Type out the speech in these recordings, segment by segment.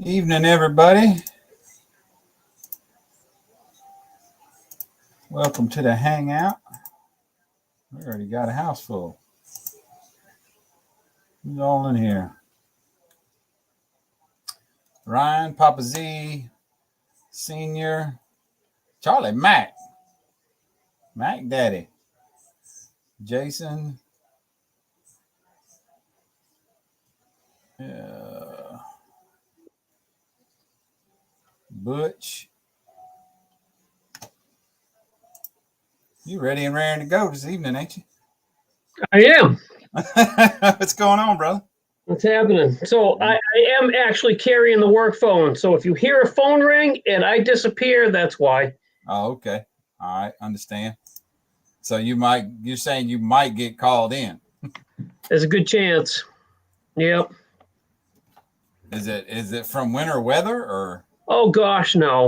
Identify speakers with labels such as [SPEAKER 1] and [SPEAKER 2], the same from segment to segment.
[SPEAKER 1] Evening, everybody. Welcome to the Hangout. We already got a house full. Who's all in here? Ryan, Papa Z, Senior, Charlie, Mac Daddy, Jason, Butch. You ready and raring to go this evening, ain't you?
[SPEAKER 2] I am.
[SPEAKER 1] What's going on, brother?
[SPEAKER 2] What's happening? So I am actually carrying the work phone. So if you hear a phone ring and I disappear, that's why.
[SPEAKER 1] Oh, okay. All right, understand. So you're saying you might get called in.
[SPEAKER 2] There's a good chance. Yep.
[SPEAKER 1] Is it from winter weather or?
[SPEAKER 2] Oh gosh, no.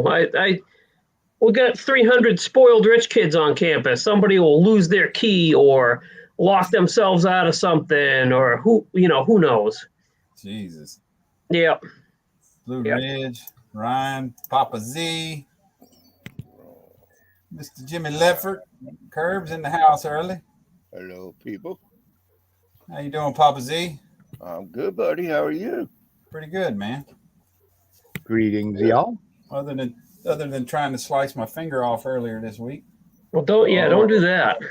[SPEAKER 2] We got 300 spoiled rich kids on campus. Somebody will lose their key or lock themselves out of something, or who knows.
[SPEAKER 1] Jesus.
[SPEAKER 2] Yep.
[SPEAKER 1] Blue Ridge, Ryan, Papa Z, Mr. Jimmy Leffert, Curbs in the house early.
[SPEAKER 3] Hello, people.
[SPEAKER 1] How you doing, Papa Z?
[SPEAKER 3] I'm good, buddy. How are you?
[SPEAKER 1] Pretty good, man.
[SPEAKER 4] Greetings, y'all.
[SPEAKER 1] Other than trying to slice my finger off earlier this week.
[SPEAKER 2] Well, don't do that.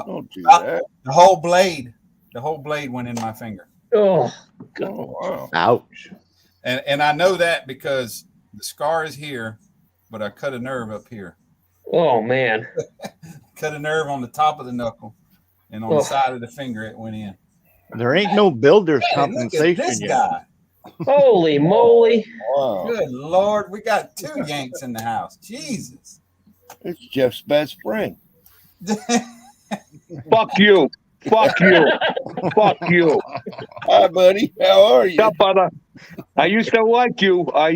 [SPEAKER 3] Don't do that.
[SPEAKER 1] The whole blade went in my finger.
[SPEAKER 2] Oh, God.
[SPEAKER 3] Oh, wow.
[SPEAKER 4] Ouch.
[SPEAKER 1] And I know that because the scar is here, but I cut a nerve up here.
[SPEAKER 2] Oh man.
[SPEAKER 1] Cut a nerve on the top of the knuckle, and on the side of the finger it went in.
[SPEAKER 4] There ain't no builder's
[SPEAKER 1] Hey,
[SPEAKER 4] compensation
[SPEAKER 1] look at this
[SPEAKER 4] yet.
[SPEAKER 1] guy.
[SPEAKER 2] Holy moly.
[SPEAKER 3] Wow.
[SPEAKER 1] Good Lord, we got two Yanks in the house. Jesus.
[SPEAKER 3] It's Jeff's best friend.
[SPEAKER 5] Fuck you. Fuck you. Fuck you.
[SPEAKER 3] Hi, buddy. How are you?
[SPEAKER 5] Stop, brother. I used to like you.
[SPEAKER 3] Oh,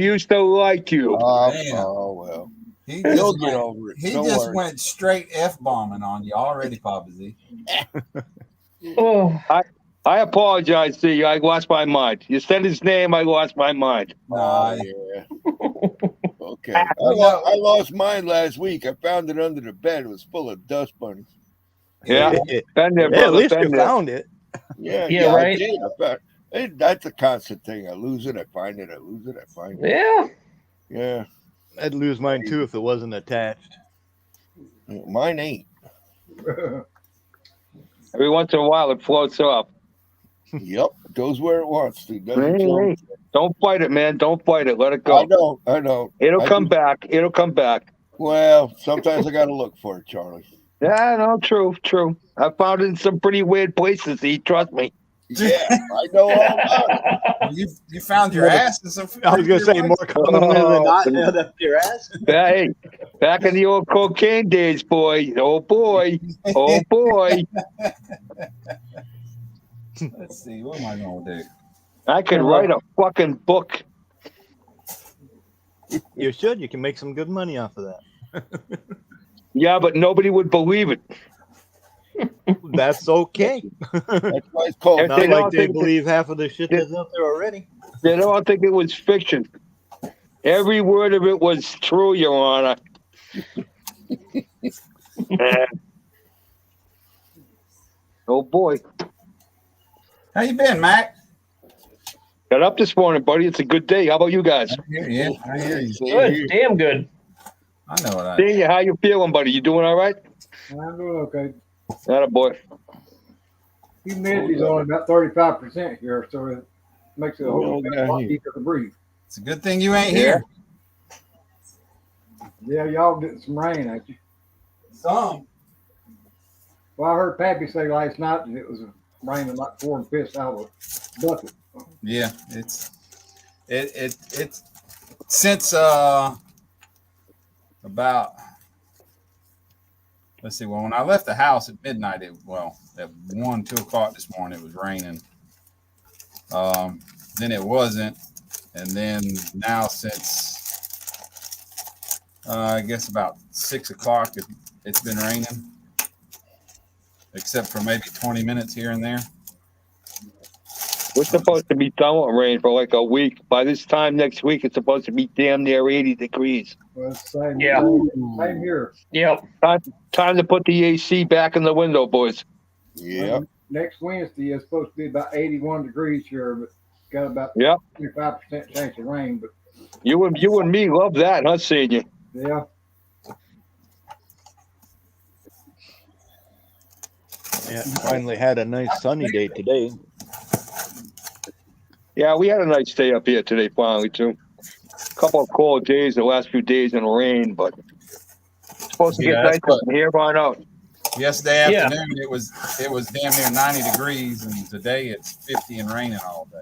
[SPEAKER 3] well. He'll get over it.
[SPEAKER 1] He
[SPEAKER 3] Don't
[SPEAKER 1] just
[SPEAKER 3] worry.
[SPEAKER 1] went straight F-bombing on you already, Papa Z.
[SPEAKER 2] Oh.
[SPEAKER 5] I apologize to you. I lost my mind. You said his name. I lost my mind.
[SPEAKER 3] Oh, yeah. Okay. I lost mine last week. I found it under the bed. It was full of dust bunnies.
[SPEAKER 5] Yeah. Been there,
[SPEAKER 4] Yeah,
[SPEAKER 5] brother.
[SPEAKER 4] at least
[SPEAKER 5] Been
[SPEAKER 4] you
[SPEAKER 5] there.
[SPEAKER 4] found it.
[SPEAKER 3] Yeah,
[SPEAKER 2] right.
[SPEAKER 3] I did. I found it. That's a constant thing. I lose it. I find it. I lose it. I find it.
[SPEAKER 2] Yeah.
[SPEAKER 3] Yeah.
[SPEAKER 4] I'd lose mine too if it wasn't attached.
[SPEAKER 3] Mine ain't.
[SPEAKER 5] Every once in a while, it floats up.
[SPEAKER 3] Yep. It goes where it wants to. Doesn't
[SPEAKER 5] Hey,
[SPEAKER 3] float.
[SPEAKER 5] hey. Don't fight it, man. Don't fight it. Let it
[SPEAKER 3] I
[SPEAKER 5] go.
[SPEAKER 3] don't.
[SPEAKER 5] It'll come back. It'll come back.
[SPEAKER 3] Well, sometimes I got to look for it, Charlie.
[SPEAKER 5] Yeah, no, true. I found it in some pretty weird places. Trust me.
[SPEAKER 3] Yeah, I know all about it.
[SPEAKER 1] You found your ass in some.
[SPEAKER 4] I was going to say more commonly than not, held up your ass.
[SPEAKER 5] Hey, back in the old cocaine days, boy. Oh boy.
[SPEAKER 1] Let's see. What am I going to do?
[SPEAKER 5] I could write a fucking book.
[SPEAKER 4] You should. You can make some good money off of that.
[SPEAKER 5] Yeah, but nobody would believe it.
[SPEAKER 4] That's okay.
[SPEAKER 3] That's why it's called.
[SPEAKER 5] If
[SPEAKER 4] Not
[SPEAKER 5] they
[SPEAKER 4] like
[SPEAKER 5] don't
[SPEAKER 4] they
[SPEAKER 5] think
[SPEAKER 4] believe half of the shit that's out there already.
[SPEAKER 5] They don't think it was fiction. Every word of it was true, Your Honor. Oh boy.
[SPEAKER 1] How you been, Mac?
[SPEAKER 5] Got up this morning, buddy. It's a good day. How about you guys?
[SPEAKER 1] I hear you.
[SPEAKER 2] Good. Damn good.
[SPEAKER 1] I know what I
[SPEAKER 5] Seeing you, how you feeling, buddy? You doing all right?
[SPEAKER 6] I'm doing okay.
[SPEAKER 5] Atta boy.
[SPEAKER 6] Humidity's only about 35% here, so it makes it a whole lot easier to breathe.
[SPEAKER 1] It's a good thing you ain't here.
[SPEAKER 6] Yeah, y'all getting some rain, ain't you?
[SPEAKER 1] Some.
[SPEAKER 6] Well, I heard Pappy say last night that it was raining like 4 5 out of a bucket.
[SPEAKER 1] Yeah, it's since about, let's see, well, when I left the house at midnight, at 1, 2 o'clock this morning, it was raining. Then it wasn't, and then now since I guess about 6 o'clock, it's been raining, except for maybe 20 minutes here and there.
[SPEAKER 5] We're supposed to be done with rain for like a week. By this time next week, it's supposed to be damn near 80 degrees.
[SPEAKER 6] Well, it's same,
[SPEAKER 2] Yeah.
[SPEAKER 6] same here.
[SPEAKER 2] Yep.
[SPEAKER 5] Time to put the AC back in the window, boys.
[SPEAKER 3] Yeah.
[SPEAKER 6] Next Wednesday is supposed to be about 81 degrees here, but got about
[SPEAKER 5] Yep.
[SPEAKER 6] 25% chance of rain. But
[SPEAKER 5] You and me love that, huh, Senior?
[SPEAKER 6] yeah,
[SPEAKER 4] Yeah, finally had a nice sunny day today.
[SPEAKER 5] Yeah, we had a nice day up here today, finally, too. A couple of cold days, the last few days in rain, but it's supposed to
[SPEAKER 1] Yeah,
[SPEAKER 5] get
[SPEAKER 1] that's
[SPEAKER 5] nice
[SPEAKER 1] what-
[SPEAKER 5] from here on out.
[SPEAKER 1] Yesterday
[SPEAKER 2] Yeah.
[SPEAKER 1] afternoon, it was damn near 90 degrees, and today it's 50 and raining all day.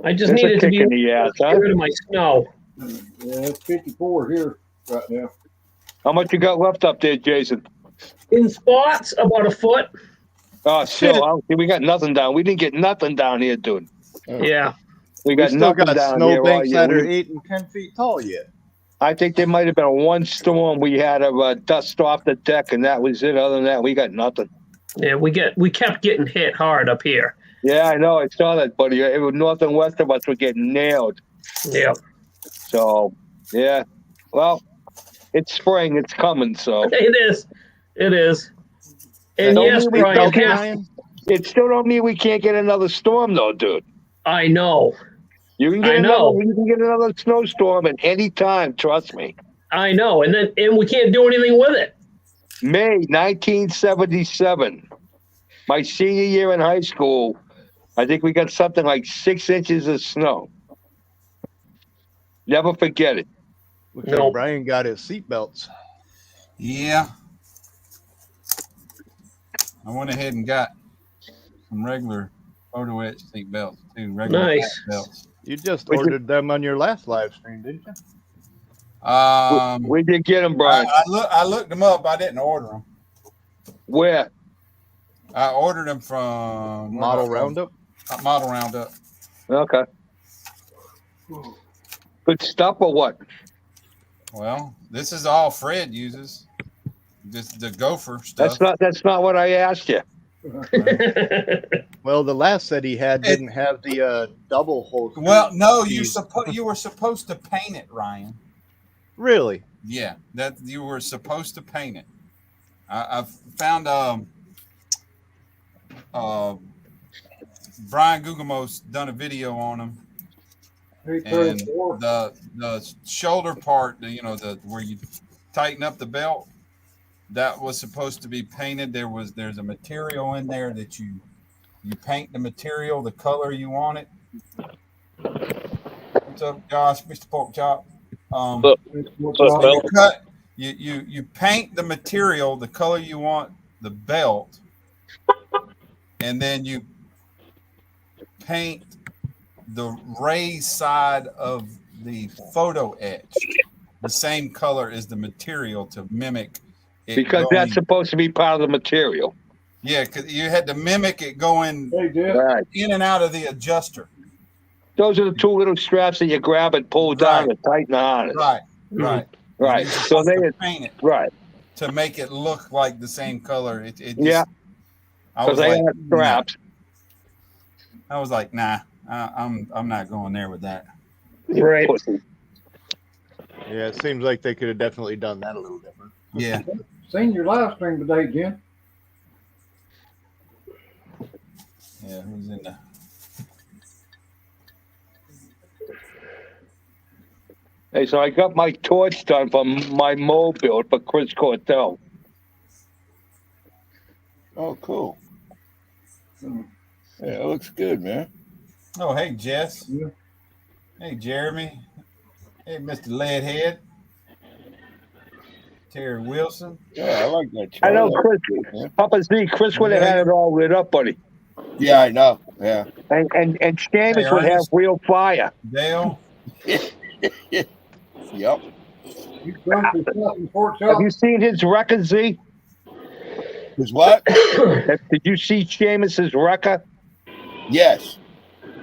[SPEAKER 2] I just
[SPEAKER 5] It's a
[SPEAKER 2] needed to
[SPEAKER 5] kick
[SPEAKER 2] be
[SPEAKER 5] in the ass,
[SPEAKER 2] get
[SPEAKER 5] huh?
[SPEAKER 2] rid of my snow.
[SPEAKER 6] yeah, it's 54 here right now.
[SPEAKER 5] How much you got left up there, Jason?
[SPEAKER 2] In spots, about a foot.
[SPEAKER 5] Oh, still, I don't see, we got nothing down. We didn't get nothing down here, dude.
[SPEAKER 2] Yeah.
[SPEAKER 5] We
[SPEAKER 4] We
[SPEAKER 5] got
[SPEAKER 4] still
[SPEAKER 5] nothing
[SPEAKER 4] got
[SPEAKER 5] down here.
[SPEAKER 4] snowbanks that are
[SPEAKER 5] We-
[SPEAKER 4] 8 and 10 feet tall yet.
[SPEAKER 5] I think there might have been one storm we had to dust off the deck, and that was it. Other than that, we got nothing.
[SPEAKER 2] Yeah, we kept getting hit hard up here.
[SPEAKER 5] Yeah, I know. I saw that, buddy. It was north and west of us were getting nailed.
[SPEAKER 2] Yep.
[SPEAKER 5] So, yeah. Well, it's spring. It's coming. So
[SPEAKER 2] It is. It is. And
[SPEAKER 5] Don't
[SPEAKER 2] yes,
[SPEAKER 5] we
[SPEAKER 2] Brian,
[SPEAKER 5] felt it,
[SPEAKER 2] half,
[SPEAKER 5] it still don't mean we can't get another storm, though, dude.
[SPEAKER 2] I know.
[SPEAKER 5] You can
[SPEAKER 2] I
[SPEAKER 5] get
[SPEAKER 2] know.
[SPEAKER 5] another. You can get another snowstorm at any time. Trust me.
[SPEAKER 2] I know. And we can't do anything with it.
[SPEAKER 5] May 1977, my senior year in high school. I think we got something like 6 inches of snow. Never forget it.
[SPEAKER 4] Looks
[SPEAKER 2] No.
[SPEAKER 4] like Brian got his seatbelts.
[SPEAKER 1] Yeah. I went ahead and got some regular photo etch seat belts too. Regular
[SPEAKER 2] Nice.
[SPEAKER 1] black belts.
[SPEAKER 4] You just
[SPEAKER 5] Would you-
[SPEAKER 4] ordered them on your last live stream, didn't you?
[SPEAKER 5] Where did you get them, Brian?
[SPEAKER 1] I looked them up. I didn't order them.
[SPEAKER 5] Where?
[SPEAKER 1] I ordered them from
[SPEAKER 4] Model Roundup.
[SPEAKER 1] Model Roundup.
[SPEAKER 5] Okay. Good stuff or what?
[SPEAKER 1] Well, this is all Fred uses. Just the gopher stuff.
[SPEAKER 5] That's not what I asked you.
[SPEAKER 4] Well, the last set he had didn't have the double hole.
[SPEAKER 1] Well, no, you
[SPEAKER 4] Jeez.
[SPEAKER 1] were supposed to paint it, Ryan.
[SPEAKER 4] Really?
[SPEAKER 1] Yeah, that you were supposed to paint it. I've found Brian Gugamo's done a video on them, and
[SPEAKER 6] 334.
[SPEAKER 1] the shoulder part, where you tighten up the belt, that was supposed to be painted. There's a material in there that you paint the material the color you want it. What's up, Josh, Mr. Pork Chop?
[SPEAKER 6] What's
[SPEAKER 1] So
[SPEAKER 6] wrong?
[SPEAKER 1] you paint the material the color you want the belt, and then you paint the raised side of the photo etch the same color as the material to mimic it
[SPEAKER 5] Because
[SPEAKER 1] going,
[SPEAKER 5] that's supposed to be part of the material.
[SPEAKER 1] yeah, because you had to mimic it going
[SPEAKER 6] Hey, Jeff.
[SPEAKER 5] Right.
[SPEAKER 1] in and out of the adjuster.
[SPEAKER 5] Those are the two little straps that you grab and pull down and tighten the harness.
[SPEAKER 1] Right, right.
[SPEAKER 5] Right.
[SPEAKER 1] You're
[SPEAKER 5] So
[SPEAKER 1] supposed
[SPEAKER 5] they
[SPEAKER 1] to paint it
[SPEAKER 5] right.
[SPEAKER 1] to make it look like the same color. It just,
[SPEAKER 5] Yeah.
[SPEAKER 1] I
[SPEAKER 5] Because
[SPEAKER 1] was
[SPEAKER 5] they
[SPEAKER 1] like,
[SPEAKER 5] have straps.
[SPEAKER 1] I was like, nah, I'm not going there with that.
[SPEAKER 2] Right.
[SPEAKER 5] Pussy.
[SPEAKER 4] Yeah, it seems like they could have definitely done that a little different.
[SPEAKER 1] Yeah,
[SPEAKER 6] Seen your live stream today, Jen.
[SPEAKER 1] yeah. Who's in the?
[SPEAKER 5] Hey, so I got my torch done for my mobile for Chris Cortell.
[SPEAKER 3] Oh, cool. Yeah, it looks good, man.
[SPEAKER 1] Oh, hey, Jess.
[SPEAKER 6] Yeah.
[SPEAKER 1] Hey, Jeremy. Hey, Mr. Leadhead. Terry Wilson.
[SPEAKER 3] Yeah, I like that.
[SPEAKER 5] I know
[SPEAKER 3] Charlie.
[SPEAKER 5] Chris.
[SPEAKER 3] Yeah.
[SPEAKER 5] Papa Z, Chris would have had it all lit up, buddy.
[SPEAKER 3] Yeah, I know. Yeah.
[SPEAKER 5] And Seamus
[SPEAKER 1] Hey,
[SPEAKER 5] would have
[SPEAKER 1] Ernest.
[SPEAKER 5] real fire.
[SPEAKER 1] Dale.
[SPEAKER 3] Yep.
[SPEAKER 6] You come to Southern Fort
[SPEAKER 5] Have
[SPEAKER 6] Chop.
[SPEAKER 5] you seen his record, Z?
[SPEAKER 3] Is what?
[SPEAKER 5] Did you see Seamus's record?
[SPEAKER 3] Yes.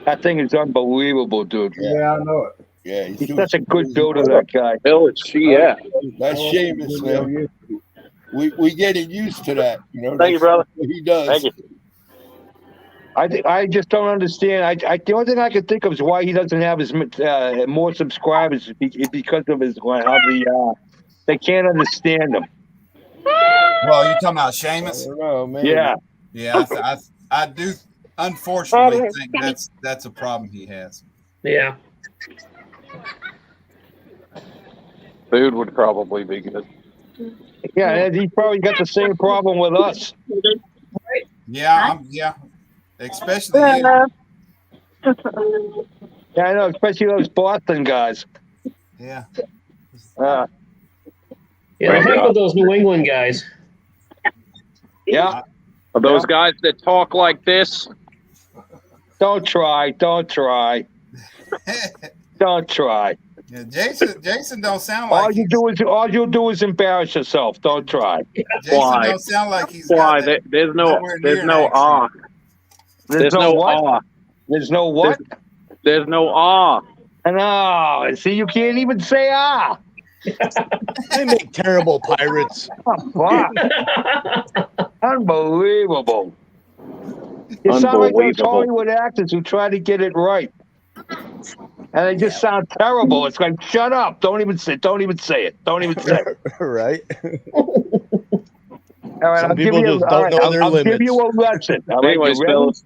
[SPEAKER 5] That thing is unbelievable, dude.
[SPEAKER 6] Yeah, I know it.
[SPEAKER 3] Yeah.
[SPEAKER 5] He's
[SPEAKER 3] doing
[SPEAKER 5] such a
[SPEAKER 3] some
[SPEAKER 5] good
[SPEAKER 3] crazy
[SPEAKER 5] builder,
[SPEAKER 3] stuff.
[SPEAKER 5] that guy.
[SPEAKER 7] Hell, it's she at.
[SPEAKER 3] That's Seamus, man. We getting used to that, you know.
[SPEAKER 7] Thank you,
[SPEAKER 3] That's
[SPEAKER 7] brother.
[SPEAKER 3] what he does.
[SPEAKER 7] Thank you.
[SPEAKER 5] I just don't understand. The only thing I can think of is why he doesn't have as more subscribers is because of they can't understand him.
[SPEAKER 1] Well, you talking about
[SPEAKER 3] I
[SPEAKER 1] Seamus?
[SPEAKER 3] don't know, man.
[SPEAKER 5] Yeah.
[SPEAKER 1] Yeah, I do. Unfortunately, think that's a problem he has.
[SPEAKER 2] Yeah.
[SPEAKER 7] Food would probably be good.
[SPEAKER 5] Yeah, and he probably got the same problem with us.
[SPEAKER 1] Yeah, yeah. Especially you.
[SPEAKER 5] Yeah, I know, especially those Boston guys.
[SPEAKER 1] Yeah.
[SPEAKER 5] Uh,
[SPEAKER 2] Yeah, the heck with those New England guys.
[SPEAKER 5] yeah.
[SPEAKER 7] Are those guys that talk like this?
[SPEAKER 5] Don't try. Don't try. Don't try.
[SPEAKER 1] Yeah, Jason don't sound like
[SPEAKER 5] All you do is embarrass yourself. Don't try.
[SPEAKER 1] Jason
[SPEAKER 7] Why?
[SPEAKER 1] don't sound like he's
[SPEAKER 7] Why?
[SPEAKER 1] got that,
[SPEAKER 7] There's no
[SPEAKER 1] nowhere near an accent.
[SPEAKER 7] ah. There's no
[SPEAKER 5] what?
[SPEAKER 7] ah.
[SPEAKER 5] There's no what?
[SPEAKER 7] There's no ah.
[SPEAKER 5] No. See, you can't even say ah.
[SPEAKER 4] They make terrible pirates.
[SPEAKER 5] Fuck. Unbelievable. You sound like those
[SPEAKER 7] Unbelievable.
[SPEAKER 5] Hollywood actors who try to get it right. And they just sound terrible. It's like, shut up. Don't even say it. Don't even say it.
[SPEAKER 4] Right?
[SPEAKER 5] All right,
[SPEAKER 4] Some
[SPEAKER 5] I'll give
[SPEAKER 4] people
[SPEAKER 5] you,
[SPEAKER 4] just
[SPEAKER 5] all
[SPEAKER 4] don't
[SPEAKER 5] right,
[SPEAKER 4] know their
[SPEAKER 5] I'll give
[SPEAKER 4] limits.
[SPEAKER 5] you a lesson. All right,
[SPEAKER 7] Anyways,
[SPEAKER 5] you ready?
[SPEAKER 7] fellas,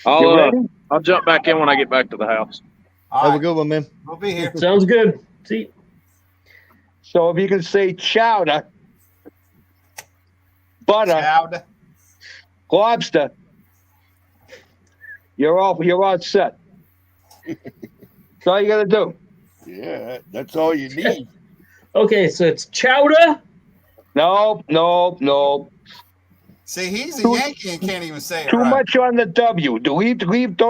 [SPEAKER 5] You ready?
[SPEAKER 7] I'll jump back in when I get back to the house.
[SPEAKER 1] All
[SPEAKER 4] Have a
[SPEAKER 1] right,
[SPEAKER 4] good one, man.
[SPEAKER 1] we'll be here.
[SPEAKER 2] Sounds good. See,
[SPEAKER 5] So if you can say chowder, butter,
[SPEAKER 1] Chowder.
[SPEAKER 5] lobster, you're all set. That's all you gotta do.
[SPEAKER 3] Yeah, that's all you need.
[SPEAKER 2] okay, so it's chowder.
[SPEAKER 5] No.
[SPEAKER 1] See, he's a Yankee and can't even say it
[SPEAKER 5] Too
[SPEAKER 1] right.
[SPEAKER 5] much on the W.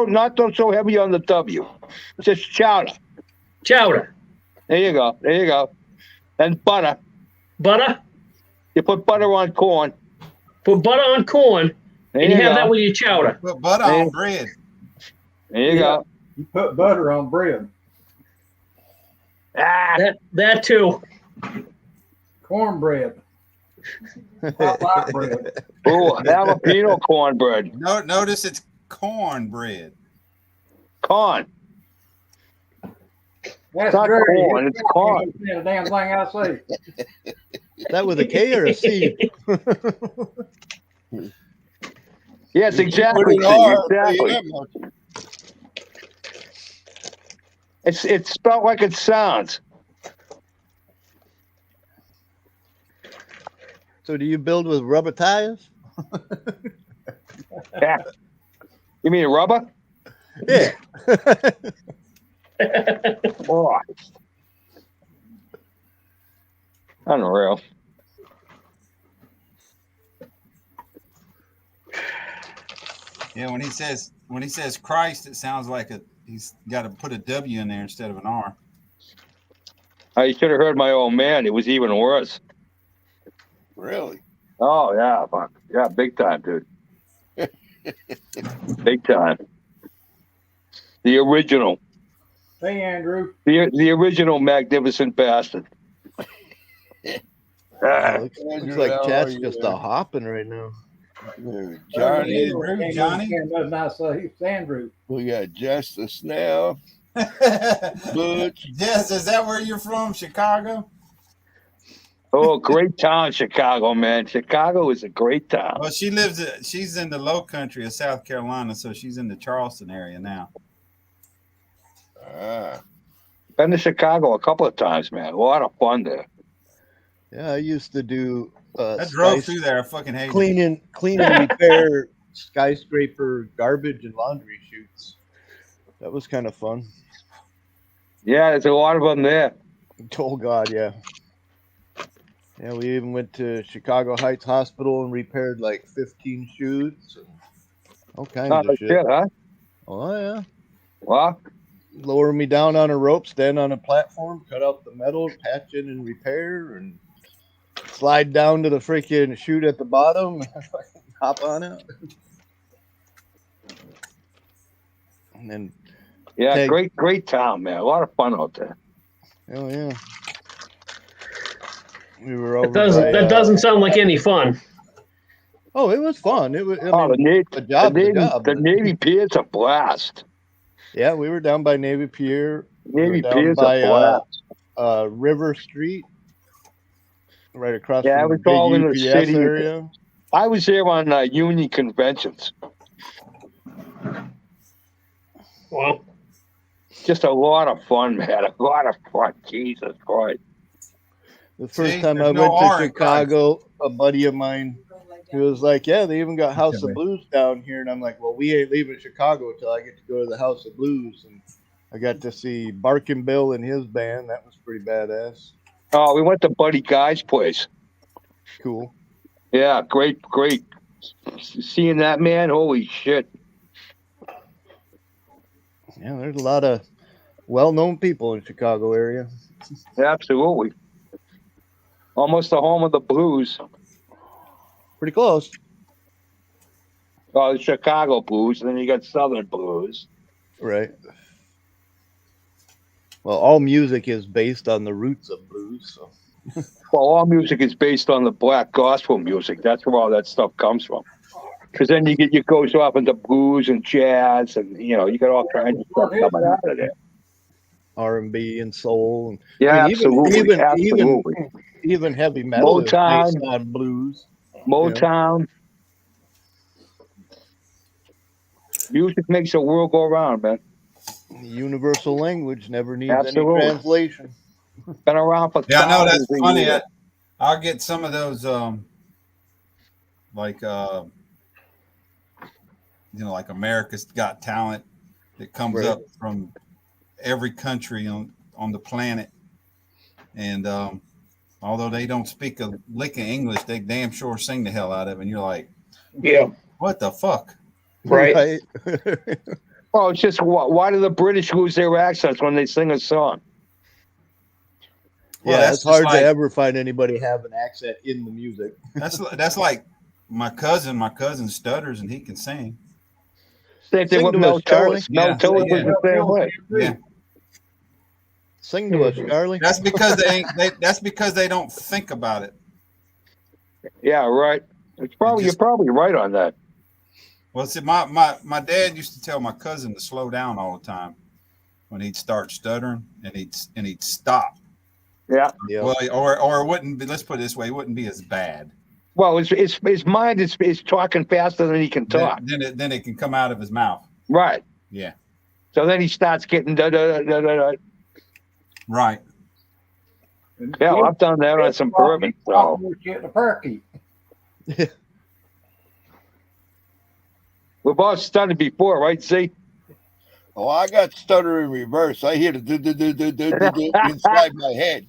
[SPEAKER 5] Not so heavy on the W. Just chowder.
[SPEAKER 2] Chowder.
[SPEAKER 5] There you go. And butter.
[SPEAKER 2] Butter.
[SPEAKER 5] You put butter on corn.
[SPEAKER 2] Put butter on corn,
[SPEAKER 5] There
[SPEAKER 2] and
[SPEAKER 5] you
[SPEAKER 2] you have
[SPEAKER 5] go.
[SPEAKER 2] that with your chowder.
[SPEAKER 1] Put butter on bread.
[SPEAKER 5] There you go.
[SPEAKER 6] You put butter on bread.
[SPEAKER 5] Ah,
[SPEAKER 2] That too.
[SPEAKER 6] Cornbread. Hot light bread.
[SPEAKER 5] ooh, jalapeno cornbread.
[SPEAKER 1] Notice it's cornbread.
[SPEAKER 5] Corn.
[SPEAKER 6] That's
[SPEAKER 5] not
[SPEAKER 6] dirty.
[SPEAKER 5] corn, it's corn.
[SPEAKER 6] You can't understand a damn thing I say.
[SPEAKER 4] Is that with a K or a C?
[SPEAKER 5] Yes, exactly.
[SPEAKER 3] Put it hard, I'll tell you
[SPEAKER 5] Exactly.
[SPEAKER 3] that much.
[SPEAKER 5] It's spelled like it sounds.
[SPEAKER 4] So do you build with rubber tires?
[SPEAKER 5] Yeah. You mean rubber?
[SPEAKER 4] Yeah.
[SPEAKER 5] Boy. Unreal.
[SPEAKER 1] Yeah, when he says Christ, it sounds like he's got to put a W in there instead of an R.
[SPEAKER 5] You should have heard my old man. It was even worse.
[SPEAKER 3] Really?
[SPEAKER 5] Oh yeah, fuck. Yeah, big time, dude. Big time. The original.
[SPEAKER 6] Hey, Andrew.
[SPEAKER 5] The original magnificent bastard.
[SPEAKER 4] Looks
[SPEAKER 3] Andrew,
[SPEAKER 4] like
[SPEAKER 3] how
[SPEAKER 4] Chat's
[SPEAKER 3] are you,
[SPEAKER 4] just
[SPEAKER 3] man?
[SPEAKER 4] a hopping right now.
[SPEAKER 3] Johnny,
[SPEAKER 6] Can't
[SPEAKER 1] Johnny?
[SPEAKER 6] understand nothing I say. It's Andrew.
[SPEAKER 3] we got Justice now. Butch.
[SPEAKER 1] Yes, is that where you're from? Chicago?
[SPEAKER 5] Oh, great town, Chicago, man. Chicago is a great town.
[SPEAKER 1] Well, she's in the low country of South Carolina, so she's in the Charleston area now.
[SPEAKER 3] Ah,
[SPEAKER 5] Been to Chicago a couple of times, man. A lot of fun there.
[SPEAKER 4] Yeah, I used to do
[SPEAKER 1] I drove through there. I fucking hate it.
[SPEAKER 4] clean and repair skyscraper garbage and laundry chutes. That was kind of fun.
[SPEAKER 5] Yeah, there's a lot of them there.
[SPEAKER 4] Oh God, yeah. Yeah, we even went to Chicago Heights Hospital and repaired like 15 chutes and all kinds
[SPEAKER 5] Oh,
[SPEAKER 4] of shit.
[SPEAKER 5] shit, huh?
[SPEAKER 4] Oh yeah.
[SPEAKER 5] Well,
[SPEAKER 4] Lower me down on a rope, stand on a platform, cut out the metal, patch it and repair, and slide down to the freaking chute at the bottom, hop on it. And then,
[SPEAKER 5] yeah,
[SPEAKER 4] Hey.
[SPEAKER 5] great town, man. A lot of fun out there.
[SPEAKER 4] oh yeah. We were over
[SPEAKER 2] That doesn't
[SPEAKER 4] by,
[SPEAKER 2] that doesn't sound like any fun.
[SPEAKER 4] Oh, it was fun. It was. I
[SPEAKER 5] Oh,
[SPEAKER 4] mean, a job's a job.
[SPEAKER 5] the Navy Pier's a blast.
[SPEAKER 4] Yeah, we were down by Navy Pier. We were
[SPEAKER 5] Navy
[SPEAKER 4] down
[SPEAKER 5] Pier's a
[SPEAKER 4] by
[SPEAKER 5] blast.
[SPEAKER 4] River Street, right across
[SPEAKER 5] Yeah, I
[SPEAKER 4] from the
[SPEAKER 5] was
[SPEAKER 4] big
[SPEAKER 5] all in the
[SPEAKER 4] UPS
[SPEAKER 5] city.
[SPEAKER 4] area.
[SPEAKER 5] I was there on union conventions.
[SPEAKER 2] Well,
[SPEAKER 5] Just a lot of fun, man. A lot of fun. Jesus Christ.
[SPEAKER 4] The first
[SPEAKER 1] See,
[SPEAKER 4] time
[SPEAKER 1] there's
[SPEAKER 4] I
[SPEAKER 1] no
[SPEAKER 4] went to
[SPEAKER 1] R in
[SPEAKER 4] Chicago, a buddy of mine, he was like, "Yeah, they even got House of Blues down here," and I'm like, "Well, we ain't leaving Chicago until I get to go to the House of Blues." And I got to see Barkin' Bill and his band. That was pretty badass.
[SPEAKER 5] Oh, we went to Buddy Guy's place.
[SPEAKER 4] Cool.
[SPEAKER 5] Yeah, great. Seeing that man, holy shit.
[SPEAKER 4] Yeah, there's a lot of well-known people in the Chicago area.
[SPEAKER 5] Absolutely. Almost the home of the blues.
[SPEAKER 4] Pretty close.
[SPEAKER 5] Oh, the Chicago blues, and then you got Southern blues.
[SPEAKER 4] Right. Well, all music is based on the roots of blues. So.
[SPEAKER 5] Well, all music is based on the black gospel music. That's where all that stuff comes from. Because then you goes off into blues and jazz, and you got all kinds of stuff coming out of there.
[SPEAKER 4] R&B and soul. And,
[SPEAKER 5] Yeah,
[SPEAKER 4] I mean,
[SPEAKER 5] absolutely.
[SPEAKER 4] Even heavy metal
[SPEAKER 5] Motown.
[SPEAKER 4] is based on blues.
[SPEAKER 5] Motown. Music makes the world go around, man.
[SPEAKER 4] The universal language never needs
[SPEAKER 5] Absolutely.
[SPEAKER 4] any translation.
[SPEAKER 5] Been around for
[SPEAKER 1] Yeah, I know that's
[SPEAKER 5] thousands of
[SPEAKER 1] funny.
[SPEAKER 5] years.
[SPEAKER 1] I'll get some of those, like like America's Got Talent that comes
[SPEAKER 4] Right.
[SPEAKER 1] up from every country on the planet, and although they don't speak a lick of English, they damn sure sing the hell out of it. And you're like,
[SPEAKER 2] yeah,
[SPEAKER 1] what the fuck?
[SPEAKER 2] right.
[SPEAKER 5] Well, it's just why do the British lose their accents when they sing a song?
[SPEAKER 1] Well,
[SPEAKER 4] Yeah,
[SPEAKER 1] that's
[SPEAKER 4] it's hard
[SPEAKER 1] just like-
[SPEAKER 4] to ever find anybody have an accent in the music.
[SPEAKER 1] That's like my cousin. My cousin stutters and he can sing.
[SPEAKER 5] Same thing
[SPEAKER 4] Sing
[SPEAKER 5] with
[SPEAKER 4] to
[SPEAKER 5] Mel
[SPEAKER 4] us, Charlie.
[SPEAKER 5] Tillis. Mel
[SPEAKER 1] Yeah,
[SPEAKER 5] Tillis
[SPEAKER 1] yeah.
[SPEAKER 5] was the same way.
[SPEAKER 1] Yeah,
[SPEAKER 4] Sing to us, Charlie.
[SPEAKER 1] that's because that's because they don't think about it.
[SPEAKER 5] Yeah, right. You're probably right on that.
[SPEAKER 1] Well, see, my dad used to tell my cousin to slow down all the time when he'd start stuttering, and he'd stop.
[SPEAKER 5] Yeah.
[SPEAKER 4] Yeah.
[SPEAKER 1] Well, or it wouldn't be. Let's put it this way: it wouldn't be as bad.
[SPEAKER 5] Well, his mind is talking faster than he can talk.
[SPEAKER 1] Then it can come out of his mouth.
[SPEAKER 5] Right.
[SPEAKER 1] Yeah.
[SPEAKER 5] So then he starts getting da da da da da.
[SPEAKER 1] Right.
[SPEAKER 5] Yeah, well, I've done that on some bourbon. So
[SPEAKER 6] Shit, the parakeet.
[SPEAKER 5] we've all studied before, right? See?
[SPEAKER 3] Oh, I got stutter in reverse. I hear the do inside my head.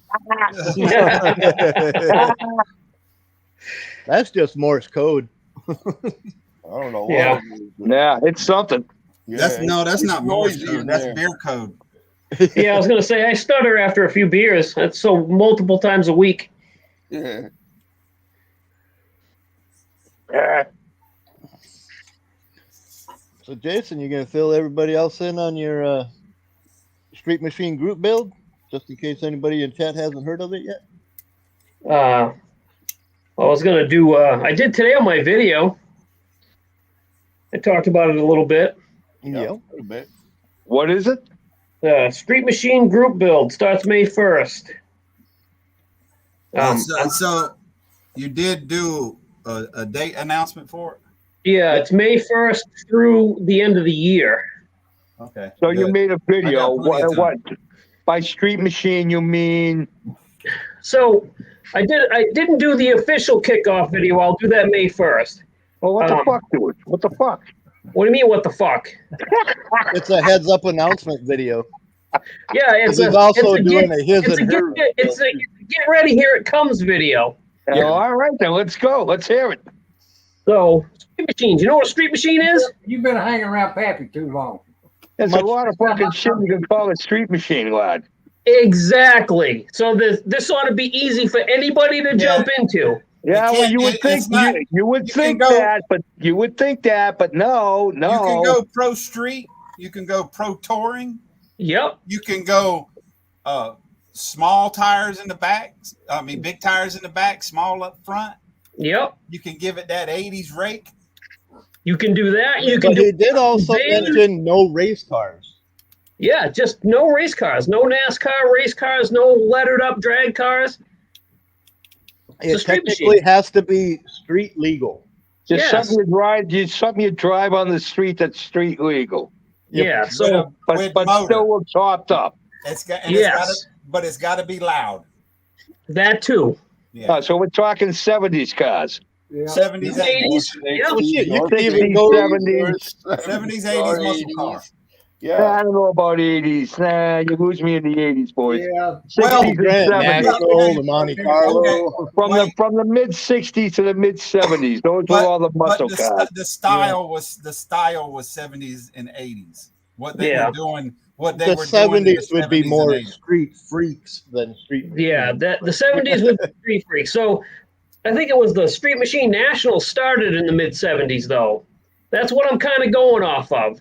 [SPEAKER 4] That's just Morse code.
[SPEAKER 3] I don't know.
[SPEAKER 2] Yeah.
[SPEAKER 3] What it is.
[SPEAKER 5] Yeah, it's something.
[SPEAKER 3] Yeah,
[SPEAKER 1] That's
[SPEAKER 3] it's
[SPEAKER 1] not Morse
[SPEAKER 3] noisy
[SPEAKER 1] code.
[SPEAKER 3] in
[SPEAKER 1] That's
[SPEAKER 3] there.
[SPEAKER 1] beer code.
[SPEAKER 2] Yeah, I was gonna say I stutter after a few beers. That's so multiple times a week.
[SPEAKER 3] Yeah.
[SPEAKER 5] Yeah.
[SPEAKER 4] So, Jason, you gonna fill everybody else in on your Street Machine group build, just in case anybody in chat hasn't heard of it yet?
[SPEAKER 2] I was gonna do. I did today on my video. I talked about it a little bit.
[SPEAKER 3] Yeah. A little bit.
[SPEAKER 5] What is it?
[SPEAKER 2] Street Machine group build starts May 1st.
[SPEAKER 1] So you did do a date announcement for it?
[SPEAKER 2] Yeah, it's May 1st through the end of the year.
[SPEAKER 1] Okay.
[SPEAKER 5] So you
[SPEAKER 1] good.
[SPEAKER 5] made a video.
[SPEAKER 1] I got plenty of
[SPEAKER 5] What? By Street Machine, you mean?
[SPEAKER 2] So I didn't do the official kickoff video. I'll do that May 1st.
[SPEAKER 5] Well, what the fuck, dude? What the fuck?
[SPEAKER 2] What do you mean? What the fuck?
[SPEAKER 4] It's a heads up announcement video.
[SPEAKER 2] Yeah, it's
[SPEAKER 4] He's also doing a his
[SPEAKER 2] it's
[SPEAKER 4] and
[SPEAKER 2] a
[SPEAKER 4] her.
[SPEAKER 2] it's a get ready, here it comes video.
[SPEAKER 5] Oh, all right, then let's go. Let's hear it.
[SPEAKER 2] So Street Machines. You know what a Street Machine is?
[SPEAKER 6] You've been hanging around Pappy too long.
[SPEAKER 5] There's a lot of fucking shit you can call a Street Machine, lad.
[SPEAKER 2] Exactly. So this ought to be easy for anybody to jump into.
[SPEAKER 5] Yeah, well, you would think
[SPEAKER 1] it's not-
[SPEAKER 5] you would
[SPEAKER 1] you can
[SPEAKER 5] think
[SPEAKER 1] go-
[SPEAKER 5] that, but you would think that, but no.
[SPEAKER 1] You can go pro street. You can go pro touring.
[SPEAKER 2] Yep.
[SPEAKER 1] You can go small tires in the back. I mean, big tires in the back, small up front.
[SPEAKER 2] Yep.
[SPEAKER 1] You can give it that 80s rake.
[SPEAKER 2] You can do that. You can
[SPEAKER 4] But
[SPEAKER 2] do
[SPEAKER 4] he did also
[SPEAKER 2] van.
[SPEAKER 4] mention no race cars.
[SPEAKER 2] Yeah, just no race cars, no NASCAR race cars, no lettered up drag cars. It's a
[SPEAKER 4] It
[SPEAKER 2] street
[SPEAKER 4] technically
[SPEAKER 2] machine.
[SPEAKER 4] has to be street legal.
[SPEAKER 5] Just
[SPEAKER 2] Yes.
[SPEAKER 5] something you drive on the street that's street legal.
[SPEAKER 4] Yep.
[SPEAKER 2] Yeah.
[SPEAKER 1] With
[SPEAKER 2] So
[SPEAKER 1] a-
[SPEAKER 5] But
[SPEAKER 1] with
[SPEAKER 5] but
[SPEAKER 1] motor.
[SPEAKER 5] still look topped up.
[SPEAKER 1] It's got, and it's got to,
[SPEAKER 2] yes,
[SPEAKER 1] but it's got to be loud.
[SPEAKER 2] that too.
[SPEAKER 1] Yeah.
[SPEAKER 5] So we're talking 70s cars.
[SPEAKER 6] Yeah.
[SPEAKER 1] 70s, 80s,
[SPEAKER 2] 80s. Yeah.
[SPEAKER 4] Well, shit, you
[SPEAKER 3] Or
[SPEAKER 4] can even
[SPEAKER 5] 60s,
[SPEAKER 4] go.
[SPEAKER 5] 70s.
[SPEAKER 1] 70s, 80s muscle car.
[SPEAKER 3] Yeah.
[SPEAKER 5] I don't know about 80s. Nah, you lose me in the 80s, boys.
[SPEAKER 6] Yeah.
[SPEAKER 5] 60s
[SPEAKER 1] Well,
[SPEAKER 5] and
[SPEAKER 4] Grant
[SPEAKER 5] 70s.
[SPEAKER 4] National, the Monte Carlo.
[SPEAKER 1] Okay.
[SPEAKER 5] From the mid 60s to the mid 70s, those were all the muscle
[SPEAKER 1] the,
[SPEAKER 5] cars.
[SPEAKER 1] the style was 70s and 80s. What they
[SPEAKER 2] Yeah.
[SPEAKER 1] were doing, what they
[SPEAKER 4] The
[SPEAKER 1] were doing. in the
[SPEAKER 4] 70s would be
[SPEAKER 1] 70s and
[SPEAKER 4] more
[SPEAKER 1] 80s.
[SPEAKER 4] street freaks than street.
[SPEAKER 2] Yeah,
[SPEAKER 4] machines.
[SPEAKER 2] that the 70s was Street Freak. So I think it was the Street Machine National started in the mid 70s, though. That's what I'm kind of going off of.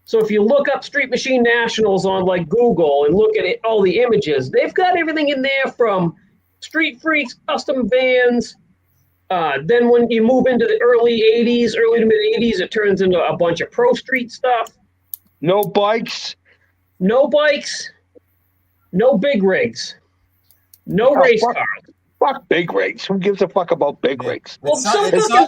[SPEAKER 2] So if you look up Street Machine Nationals on like Google and look at it, all the images, they've got everything in there from Street Freaks, custom vans. Then when you move into the early 80s, early to mid 80s, it turns into a bunch of pro street stuff.
[SPEAKER 5] No bikes.
[SPEAKER 2] No bikes, no big rigs, no race
[SPEAKER 5] fuck.
[SPEAKER 2] cars.
[SPEAKER 5] Fuck big rigs. Who gives a fuck about big rigs?
[SPEAKER 2] Well,
[SPEAKER 1] It's something
[SPEAKER 5] there's
[SPEAKER 1] on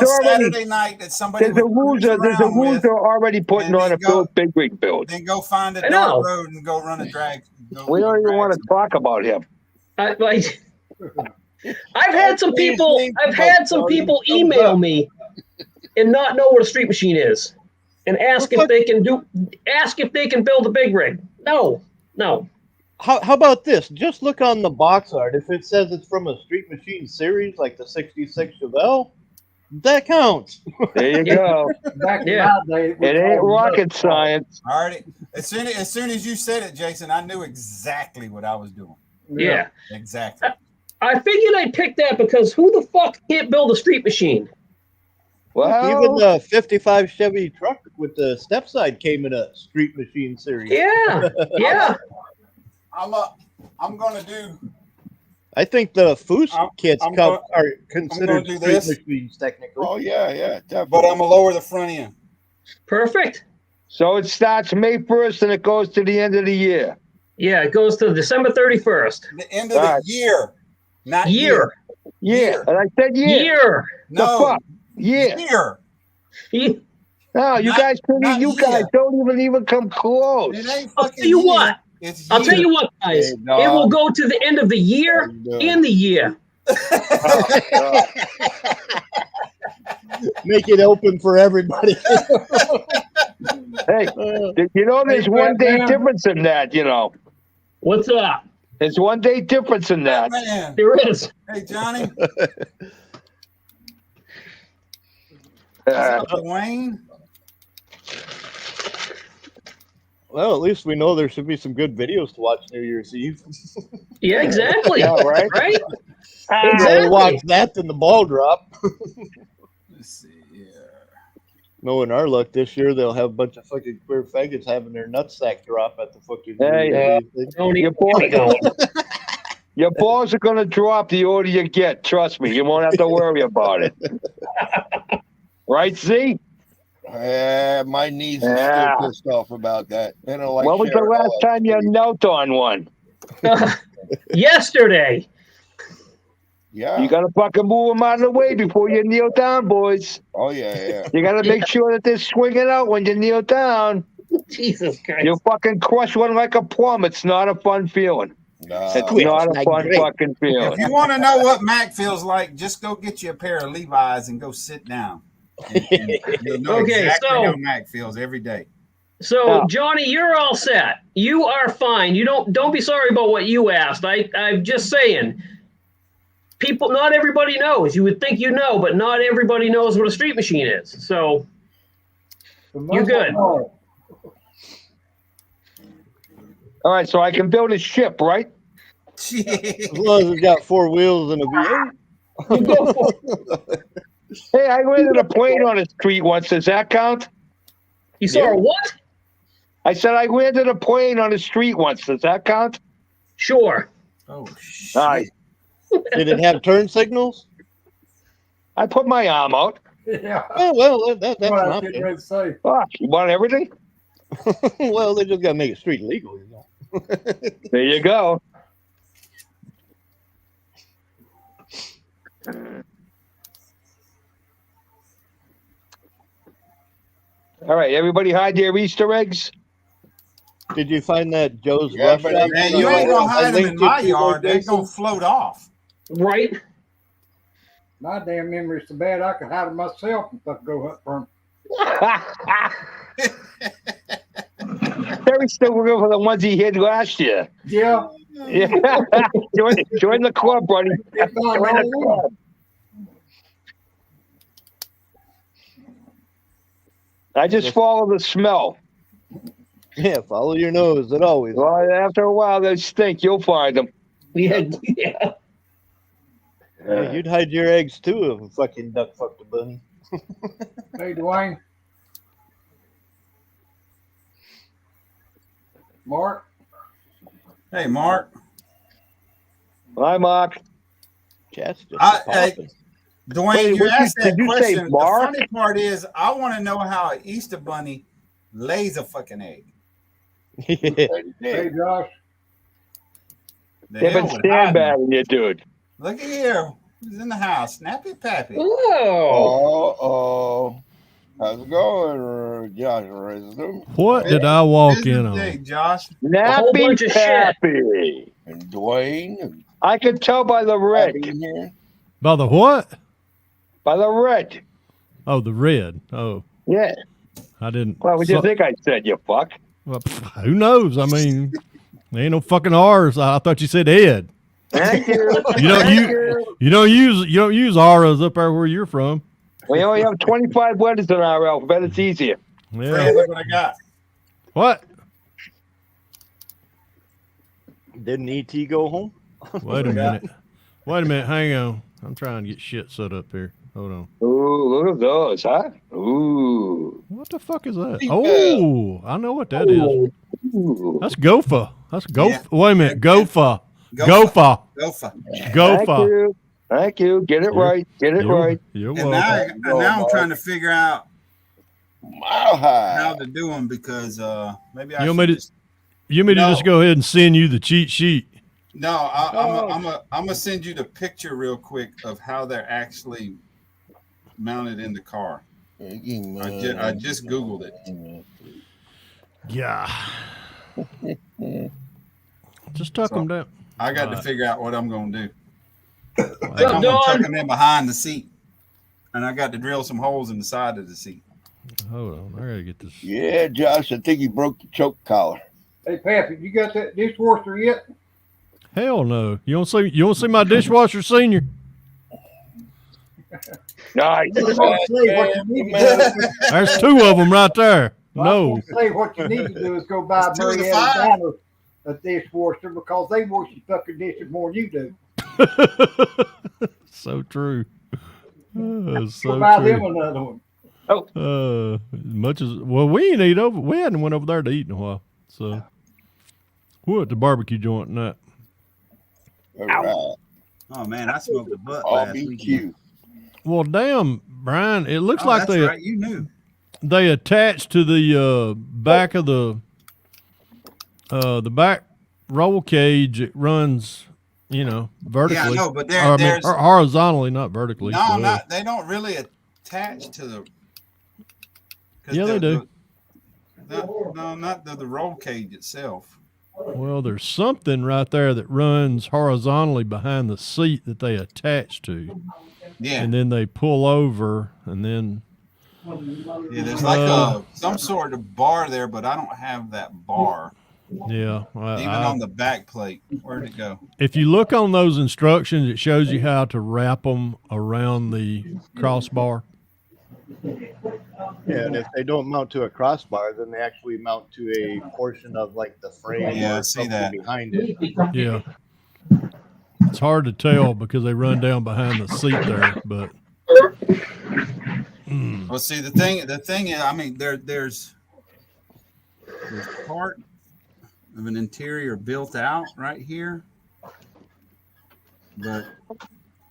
[SPEAKER 5] already-
[SPEAKER 1] Saturday night that somebody
[SPEAKER 5] There's a
[SPEAKER 1] would cruise
[SPEAKER 5] loser
[SPEAKER 1] around with,
[SPEAKER 5] already putting
[SPEAKER 1] and
[SPEAKER 5] on
[SPEAKER 1] then
[SPEAKER 5] a
[SPEAKER 1] go-
[SPEAKER 5] big rig build.
[SPEAKER 1] then go find a
[SPEAKER 2] I know.
[SPEAKER 1] dark road and go run a drag.
[SPEAKER 5] We don't even want to talk about him.
[SPEAKER 2] I've had some people. I've had some people email me and not know what a street machine is, and ask if they can build a big rig. No.
[SPEAKER 4] How about this? Just look on the box art. If it says it's from a Street Machine series, like the '66 Chevelle, that counts.
[SPEAKER 5] There you go.
[SPEAKER 6] Back in
[SPEAKER 2] Yeah.
[SPEAKER 6] my day,
[SPEAKER 5] It ain't rocket science.
[SPEAKER 1] Already, as soon as you said it, Jason, I knew exactly what I was doing.
[SPEAKER 2] Yeah.
[SPEAKER 1] Exactly.
[SPEAKER 2] I figured I'd pick that because who the fuck can't build a street machine?
[SPEAKER 4] Even
[SPEAKER 5] Well,
[SPEAKER 4] the '55 Chevy truck with the step side came in a Street Machine series.
[SPEAKER 2] Yeah. Yeah.
[SPEAKER 1] I'm gonna do.
[SPEAKER 4] I think the Foose
[SPEAKER 1] I'm-
[SPEAKER 4] kits
[SPEAKER 1] I'm
[SPEAKER 4] are
[SPEAKER 1] gonna
[SPEAKER 4] considered
[SPEAKER 1] do
[SPEAKER 4] street
[SPEAKER 1] this.
[SPEAKER 4] machines technically.
[SPEAKER 3] Oh yeah, definitely.
[SPEAKER 1] But I'm gonna lower the front end.
[SPEAKER 2] Perfect.
[SPEAKER 5] so it starts May 1st and it goes to the end of the year.
[SPEAKER 2] Yeah, it goes to December 31st.
[SPEAKER 1] The end of the
[SPEAKER 5] Right.
[SPEAKER 1] year, not
[SPEAKER 2] Year.
[SPEAKER 5] Yeah.
[SPEAKER 1] Year.
[SPEAKER 5] And I said
[SPEAKER 2] Year.
[SPEAKER 5] The
[SPEAKER 1] No,
[SPEAKER 5] fuck? Yeah.
[SPEAKER 1] year.
[SPEAKER 2] Ye-
[SPEAKER 5] No, you
[SPEAKER 1] Not-
[SPEAKER 5] guys couldn't.
[SPEAKER 1] not
[SPEAKER 5] You guys
[SPEAKER 1] year.
[SPEAKER 5] don't even come close.
[SPEAKER 1] It ain't
[SPEAKER 2] I'll
[SPEAKER 1] fucking
[SPEAKER 2] tell you
[SPEAKER 1] year.
[SPEAKER 2] what.
[SPEAKER 1] It's
[SPEAKER 2] I'll tell
[SPEAKER 1] year.
[SPEAKER 2] you what, guys.
[SPEAKER 3] Hey, dog.
[SPEAKER 2] It will go to the end of the year
[SPEAKER 3] How you doing?
[SPEAKER 2] and the year.
[SPEAKER 4] Make it open for everybody.
[SPEAKER 5] Hey, you know, there's one day difference in that. You know,
[SPEAKER 2] What's up?
[SPEAKER 5] there's one day difference in that.
[SPEAKER 1] Man,
[SPEAKER 2] There is.
[SPEAKER 1] hey Johnny,
[SPEAKER 5] Uh,
[SPEAKER 1] Dwayne.
[SPEAKER 4] Well, at least we know there should be some good videos to watch New Year's Eve.
[SPEAKER 2] Yeah, exactly.
[SPEAKER 5] Yeah, right.
[SPEAKER 2] Right?
[SPEAKER 4] Rather
[SPEAKER 2] Exactly.
[SPEAKER 4] watch that than the ball drop.
[SPEAKER 1] Let's see here.
[SPEAKER 4] Knowing our luck this year, they'll have a bunch of fucking queer faggots having their nutsack drop at the fucking.
[SPEAKER 5] Hey,
[SPEAKER 4] New Year's Eve thing.
[SPEAKER 2] Don't
[SPEAKER 5] Your
[SPEAKER 2] even
[SPEAKER 5] boy-
[SPEAKER 2] get me going.
[SPEAKER 5] Your balls are gonna drop the older you get. Trust me, you won't have to worry about it. Right, Z?
[SPEAKER 3] My knees are
[SPEAKER 5] Yeah.
[SPEAKER 3] still pissed off about that. They don't like.
[SPEAKER 5] When was the
[SPEAKER 3] sharing all
[SPEAKER 5] last
[SPEAKER 3] that
[SPEAKER 5] time you
[SPEAKER 3] food.
[SPEAKER 5] knelt on one?
[SPEAKER 2] Yesterday.
[SPEAKER 3] Yeah.
[SPEAKER 5] You gotta fucking move them out of the way before you kneel down, boys.
[SPEAKER 3] Oh yeah.
[SPEAKER 5] You gotta make sure that they're swinging out when you kneel down.
[SPEAKER 2] Jesus Christ.
[SPEAKER 5] You fucking crush one like a plum. It's not a fun feeling.
[SPEAKER 3] Nah.
[SPEAKER 5] It's not a fun fucking
[SPEAKER 1] If
[SPEAKER 5] feeling.
[SPEAKER 1] you want to know what Mac feels like, just go get you a pair of Levi's and go sit down. And you'll know
[SPEAKER 2] Okay,
[SPEAKER 1] exactly
[SPEAKER 2] so-
[SPEAKER 1] how Mac feels every day.
[SPEAKER 2] So
[SPEAKER 5] Yeah.
[SPEAKER 2] Johnny, you're all set. You are fine. You don't be sorry about what you asked. I'm just saying. People, not everybody knows. You would think you know, but not everybody knows what a street machine is. So you're good.
[SPEAKER 5] All right, so I can build a ship, right?
[SPEAKER 4] As long as it's got 4 wheels and a V8.
[SPEAKER 2] You go for it.
[SPEAKER 5] Hey, I rented a plane on the street once. Does that count?
[SPEAKER 2] You saw a what?
[SPEAKER 5] I said I rented a plane on the street once. Does that count?
[SPEAKER 2] Sure.
[SPEAKER 1] Oh, shit.
[SPEAKER 5] All right.
[SPEAKER 4] Did it have turn signals?
[SPEAKER 5] I put my arm out.
[SPEAKER 6] Yeah.
[SPEAKER 4] Oh, well, that's
[SPEAKER 6] What
[SPEAKER 4] an
[SPEAKER 6] I was getting
[SPEAKER 4] option.
[SPEAKER 6] ready to say.
[SPEAKER 5] Fuck, you want everything?
[SPEAKER 4] Well, they just got to make it street legal, you know.
[SPEAKER 5] There you go. All right, everybody hide their Easter eggs.
[SPEAKER 4] Did you find that Joe's
[SPEAKER 3] Yeah,
[SPEAKER 4] Rough
[SPEAKER 3] but
[SPEAKER 4] Shop?
[SPEAKER 1] Man, you ain't gonna hide them in
[SPEAKER 4] linked it
[SPEAKER 1] my
[SPEAKER 4] to you,
[SPEAKER 1] yard. They're
[SPEAKER 4] Jason.
[SPEAKER 1] gonna float off.
[SPEAKER 2] Right?
[SPEAKER 6] My damn memory's so bad I could hide them myself and fuck go hunt for
[SPEAKER 5] Terry's still looking for the ones he hid last year.
[SPEAKER 6] them. Yeah.
[SPEAKER 5] Yeah. join the club, buddy.
[SPEAKER 6] They found
[SPEAKER 5] Join the
[SPEAKER 6] all
[SPEAKER 5] club. I just follow the smell.
[SPEAKER 4] Yeah, follow your nose. It always.
[SPEAKER 5] Well, after a while, they stink. You'll find them.
[SPEAKER 2] Yeah.
[SPEAKER 4] Yeah, you'd hide your eggs too if a fucking duck fucked a bunny.
[SPEAKER 6] Hey, Dwayne. Mark.
[SPEAKER 1] Hey, Mark.
[SPEAKER 5] Hi, Mark.
[SPEAKER 4] Chat's just
[SPEAKER 1] Hey,
[SPEAKER 4] popping.
[SPEAKER 1] Dwayne,
[SPEAKER 5] Wait,
[SPEAKER 1] you asked that
[SPEAKER 5] did you say
[SPEAKER 1] question. The
[SPEAKER 5] Mark?
[SPEAKER 1] funny part is, I want to know how an Easter bunny lays a fucking egg.
[SPEAKER 6] Hey, Josh.
[SPEAKER 1] The
[SPEAKER 5] They've
[SPEAKER 1] hell
[SPEAKER 5] been
[SPEAKER 1] with hiding.
[SPEAKER 5] sandbagging you, dude.
[SPEAKER 1] Look at here. Who's in the house? Snappy Pappy.
[SPEAKER 2] Oh.
[SPEAKER 3] Oh, how's it going, Josh?
[SPEAKER 8] What did I walk
[SPEAKER 1] Busy
[SPEAKER 8] in
[SPEAKER 1] day,
[SPEAKER 8] on?
[SPEAKER 1] Josh.
[SPEAKER 2] whole
[SPEAKER 5] Nappy
[SPEAKER 2] bunch of shit.
[SPEAKER 5] Pappy.
[SPEAKER 3] And Dwayne and
[SPEAKER 5] I could tell by the red.
[SPEAKER 3] Abby in here.
[SPEAKER 8] By the what?
[SPEAKER 5] By the red.
[SPEAKER 8] Oh, the red. Oh,
[SPEAKER 5] Yeah.
[SPEAKER 8] I didn't.
[SPEAKER 5] What would you think I said, you fuck?
[SPEAKER 8] Well, who knows? I mean, there ain't no fucking R's. I thought you said Ed.
[SPEAKER 5] Thank you.
[SPEAKER 8] You don't use R's up there where you're from.
[SPEAKER 5] We only have 25 letters in our alphabet. It's easier.
[SPEAKER 1] Fred,
[SPEAKER 8] Yeah.
[SPEAKER 1] look what I got.
[SPEAKER 8] What?
[SPEAKER 4] Didn't ET go home?
[SPEAKER 8] Wait a minute. Wait a minute. Hang on. I'm trying to get shit set up here. Hold on.
[SPEAKER 5] Ooh, look at those, huh? Ooh.
[SPEAKER 8] What the fuck is that? Oh, I know what that is.
[SPEAKER 5] Ooh.
[SPEAKER 8] That's Gopher. That's Gopher.
[SPEAKER 1] Yeah.
[SPEAKER 8] Wait a minute. Gopher.
[SPEAKER 1] Gopher.
[SPEAKER 8] Gopher.
[SPEAKER 1] Gopher.
[SPEAKER 5] Thank
[SPEAKER 8] Gopher.
[SPEAKER 5] you. Thank you. Get it right. Get it right.
[SPEAKER 8] You're
[SPEAKER 1] And
[SPEAKER 8] welcome.
[SPEAKER 1] now I'm trying to figure out
[SPEAKER 3] Mile high.
[SPEAKER 1] how to do them because maybe I
[SPEAKER 8] You
[SPEAKER 1] should
[SPEAKER 8] want me to-
[SPEAKER 1] just,
[SPEAKER 8] You want me to
[SPEAKER 1] No.
[SPEAKER 8] just go ahead and send you the cheat sheet?
[SPEAKER 1] no. I'm gonna send you the picture real quick of how they're actually mounted in the car. I just googled it.
[SPEAKER 8] Yeah. Just tuck
[SPEAKER 1] So-
[SPEAKER 8] them down.
[SPEAKER 1] I got to
[SPEAKER 8] Alright.
[SPEAKER 1] figure out what I'm gonna do. I think
[SPEAKER 8] Wow.
[SPEAKER 1] I'm gonna
[SPEAKER 2] Dog.
[SPEAKER 1] tuck them in behind the seat, and I got to drill some holes in the side of the seat.
[SPEAKER 8] Hold on. I gotta get this.
[SPEAKER 3] Yeah, Josh, I think he broke the choke collar.
[SPEAKER 6] Hey, Pappy, you got that dishwasher yet?
[SPEAKER 8] Hell no. You want to see my dishwasher senior?
[SPEAKER 5] Nice.
[SPEAKER 6] Say what you need to do.
[SPEAKER 8] There's two of them right there. No.
[SPEAKER 6] Say what you need to do is go buy
[SPEAKER 1] It's 2 to
[SPEAKER 6] Marietta
[SPEAKER 1] 5.
[SPEAKER 6] Diner a dishwasher because they wash your fucking dishes more than you do.
[SPEAKER 8] So true.
[SPEAKER 6] Go
[SPEAKER 8] So
[SPEAKER 6] buy them
[SPEAKER 8] true.
[SPEAKER 6] another one.
[SPEAKER 8] Much as well, we ain't eat over. We hadn't went over there to eat in a while. So we're at the barbecue joint and that.
[SPEAKER 3] All right.
[SPEAKER 1] Oh man, I smoked a butt last week.
[SPEAKER 3] RBQ.
[SPEAKER 8] Well, damn, Brian, it looks like
[SPEAKER 1] that's
[SPEAKER 8] they
[SPEAKER 1] right. You knew.
[SPEAKER 8] they attached to the back of the back roll cage. It runs, vertically.
[SPEAKER 1] Yeah, I know, but
[SPEAKER 8] Or, I mean,
[SPEAKER 1] there's
[SPEAKER 8] horizontally, not vertically.
[SPEAKER 1] no,
[SPEAKER 8] so-
[SPEAKER 1] not. They don't really attach to the. 'cause
[SPEAKER 8] Yeah, they do.
[SPEAKER 1] No, not the roll cage itself.
[SPEAKER 8] Well, there's something right there that runs horizontally behind the seat that they attach to,
[SPEAKER 1] Yeah,
[SPEAKER 8] and then they pull over, and then
[SPEAKER 1] yeah. There's like some sort of bar there, but I don't have that bar.
[SPEAKER 8] yeah.
[SPEAKER 1] Even on the back plate, where'd it go?
[SPEAKER 8] If you look on those instructions, it shows you how to wrap them around the crossbar.
[SPEAKER 4] Yeah, and if they don't mount to a crossbar, then they actually mount to a portion of like the frame
[SPEAKER 1] Yeah, I
[SPEAKER 4] or
[SPEAKER 1] see
[SPEAKER 4] something
[SPEAKER 1] that.
[SPEAKER 4] behind it.
[SPEAKER 8] Yeah. It's hard to tell because they run down behind the seat there, but
[SPEAKER 1] Well, see, the thing is, I mean, there's part of an interior built out right here, but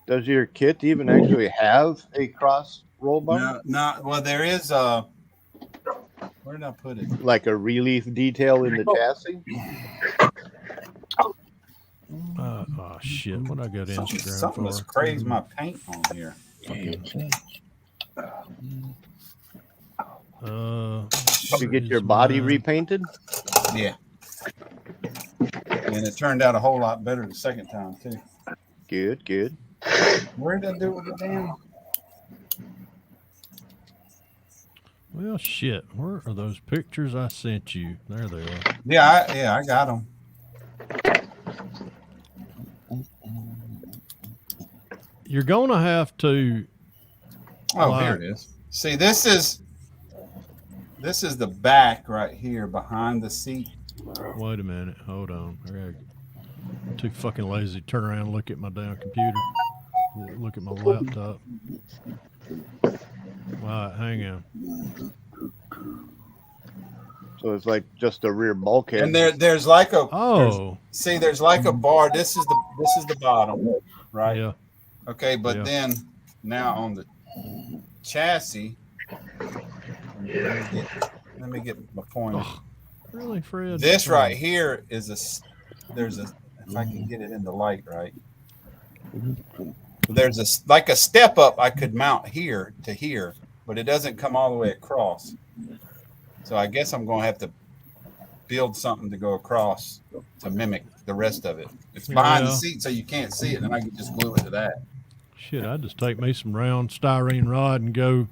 [SPEAKER 4] Does your kit even actually have a cross roll bar?
[SPEAKER 1] No, not well. There is a. Where did I put it?
[SPEAKER 4] Like a relief detail in the chassis?
[SPEAKER 8] Oh shit! What I got Instagram
[SPEAKER 1] Something
[SPEAKER 8] for?
[SPEAKER 1] was crazy. My paint on here.
[SPEAKER 4] Did you get your body repainted?
[SPEAKER 1] Yeah. And it turned out a whole lot better the second time too.
[SPEAKER 4] Good, good.
[SPEAKER 1] Where did I do it with the damn?
[SPEAKER 8] Well, shit. Where are those pictures I sent you? There they are.
[SPEAKER 1] Yeah, I got them.
[SPEAKER 8] You're gonna have to.
[SPEAKER 1] Oh, here it is. See, this is the back right here behind the seat.
[SPEAKER 8] Wait a minute. Hold on. I'm too fucking lazy to turn around and look at my damn computer. Look at my laptop. All right, hang on.
[SPEAKER 4] So it's like just a rear bulkhead.
[SPEAKER 1] And there's like a there's like a bar. This is the bottom, right?
[SPEAKER 8] Yeah.
[SPEAKER 1] Okay, but then now on the chassis, let me get my point.
[SPEAKER 8] Oh, really, Fred?
[SPEAKER 1] This right here is if I can get it in the light right. There's like a step up I could mount here to here, but it doesn't come all the way across. So I guess I'm going to have to build something to go across to mimic the rest of it. It's behind the seat, so you can't see it, and I can just glue it to that.
[SPEAKER 8] Shit, I'd just take me some round styrene rod and go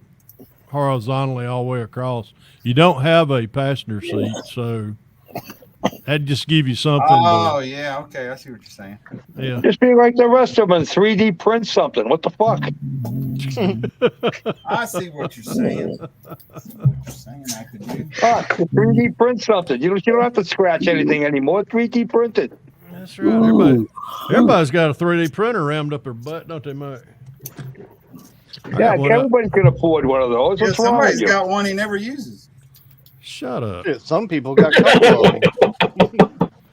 [SPEAKER 8] horizontally all the way across. You don't have a passenger seat, so that'd just give you something.
[SPEAKER 1] Oh, yeah, okay, I see what you're saying.
[SPEAKER 8] Yeah.
[SPEAKER 5] Just be like the rest of them and 3D print something. What the fuck?
[SPEAKER 1] I see what you're saying. I could do.
[SPEAKER 5] 3D print something. You don't have to scratch anything anymore. 3D printed.
[SPEAKER 8] That's right. Everybody's got a 3D printer rammed up their butt, don't they, Mike?
[SPEAKER 5] Yeah, everybody can afford one of those.
[SPEAKER 1] Yeah,
[SPEAKER 5] What's wrong with
[SPEAKER 1] somebody's
[SPEAKER 5] you?
[SPEAKER 1] got one he never uses.
[SPEAKER 8] Shut up.
[SPEAKER 4] Shit, some people got couple.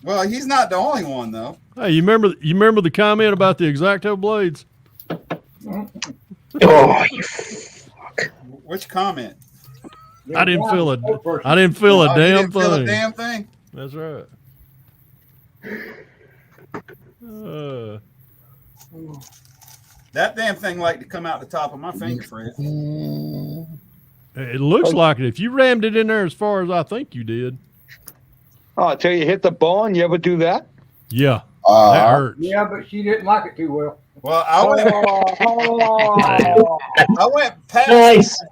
[SPEAKER 1] Well, he's not the only one though.
[SPEAKER 8] Hey, you remember the comment about the X-Acto blades?
[SPEAKER 2] Oh, you fuck.
[SPEAKER 1] Which comment?
[SPEAKER 8] I didn't feel a
[SPEAKER 1] You
[SPEAKER 8] damn
[SPEAKER 1] didn't feel a
[SPEAKER 8] thing.
[SPEAKER 1] damn thing.
[SPEAKER 8] That's right.
[SPEAKER 1] That damn thing like to come out the top of my finger, Fred.
[SPEAKER 8] It looks like it. If you rammed it in there as far as I think you did.
[SPEAKER 5] Oh, I tell you, hit the bone. You ever do that?
[SPEAKER 8] Yeah. That hurts.
[SPEAKER 6] Yeah, but she didn't like it too well.
[SPEAKER 1] Well, I went past.
[SPEAKER 2] Nice.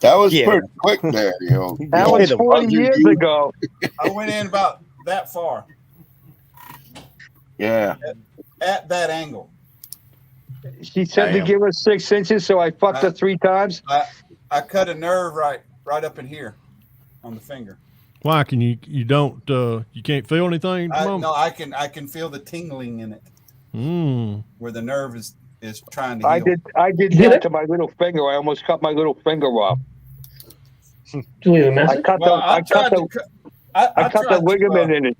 [SPEAKER 3] That was pretty quick there, yo.
[SPEAKER 5] That was 40 years ago.
[SPEAKER 1] I went in about that far.
[SPEAKER 3] Yeah.
[SPEAKER 1] At that angle.
[SPEAKER 5] She said to give us 6 inches, so I fucked her 3 times.
[SPEAKER 1] I cut a nerve right up in here on the finger.
[SPEAKER 8] Why can you can't feel anything at the moment?
[SPEAKER 1] No, I can feel the tingling in it. Where the nerve is trying to heal.
[SPEAKER 5] I did that to my little finger. I almost cut my little finger off.
[SPEAKER 2] Did you leave a message?
[SPEAKER 5] I cut the ligament in it.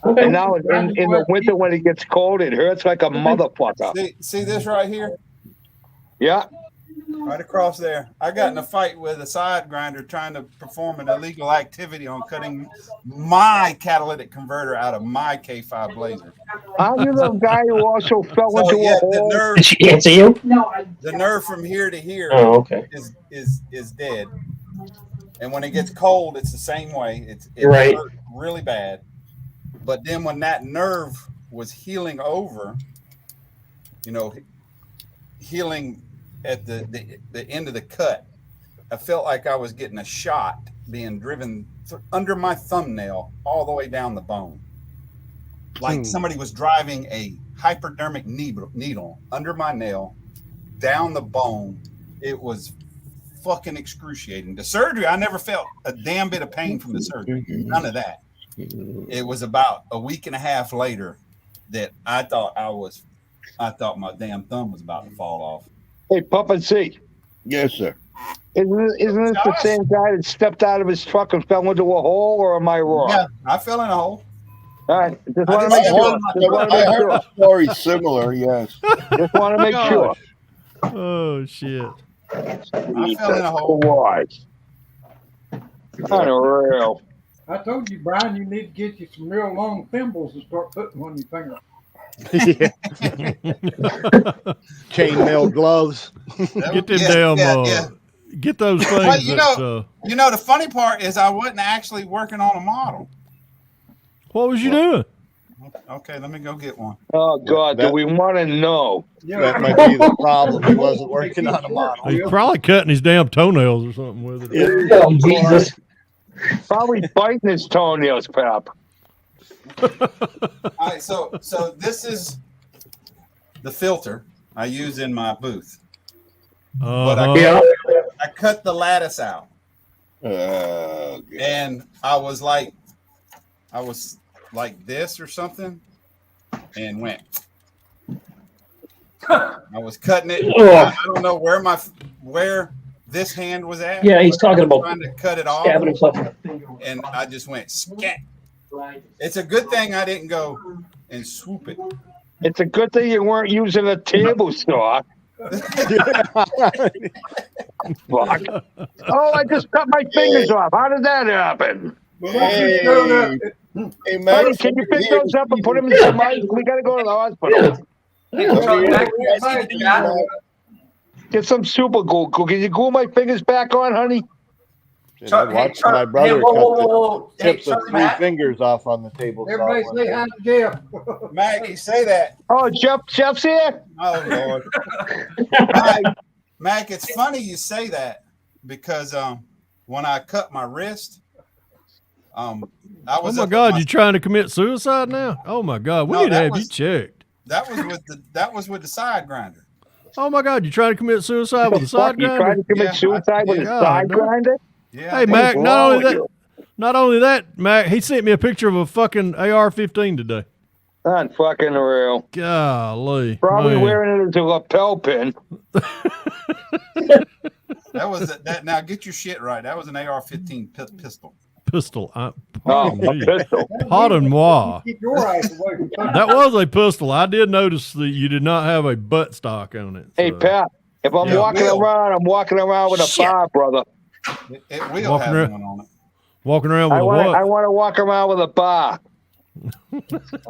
[SPEAKER 2] Okay.
[SPEAKER 5] And now in the winter when it gets cold, it hurts like a motherfucker.
[SPEAKER 1] See this right here?
[SPEAKER 5] Yeah.
[SPEAKER 1] Right across there. I got in a fight with a side grinder trying to perform an illegal activity on cutting my catalytic converter out of my K5 Blazer.
[SPEAKER 5] I'm the little guy who also fell into a hole.
[SPEAKER 1] The nerve,
[SPEAKER 2] Did she answer you?
[SPEAKER 1] the nerve from here to here is dead. And when it gets cold, it's the same way. It
[SPEAKER 2] Right.
[SPEAKER 1] hurt really bad. But then when that nerve was healing over, healing at the end of the cut, I felt like I was getting a shot being driven under my thumbnail all the way down the bone. Like somebody was driving a hypodermic needle under my nail, down the bone. It was fucking excruciating. The surgery, I never felt a damn bit of pain from the surgery. None of that. It was about a week and a half later that I thought my damn thumb was about to fall off.
[SPEAKER 5] Hey, Puppet C.
[SPEAKER 3] Yes, sir.
[SPEAKER 5] Isn't this the same guy that stepped out of his truck and fell into a hole, or am I wrong?
[SPEAKER 1] Yeah, I fell in a hole.
[SPEAKER 5] All right, just
[SPEAKER 1] I
[SPEAKER 5] want to
[SPEAKER 1] just
[SPEAKER 5] make
[SPEAKER 1] said
[SPEAKER 5] sure.
[SPEAKER 1] one.
[SPEAKER 5] Just want to
[SPEAKER 3] I
[SPEAKER 5] make
[SPEAKER 3] heard
[SPEAKER 5] sure.
[SPEAKER 3] a story similar. Yes.
[SPEAKER 5] Just want to make sure.
[SPEAKER 8] Oh shit.
[SPEAKER 1] I fell in a hole.
[SPEAKER 5] Christ. Unreal.
[SPEAKER 6] I told you, Brian, you need to get you some real long thimbles and start putting on your finger.
[SPEAKER 4] Yeah. Chainmail gloves.
[SPEAKER 8] Get them
[SPEAKER 1] Yeah,
[SPEAKER 8] damn
[SPEAKER 1] yeah.
[SPEAKER 8] get those things
[SPEAKER 1] Well, you
[SPEAKER 8] that
[SPEAKER 1] know, the funny part is I wasn't actually working on a model.
[SPEAKER 8] what was you doing?
[SPEAKER 1] Okay, let me go get one.
[SPEAKER 5] Oh God, do we want to know?
[SPEAKER 4] That might be the problem. He wasn't working on a model.
[SPEAKER 8] He's probably cutting his damn toenails or something with it.
[SPEAKER 2] Oh, Jesus.
[SPEAKER 5] Probably biting his toenails, Pap.
[SPEAKER 1] All right, so this is the filter I use in my booth. But
[SPEAKER 8] Uh-huh.
[SPEAKER 1] I cut the lattice out,
[SPEAKER 3] God.
[SPEAKER 1] and I was like this or something, and went. I was cutting it. I don't know where this hand was at.
[SPEAKER 2] Yeah, he's talking about
[SPEAKER 1] trying to cut it off,
[SPEAKER 2] stabbing himself.
[SPEAKER 1] and I just went scat. It's a good thing I didn't go and swoop it.
[SPEAKER 5] It's a good thing you weren't using a table saw. Fuck. Oh, I just cut my fingers off. How did that happen?
[SPEAKER 3] Hey,
[SPEAKER 5] Hey, can you pick those up and put them in some ice? We gotta go to the hospital. Get some super glue. Can you glue my fingers back on, honey?
[SPEAKER 4] And I watched my brother cut the tips of 3 fingers off on the table.
[SPEAKER 6] Everybody say hi to Jeff.
[SPEAKER 1] Maggie, say that.
[SPEAKER 5] Oh, Jeff's here?
[SPEAKER 1] Oh, Lord. Mac, it's funny you say that because when I cut my wrist, I was.
[SPEAKER 8] Oh my God, you trying to commit suicide now? Oh my God, we need to have you checked.
[SPEAKER 1] That was with the side grinder.
[SPEAKER 8] Oh my God, you trying to commit suicide with a side
[SPEAKER 5] You
[SPEAKER 8] grinder?
[SPEAKER 5] trying to commit suicide with a side grinder?
[SPEAKER 1] Yeah.
[SPEAKER 8] Hey Mac, not only that, Mac, he sent me a picture of a fucking AR-15 today.
[SPEAKER 5] Not fucking real.
[SPEAKER 8] Golly.
[SPEAKER 5] Probably
[SPEAKER 8] man.
[SPEAKER 5] wearing it as a lapel pin.
[SPEAKER 1] That was that. Now get your shit right. That was an AR-15 pistol.
[SPEAKER 8] Pistol.
[SPEAKER 5] A pistol.
[SPEAKER 8] Pardon moi.
[SPEAKER 6] Keep your eyes away from thunder.
[SPEAKER 8] That was a pistol. I did notice that you did not have a butt stock on it.
[SPEAKER 5] Hey,
[SPEAKER 8] so.
[SPEAKER 5] Pat, if I'm walking around, I'm walking around with a bar, brother.
[SPEAKER 1] It will have one on it.
[SPEAKER 8] Walking around with
[SPEAKER 5] I
[SPEAKER 8] a what?
[SPEAKER 5] want to walk around with a bar.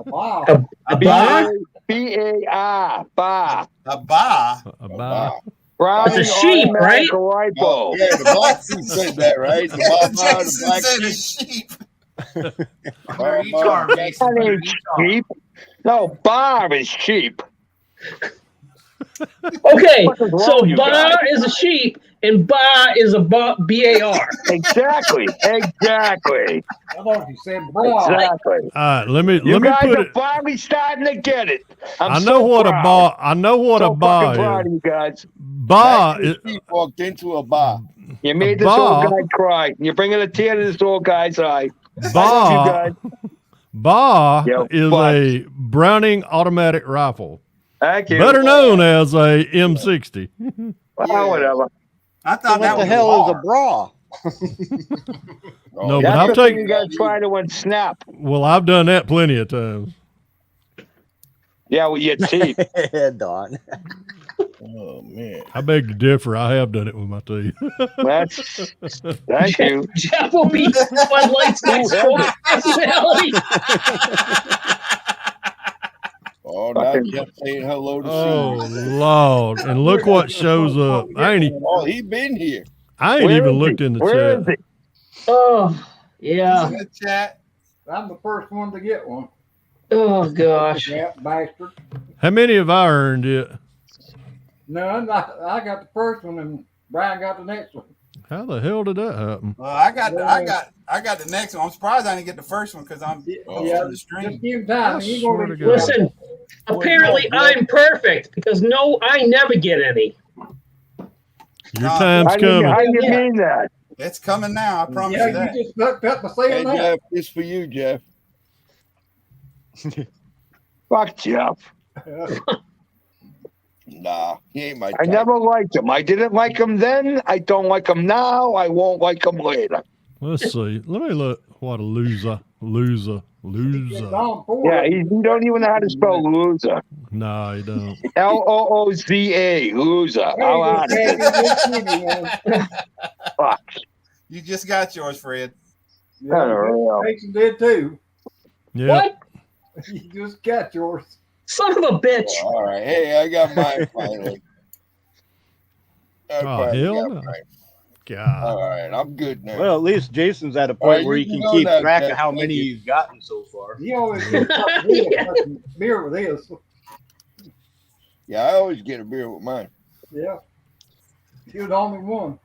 [SPEAKER 6] Wow.
[SPEAKER 2] A bar?
[SPEAKER 5] B-A-R, bar.
[SPEAKER 1] A bar.
[SPEAKER 8] A bar.
[SPEAKER 5] Brown
[SPEAKER 2] It's a sheep,
[SPEAKER 5] automatic
[SPEAKER 2] right?
[SPEAKER 5] rifle.
[SPEAKER 3] Yeah, the black dude said that, right? The black
[SPEAKER 1] Jason
[SPEAKER 3] black
[SPEAKER 1] said a
[SPEAKER 3] sheep.
[SPEAKER 1] sheep.
[SPEAKER 5] That ain't sheep. No, bar is sheep.
[SPEAKER 2] Okay,
[SPEAKER 5] What is wrong
[SPEAKER 2] so
[SPEAKER 5] with you
[SPEAKER 2] bar
[SPEAKER 5] guys?
[SPEAKER 2] is a sheep and bar is a B-A-R.
[SPEAKER 5] Exactly. Exactly.
[SPEAKER 6] I thought you said bra.
[SPEAKER 5] Exactly.
[SPEAKER 8] All right, let me
[SPEAKER 5] You guys
[SPEAKER 8] put
[SPEAKER 5] are
[SPEAKER 8] it.
[SPEAKER 5] finally starting to get it.
[SPEAKER 8] I know what a bar. I know what
[SPEAKER 5] so
[SPEAKER 8] a bar
[SPEAKER 5] fucking proud
[SPEAKER 8] is.
[SPEAKER 5] of you guys.
[SPEAKER 8] Bar is
[SPEAKER 3] He walked into a bar.
[SPEAKER 5] You made this
[SPEAKER 8] bar-
[SPEAKER 5] old guy cry. You're bringing a tear to this old guy's eye.
[SPEAKER 8] bar. Bar
[SPEAKER 5] Yo,
[SPEAKER 8] is
[SPEAKER 5] fuck.
[SPEAKER 8] a Browning automatic rifle,
[SPEAKER 5] Thank you.
[SPEAKER 8] better known as a M60.
[SPEAKER 5] Well, whatever.
[SPEAKER 1] I thought that
[SPEAKER 4] What the
[SPEAKER 1] was
[SPEAKER 4] hell is a
[SPEAKER 1] bar.
[SPEAKER 4] bra?
[SPEAKER 8] No, but
[SPEAKER 5] That's
[SPEAKER 8] I'll
[SPEAKER 5] the thing
[SPEAKER 8] take.
[SPEAKER 5] you guys try to unsnap.
[SPEAKER 8] Well, I've done that plenty of times.
[SPEAKER 5] Yeah, with your teeth.
[SPEAKER 4] Don.
[SPEAKER 3] Oh man.
[SPEAKER 8] I beg to differ. I have done it with my teeth.
[SPEAKER 5] That's thank you.
[SPEAKER 2] Jeff will be Bud Light's next sport personality.
[SPEAKER 3] Oh, now
[SPEAKER 5] Fucking-
[SPEAKER 3] Jeff saying hello to
[SPEAKER 8] Oh
[SPEAKER 3] Steve.
[SPEAKER 8] Lord! And look what shows up. I ain't
[SPEAKER 3] Oh, he been here.
[SPEAKER 8] I ain't
[SPEAKER 5] Where
[SPEAKER 8] even
[SPEAKER 5] is
[SPEAKER 8] looked
[SPEAKER 5] he?
[SPEAKER 8] in the
[SPEAKER 5] Where
[SPEAKER 8] chat.
[SPEAKER 5] is he?
[SPEAKER 2] Oh, yeah.
[SPEAKER 1] In the chat.
[SPEAKER 6] I'm the first one to get one.
[SPEAKER 2] Oh, gosh.
[SPEAKER 6] That bastard.
[SPEAKER 8] How many have I earned yet?
[SPEAKER 6] None. I got the first one and Brian got the next one.
[SPEAKER 8] How the hell did that happen?
[SPEAKER 1] I got the next one. I'm surprised I didn't get the first one because I'm
[SPEAKER 6] Yeah,
[SPEAKER 1] on the
[SPEAKER 6] just
[SPEAKER 1] stream.
[SPEAKER 6] give him time.
[SPEAKER 8] I
[SPEAKER 6] He
[SPEAKER 8] swear
[SPEAKER 6] gonna
[SPEAKER 8] to
[SPEAKER 6] be
[SPEAKER 8] God.
[SPEAKER 2] Listen, apparently I'm perfect because I never get any.
[SPEAKER 8] Your time's
[SPEAKER 5] How do
[SPEAKER 8] coming.
[SPEAKER 5] you mean that?
[SPEAKER 1] It's coming now. I promise
[SPEAKER 6] Yeah,
[SPEAKER 1] you that.
[SPEAKER 6] you just fucked up by
[SPEAKER 3] Hey
[SPEAKER 6] saying that.
[SPEAKER 3] Jeff, this for you, Jeff.
[SPEAKER 5] Fuck Jeff.
[SPEAKER 3] Nah, he ain't my type.
[SPEAKER 5] I never liked him. I didn't like him then. I don't like him now. I won't like him later.
[SPEAKER 8] Let's see. Let me look. What a loser. Loser.
[SPEAKER 5] Yeah, he don't even know how to spell loser.
[SPEAKER 8] No, you don't.
[SPEAKER 5] Looza, loser. How hard is it? Fuck.
[SPEAKER 1] You just got yours, Fred.
[SPEAKER 6] Yeah, Jason did too.
[SPEAKER 8] Yeah.
[SPEAKER 2] What?
[SPEAKER 6] You just got yours.
[SPEAKER 2] Son of a bitch.
[SPEAKER 3] All right. Hey, I got mine finally. I
[SPEAKER 8] Oh,
[SPEAKER 3] finally
[SPEAKER 8] hell
[SPEAKER 3] got
[SPEAKER 8] no.
[SPEAKER 3] mine.
[SPEAKER 8] God.
[SPEAKER 3] All right, I'm good now.
[SPEAKER 4] Well, at least Jason's at a
[SPEAKER 3] All
[SPEAKER 4] point
[SPEAKER 3] right,
[SPEAKER 4] where
[SPEAKER 3] you
[SPEAKER 4] he
[SPEAKER 3] can
[SPEAKER 4] can
[SPEAKER 3] go
[SPEAKER 4] keep
[SPEAKER 3] now,
[SPEAKER 4] track
[SPEAKER 3] Jeff.
[SPEAKER 4] of how
[SPEAKER 3] Thank
[SPEAKER 4] many
[SPEAKER 3] you.
[SPEAKER 4] he's gotten so far.
[SPEAKER 6] He always gets a beer with his.
[SPEAKER 3] Yeah, I always get a beer with mine.
[SPEAKER 6] Yeah. You're the only one.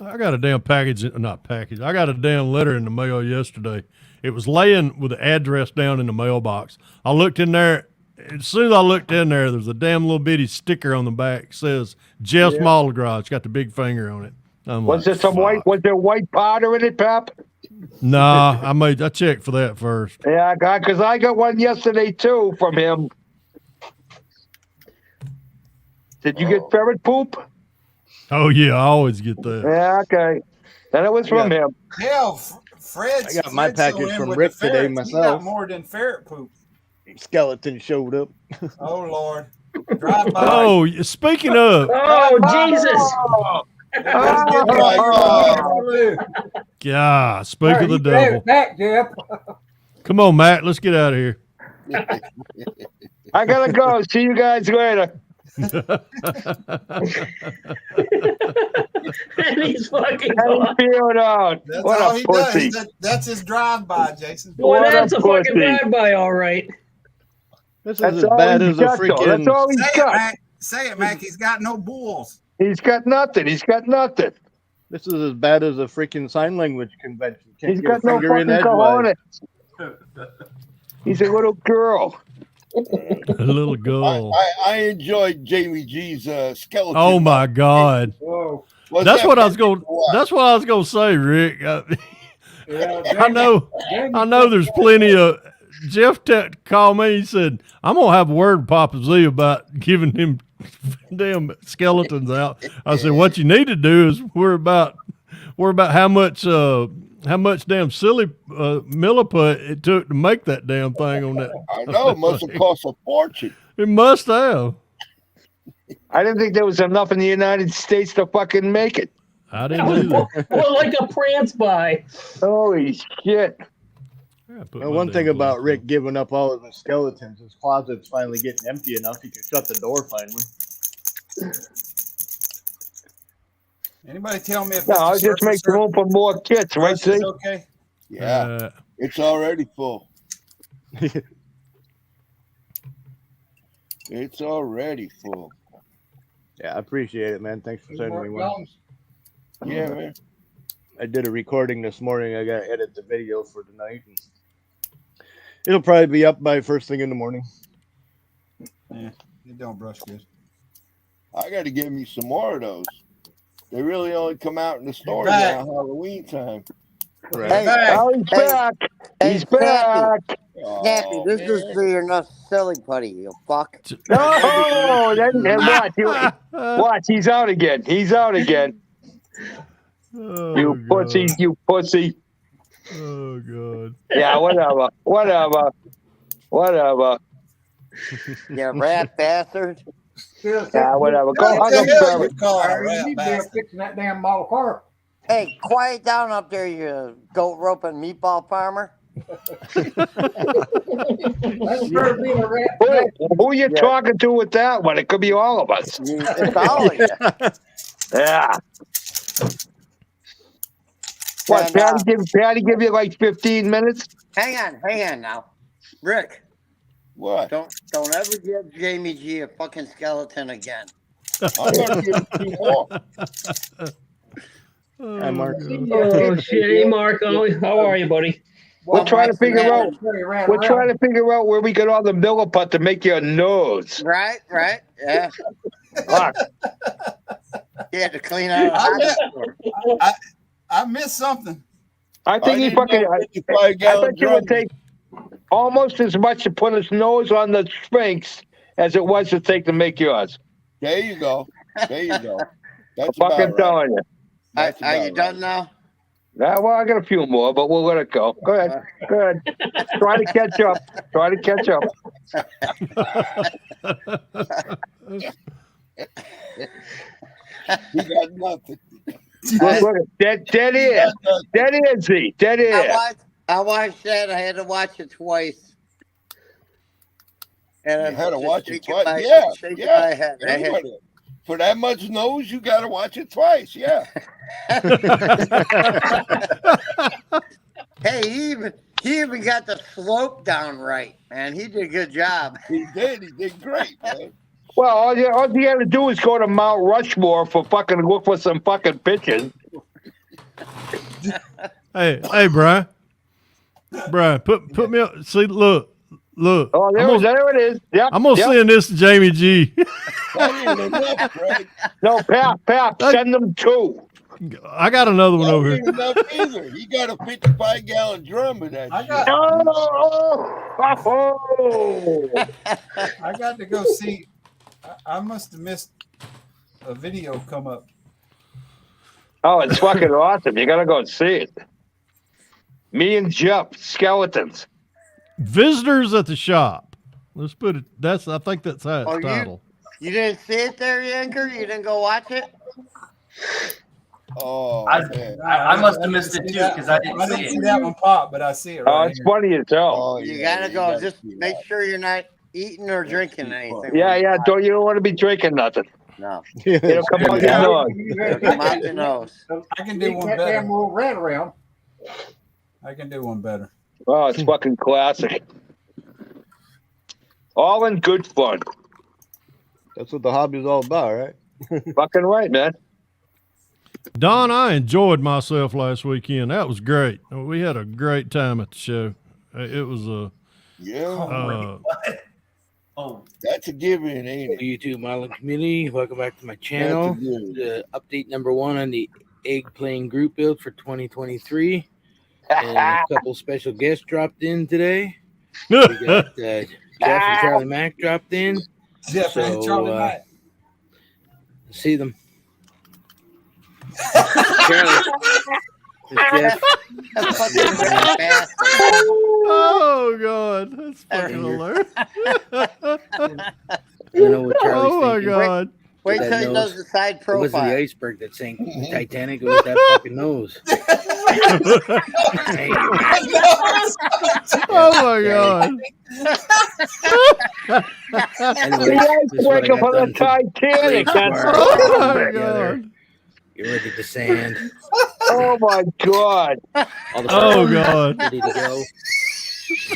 [SPEAKER 8] I got a damn package, not package. I got a damn letter in the mail yesterday. It was laying with the address down in the mailbox. I looked in there. As soon as I looked in there, there's a damn little bitty sticker on the back. It says Jeff's Model Garage. Got the big finger on it. I'm
[SPEAKER 5] Was
[SPEAKER 8] like,
[SPEAKER 5] there some white? Was there white powder in it, Pap?
[SPEAKER 8] Nah, I checked for that first.
[SPEAKER 5] Yeah, because I got one yesterday too from him. Did you get ferret poop?
[SPEAKER 8] Oh yeah, I always get that.
[SPEAKER 5] Yeah, okay. Then it was from him.
[SPEAKER 1] Hell, Fred.
[SPEAKER 4] I got my package from Rick today myself.
[SPEAKER 1] He got more than ferret poop.
[SPEAKER 4] Skeleton showed up.
[SPEAKER 1] Oh Lord. Drive by.
[SPEAKER 8] Oh, speaking of,
[SPEAKER 2] Oh, Jesus.
[SPEAKER 8] God, speak of the devil.
[SPEAKER 6] Back, Jeff.
[SPEAKER 8] Come on, Matt, let's get out of here.
[SPEAKER 5] I gotta go. See you guys later.
[SPEAKER 2] And he's fucking
[SPEAKER 5] And
[SPEAKER 2] gone.
[SPEAKER 5] he peeled out.
[SPEAKER 1] That's
[SPEAKER 5] What
[SPEAKER 1] all
[SPEAKER 5] a
[SPEAKER 1] he
[SPEAKER 5] pussy.
[SPEAKER 1] does. That's his drive-by, Jason.
[SPEAKER 2] Boy,
[SPEAKER 5] What
[SPEAKER 2] that's
[SPEAKER 5] a
[SPEAKER 2] a fucking
[SPEAKER 5] pussy.
[SPEAKER 2] drive-by, all right.
[SPEAKER 4] This is
[SPEAKER 5] That's
[SPEAKER 4] as
[SPEAKER 5] all
[SPEAKER 4] bad
[SPEAKER 5] he's
[SPEAKER 4] as a
[SPEAKER 5] got, though.
[SPEAKER 4] freaking.
[SPEAKER 5] That's all he's
[SPEAKER 1] Say it,
[SPEAKER 5] got.
[SPEAKER 1] Mac. Say it, Mac. He's got no bulls.
[SPEAKER 5] He's got nothing. He's got nothing.
[SPEAKER 4] This is as bad as a freaking sign language convention. Can't
[SPEAKER 5] He's
[SPEAKER 4] get
[SPEAKER 5] got
[SPEAKER 4] a
[SPEAKER 5] no
[SPEAKER 4] finger in
[SPEAKER 5] fucking
[SPEAKER 4] edgewise.
[SPEAKER 5] cojones. He's a little girl.
[SPEAKER 8] A little girl.
[SPEAKER 3] I enjoyed Jamie G's skeleton.
[SPEAKER 8] Oh my God.
[SPEAKER 6] Whoa.
[SPEAKER 3] Was
[SPEAKER 8] That's
[SPEAKER 3] that
[SPEAKER 8] what I was
[SPEAKER 3] funny
[SPEAKER 8] going.
[SPEAKER 3] or what?
[SPEAKER 8] That's what I was going to say, Rick.
[SPEAKER 6] Yeah,
[SPEAKER 8] I know. I know. There's plenty of. Jeff called me. He said, "I'm gonna have a word with Papa Z about giving him damn skeletons out." I said, "What you need to do is worry about how much damn silly milliput it took to make that damn thing on that."
[SPEAKER 3] I know it must have cost a fortune.
[SPEAKER 8] It must have.
[SPEAKER 5] I didn't think there was enough in the United States to fucking make it.
[SPEAKER 8] I didn't either.
[SPEAKER 2] Well, like a prance by.
[SPEAKER 5] Holy shit.
[SPEAKER 4] Well, one thing about Rick giving up all of his skeletons, his closet's finally getting empty enough. He can shut the door finally.
[SPEAKER 1] Anybody tell me if
[SPEAKER 5] No,
[SPEAKER 1] it's
[SPEAKER 5] I
[SPEAKER 1] a
[SPEAKER 5] just
[SPEAKER 1] surface
[SPEAKER 5] make room for more kits, right,
[SPEAKER 1] surface is
[SPEAKER 5] see?
[SPEAKER 1] okay?
[SPEAKER 3] Yeah, it's already full. It's already full.
[SPEAKER 4] Yeah, I appreciate it, man. Thanks for sending me one.
[SPEAKER 3] Yeah, man.
[SPEAKER 4] I did a recording this morning. I got to edit the video for tonight. And it'll probably be up by first thing in the morning.
[SPEAKER 1] Yeah, it don't brush good.
[SPEAKER 3] I got to give me some more of those. They really only come out in the stores
[SPEAKER 1] Back.
[SPEAKER 3] around Halloween time.
[SPEAKER 4] Right.
[SPEAKER 9] Hey,
[SPEAKER 5] Oh, he's back. He's back.
[SPEAKER 9] Snappy,
[SPEAKER 3] Oh,
[SPEAKER 9] this is
[SPEAKER 3] man.
[SPEAKER 9] for your not silly putty, you fuck.
[SPEAKER 5] Oh, then watch. He's out again. He's out again.
[SPEAKER 8] Oh,
[SPEAKER 5] You pussy.
[SPEAKER 8] God.
[SPEAKER 5] You pussy.
[SPEAKER 8] Oh God.
[SPEAKER 5] Yeah, whatever.
[SPEAKER 9] You rat bastard.
[SPEAKER 5] Yeah, whatever. Go
[SPEAKER 1] What
[SPEAKER 5] hug
[SPEAKER 1] the
[SPEAKER 5] him,
[SPEAKER 1] hell
[SPEAKER 5] Trevor.
[SPEAKER 1] you call a
[SPEAKER 6] You
[SPEAKER 1] rat
[SPEAKER 6] need to be
[SPEAKER 1] bastard?
[SPEAKER 6] fixing that damn model car.
[SPEAKER 9] Hey, quiet down up there, you goat roping meatball farmer.
[SPEAKER 6] That's for being a rat bastard.
[SPEAKER 5] Who are you talking to with that one? It could be all of us.
[SPEAKER 9] It's all of you.
[SPEAKER 5] Yeah. What,
[SPEAKER 9] And,
[SPEAKER 5] Patty give you like 15 minutes?
[SPEAKER 9] hang on now. Rick,
[SPEAKER 3] What?
[SPEAKER 9] don't ever give Jamie G a fucking skeleton again.
[SPEAKER 3] I'm going to give you 2 more.
[SPEAKER 4] Hi, Mark.
[SPEAKER 2] Oh, shit. Hey, Mark. How are you, buddy?
[SPEAKER 5] We're trying to figure out.
[SPEAKER 6] We're
[SPEAKER 5] We're trying to figure out where we get all the milliput to make your nose.
[SPEAKER 9] Right? Yeah.
[SPEAKER 5] Fuck.
[SPEAKER 9] You had to clean out a hot
[SPEAKER 1] I missed something.
[SPEAKER 5] I think he
[SPEAKER 3] didn't
[SPEAKER 5] fucking.
[SPEAKER 3] know
[SPEAKER 5] I
[SPEAKER 3] 55-gallon
[SPEAKER 5] bet you would
[SPEAKER 3] drum.
[SPEAKER 5] take almost as much to put his nose on the Sphinx as it was to take to make yours.
[SPEAKER 3] There you go. There you go.
[SPEAKER 5] I'm
[SPEAKER 3] That's
[SPEAKER 5] fucking
[SPEAKER 3] about right.
[SPEAKER 5] telling you.
[SPEAKER 3] That's
[SPEAKER 9] Are you
[SPEAKER 3] about
[SPEAKER 9] done
[SPEAKER 3] right.
[SPEAKER 9] now?
[SPEAKER 5] Well, I got a few more, but we'll let it go. Go ahead. Go ahead. Try to catch up. Try to catch up.
[SPEAKER 3] He got nothing.
[SPEAKER 5] Look, dead ear. Dead ear, Z. Dead ear.
[SPEAKER 9] I watched that. I had to watch it twice. And
[SPEAKER 3] You
[SPEAKER 9] I'm
[SPEAKER 3] had to
[SPEAKER 9] just
[SPEAKER 3] watch it
[SPEAKER 9] shaking
[SPEAKER 3] twice.
[SPEAKER 9] my-
[SPEAKER 3] Yeah,
[SPEAKER 9] shaking
[SPEAKER 3] yeah.
[SPEAKER 9] my head. I had-
[SPEAKER 3] Everybody. For that much nose, you got to watch it twice. Yeah.
[SPEAKER 9] Hey, he even got the slope down right, man. He did a good job.
[SPEAKER 3] He did. He did great, man.
[SPEAKER 5] Well, all you had to do is go to Mount Rushmore for fucking look for some fucking pictures.
[SPEAKER 8] Hey, Brian. Brian, put me up. See, look.
[SPEAKER 5] Oh, there it is. Yep.
[SPEAKER 8] I'm gonna send this to Jamie G.
[SPEAKER 3] That ain't enough, Greg.
[SPEAKER 5] No, Pap, send them two.
[SPEAKER 8] I got another one
[SPEAKER 3] That
[SPEAKER 8] over
[SPEAKER 3] ain't
[SPEAKER 8] here.
[SPEAKER 3] enough either. He got a 55-gallon drum of that shit.
[SPEAKER 1] I got to go see. I must have missed a video come up.
[SPEAKER 5] Oh, it's fucking awesome. You gotta go and see it. Me and Jeff, skeletons.
[SPEAKER 8] Visitors at the shop. Let's put it. I think that's how it's titled.
[SPEAKER 9] You didn't see it there, Yanker? You didn't go watch it?
[SPEAKER 3] Oh,
[SPEAKER 10] I must have missed it too because I didn't see
[SPEAKER 1] that one pop, but I see it.
[SPEAKER 5] Oh,
[SPEAKER 1] Right
[SPEAKER 5] it's
[SPEAKER 1] here.
[SPEAKER 5] funny as hell.
[SPEAKER 3] Oh,
[SPEAKER 9] You
[SPEAKER 3] yeah,
[SPEAKER 9] gotta go. Just make sure you're not eating or drinking anything.
[SPEAKER 5] Yeah. You don't want to be drinking nothing.
[SPEAKER 9] No.
[SPEAKER 5] It'll come out your nose.
[SPEAKER 9] It'll come out your nose.
[SPEAKER 1] I can do one
[SPEAKER 6] That
[SPEAKER 1] better.
[SPEAKER 6] damn little rat around.
[SPEAKER 1] I can do one better.
[SPEAKER 5] Oh, it's fucking classic. All in good fun.
[SPEAKER 4] That's what the hobby is all about, right?
[SPEAKER 5] Fucking right, man.
[SPEAKER 8] Don, I enjoyed myself last weekend. That was great. We had a great time at the show. It was
[SPEAKER 3] Yeah.
[SPEAKER 10] Oh,
[SPEAKER 3] That's a given, ain't it?
[SPEAKER 11] YouTube modeling community, welcome back to my
[SPEAKER 3] That's a
[SPEAKER 11] channel.
[SPEAKER 3] given.
[SPEAKER 11] Update number 1 on the egg playing group build for 2023. And a couple special guests dropped in today. We got Jeff and Charlie Mack dropped in.
[SPEAKER 1] Jeff and Charlie Mack.
[SPEAKER 11] See them. Charlie. Jeff.
[SPEAKER 8] Oh God, that's fucking hilarious.
[SPEAKER 11] I don't know what Charlie's
[SPEAKER 8] Oh my
[SPEAKER 11] thinking.
[SPEAKER 8] God.
[SPEAKER 9] Wait
[SPEAKER 11] That
[SPEAKER 9] till he
[SPEAKER 11] nose.
[SPEAKER 9] does the side
[SPEAKER 11] It wasn't the
[SPEAKER 9] profile.
[SPEAKER 11] iceberg that sank the Titanic. It was that fucking nose.
[SPEAKER 8] Oh my God.
[SPEAKER 11] Anyways,
[SPEAKER 5] The
[SPEAKER 11] this is what I
[SPEAKER 5] iceberg
[SPEAKER 11] got
[SPEAKER 5] for the
[SPEAKER 11] done for
[SPEAKER 5] Titanic. That's
[SPEAKER 8] Oh my
[SPEAKER 11] together.
[SPEAKER 8] God.
[SPEAKER 11] Get ready to sand.
[SPEAKER 5] Oh my God.
[SPEAKER 11] All the
[SPEAKER 8] Oh
[SPEAKER 11] parts
[SPEAKER 8] God.
[SPEAKER 11] ready to go.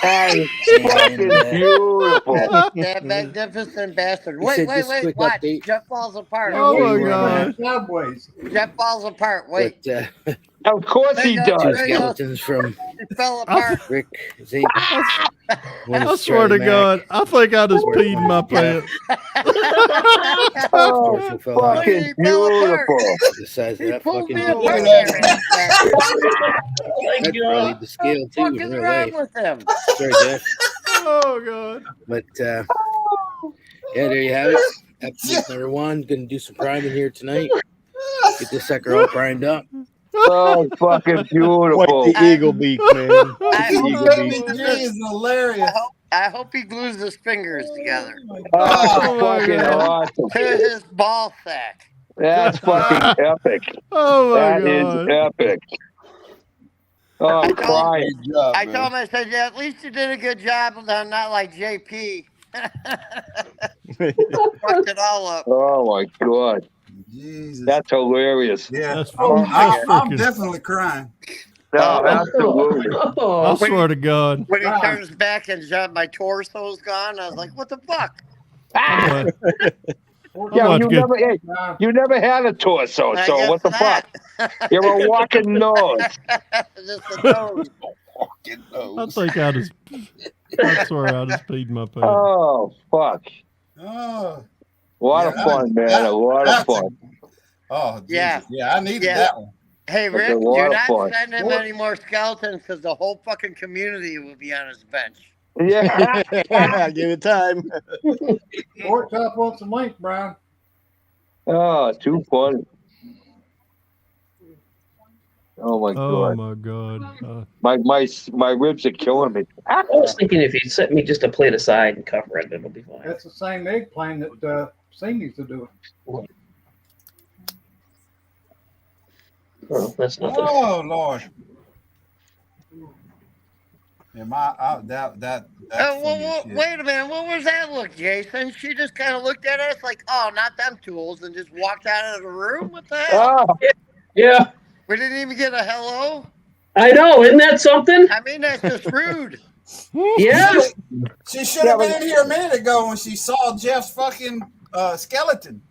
[SPEAKER 5] That is
[SPEAKER 11] And,
[SPEAKER 5] fucking beautiful.
[SPEAKER 9] That magnificent bastard.
[SPEAKER 11] He
[SPEAKER 9] Wait,
[SPEAKER 11] said
[SPEAKER 9] wait,
[SPEAKER 11] this
[SPEAKER 9] wait.
[SPEAKER 11] quick
[SPEAKER 9] Watch.
[SPEAKER 11] update.
[SPEAKER 9] Jeff falls apart.
[SPEAKER 8] Oh my
[SPEAKER 11] we were on,
[SPEAKER 8] God.
[SPEAKER 6] Sideways.
[SPEAKER 9] Jeff falls apart. Wait.
[SPEAKER 11] But
[SPEAKER 5] Of course he
[SPEAKER 9] There you go.
[SPEAKER 11] two
[SPEAKER 5] does.
[SPEAKER 11] skeletons from
[SPEAKER 9] He fell apart.
[SPEAKER 11] Rick Zayton. One
[SPEAKER 8] I
[SPEAKER 11] is
[SPEAKER 8] swear to
[SPEAKER 11] Charlie Mack.
[SPEAKER 8] God, I think I just peed in my pants.
[SPEAKER 5] Oh,
[SPEAKER 11] Marshall fell out.
[SPEAKER 5] fucking
[SPEAKER 9] He fell apart.
[SPEAKER 5] beautiful.
[SPEAKER 11] The size of
[SPEAKER 9] He
[SPEAKER 11] that
[SPEAKER 9] pulled
[SPEAKER 11] fucking
[SPEAKER 9] me
[SPEAKER 11] dude.
[SPEAKER 9] apart.
[SPEAKER 11] I'd probably the scale
[SPEAKER 9] What
[SPEAKER 11] too
[SPEAKER 9] the fuck
[SPEAKER 11] in
[SPEAKER 9] is
[SPEAKER 11] real
[SPEAKER 9] wrong
[SPEAKER 11] life.
[SPEAKER 9] with him?
[SPEAKER 11] Sorry, Jeff.
[SPEAKER 8] Oh God.
[SPEAKER 11] But yeah, there you have it. Episode number 1. Gonna do some priming here tonight. Get this sucker all primed up.
[SPEAKER 5] Oh, fucking
[SPEAKER 4] Quite
[SPEAKER 5] beautiful.
[SPEAKER 4] the eagle beak, man.
[SPEAKER 9] I
[SPEAKER 4] The eagle
[SPEAKER 9] hope,
[SPEAKER 4] beak.
[SPEAKER 1] Jamie G is hilarious.
[SPEAKER 9] I hope he glues his fingers together
[SPEAKER 5] Oh,
[SPEAKER 8] my
[SPEAKER 5] fucking
[SPEAKER 8] God.
[SPEAKER 5] awesome.
[SPEAKER 9] to his ball sack.
[SPEAKER 5] That's fucking epic.
[SPEAKER 8] Oh my
[SPEAKER 5] That is
[SPEAKER 8] God.
[SPEAKER 5] epic. Oh, I'm crying.
[SPEAKER 3] Good job,
[SPEAKER 9] I
[SPEAKER 3] man.
[SPEAKER 9] told him, I said, yeah, at least you did a good job. I'm not like JP. Fucked it all up.
[SPEAKER 5] Oh my God.
[SPEAKER 1] Jesus.
[SPEAKER 5] That's hilarious.
[SPEAKER 1] Yeah.
[SPEAKER 8] That's
[SPEAKER 1] I'm
[SPEAKER 8] freaking-
[SPEAKER 1] definitely crying.
[SPEAKER 5] No, absolutely.
[SPEAKER 8] I swear to God.
[SPEAKER 9] When he turns back and my torso's gone, I was like, what the fuck?
[SPEAKER 8] I'm like,
[SPEAKER 5] Yeah,
[SPEAKER 8] about to get-
[SPEAKER 5] you never had a torso,
[SPEAKER 9] I
[SPEAKER 5] so
[SPEAKER 9] guess
[SPEAKER 5] what the
[SPEAKER 9] not.
[SPEAKER 5] fuck? You're a walking nose.
[SPEAKER 9] Just a nose.
[SPEAKER 3] Fucking
[SPEAKER 8] I
[SPEAKER 3] nose.
[SPEAKER 8] think I swear I just peed in my pants.
[SPEAKER 5] Oh, fuck.
[SPEAKER 1] Oh.
[SPEAKER 5] A lot of
[SPEAKER 1] Yeah,
[SPEAKER 5] fun, man. A lot of
[SPEAKER 1] that's
[SPEAKER 5] fun.
[SPEAKER 1] Oh, Jesus.
[SPEAKER 9] Yeah.
[SPEAKER 1] Yeah, I needed
[SPEAKER 9] Yeah.
[SPEAKER 1] that one.
[SPEAKER 9] Hey,
[SPEAKER 5] That's
[SPEAKER 9] Rick,
[SPEAKER 5] a lot
[SPEAKER 9] do
[SPEAKER 5] of
[SPEAKER 9] not
[SPEAKER 5] fun.
[SPEAKER 9] send him any more skeletons because the whole fucking community will be on his bench.
[SPEAKER 5] Yeah.
[SPEAKER 4] Give it time.
[SPEAKER 6] Pork chop wants some link, Brian.
[SPEAKER 5] Oh, too funny. Oh my
[SPEAKER 8] Oh
[SPEAKER 5] god.
[SPEAKER 8] my God.
[SPEAKER 5] My ribs are killing me.
[SPEAKER 2] I was thinking if you set me just a plate aside and cover it, it'll be fine.
[SPEAKER 6] That's the same eggplant that Sam used to do.
[SPEAKER 2] Oh, that's nothing.
[SPEAKER 1] Oh Lord. Yeah, that
[SPEAKER 9] Wait a minute. What was that look, Jason? She just kind of looked at us like, oh, not them tools, and just walked out of the room? What the hell?
[SPEAKER 2] Oh, yeah.
[SPEAKER 9] We didn't even get a hello?
[SPEAKER 2] I know. Isn't that something?
[SPEAKER 9] I mean, that's just rude.
[SPEAKER 2] Yeah.
[SPEAKER 1] She should have been in here a minute ago when she saw Jeff's fucking skeleton.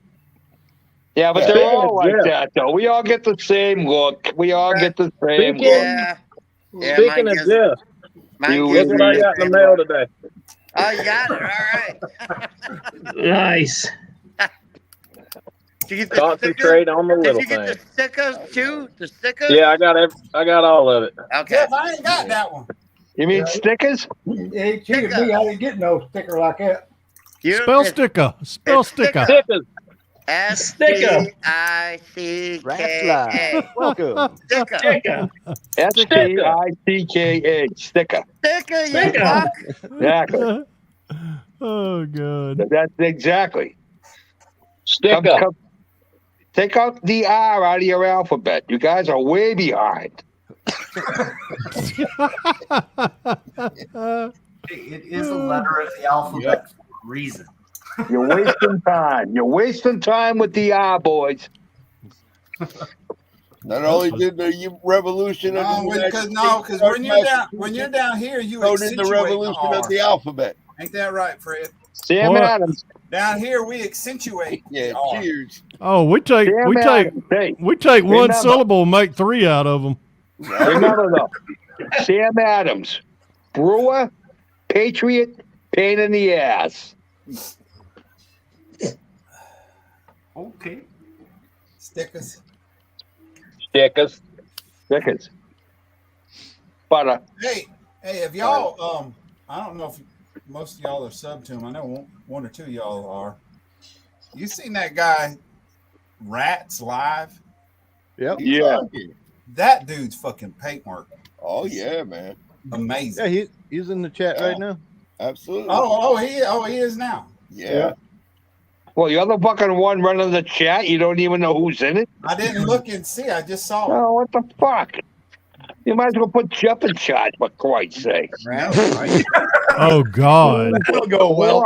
[SPEAKER 5] Yeah, but they're all like that, though. We all get the same look. We all get the same look.
[SPEAKER 9] Yeah.
[SPEAKER 7] Speaking of Jeff, guess what I got in the mail today?
[SPEAKER 9] Oh, you got it. All right.
[SPEAKER 2] Nice.
[SPEAKER 9] Did you get
[SPEAKER 7] Concentrate on the little
[SPEAKER 9] Did you get
[SPEAKER 7] thing.
[SPEAKER 9] the stickers too? The stickers?
[SPEAKER 7] Yeah, I got all of it.
[SPEAKER 9] Okay.
[SPEAKER 1] Jeff, I ain't got that one.
[SPEAKER 5] You mean stickers?
[SPEAKER 6] Yeah, he cheated me. I didn't get no sticker like that.
[SPEAKER 8] Spell sticker. Spell sticker.
[SPEAKER 7] Stickers.
[SPEAKER 9] S-T-I-C-K-A.
[SPEAKER 4] Welcome.
[SPEAKER 9] Sticker.
[SPEAKER 5] S-T-I-C-K-A. Sticker.
[SPEAKER 9] Sticker, you fuck.
[SPEAKER 5] Exactly.
[SPEAKER 8] Oh God.
[SPEAKER 5] That's exactly.
[SPEAKER 7] Sticker.
[SPEAKER 5] Take out the R out of your alphabet. You guys are way behind.
[SPEAKER 10] It is a letter of the alphabet for a reason.
[SPEAKER 5] You're wasting time. You're wasting time with the R, boys.
[SPEAKER 3] Not only did the revolution of the United States,
[SPEAKER 1] because when you're down here, you
[SPEAKER 3] so did the
[SPEAKER 1] accentuate
[SPEAKER 3] revolution of the alphabet.
[SPEAKER 1] Ain't that right, Fred?
[SPEAKER 5] Sam
[SPEAKER 8] What?
[SPEAKER 5] Adams.
[SPEAKER 1] Down here, we accentuate.
[SPEAKER 3] Yeah,
[SPEAKER 1] the R.
[SPEAKER 3] cheers.
[SPEAKER 8] Oh, we take
[SPEAKER 5] Sam Adams. Hey,
[SPEAKER 8] one
[SPEAKER 5] remember-
[SPEAKER 8] syllable and make three out of them.
[SPEAKER 5] remember though, Sam Adams, brewer, patriot, pain in the ass.
[SPEAKER 10] Okay.
[SPEAKER 1] Stickers.
[SPEAKER 5] Stickers. But
[SPEAKER 1] Hey, if y'all, I don't know if most of y'all are sub to him. I know one or two of y'all are. You seen that guy, Rats Live?
[SPEAKER 4] Yep.
[SPEAKER 5] yeah,
[SPEAKER 1] That dude's fucking paint work.
[SPEAKER 3] Oh yeah, man.
[SPEAKER 1] Amazing.
[SPEAKER 4] Yeah, he's in the chat right now.
[SPEAKER 3] Absolutely.
[SPEAKER 1] He is now.
[SPEAKER 3] Yeah.
[SPEAKER 5] well, you're the fucking one running the chat. You don't even know who's in it.
[SPEAKER 1] I didn't look and see. I just saw it.
[SPEAKER 5] Oh, what the fuck? You might as well put Jeff in charge, for Christ's sake.
[SPEAKER 8] Oh God.
[SPEAKER 4] That'll go well.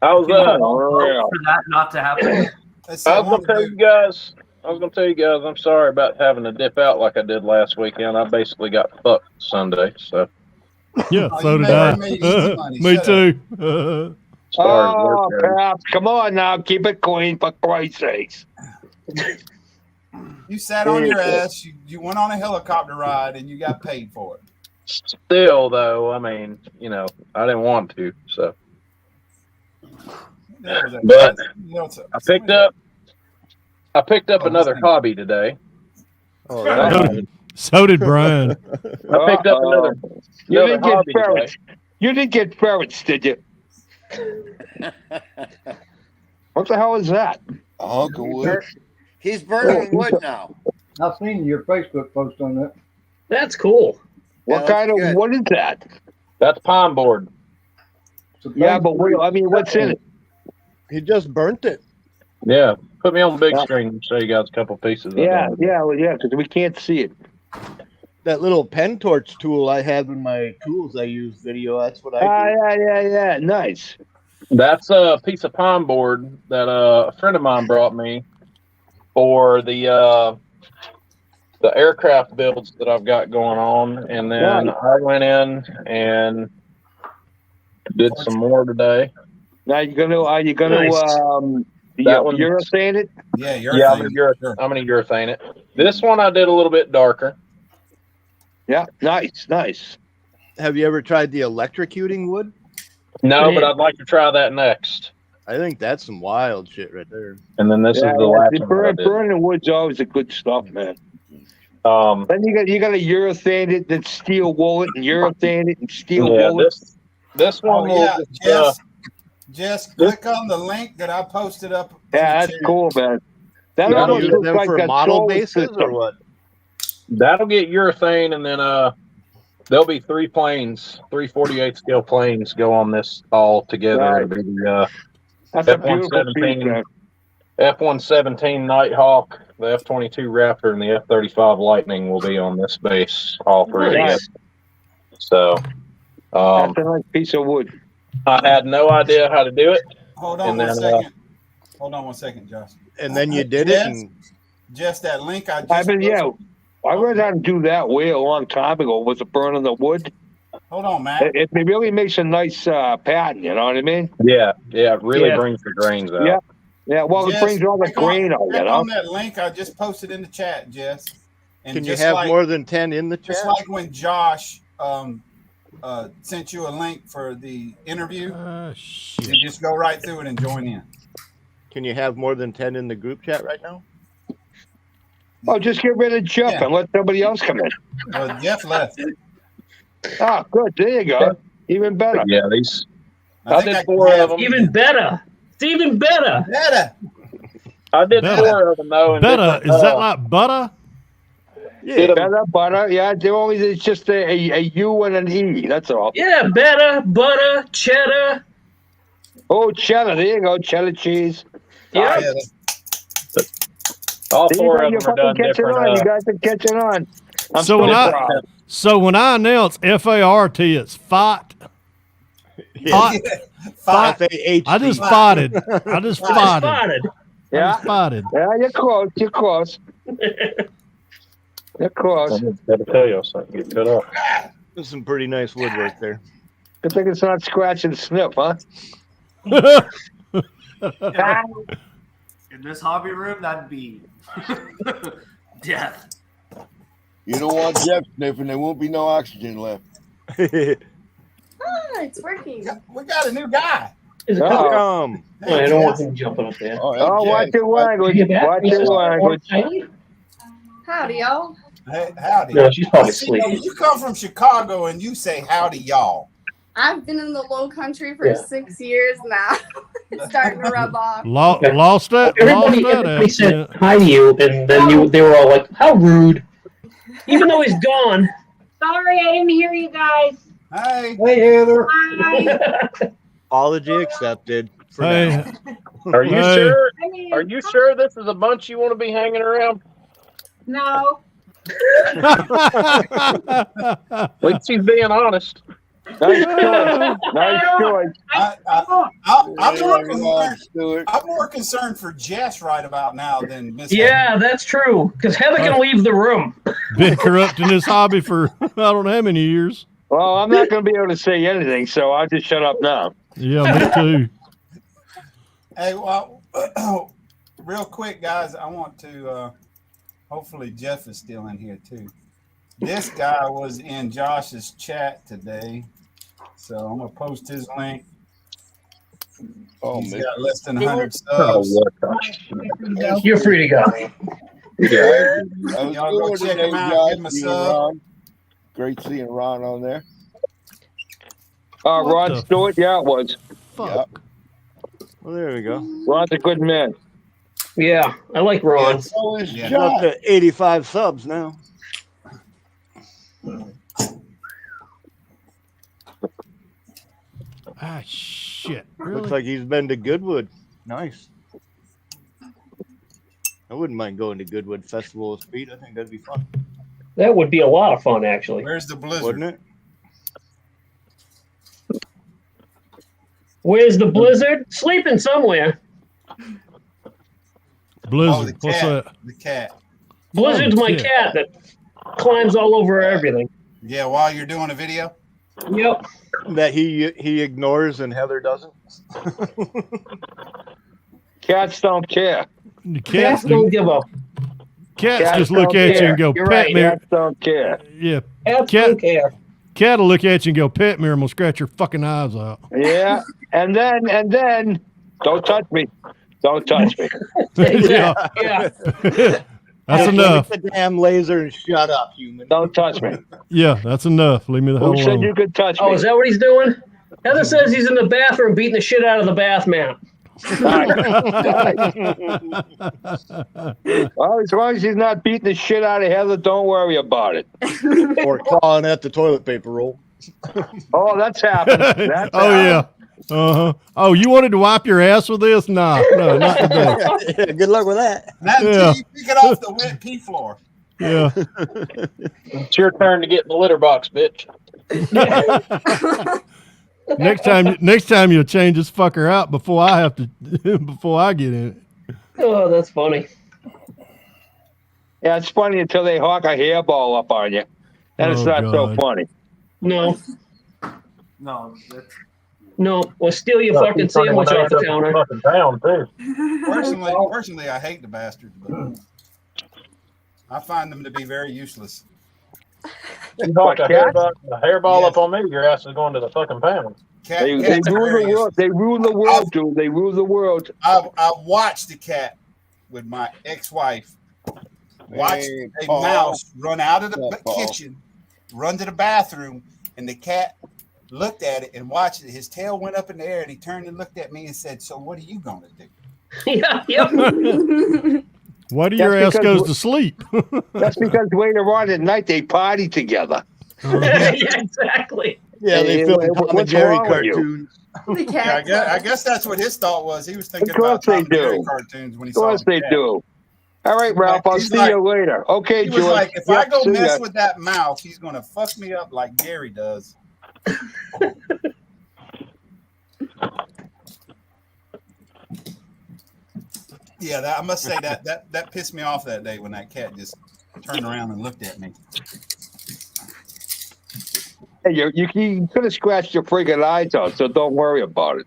[SPEAKER 7] How's that?
[SPEAKER 10] For that not to happen.
[SPEAKER 7] I was gonna tell you guys, I'm sorry about having to dip out like I did last weekend. I basically got fucked Sunday, so
[SPEAKER 8] Yeah,
[SPEAKER 1] Oh,
[SPEAKER 8] so
[SPEAKER 1] you
[SPEAKER 8] did
[SPEAKER 1] made
[SPEAKER 8] I.
[SPEAKER 1] her make easy money.
[SPEAKER 8] Me
[SPEAKER 1] Shut
[SPEAKER 8] too.
[SPEAKER 7] sorry.
[SPEAKER 5] Oh, Paps, come on now. Keep it clean, for Christ's sakes.
[SPEAKER 1] You sat on your ass. You went on a helicopter ride and you got paid for it.
[SPEAKER 7] Still, though, I mean, I didn't want to, so. But I picked up another hobby today.
[SPEAKER 4] Oh, that-
[SPEAKER 8] So did Brian.
[SPEAKER 7] I picked up another
[SPEAKER 5] You didn't get
[SPEAKER 7] hobby today.
[SPEAKER 5] ferrets. You didn't get ferrets, did you? What the hell is that?
[SPEAKER 3] A hunk of wood.
[SPEAKER 9] He's burning wood now.
[SPEAKER 6] I've seen your Facebook post on that.
[SPEAKER 2] That's cool.
[SPEAKER 5] What
[SPEAKER 9] that's
[SPEAKER 5] kind of
[SPEAKER 9] good.
[SPEAKER 5] what is that?
[SPEAKER 7] That's pine board.
[SPEAKER 5] Yeah, but what's in it?
[SPEAKER 4] He just burnt it.
[SPEAKER 7] Yeah, put me on the big screen and show you guys a couple pieces.
[SPEAKER 5] Yeah, because we can't see it.
[SPEAKER 4] That little pen torch tool I have in my tools I use video. That's what I do.
[SPEAKER 5] Yeah. Nice.
[SPEAKER 7] That's a piece of pine board that a friend of mine brought me for the aircraft builds that I've got going on, and then I went in and did some more today.
[SPEAKER 5] Now are you gonna
[SPEAKER 7] Nice. That one-
[SPEAKER 5] urethane it?
[SPEAKER 1] Yeah,
[SPEAKER 7] I'm gonna urethane it. This one I did a little bit darker.
[SPEAKER 5] Yeah, nice.
[SPEAKER 4] Have you ever tried the electrocuting wood?
[SPEAKER 7] No, but I'd like to try that next.
[SPEAKER 4] I think that's some wild shit right there.
[SPEAKER 7] And then this is the last one that I did.
[SPEAKER 5] Burning wood's always a good stuff, man.
[SPEAKER 7] Then
[SPEAKER 5] you got to urethane it, then steel wool it, and urethane it, and steel
[SPEAKER 7] yeah,
[SPEAKER 5] wool it.
[SPEAKER 7] this one will
[SPEAKER 1] just click on the link that I posted up.
[SPEAKER 5] Yeah, that's cool, man. That
[SPEAKER 4] You
[SPEAKER 5] almost
[SPEAKER 4] use
[SPEAKER 5] looks
[SPEAKER 4] them
[SPEAKER 5] like
[SPEAKER 4] for
[SPEAKER 5] that
[SPEAKER 4] model
[SPEAKER 5] solar
[SPEAKER 4] bases
[SPEAKER 5] system.
[SPEAKER 4] or what?
[SPEAKER 7] That'll get urethane, and then there'll be 3 planes, 3 48 scale planes go on this all together.
[SPEAKER 5] Right.
[SPEAKER 7] It'll be the
[SPEAKER 5] That's a beautiful piece, man.
[SPEAKER 7] F-117 Nighthawk, the F-22 Raptor, and the F-35 Lightning will be on this base, all 3 of them.
[SPEAKER 2] Nice.
[SPEAKER 7] So,
[SPEAKER 5] That's a nice piece of wood.
[SPEAKER 7] I had no idea how to do it.
[SPEAKER 1] Hold on
[SPEAKER 7] And
[SPEAKER 1] one
[SPEAKER 7] then,
[SPEAKER 1] second. Hold on one second, Josh.
[SPEAKER 4] And then you did it. And
[SPEAKER 1] Just that link I just.
[SPEAKER 5] I mean, yeah, I learned how to do that way a long time ago. Was it burning the wood?
[SPEAKER 1] Hold on, Matt.
[SPEAKER 5] It really makes a nice pattern. You know what I mean?
[SPEAKER 7] Yeah, it really brings the grains out.
[SPEAKER 5] Yeah, yeah. Well,
[SPEAKER 1] Jess,
[SPEAKER 5] it brings all the grain out. You
[SPEAKER 1] click
[SPEAKER 5] know.
[SPEAKER 1] on that link I just posted in the chat, Jess. And
[SPEAKER 4] can you
[SPEAKER 1] just
[SPEAKER 4] have
[SPEAKER 1] like,
[SPEAKER 4] more than 10 in the chat?
[SPEAKER 1] Just like when Josh sent you a link for the interview, you just go right through it and join in.
[SPEAKER 4] Can you have more than 10 in the group chat right now?
[SPEAKER 5] Oh, just get rid of Jeff and let somebody else come in.
[SPEAKER 1] Jeff left.
[SPEAKER 5] Oh, good. There you go. Even better.
[SPEAKER 7] Yeah, these.
[SPEAKER 1] I
[SPEAKER 7] did 4 of them.
[SPEAKER 2] Even better. It's even better.
[SPEAKER 1] Better.
[SPEAKER 7] I did
[SPEAKER 8] Better.
[SPEAKER 7] 4 of them though. And
[SPEAKER 8] Better. Is that like butter?
[SPEAKER 5] Yeah, better, butter. Yeah, it's just a U and an E. That's all.
[SPEAKER 2] Yeah, better, butter, cheddar.
[SPEAKER 5] Oh, cheddar. There you go. Cheddar cheese.
[SPEAKER 2] Yeah.
[SPEAKER 7] All
[SPEAKER 5] There
[SPEAKER 7] 4
[SPEAKER 5] you
[SPEAKER 7] of
[SPEAKER 5] go.
[SPEAKER 7] them are done
[SPEAKER 5] You're fucking catching
[SPEAKER 7] different.
[SPEAKER 5] on. You guys are catching on. I'm
[SPEAKER 8] So when I announce FART, it's FOT.
[SPEAKER 4] Yeah.
[SPEAKER 8] Fought. I just spotted. I just spotted.
[SPEAKER 5] Yeah.
[SPEAKER 8] Spotted.
[SPEAKER 5] Yeah, you're close. You're close. You're close.
[SPEAKER 7] Gotta tell you something. Get cut off.
[SPEAKER 4] There's some pretty nice woodwork there.
[SPEAKER 5] Good thing it's not scratch and sniff, huh?
[SPEAKER 10] In this hobby room, that'd be death.
[SPEAKER 3] You don't want Jeff sniffing, there won't be no oxygen left.
[SPEAKER 12] It's working.
[SPEAKER 1] We got a new guy.
[SPEAKER 4] Welcome.
[SPEAKER 2] I don't want him jumping up there.
[SPEAKER 5] Oh, watch your language. Watch your language.
[SPEAKER 12] Howdy, y'all.
[SPEAKER 1] Hey, howdy.
[SPEAKER 2] No, she's probably
[SPEAKER 1] See,
[SPEAKER 2] sleeping.
[SPEAKER 1] you come from Chicago and you say howdy, y'all.
[SPEAKER 12] I've been in the Low Country for 6 years now. It's starting to rub off.
[SPEAKER 8] Lost that.
[SPEAKER 2] Everybody said hi to you, and then they were all like, "How rude!" Even though he's gone.
[SPEAKER 13] Sorry, I didn't hear you guys.
[SPEAKER 1] Hey.
[SPEAKER 6] Hey, Heather.
[SPEAKER 13] Hi.
[SPEAKER 4] Apology accepted. For
[SPEAKER 8] Hey.
[SPEAKER 4] now.
[SPEAKER 7] Are you
[SPEAKER 8] Hey.
[SPEAKER 7] sure?
[SPEAKER 13] I mean,
[SPEAKER 7] Are you sure this is a bunch you want to be hanging around?
[SPEAKER 13] no.
[SPEAKER 7] At least he's being honest.
[SPEAKER 5] Nice choice. Nice choice.
[SPEAKER 1] I'm more concerned for Jess right about now than Miss.
[SPEAKER 2] Yeah, that's true. Because Heather can leave the room.
[SPEAKER 8] Been corrupting this hobby for I don't know how many years.
[SPEAKER 5] Well, I'm not going to be able to say anything, so I'll just shut up now.
[SPEAKER 8] Yeah, me too.
[SPEAKER 1] Hey, well, real quick, guys, I want to. Hopefully, Jeff is still in here too. This guy was in Josh's chat today, so I'm gonna post his link.
[SPEAKER 3] Oh,
[SPEAKER 1] He's
[SPEAKER 3] man.
[SPEAKER 1] got less than 100 subs.
[SPEAKER 2] You're free to go.
[SPEAKER 3] Yeah.
[SPEAKER 1] Y'all go check him out. Give him a sub.
[SPEAKER 3] Great seeing Ron on there.
[SPEAKER 5] Rod Stewart, yeah, it was.
[SPEAKER 8] Fuck.
[SPEAKER 4] Well, there we go.
[SPEAKER 5] Ron's a good man.
[SPEAKER 2] Yeah, I like Ron.
[SPEAKER 3] So is
[SPEAKER 1] Yeah.
[SPEAKER 3] John.
[SPEAKER 4] Up to 85 subs now.
[SPEAKER 8] Ah, shit. Really?
[SPEAKER 4] Looks like he's been to Goodwood. Nice. I wouldn't mind going to Goodwood Festival of Speed. I think that'd be fun.
[SPEAKER 2] That would be a lot of fun, actually.
[SPEAKER 1] Where's the blizzard?
[SPEAKER 4] Wouldn't it?
[SPEAKER 2] Where's the blizzard? Sleeping somewhere.
[SPEAKER 8] Blizzard.
[SPEAKER 1] the
[SPEAKER 8] What's
[SPEAKER 1] cat.
[SPEAKER 8] that?
[SPEAKER 1] The cat.
[SPEAKER 2] Blizzard's my
[SPEAKER 8] Yeah.
[SPEAKER 2] cat that climbs all over everything.
[SPEAKER 1] Yeah, while you're doing a video.
[SPEAKER 2] Yep.
[SPEAKER 4] That he ignores and Heather doesn't.
[SPEAKER 5] Cats don't care.
[SPEAKER 8] The
[SPEAKER 2] Cats
[SPEAKER 8] cats,
[SPEAKER 2] don't give up.
[SPEAKER 8] cats just look at you and go,
[SPEAKER 2] You're
[SPEAKER 8] pet
[SPEAKER 2] right.
[SPEAKER 8] me.
[SPEAKER 5] Cats don't care.
[SPEAKER 8] Yeah.
[SPEAKER 2] Cats
[SPEAKER 8] Cat-
[SPEAKER 2] don't care.
[SPEAKER 8] Cat will look at you and go, pet me or I'm going to scratch your fucking eyes out.
[SPEAKER 5] Yeah, and then, don't touch me. Don't touch me.
[SPEAKER 8] Yeah.
[SPEAKER 2] Yeah.
[SPEAKER 8] That's
[SPEAKER 4] Just
[SPEAKER 8] enough.
[SPEAKER 4] look at the damn laser and shut up, human.
[SPEAKER 5] Don't touch me.
[SPEAKER 8] Yeah, that's enough. Leave me the hell
[SPEAKER 5] Who said you
[SPEAKER 8] alone.
[SPEAKER 5] could touch
[SPEAKER 2] Oh,
[SPEAKER 5] me?
[SPEAKER 2] is that what he's doing? Heather says he's in the bathroom beating the shit out of the bath man.
[SPEAKER 5] Well, as long as he's not beating the shit out of Heather, don't worry about it.
[SPEAKER 4] Or clawing at the toilet paper roll.
[SPEAKER 5] Oh, that's happened. That's
[SPEAKER 8] Oh
[SPEAKER 5] happened.
[SPEAKER 8] yeah. Oh, you wanted to wipe your ass with this? Nah, no, not today.
[SPEAKER 4] Yeah, good luck with that.
[SPEAKER 1] Not until
[SPEAKER 8] Yeah.
[SPEAKER 1] you pick it off the wet pee floor.
[SPEAKER 8] Yeah.
[SPEAKER 7] It's your turn to get in the litter box, bitch.
[SPEAKER 8] Next time you'll change this fucker out before I have to before I get in it.
[SPEAKER 2] Oh, that's funny.
[SPEAKER 5] Yeah, it's funny until they hawk a hairball up on you. Then it's
[SPEAKER 8] Oh,
[SPEAKER 5] not so
[SPEAKER 8] God.
[SPEAKER 5] funny.
[SPEAKER 2] No,
[SPEAKER 10] No, that's
[SPEAKER 2] no. Or steal your
[SPEAKER 7] Well,
[SPEAKER 2] fucking
[SPEAKER 7] it's funny when
[SPEAKER 2] sandwich
[SPEAKER 7] they
[SPEAKER 2] off
[SPEAKER 7] end
[SPEAKER 2] the
[SPEAKER 7] up in
[SPEAKER 2] counter.
[SPEAKER 7] fucking town, too.
[SPEAKER 1] Personally, I hate the bastards, but I find them to be very useless.
[SPEAKER 7] You hawk a
[SPEAKER 5] cat?
[SPEAKER 7] hairball up on me, your ass is going to the fucking pound.
[SPEAKER 5] They
[SPEAKER 1] Cats are
[SPEAKER 5] rule
[SPEAKER 1] very
[SPEAKER 5] the world.
[SPEAKER 1] useless.
[SPEAKER 5] They rule the world, dude. They rule the world.
[SPEAKER 1] I watched a cat with my ex-wife watch
[SPEAKER 3] Hey,
[SPEAKER 1] a
[SPEAKER 3] Paul.
[SPEAKER 1] mouse run out of the
[SPEAKER 3] What's up, Paul?
[SPEAKER 1] kitchen, run to the bathroom, and the cat looked at it and watched it. His tail went up in the air, and he turned and looked at me and said, "So what are you going to do?"
[SPEAKER 2] Yeah, yep.
[SPEAKER 8] Why do your ass
[SPEAKER 5] That's
[SPEAKER 8] goes
[SPEAKER 5] because-
[SPEAKER 8] to sleep?
[SPEAKER 5] That's because later on at night they party together.
[SPEAKER 2] Yeah, exactly.
[SPEAKER 4] Yeah, they
[SPEAKER 5] Hey,
[SPEAKER 4] film
[SPEAKER 5] what's
[SPEAKER 4] Tom and Jerry
[SPEAKER 5] wrong with you?
[SPEAKER 4] cartoons.
[SPEAKER 12] The
[SPEAKER 1] Yeah, I
[SPEAKER 12] cat.
[SPEAKER 1] guess that's what his thought was. He was thinking
[SPEAKER 5] Of course
[SPEAKER 1] about Tom
[SPEAKER 5] they
[SPEAKER 1] and Jerry
[SPEAKER 5] do.
[SPEAKER 1] cartoons when he
[SPEAKER 5] Of
[SPEAKER 1] saw
[SPEAKER 5] course
[SPEAKER 1] the
[SPEAKER 5] they
[SPEAKER 1] cat.
[SPEAKER 5] do. All right, Ralph. I'll
[SPEAKER 1] He's
[SPEAKER 5] see
[SPEAKER 1] like-
[SPEAKER 5] you later. Okay,
[SPEAKER 1] He
[SPEAKER 5] George.
[SPEAKER 1] was like, if
[SPEAKER 5] Yep,
[SPEAKER 1] I go
[SPEAKER 5] see
[SPEAKER 1] mess
[SPEAKER 5] ya.
[SPEAKER 1] with that mouse, he's going to fuck me up like Gary does. Yeah, I must say that pissed me off that day when that cat just turned around and looked at me.
[SPEAKER 5] Hey, you could have scratched your freaking eyes out, so don't worry about it.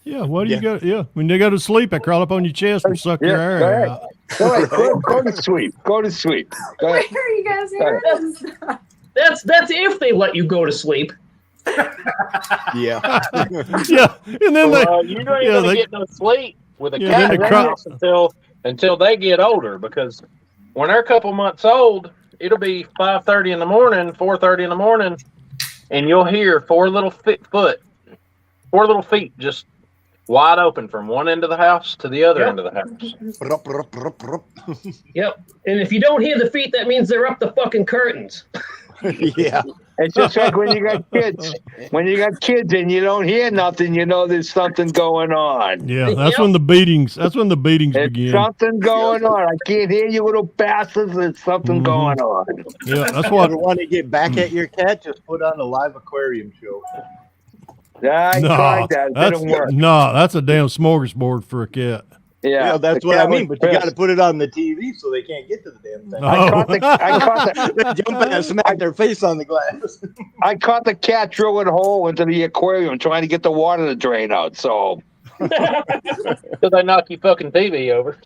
[SPEAKER 8] Yeah, what do you got? Yeah, when they go to sleep, I crawl up on your chest and suck your
[SPEAKER 5] Yeah,
[SPEAKER 8] hair
[SPEAKER 5] go ahead.
[SPEAKER 8] out.
[SPEAKER 5] Go ahead. Go to sleep. Go to sleep. Go
[SPEAKER 12] Where
[SPEAKER 5] ahead.
[SPEAKER 12] are you guys hearing this stuff?
[SPEAKER 2] That's if they let you go to sleep.
[SPEAKER 4] Yeah.
[SPEAKER 8] Yeah, and then they,
[SPEAKER 7] Well, you ain't
[SPEAKER 8] yeah,
[SPEAKER 7] gonna
[SPEAKER 8] they,
[SPEAKER 7] get no sleep with a
[SPEAKER 8] Yeah,
[SPEAKER 7] cat
[SPEAKER 8] then
[SPEAKER 7] in
[SPEAKER 8] they
[SPEAKER 7] the
[SPEAKER 8] cry-
[SPEAKER 7] house until they get older, because when they're a couple months old, it'll be 5:30 in the morning, 4:30 in the morning, and you'll hear four little feet just wide open from one end of the house to the other
[SPEAKER 2] Yep.
[SPEAKER 7] end of the house.
[SPEAKER 2] Yep. And if you don't hear the feet, that means they're up the fucking curtains.
[SPEAKER 4] Yeah.
[SPEAKER 5] It's just like when you got kids. When you got kids and you don't hear nothing, you know there's something going on.
[SPEAKER 8] yeah, that's
[SPEAKER 2] Yep.
[SPEAKER 8] when the beatings. That's when the beatings
[SPEAKER 5] There's
[SPEAKER 8] begin.
[SPEAKER 5] something going on. I can't hear you, little bastards. There's something
[SPEAKER 8] Mhm.
[SPEAKER 5] going on.
[SPEAKER 8] Yeah, that's what.
[SPEAKER 4] Ever want to get back at your cat? Just put on a live aquarium show.
[SPEAKER 5] I
[SPEAKER 8] No,
[SPEAKER 5] tried that. It
[SPEAKER 8] that's
[SPEAKER 5] didn't work.
[SPEAKER 8] no, that's a damn smorgasbord for a cat.
[SPEAKER 4] Yeah, that's
[SPEAKER 5] the
[SPEAKER 4] what I
[SPEAKER 5] cat was
[SPEAKER 4] mean. But you got to
[SPEAKER 5] pissed.
[SPEAKER 4] put it on the TV so they can't get to the damn thing.
[SPEAKER 8] No.
[SPEAKER 5] I caught the
[SPEAKER 4] They jump in and smack their face on the glass.
[SPEAKER 5] I caught the cat drilling a hole into the aquarium trying to get the water to drain out. So
[SPEAKER 7] Till they knock your fucking TV over.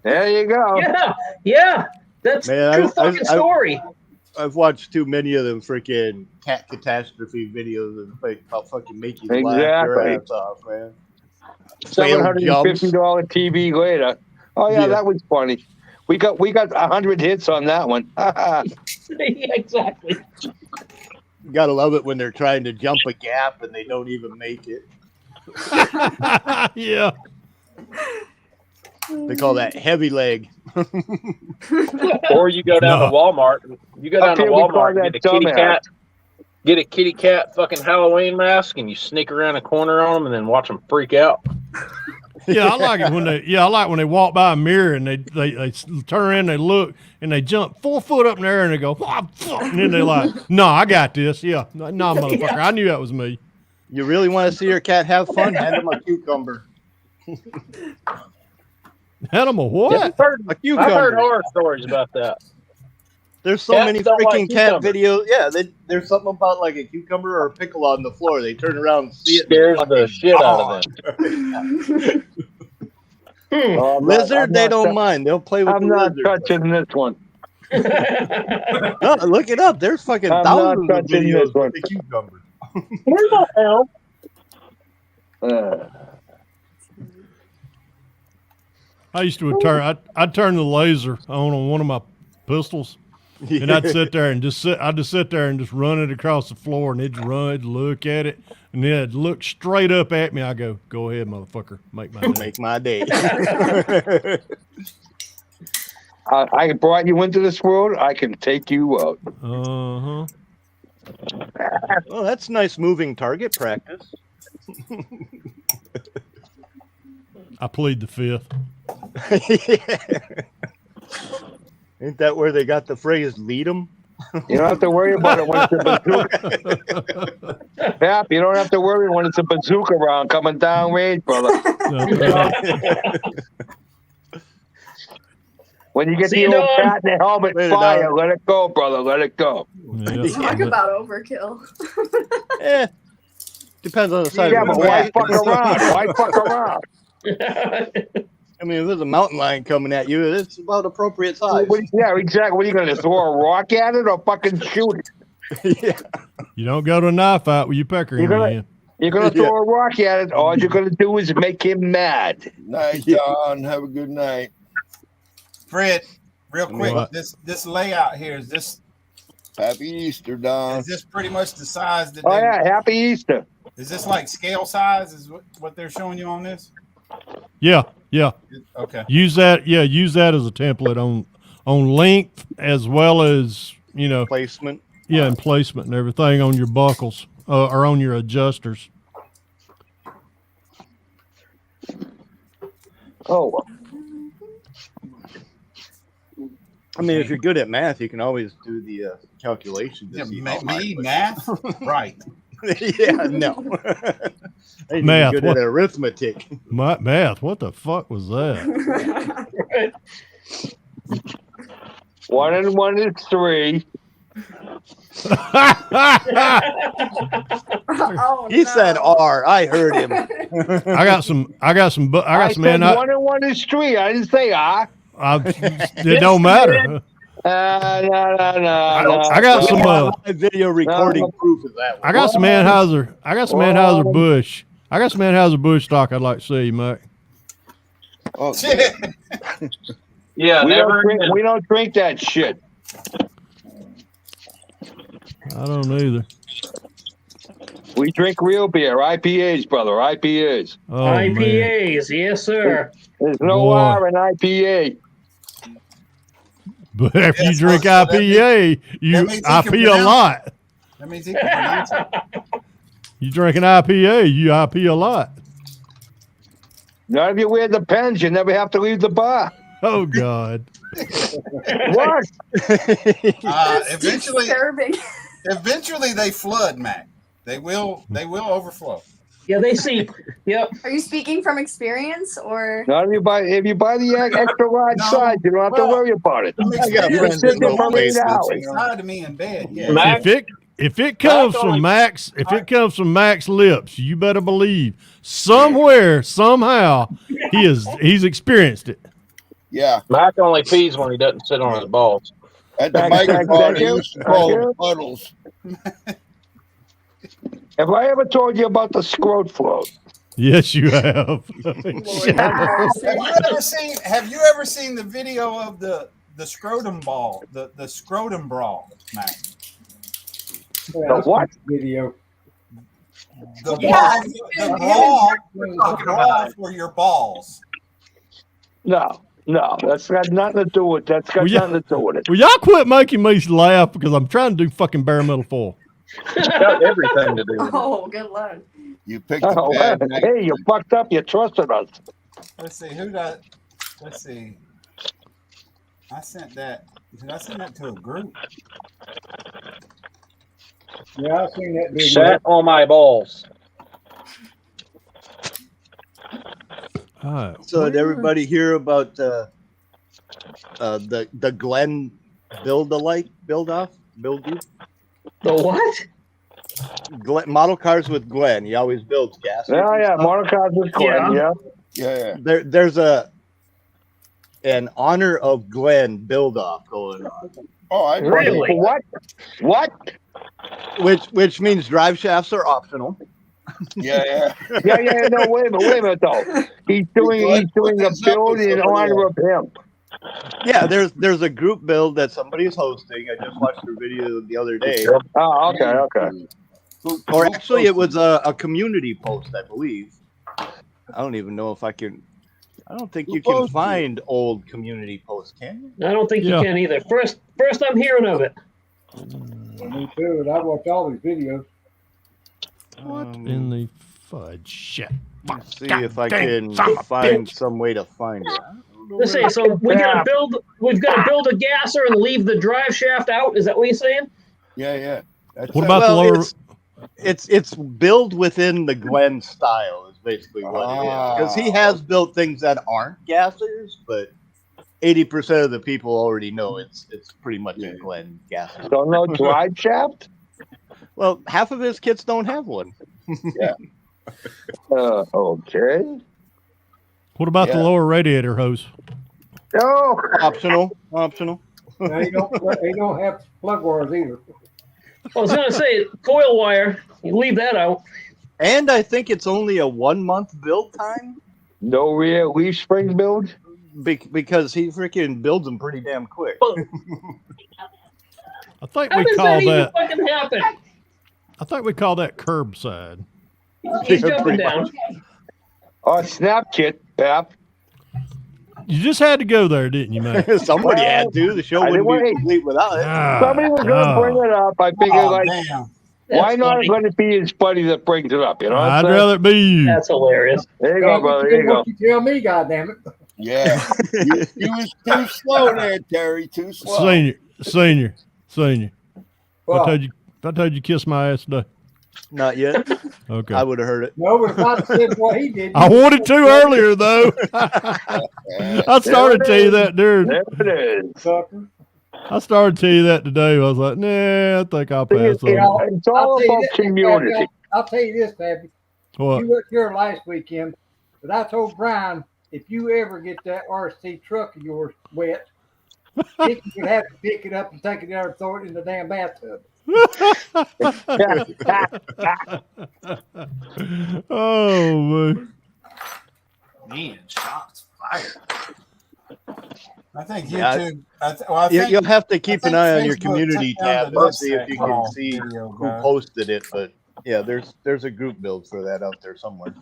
[SPEAKER 5] there you go.
[SPEAKER 2] Yeah, yeah. That's
[SPEAKER 4] Man,
[SPEAKER 2] true fucking story.
[SPEAKER 4] I've watched too many of them freaking cat catastrophe videos and like how fucking make you laugh your
[SPEAKER 5] Exactly.
[SPEAKER 4] ass off, man. Failed
[SPEAKER 5] $750 TV later. Oh yeah,
[SPEAKER 4] Yeah.
[SPEAKER 5] that was funny. We got 100 hits on that one.
[SPEAKER 2] Yeah, exactly.
[SPEAKER 4] You gotta love it when they're trying to jump a gap and they don't even make it.
[SPEAKER 8] Yeah.
[SPEAKER 4] They call that heavy leg.
[SPEAKER 7] Or you go down
[SPEAKER 8] No.
[SPEAKER 7] to Walmart. You go down
[SPEAKER 5] Up
[SPEAKER 7] to
[SPEAKER 5] here we call
[SPEAKER 7] Walmart and
[SPEAKER 5] that
[SPEAKER 7] get a kitty
[SPEAKER 5] dumbass.
[SPEAKER 7] cat. Get a kitty cat fucking Halloween mask, and you sneak around a corner on them, and then watch them freak out.
[SPEAKER 8] Yeah, I like it when they. Yeah, I like when they walk by a mirror and they turn around, and they look, and they jump 4 foot up in the air, and they go, "What the fuck?" And then they're like, "No, I got this." Yeah, no, motherfucker, I knew that was me.
[SPEAKER 4] You really want to see your cat have fun? Hand them a cucumber.
[SPEAKER 8] Had them a what?
[SPEAKER 7] I've heard,
[SPEAKER 4] A cucumber.
[SPEAKER 7] I've heard horror stories about that.
[SPEAKER 4] There's so
[SPEAKER 7] Cats
[SPEAKER 4] many
[SPEAKER 7] don't
[SPEAKER 4] freaking
[SPEAKER 7] like
[SPEAKER 4] cat
[SPEAKER 7] cucumbers.
[SPEAKER 4] videos. Yeah, there's something about like a cucumber or a pickle on the floor. They turn around and see it.
[SPEAKER 7] Scares the shit out of them.
[SPEAKER 5] Oh, I'm not-
[SPEAKER 4] Lizard,
[SPEAKER 5] I'm
[SPEAKER 4] they
[SPEAKER 5] not
[SPEAKER 4] don't
[SPEAKER 5] tou-
[SPEAKER 4] mind. They'll play with
[SPEAKER 5] I'm
[SPEAKER 4] the
[SPEAKER 5] not
[SPEAKER 4] lizard.
[SPEAKER 5] touching this one.
[SPEAKER 4] No, look it up. There's fucking
[SPEAKER 5] I'm not
[SPEAKER 4] thousands of
[SPEAKER 5] touching
[SPEAKER 4] videos
[SPEAKER 5] this one.
[SPEAKER 4] with the cucumber.
[SPEAKER 7] Where the hell?
[SPEAKER 8] I used to turn. I'd turn the laser on one of my pistols, And I'd sit there and I'd just sit there and just run it across the floor, and it'd run, it'd look at it, and then it'd look straight up at me. I go ahead, motherfucker, make my day.
[SPEAKER 4] Make my day.
[SPEAKER 5] I brought you into this world. I can take you out.
[SPEAKER 8] Uh-huh.
[SPEAKER 4] Well, that's nice moving target practice.
[SPEAKER 8] I plead the fifth.
[SPEAKER 4] Ain't that where they got the phrase "lead 'em"?
[SPEAKER 5] You don't have to worry about it when it's a bazooka. Pap, you don't have to worry when it's a bazooka round coming down range, brother. When you get
[SPEAKER 2] See
[SPEAKER 5] the
[SPEAKER 2] you,
[SPEAKER 5] old
[SPEAKER 2] Don.
[SPEAKER 5] pat in the helmet
[SPEAKER 4] Later,
[SPEAKER 5] fire,
[SPEAKER 4] Don.
[SPEAKER 5] let it go, brother. Let it go.
[SPEAKER 12] Talk about overkill.
[SPEAKER 4] Depends on the size.
[SPEAKER 5] Yeah,
[SPEAKER 4] of
[SPEAKER 5] but
[SPEAKER 4] the
[SPEAKER 5] why
[SPEAKER 4] rat.
[SPEAKER 5] fuck around? Why fuck around?
[SPEAKER 4] I mean, if there's a mountain lion coming at you, it's about appropriate size.
[SPEAKER 5] Yeah, exactly. What are you going to throw a rock at it or fucking shoot it?
[SPEAKER 4] Yeah.
[SPEAKER 8] You don't go to a knife fight with your pecker in your hand.
[SPEAKER 5] You're going to throw a rock at it. All you're going to do is make him mad.
[SPEAKER 3] Night, Don. Have a good night.
[SPEAKER 1] Fred, real quick,
[SPEAKER 8] What?
[SPEAKER 1] this layout here, is this
[SPEAKER 3] Happy Easter, Don.
[SPEAKER 1] is this pretty much the size that
[SPEAKER 5] Oh,
[SPEAKER 1] they,
[SPEAKER 5] yeah. Happy Easter.
[SPEAKER 1] is this like scale size is what they're showing you on this?
[SPEAKER 8] Yeah.
[SPEAKER 1] Okay.
[SPEAKER 8] Use that as a template on length as well as,
[SPEAKER 4] Placement.
[SPEAKER 8] Yeah, and placement and everything on your buckles or on your adjusters.
[SPEAKER 5] Oh.
[SPEAKER 4] I mean, if you're good at math, you can always do the calculations.
[SPEAKER 1] Yeah,
[SPEAKER 4] to see how high-
[SPEAKER 1] me math? Right.
[SPEAKER 4] Yeah, no. I need to be
[SPEAKER 8] Math,
[SPEAKER 4] good
[SPEAKER 8] what?
[SPEAKER 4] at arithmetic.
[SPEAKER 8] Math, what the fuck was that?
[SPEAKER 5] 1 and 1 is 3.
[SPEAKER 12] Oh,
[SPEAKER 4] He said R. I heard him.
[SPEAKER 8] I got some
[SPEAKER 5] I said
[SPEAKER 8] man.
[SPEAKER 5] 1 and 1 is 3. I didn't say
[SPEAKER 8] It don't matter.
[SPEAKER 5] No.
[SPEAKER 8] I got some.
[SPEAKER 4] My video recording proof of that one.
[SPEAKER 8] I got some Anheuser. Busch. I got some Anheuser Busch stock I'd like to see, Mike.
[SPEAKER 3] Oh,
[SPEAKER 7] Yeah,
[SPEAKER 5] we don't drink that shit.
[SPEAKER 8] I don't either.
[SPEAKER 5] We drink real beer, IPAs, brother, IPAs.
[SPEAKER 8] Oh, man.
[SPEAKER 2] IPAs, yes, sir.
[SPEAKER 5] There's no
[SPEAKER 8] Boy.
[SPEAKER 5] R in IPA.
[SPEAKER 8] But after you
[SPEAKER 1] Yes,
[SPEAKER 8] drink
[SPEAKER 1] so that
[SPEAKER 8] IPA, you
[SPEAKER 1] means he can
[SPEAKER 8] IP a
[SPEAKER 1] pronounce
[SPEAKER 8] lot.
[SPEAKER 1] That means he can pronounce it.
[SPEAKER 8] You drink an IPA, you IP a lot.
[SPEAKER 5] Now, if you wear the pens, you never have to leave the bar.
[SPEAKER 8] Oh God.
[SPEAKER 5] What?
[SPEAKER 1] Eventually,
[SPEAKER 12] Disturbing.
[SPEAKER 1] eventually they flood, Mac. They will overflow.
[SPEAKER 2] Yeah, they see. Yep.
[SPEAKER 12] Are you speaking from experience or?
[SPEAKER 5] Not if you buy the extra large
[SPEAKER 1] No.
[SPEAKER 5] size, you don't have to
[SPEAKER 1] Well,
[SPEAKER 5] worry about it.
[SPEAKER 1] I'm
[SPEAKER 4] got
[SPEAKER 1] experienced.
[SPEAKER 4] friends
[SPEAKER 5] Sit
[SPEAKER 4] in
[SPEAKER 5] there
[SPEAKER 4] those
[SPEAKER 5] for 8
[SPEAKER 4] places.
[SPEAKER 5] hours.
[SPEAKER 1] It's hard to me in bed. Yeah.
[SPEAKER 7] Mac,
[SPEAKER 8] If it comes
[SPEAKER 7] Mac
[SPEAKER 8] from
[SPEAKER 7] only-
[SPEAKER 8] Max, if it comes from Mac's lips, you better believe somewhere, somehow, he's experienced it.
[SPEAKER 3] yeah.
[SPEAKER 7] Mac only pees when he doesn't sit on his balls.
[SPEAKER 3] At the
[SPEAKER 5] Thank
[SPEAKER 3] microphone, they
[SPEAKER 5] you.
[SPEAKER 3] used to call
[SPEAKER 5] Thank
[SPEAKER 3] them
[SPEAKER 5] you.
[SPEAKER 3] puddles.
[SPEAKER 5] Have I ever told you about the scrot float?
[SPEAKER 8] Yes, you have.
[SPEAKER 12] Lord have mercy.
[SPEAKER 1] Have you ever seen the video of the scrotum ball, the scrotum brawl, Mac?
[SPEAKER 5] The what?
[SPEAKER 6] Video.
[SPEAKER 1] The
[SPEAKER 12] Yeah,
[SPEAKER 1] brawl for your balls.
[SPEAKER 5] No, that's got nothing to do with it.
[SPEAKER 8] Well, y'all quit making me laugh because I'm trying to do fucking bare metal foil.
[SPEAKER 7] It's got everything to do with it.
[SPEAKER 12] Oh, good luck.
[SPEAKER 3] You picked a
[SPEAKER 5] Oh,
[SPEAKER 3] bad night.
[SPEAKER 5] hey, you fucked up. You trusted us.
[SPEAKER 1] Let's see Let's see. I sent that. Did I send that to a group?
[SPEAKER 6] Yeah, I've seen that video.
[SPEAKER 7] Sat on my balls.
[SPEAKER 4] So did everybody hear about the Glenn build off?
[SPEAKER 2] The what?
[SPEAKER 4] Glenn, model cars with Glenn. He always builds gas.
[SPEAKER 5] Yeah, model cars with Glenn, yeah.
[SPEAKER 4] There's an honor of Glenn build off going on.
[SPEAKER 3] Oh, I
[SPEAKER 2] Really?
[SPEAKER 5] What?
[SPEAKER 4] Which means drive shafts are optional.
[SPEAKER 3] Yeah.
[SPEAKER 5] Yeah. No, wait a minute though. He's doing a build in honor of him.
[SPEAKER 4] Yeah, there's a group build that somebody's hosting. I just watched their video the other day.
[SPEAKER 5] Oh, okay.
[SPEAKER 4] Or actually, it was a community post, I believe. I don't even know if I can. I don't think you can find old community posts, can you?
[SPEAKER 2] I don't think you can either. First I'm hearing of it.
[SPEAKER 6] Me too. And I watch all these videos.
[SPEAKER 8] What in the fudge shit?
[SPEAKER 4] Let's see if I can find some way to find it.
[SPEAKER 2] Let's say so. We've got to build a gasser and leave the drive shaft out. Is that what you're saying?
[SPEAKER 3] Yeah.
[SPEAKER 8] What about the lower?
[SPEAKER 4] It's build within the Gwen style is basically what it is. Because he has built things that aren't gassers, but 80% of the people already know it's pretty much a Gwen gasser.
[SPEAKER 5] So no drive shaft?
[SPEAKER 4] Well, half of his kits don't have one.
[SPEAKER 3] Yeah.
[SPEAKER 5] Okay.
[SPEAKER 8] What about the lower radiator hose?
[SPEAKER 5] Oh,
[SPEAKER 4] optional.
[SPEAKER 6] They don't have plug wires either.
[SPEAKER 2] I was gonna say coil wire. You leave that out.
[SPEAKER 4] And I think it's only a 1 month build time.
[SPEAKER 5] No real leaf spring build?
[SPEAKER 4] Because he freaking builds them pretty damn quick.
[SPEAKER 8] I think
[SPEAKER 2] How
[SPEAKER 8] we
[SPEAKER 2] does
[SPEAKER 8] call
[SPEAKER 2] that even
[SPEAKER 8] that.
[SPEAKER 2] fucking happen?
[SPEAKER 8] I think we call that curbside.
[SPEAKER 2] He's jumping down.
[SPEAKER 5] Oh, snap kit, Pap.
[SPEAKER 8] You just had to go there, didn't you, man?
[SPEAKER 4] Somebody had to. The show wouldn't be complete without it.
[SPEAKER 5] Somebody was going to bring it up. I figured, why not
[SPEAKER 2] funny.
[SPEAKER 5] let it be his buddy that brings it up? You know what
[SPEAKER 8] I'd
[SPEAKER 5] I'm saying?
[SPEAKER 8] rather it be you.
[SPEAKER 2] That's hilarious.
[SPEAKER 5] There you go, brother. There you go.
[SPEAKER 6] You tell me, goddammit.
[SPEAKER 3] Yeah. you was too slow there, Terry. Too slow.
[SPEAKER 8] Senior.
[SPEAKER 6] Well,
[SPEAKER 8] If I told you kiss my ass today.
[SPEAKER 4] Not yet.
[SPEAKER 8] Okay.
[SPEAKER 4] I would have heard it.
[SPEAKER 6] no, but if I said what he did,
[SPEAKER 8] I wanted to earlier though. I started to tell you that, dude.
[SPEAKER 5] There it is.
[SPEAKER 6] sucker.
[SPEAKER 8] I started to tell you that today. I was like, nah, I think I'll pass
[SPEAKER 5] It's
[SPEAKER 8] on it.
[SPEAKER 5] it's all about community.
[SPEAKER 6] I'll tell you this, Tabby.
[SPEAKER 8] What?
[SPEAKER 6] You weren't here last weekend, but I told Brian if you ever get that RC truck of yours wet, he would have to pick it up and take it there and throw it in the damn bathtub.
[SPEAKER 8] Oh man.
[SPEAKER 10] Man, shots fired.
[SPEAKER 1] I think
[SPEAKER 4] Yeah,
[SPEAKER 1] YouTube. I think,
[SPEAKER 4] You'll have to keep an eye on your
[SPEAKER 1] Facebook
[SPEAKER 4] community
[SPEAKER 1] took down
[SPEAKER 4] tab
[SPEAKER 1] the
[SPEAKER 4] to see if you can
[SPEAKER 1] Nutsack
[SPEAKER 4] see
[SPEAKER 1] video,
[SPEAKER 4] who
[SPEAKER 1] guys.
[SPEAKER 4] posted it. But yeah, there's a group build for that out there somewhere.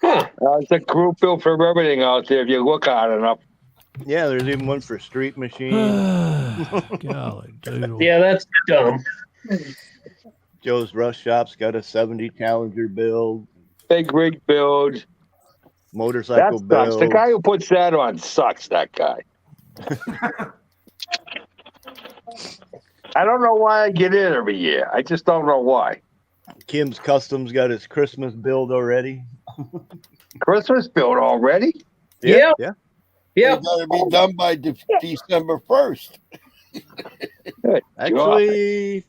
[SPEAKER 5] It's a group built for everything out there if you look hard enough.
[SPEAKER 4] Yeah, there's even one for Street Machine.
[SPEAKER 8] Golly, doodle.
[SPEAKER 2] Yeah, that's dumb.
[SPEAKER 4] Joe's Rush Shop's got a 70 Challenger build,
[SPEAKER 5] Big rig build.
[SPEAKER 4] motorcycle
[SPEAKER 5] That sucks.
[SPEAKER 4] build.
[SPEAKER 5] The guy who puts that on sucks, that guy. I don't know why I get in every year. I just don't know why.
[SPEAKER 4] Kim's Customs got his Christmas build already.
[SPEAKER 5] Christmas build already?
[SPEAKER 2] Yeah.
[SPEAKER 4] Yeah.
[SPEAKER 3] It got to be done by December 1st.
[SPEAKER 4] Actually,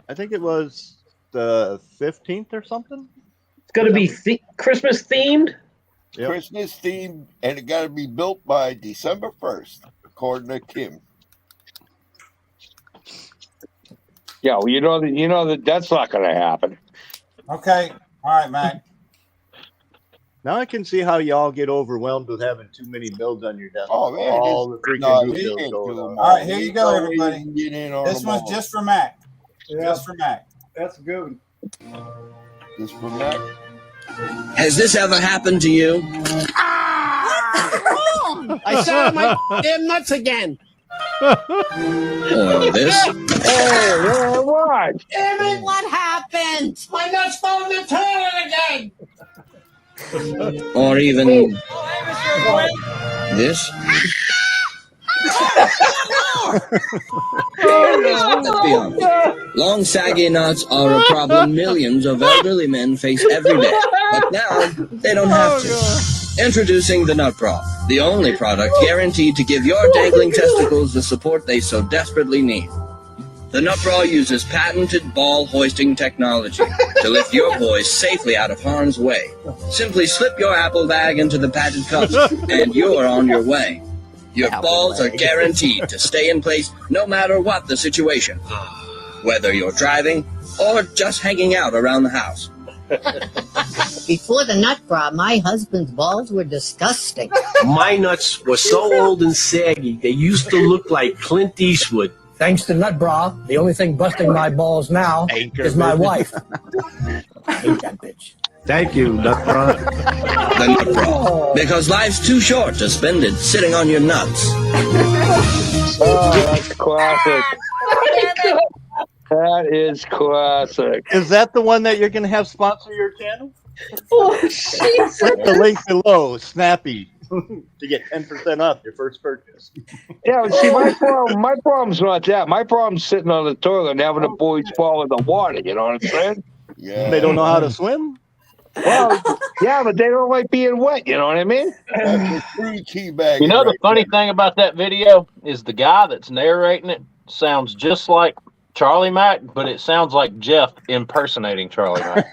[SPEAKER 4] I think it was the 15th or something.
[SPEAKER 2] It's got to be Christmas themed.
[SPEAKER 4] Yep.
[SPEAKER 3] Christmas themed, and it got to be built by December 1st, according to Kim.
[SPEAKER 5] Yeah, well, you know that that's not going to happen.
[SPEAKER 1] Okay. All right, Mac.
[SPEAKER 4] Now I can see how y'all get overwhelmed with having too many builds on your desk.
[SPEAKER 3] Oh, man,
[SPEAKER 4] all the freaking
[SPEAKER 3] no,
[SPEAKER 4] group
[SPEAKER 3] he
[SPEAKER 4] builds
[SPEAKER 3] can't
[SPEAKER 4] going
[SPEAKER 3] do
[SPEAKER 4] on.
[SPEAKER 3] them
[SPEAKER 1] All right, here you go, everybody.
[SPEAKER 3] Get in on
[SPEAKER 1] This
[SPEAKER 3] them
[SPEAKER 1] one's
[SPEAKER 3] all.
[SPEAKER 1] just for Mac.
[SPEAKER 6] Yeah,
[SPEAKER 1] Just for Mac.
[SPEAKER 6] that's a good one.
[SPEAKER 3] Just for Mac.
[SPEAKER 14] Has this ever happened to you?
[SPEAKER 15] I sat on my damn nuts again.
[SPEAKER 14] Or this?
[SPEAKER 5] Hey, what?
[SPEAKER 15] Damn it, what happened? My nuts falling in the toilet again.
[SPEAKER 14] Or even this? Let's be honest. Long, saggy nuts are a problem millions of elderly men face every day. But now, they don't have to. Introducing the Nut Bra, the only product guaranteed to give your dangling testicles the support they so desperately need. The Nut Bra uses patented ball hoisting technology to lift your boys safely out of harm's way. Simply slip your apple bag into the padded cups, and you're on your way. Your balls are guaranteed to stay in place no matter what the situation, whether you're driving or just hanging out around the house.
[SPEAKER 15] Before the nut bra, my husband's balls were disgusting.
[SPEAKER 16] My nuts were so old and saggy, they used to look like Clint Eastwood.
[SPEAKER 17] Thanks to nut bra, the only thing busting my balls now is my wife. I hate that bitch.
[SPEAKER 16] Thank you, Nut Bra.
[SPEAKER 14] The nut bra. Because life's too short to spend it sitting on your nuts.
[SPEAKER 5] Oh, that's classic. That is classic.
[SPEAKER 4] Is that the one that you're going to have sponsor your channel?
[SPEAKER 2] Oh, Jesus.
[SPEAKER 4] Click the link below, Snappy, to get 10% off your first purchase.
[SPEAKER 5] Yeah, see, my problem's not that. My problem's sitting on the toilet and having the boys fall in the water. You know what I'm saying?
[SPEAKER 3] Yeah.
[SPEAKER 4] They don't know how to swim?
[SPEAKER 5] Well, yeah, but they don't like being wet. You know what I mean?
[SPEAKER 7] You know the funny thing about that video is the guy that's narrating it sounds just like Charlie Mack, but it sounds like Jeff impersonating Charlie Mack.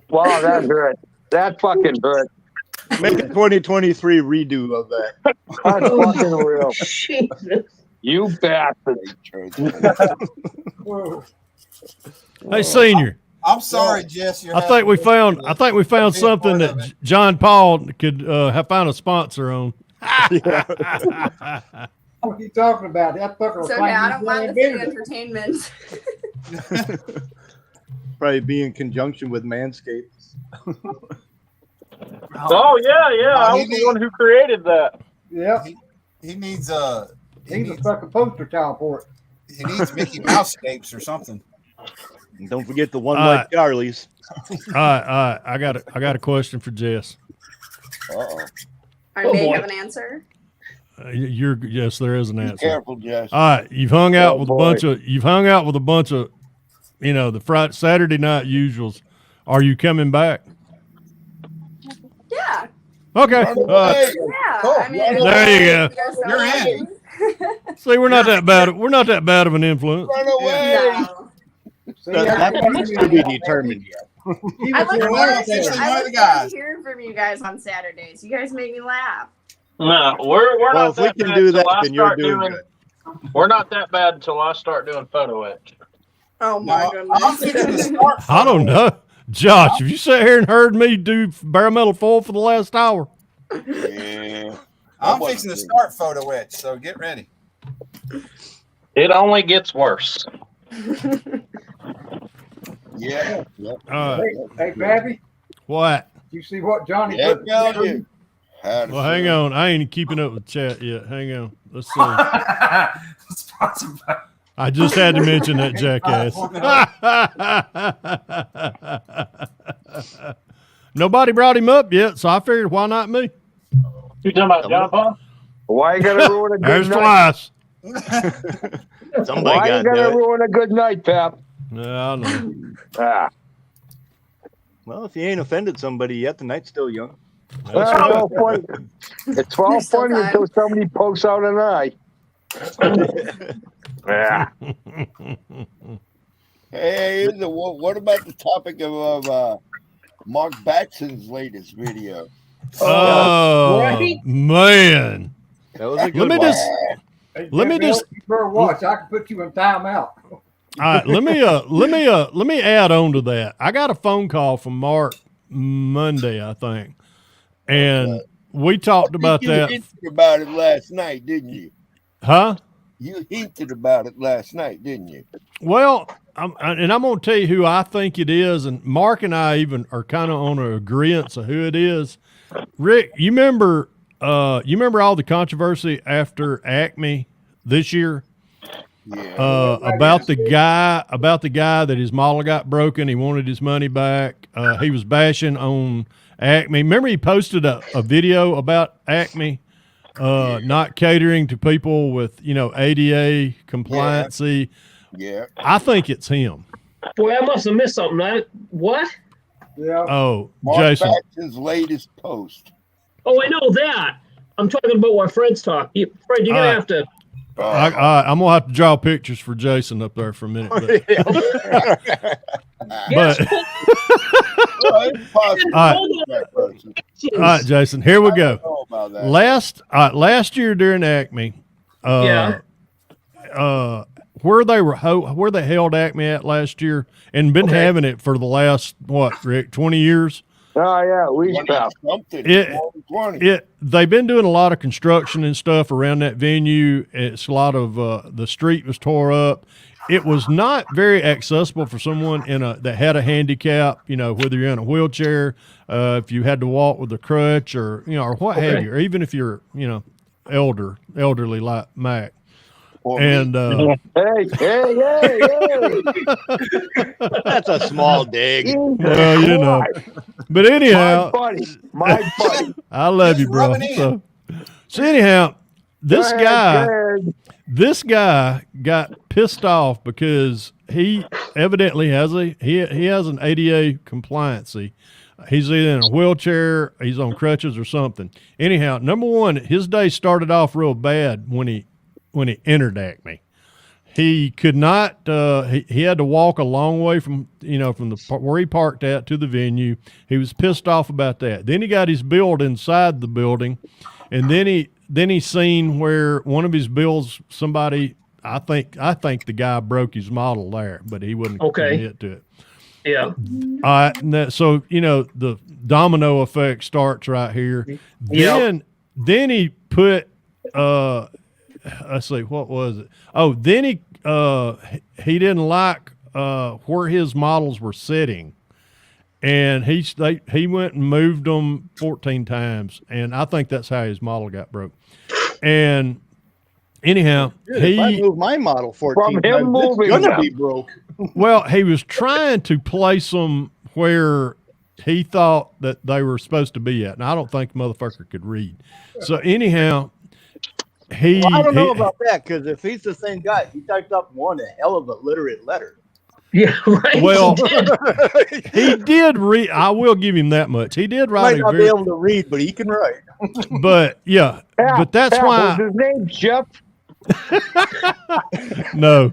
[SPEAKER 5] Wow, that hurt. That fucking hurt.
[SPEAKER 4] Make a 2023 redo of that.
[SPEAKER 5] That's fucking real.
[SPEAKER 2] Jesus.
[SPEAKER 5] You bastard.
[SPEAKER 8] Hey, Senior.
[SPEAKER 1] I'm sorry, Jess.
[SPEAKER 8] I think we found something that John Paul could have found a sponsor on.
[SPEAKER 6] What are you talking about? That fucker will
[SPEAKER 12] So
[SPEAKER 6] find
[SPEAKER 12] now I
[SPEAKER 6] you
[SPEAKER 12] don't mind the
[SPEAKER 6] better
[SPEAKER 12] free
[SPEAKER 6] than-
[SPEAKER 12] entertainment.
[SPEAKER 4] Probably be in conjunction with Manscaped.
[SPEAKER 7] Oh yeah, I was the one who created that.
[SPEAKER 6] Yep.
[SPEAKER 1] He needs
[SPEAKER 6] He's a fucking poster child for it.
[SPEAKER 1] He needs Mickey Mouse scapes or something.
[SPEAKER 4] And don't forget the one
[SPEAKER 8] All
[SPEAKER 4] like
[SPEAKER 8] right.
[SPEAKER 4] Charlie's.
[SPEAKER 8] All right. I got a question for Jess.
[SPEAKER 12] I may have an answer.
[SPEAKER 8] Yes, there is an answer.
[SPEAKER 3] Careful, Jess.
[SPEAKER 8] All right, you've hung out with
[SPEAKER 3] boy.
[SPEAKER 8] a bunch of the Friday Saturday night usuals. Are you coming back?
[SPEAKER 12] Yeah.
[SPEAKER 8] Okay.
[SPEAKER 12] Yeah. I mean,
[SPEAKER 8] There you go.
[SPEAKER 12] You're in.
[SPEAKER 8] See, we're not that bad. We're not that bad of an influence.
[SPEAKER 3] Run away.
[SPEAKER 12] No.
[SPEAKER 4] That needs to be determined yet.
[SPEAKER 12] I look forward to hearing from you guys on Saturdays. You guys make me laugh.
[SPEAKER 7] No, we're
[SPEAKER 4] Well,
[SPEAKER 7] not
[SPEAKER 4] if we
[SPEAKER 7] that
[SPEAKER 4] can
[SPEAKER 7] bad
[SPEAKER 4] do
[SPEAKER 7] till
[SPEAKER 4] that,
[SPEAKER 7] I
[SPEAKER 4] then you're
[SPEAKER 7] start
[SPEAKER 4] doing
[SPEAKER 7] doing.
[SPEAKER 4] good.
[SPEAKER 7] We're not that bad until I start doing photo etch.
[SPEAKER 12] Oh my
[SPEAKER 1] I'm fixing to
[SPEAKER 12] goodness.
[SPEAKER 1] start.
[SPEAKER 8] I don't know, Josh. Have you sat here and heard me do bare metal foil for the last hour?
[SPEAKER 3] Yeah.
[SPEAKER 1] I'm fixing to start photo etch, so get ready.
[SPEAKER 7] It only gets worse.
[SPEAKER 3] Yeah. Yep.
[SPEAKER 6] Hey, Babby,
[SPEAKER 8] What?
[SPEAKER 6] you see what Johnny
[SPEAKER 3] Yeah,
[SPEAKER 6] put
[SPEAKER 3] tell
[SPEAKER 6] together?
[SPEAKER 3] you.
[SPEAKER 8] Well, hang on. I ain't keeping up with chat yet. Hang on. Let's see. I just had to mention that jackass. Nobody brought him up yet, so I figured why not me?
[SPEAKER 7] You talking about John Paul?
[SPEAKER 5] Why you gotta ruin a good
[SPEAKER 8] There's
[SPEAKER 5] night?
[SPEAKER 8] twice.
[SPEAKER 4] Somebody
[SPEAKER 5] Why
[SPEAKER 4] got
[SPEAKER 5] you gotta
[SPEAKER 4] that.
[SPEAKER 5] ruin a good night, Pap?
[SPEAKER 8] No, I know.
[SPEAKER 5] Ah.
[SPEAKER 4] Well, if you ain't offended somebody yet, the night's still young.
[SPEAKER 8] That's
[SPEAKER 5] Well,
[SPEAKER 8] right.
[SPEAKER 5] all funny. It's all
[SPEAKER 12] There's still
[SPEAKER 5] funny
[SPEAKER 12] time.
[SPEAKER 5] until somebody pokes out an eye. Yeah.
[SPEAKER 3] Hey, what about the topic of Mark Batson's latest video?
[SPEAKER 8] Oh,
[SPEAKER 2] Right?
[SPEAKER 8] man.
[SPEAKER 4] That was a good
[SPEAKER 8] Let me
[SPEAKER 4] one.
[SPEAKER 8] just
[SPEAKER 6] Hey,
[SPEAKER 8] Let me
[SPEAKER 6] Jeffy,
[SPEAKER 8] just-
[SPEAKER 6] you better watch. I can put you in timeout.
[SPEAKER 8] all right, let me add on to that. I got a phone call from Mark Monday, I think. And we talked about
[SPEAKER 3] You
[SPEAKER 8] that.
[SPEAKER 3] hinted about it last night, didn't you?
[SPEAKER 8] Huh?
[SPEAKER 3] You hinted about it last night, didn't you?
[SPEAKER 8] Well, I'm going to tell you who I think it is, and Mark and I even are kind of on an agreement of who it is. Rick, you remember all the controversy after Acme this year about the guy that his model got broken. He wanted his money back. He was bashing on Acme. Remember, he posted a video about Acme not catering to people with ADA compliancy.
[SPEAKER 3] Yeah.
[SPEAKER 8] I think it's him.
[SPEAKER 2] Boy, I must have missed something. What?
[SPEAKER 6] Yeah.
[SPEAKER 8] Oh,
[SPEAKER 3] Mark
[SPEAKER 8] Jason.
[SPEAKER 3] Batson's latest post.
[SPEAKER 2] Oh, I know that. I'm talking about what Fred's talking. Fred, you're gonna have to.
[SPEAKER 8] I'm gonna have to draw pictures for Jason up there for a minute. But,
[SPEAKER 2] Yes.
[SPEAKER 8] all right, Jason. Here we go. Last year during Acme, where they held Acme at last year and been having it for the last what, Rick, 20 years.
[SPEAKER 5] Oh yeah, we
[SPEAKER 8] they've been doing a lot of construction and stuff around that venue. It's a lot of the street was tore up. It was not very accessible for someone that had a handicap, whether you're in a wheelchair, if you had to walk with a crutch or or what have you, or even if you're elderly like Mac. And
[SPEAKER 5] hey.
[SPEAKER 4] That's a small dig.
[SPEAKER 8] Well, but anyhow,
[SPEAKER 5] my buddy.
[SPEAKER 8] I love you, bro. So anyhow, this guy got pissed off because he evidently has he has an ADA compliancy. He's either in a wheelchair, he's on crutches or something. Anyhow, number one, his day started off real bad when he entered Acme. He could not. He had to walk a long way from where he parked at to the venue. He was pissed off about that. Then he got his build inside the building, and then he seen where one of his bills, somebody, I think the guy broke his model there, but he wouldn't commit to it.
[SPEAKER 2] Yeah.
[SPEAKER 8] So the domino effect starts right here. Then he put. Let's see, what was it? Oh, then he didn't like where his models were sitting, and he went and moved them 14 times, and I think that's how his model got broke. And anyhow,
[SPEAKER 4] if I move my model 14 times, it's gonna be broke.
[SPEAKER 8] Well, he was trying to place them where he thought that they were supposed to be at, and I don't think the motherfucker could read. So anyhow.
[SPEAKER 4] I don't know about that, because if he's the same guy, he typed up one hell of a literate letter.
[SPEAKER 2] Yeah, right.
[SPEAKER 8] Well, he did read. I will give him that much. He did write.
[SPEAKER 4] He might not be able to read, but he can write.
[SPEAKER 8] But but that's why.
[SPEAKER 5] Was his name Jeff?
[SPEAKER 8] No.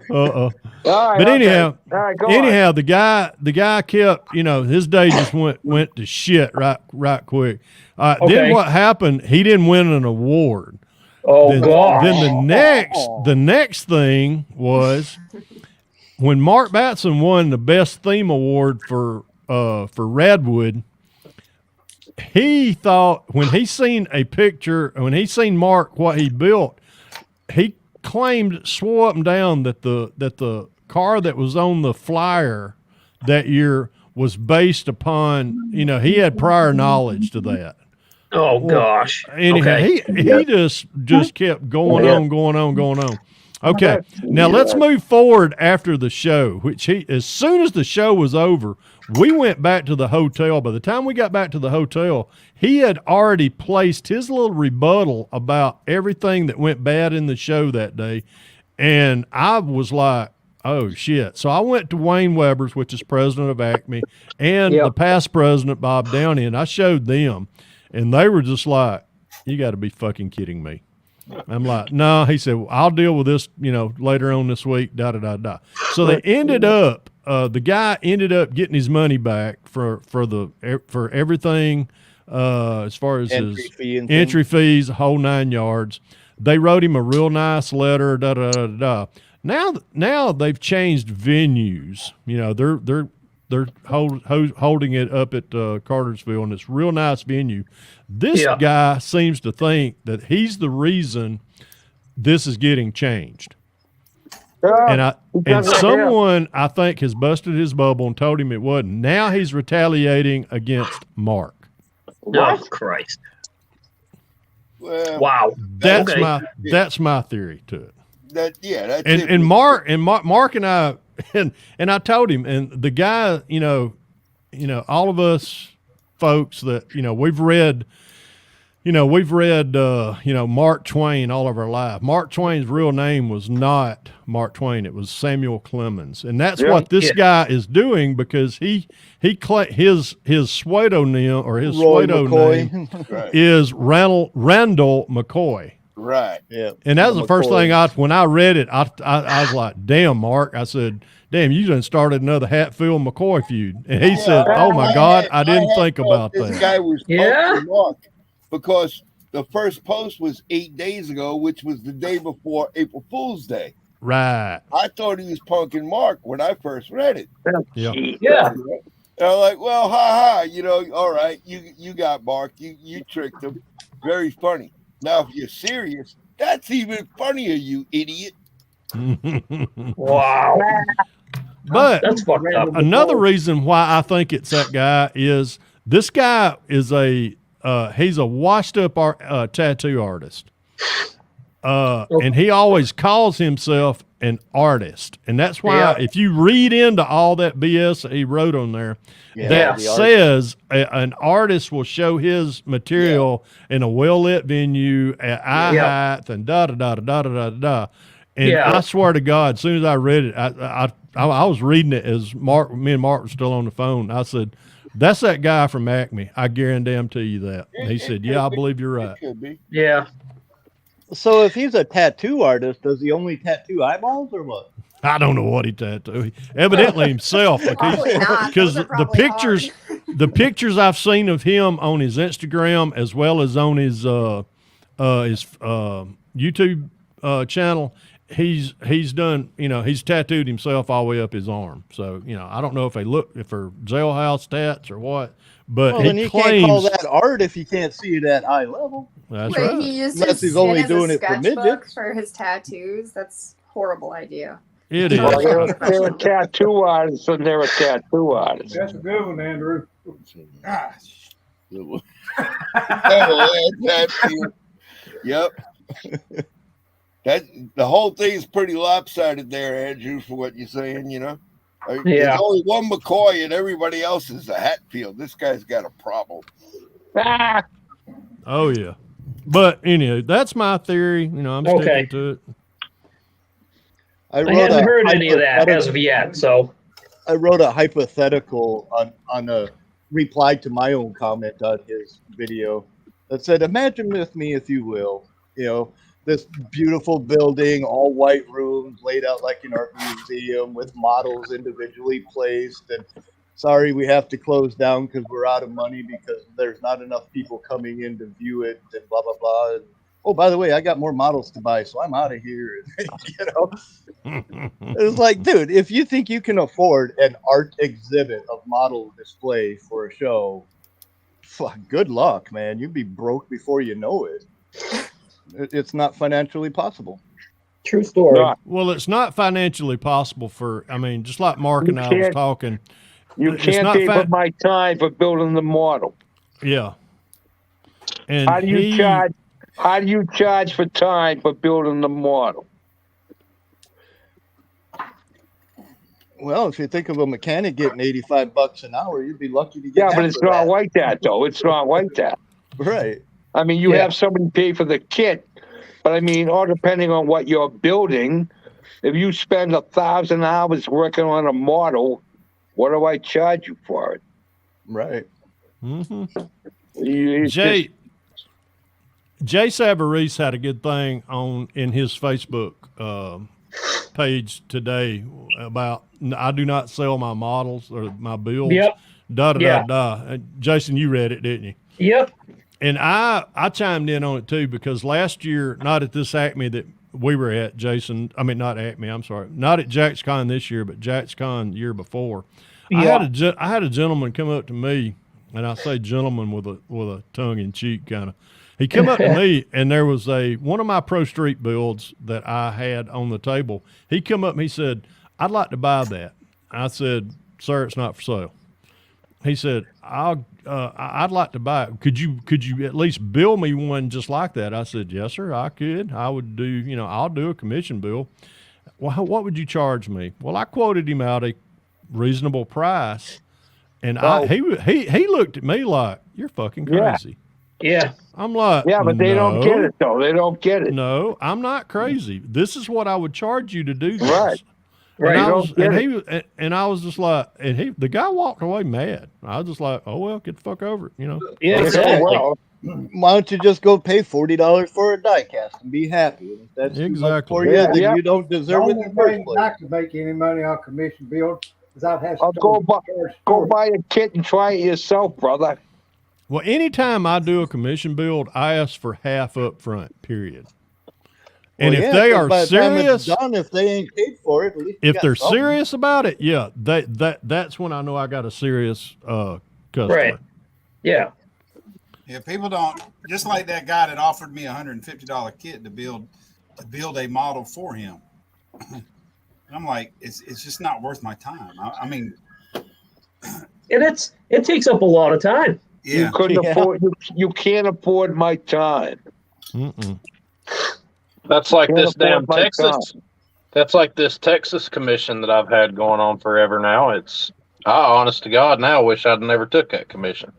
[SPEAKER 8] But anyhow,
[SPEAKER 5] on.
[SPEAKER 8] the guy kept. His day just went to shit right quick. Then what happened? He didn't win an award.
[SPEAKER 2] Oh God!
[SPEAKER 8] Then the next thing was when Mark Batson won the best theme award for Redwood. He thought when he seen Mark what he built, he swore up and down that the car that was on the flyer that year was based upon he had prior knowledge to that.
[SPEAKER 2] Oh gosh!
[SPEAKER 8] Anyhow, he just kept going on. Okay, now let's move forward after the show. As soon as the show was over, we went back to the hotel. By the time we got back to the hotel, he had already placed his little rebuttal about everything that went bad in the show that day, and I was like, oh shit. So I went to Wayne Weber's, which is president of Acme, and the past president, Bob Downey, and I showed them. And they were just like, you got to be fucking kidding me. I'm like, no. He said, well, I'll deal with this, later on this week, da-da-da-da. So they ended up, the guy ended up getting his money back for everything as far as his entry fees, the whole 9 yards. They wrote him a real nice letter, da-da-da-da. Now they've changed venues. They're holding it up at Cartersville, and it's a real nice venue. This guy seems to think that he's the reason this is getting changed. And someone, I think, has busted his bubble and told him it wasn't. Now he's retaliating against Mark.
[SPEAKER 2] Oh, Christ. Wow.
[SPEAKER 8] That's my theory to it.
[SPEAKER 3] That's
[SPEAKER 8] and Mark and I and I told him, and the guy, all of us folks that we've read Mark Twain all of our life. Mark Twain's real name was not Mark Twain; it was Samuel Clemens, and that's what this guy is doing because his pseudonym or his pseudonym is Randall McCoy.
[SPEAKER 3] Right.
[SPEAKER 4] Yeah.
[SPEAKER 8] And that was the first thing when I read it, I was like, damn, Mark. I said, damn, you done started another Hatfield McCoy feud. And he said, oh my God, I didn't think about that.
[SPEAKER 3] This guy was Mark because the first post was 8 days ago, which was the day before April Fool's Day.
[SPEAKER 8] Right.
[SPEAKER 3] I thought he was punking Mark when I first read it.
[SPEAKER 8] Yeah.
[SPEAKER 2] Yeah.
[SPEAKER 3] And I'm like, well, ha, all right, you got Mark, you tricked him. Very funny. Now, if you're serious, that's even funnier, you idiot.
[SPEAKER 2] Wow.
[SPEAKER 8] But
[SPEAKER 2] That's fucked up.
[SPEAKER 8] another reason why I think it's that guy is this guy is he's a washed up tattoo artist. And he always calls himself an artist. And that's why if you read into all that BS that he wrote on there, that says an artist will show his material in a well-lit venue at eye height and da-da-da-da-da-da-da. And I swear to God, as soon as I read it, I was reading it as me and Mark were still on the phone. I said, that's that guy from Acme. I guarantee you that. And he said, yeah, I believe you're right.
[SPEAKER 2] Yeah.
[SPEAKER 4] So if he's a tattoo artist, does he only tattoo eyeballs or what?
[SPEAKER 8] I don't know what he tattooed. Evidently himself, because the pictures I've seen of him on his Instagram as well as on his YouTube channel, he's done. He's tattooed himself all the way up his arm. So I don't know if they're jailhouse tats or what. But
[SPEAKER 4] then you can't call that art if you can't see it at eye level.
[SPEAKER 8] That's
[SPEAKER 12] Wait,
[SPEAKER 8] right.
[SPEAKER 12] he used
[SPEAKER 4] Unless
[SPEAKER 12] his
[SPEAKER 4] he's only
[SPEAKER 12] skin as
[SPEAKER 4] doing
[SPEAKER 12] a
[SPEAKER 4] it for
[SPEAKER 12] sketchbook
[SPEAKER 4] midgets.
[SPEAKER 12] for his tattoos. That's a horrible idea.
[SPEAKER 8] It is.
[SPEAKER 5] They're a tattoo artist, and they're a tattoo artist.
[SPEAKER 6] That's a good one, Andrew.
[SPEAKER 3] Yep. That the whole thing is pretty lopsided there, Andrew, for what you're saying. There's only one McCoy, and everybody else is a Hatfield. This guy's got a problem.
[SPEAKER 8] Oh yeah. But anyway, that's my theory. I'm sticking to it.
[SPEAKER 2] I haven't heard any of that as of yet. So
[SPEAKER 4] I wrote a hypothetical on a reply to my own comment on his video that said, imagine with me, if you will, this beautiful building, all white rooms laid out like an art museum with models individually placed. And sorry, we have to close down because we're out of money because there's not enough people coming in to view it and blah, blah, blah. And, oh, by the way, I got more models to buy, so I'm out of here. It's like, dude, if you think you can afford an art exhibit of model display for a show, fuck, good luck, man. You'd be broke before you know it. It's not financially possible.
[SPEAKER 2] True story.
[SPEAKER 8] Well, it's not financially possible just like Mark and I was talking.
[SPEAKER 5] You can't pay for my time for building the model.
[SPEAKER 8] Yeah. And
[SPEAKER 5] how do you charge for time for building the model?
[SPEAKER 4] Well, if you think of a mechanic getting $85 an hour, you'd be lucky to get.
[SPEAKER 5] Yeah, but it's not like that, though. It's not like that.
[SPEAKER 4] Right.
[SPEAKER 5] I mean, you have somebody pay for the kit, but all depending on what you're building, if you spend 1,000 hours working on a model, what do I charge you for it?
[SPEAKER 4] Right.
[SPEAKER 8] Mm-hmm. Jay Savarese had a good thing in his Facebook page today about I do not sell my models or my builds.
[SPEAKER 2] Yep.
[SPEAKER 8] Da. Jason, you read it, didn't you?
[SPEAKER 2] Yep.
[SPEAKER 8] And I chimed in on it too because last year, not at this Acme that we were at, Jason. I mean, not Acme. I'm sorry, not at JaxCon this year, but JaxCon the year before.
[SPEAKER 2] Yeah.
[SPEAKER 8] I had a gentleman come up to me, and I say gentleman with a tongue in cheek kind of. He came up to me, and there was one of my Pro Street builds that I had on the table. He come up and he said, "I'd like to buy that." I said, "Sir, it's not for sale." He said, I'd like to buy it. Could you at least build me one just like that? I said, yes, sir, I could. I would do, I'll do a commission bill. Well, what would you charge me? Well, I quoted him out a reasonable price, and he looked at me like, you're fucking crazy.
[SPEAKER 2] Yeah.
[SPEAKER 8] I'm like,
[SPEAKER 5] yeah, but they don't get it though. They don't get it.
[SPEAKER 8] No, I'm not crazy. This is what I would charge you to do this.
[SPEAKER 5] Right.
[SPEAKER 8] And I was just like, the guy walked away mad. I was just like, oh well, get the fuck over it,
[SPEAKER 2] Yeah, exactly.
[SPEAKER 4] Well, why don't you just go pay $40 for a die cast and be happy? If that's
[SPEAKER 8] exactly
[SPEAKER 4] for you, then you don't deserve it in the first place.
[SPEAKER 6] Not to make any money on commission build, because I've had.
[SPEAKER 5] Go buy a kit and try it yourself, brother.
[SPEAKER 8] Well, anytime I do a commission build, I ask for half up front. Period. And if they are
[SPEAKER 4] by the time it's
[SPEAKER 8] serious,
[SPEAKER 4] done, if they ain't paid for it, at least you
[SPEAKER 8] if
[SPEAKER 4] got
[SPEAKER 8] they're
[SPEAKER 4] something.
[SPEAKER 8] serious about it, yeah, that's when I know I got a serious customer.
[SPEAKER 2] Right. Yeah.
[SPEAKER 1] Yeah, people don't, just like that guy that offered me $150 kit to build a model for him. And I'm like, it's just not worth my time. I mean,
[SPEAKER 2] And it takes up a lot of time.
[SPEAKER 1] Yeah.
[SPEAKER 5] You couldn't afford. You can't afford my time.
[SPEAKER 7] That's like
[SPEAKER 5] Can't
[SPEAKER 7] this damn
[SPEAKER 5] afford my
[SPEAKER 7] Texas. That's like this Texas commission that I've had going on forever now. I honest to God now wish I'd never took that commission.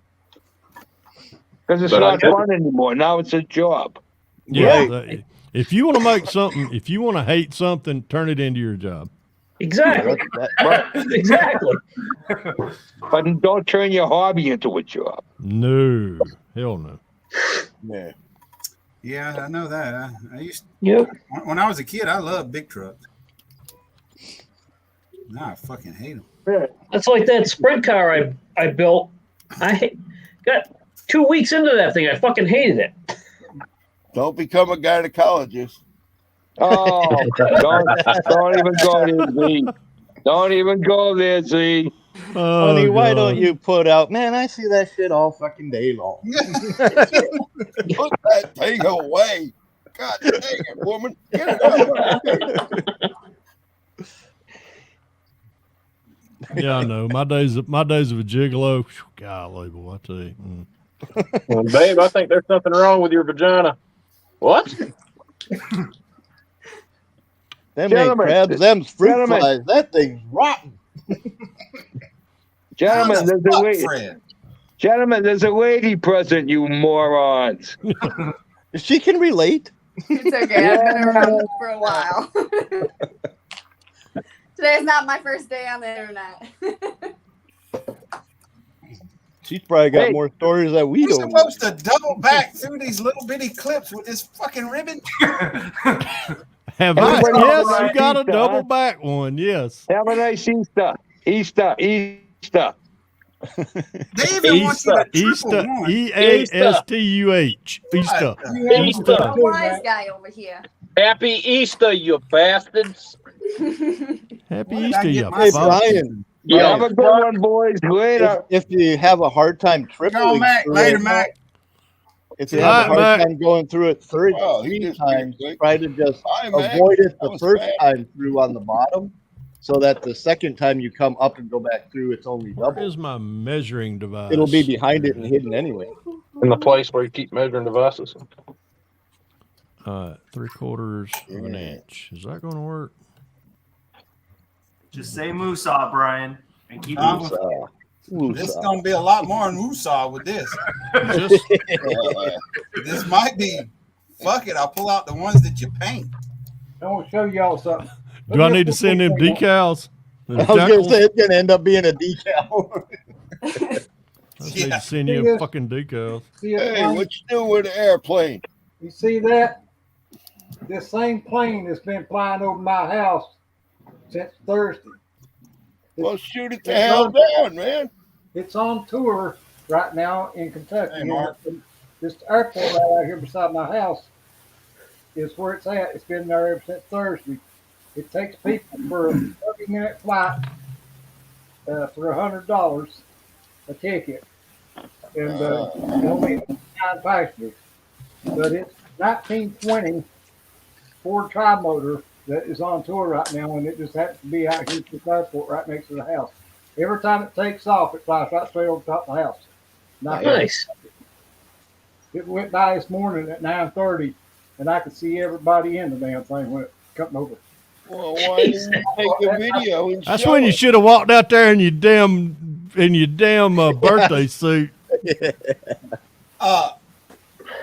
[SPEAKER 5] Because it's
[SPEAKER 7] But I
[SPEAKER 5] not
[SPEAKER 7] did.
[SPEAKER 5] fun anymore. Now it's a job.
[SPEAKER 8] Yeah. If you want to make something, if you want to hate something, turn it into your job.
[SPEAKER 2] Exactly. Exactly.
[SPEAKER 5] But don't turn your hobby into a job.
[SPEAKER 8] No, hell no.
[SPEAKER 3] Yeah.
[SPEAKER 1] Yeah, I know that. I used.
[SPEAKER 2] Yep.
[SPEAKER 1] When I was a kid, I loved big trucks. Now I fucking hate them.
[SPEAKER 2] That's like that sprint car I built. Got 2 weeks into that thing. I fucking hated it.
[SPEAKER 3] Don't become a gynecologist.
[SPEAKER 5] Oh, don't even go there, Z. Don't even go there, Z.
[SPEAKER 4] Honey, why don't you put out? Man, I see that shit all fucking day long.
[SPEAKER 3] Put that thing away. God dang it, woman. Get it out of my face.
[SPEAKER 8] Yeah, I know. My days of a gigolo. Golly, boy, I tell you.
[SPEAKER 7] Well, babe, I think there's something wrong with your vagina. What?
[SPEAKER 4] Them ain't crabs, them's fruit flies. That thing's rotten.
[SPEAKER 5] Gentlemen, there's a lady present, you morons.
[SPEAKER 4] She can relate.
[SPEAKER 12] It's okay. I've been around for a while. Today's not my first day on the internet.
[SPEAKER 4] She's probably got more stories that we
[SPEAKER 1] You're
[SPEAKER 4] don't know.
[SPEAKER 1] supposed to double back through these little bitty clips with this fucking ribbon.
[SPEAKER 8] Have I? Yes, you got a double back one. Yes.
[SPEAKER 5] Have a nice Easter. Easter.
[SPEAKER 1] They even want you to triple
[SPEAKER 8] Easter.
[SPEAKER 1] one.
[SPEAKER 8] EASTUH. Easter.
[SPEAKER 7] Easter.
[SPEAKER 12] Wise guy over here.
[SPEAKER 7] Happy Easter, you bastards.
[SPEAKER 8] Happy Easter, you
[SPEAKER 4] Hey, Brian.
[SPEAKER 5] Yeah, have a good one, boys. Later.
[SPEAKER 4] If you have a hard time tripling
[SPEAKER 1] Mac.
[SPEAKER 4] through
[SPEAKER 1] Later,
[SPEAKER 4] it,
[SPEAKER 1] Mac.
[SPEAKER 4] if you have a hard
[SPEAKER 8] Mac.
[SPEAKER 4] time going through it three times, try to just avoid it the first time through on the bottom, so that the second time you come up and go back through, it's only double.
[SPEAKER 8] Where's my measuring device?
[SPEAKER 4] It'll be behind it and hidden anyway.
[SPEAKER 7] In the place where you keep measuring devices.
[SPEAKER 8] 3/4 of an inch. Is that going to work?
[SPEAKER 10] Just say Moosaw, Brian, and keep
[SPEAKER 1] This is going to be a lot more than Woosah with this. This might be, fuck it, I'll pull out the ones that you paint.
[SPEAKER 6] I want to show y'all something.
[SPEAKER 8] Do I need to send them decals?
[SPEAKER 4] I was going to say it's going to end up being a decal.
[SPEAKER 8] I need to send you a fucking decals.
[SPEAKER 3] Hey, what you doing with the airplane?
[SPEAKER 6] You see that? This same plane has been flying over my house since Thursday.
[SPEAKER 3] Well, shoot it the hell down, man.
[SPEAKER 6] It's on tour right now in Kentucky.
[SPEAKER 1] Hey, Mark.
[SPEAKER 6] This airport right out here beside my house is where it's at. It's been there ever since Thursday. It takes people for a 30-minute flight for $100 a ticket, and only 9 passengers. But it's 1920 Ford Tri-Motor that is on tour right now, and it just happens to be out here at the airport right next to the house. Every time it takes off, it flies right straight over top of the house.
[SPEAKER 2] Nice.
[SPEAKER 6] It went by this morning at 9:30, and I could see everybody in the damn thing when it come over.
[SPEAKER 3] Well, why didn't you take a video and
[SPEAKER 8] That's
[SPEAKER 3] show
[SPEAKER 8] when you
[SPEAKER 3] it?
[SPEAKER 8] should have walked out there in your damn birthday suit.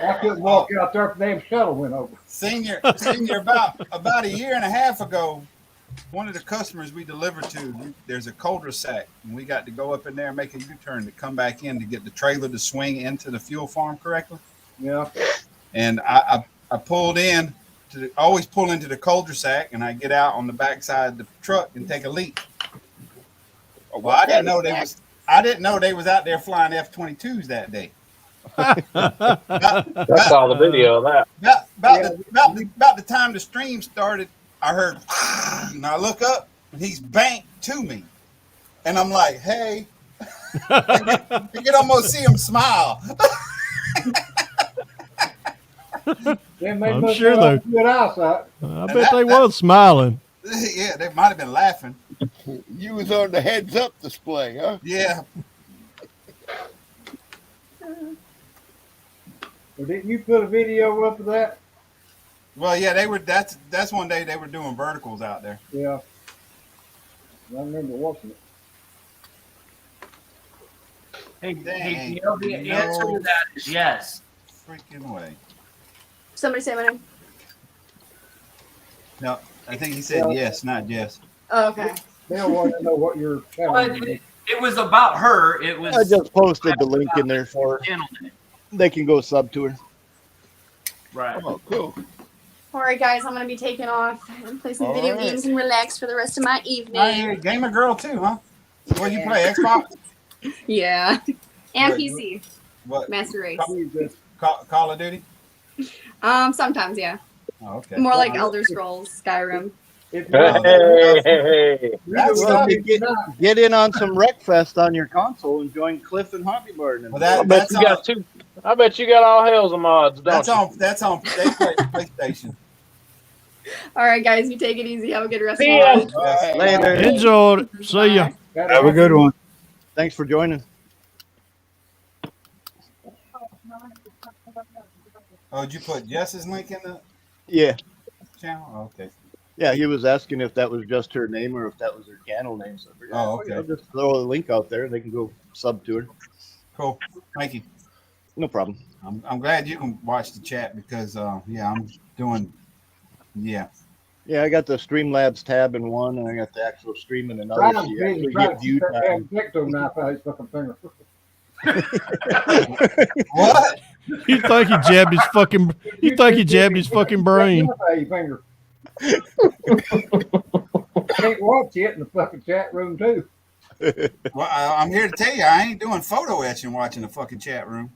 [SPEAKER 6] I couldn't walk out there if the damn shuttle went over.
[SPEAKER 1] Senior, about a year and a half ago, one of the customers we delivered to, there's a cul-de-sac, and we got to go up in there and make a U-turn to come back in to get the trailer to swing into the fuel farm correctly.
[SPEAKER 6] Yeah.
[SPEAKER 1] And I pulled in always pull into the cul-de-sac, and I get out on the backside of the truck and take a leak. Well, I didn't know they was out there flying F-22s that day.
[SPEAKER 7] That's all the video of that.
[SPEAKER 1] About the time the stream started, I heard, and I look up, and he's banked to me, and I'm like, "Hey," you can almost see him smile.
[SPEAKER 8] I'm sure they.
[SPEAKER 6] Good eyesight.
[SPEAKER 8] I bet they was smiling.
[SPEAKER 1] Yeah, they might have been laughing.
[SPEAKER 3] You was on the heads up display, huh?
[SPEAKER 1] Yeah.
[SPEAKER 6] Well, didn't you put a video up of that?
[SPEAKER 1] Well, yeah, they were. That's one day they were doing verticals out there.
[SPEAKER 6] Yeah. I remember watching it.
[SPEAKER 10] Hey,
[SPEAKER 1] Dang,
[SPEAKER 10] you know, the answer to that is yes.
[SPEAKER 1] Freaking way.
[SPEAKER 12] Somebody say my name.
[SPEAKER 1] No, I think he said yes, not yes.
[SPEAKER 12] Oh, okay.
[SPEAKER 6] They don't want to know what your channel is.
[SPEAKER 10] It was about her. It was.
[SPEAKER 4] I just posted the link in there for her. They can go sub to her.
[SPEAKER 10] Right.
[SPEAKER 3] Oh, cool.
[SPEAKER 12] All right, guys, I'm gonna be taking off and play some video games and relax for the rest of my evening.
[SPEAKER 1] You're a gamer girl too, huh? What do you play? Xbox?
[SPEAKER 12] Yeah. And
[SPEAKER 1] What?
[SPEAKER 12] PC.
[SPEAKER 1] What?
[SPEAKER 12] Master Race.
[SPEAKER 1] Call of Duty?
[SPEAKER 12] Sometimes, yeah.
[SPEAKER 1] Oh, okay.
[SPEAKER 12] More like Elder Scrolls, Skyrim.
[SPEAKER 4] Get in on some Wreckfest on your console and join Cliff and Hobby Barn.
[SPEAKER 1] Well,
[SPEAKER 7] I bet you got all hell's of mods, don't you?
[SPEAKER 1] That's on PlayStation.
[SPEAKER 12] All right, guys, you take it easy. Have a good rest of
[SPEAKER 2] See
[SPEAKER 12] your
[SPEAKER 2] ya.
[SPEAKER 12] night.
[SPEAKER 4] Later.
[SPEAKER 8] Enjoy it. See ya.
[SPEAKER 4] Have a good one. Thanks for joining.
[SPEAKER 1] Oh, did you put Jess's link in the
[SPEAKER 4] Yeah.
[SPEAKER 1] channel? Oh, okay.
[SPEAKER 4] Yeah, he was asking if that was just her name or if that was her channel name. So I figured,
[SPEAKER 1] Oh, okay.
[SPEAKER 4] I'll just throw a link out there and they can go sub to her.
[SPEAKER 1] Cool. Thank you.
[SPEAKER 4] No problem.
[SPEAKER 1] I'm glad you can watch the chat because yeah, I'm doing
[SPEAKER 4] Yeah, I got the Streamlabs tab in one and I got the actual stream in another. So you actually get view time.
[SPEAKER 1] What?
[SPEAKER 8] You think he jabbed his fucking? You think he jabbed his fucking brain?
[SPEAKER 6] Can't watch it in the fucking chat room too.
[SPEAKER 1] Well, I'm here to tell you, I ain't doing photo etching watching the fucking chat room.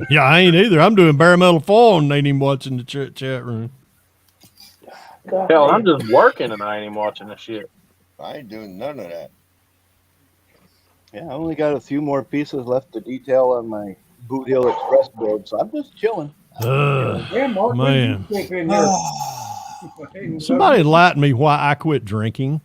[SPEAKER 8] Yeah, I ain't either. I'm doing bare metal foil and ain't even watching the chat room.
[SPEAKER 7] Hell, I'm just working and I ain't even watching this shit.
[SPEAKER 3] I ain't doing none of that.
[SPEAKER 4] Yeah, I only got a few more pieces left to detail on my Boot Hill Express build, so I'm just chilling.
[SPEAKER 8] Man. Somebody enlighten me why I quit drinking.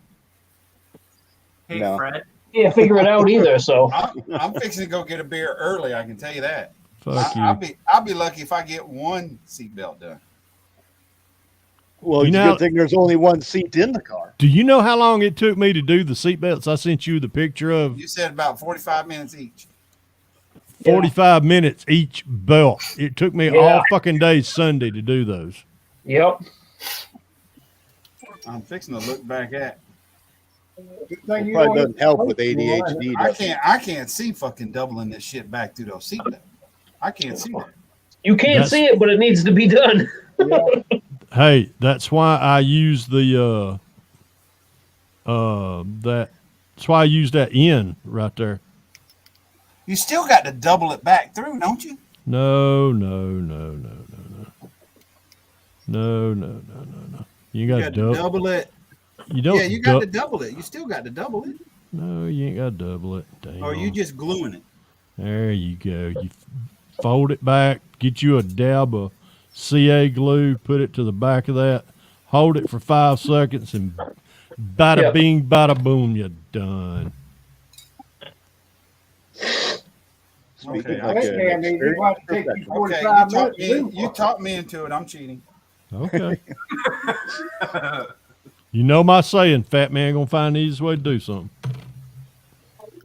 [SPEAKER 10] Hey,
[SPEAKER 4] No.
[SPEAKER 10] Fred.
[SPEAKER 2] Can't figure it out either. So
[SPEAKER 1] I'm fixing to go get a beer early. I can tell you that.
[SPEAKER 8] Fuck you.
[SPEAKER 1] I'll be lucky if I get one seatbelt done.
[SPEAKER 4] Well,
[SPEAKER 8] You
[SPEAKER 4] it's a
[SPEAKER 8] know-
[SPEAKER 4] good thing there's only one seat in the car.
[SPEAKER 8] Do you know how long it took me to do the seatbelts I sent you the picture of?
[SPEAKER 1] You said about 45 minutes each.
[SPEAKER 8] 45 minutes each belt. It took me all fucking day Sunday to do those.
[SPEAKER 2] Yep.
[SPEAKER 1] I'm fixing to look back at.
[SPEAKER 4] It probably doesn't help with ADHD. does it?
[SPEAKER 1] I can't see fucking doubling this shit back through those seatbelts. I can't see that.
[SPEAKER 2] You can't
[SPEAKER 8] That's-
[SPEAKER 2] see it, but it needs to be done.
[SPEAKER 8] Hey, that's why I use the that's why I use that N right there.
[SPEAKER 1] You still got to double it back through, don't you?
[SPEAKER 8] No. You got to
[SPEAKER 1] double it.
[SPEAKER 8] You don't.
[SPEAKER 1] Yeah, you got to double it. You still got to double it.
[SPEAKER 8] No, you ain't got to double it. Damn.
[SPEAKER 1] Or are you just gluing it?
[SPEAKER 8] There you go. You fold it back. Get you a dab of CA glue. Put it to the back of that. Hold it for 5 seconds, and bada bing, bada boom, you're done.
[SPEAKER 1] Okay, you talked me into it. I'm cheating.
[SPEAKER 8] Okay. You know my saying, fat man gonna find the easiest way to do something.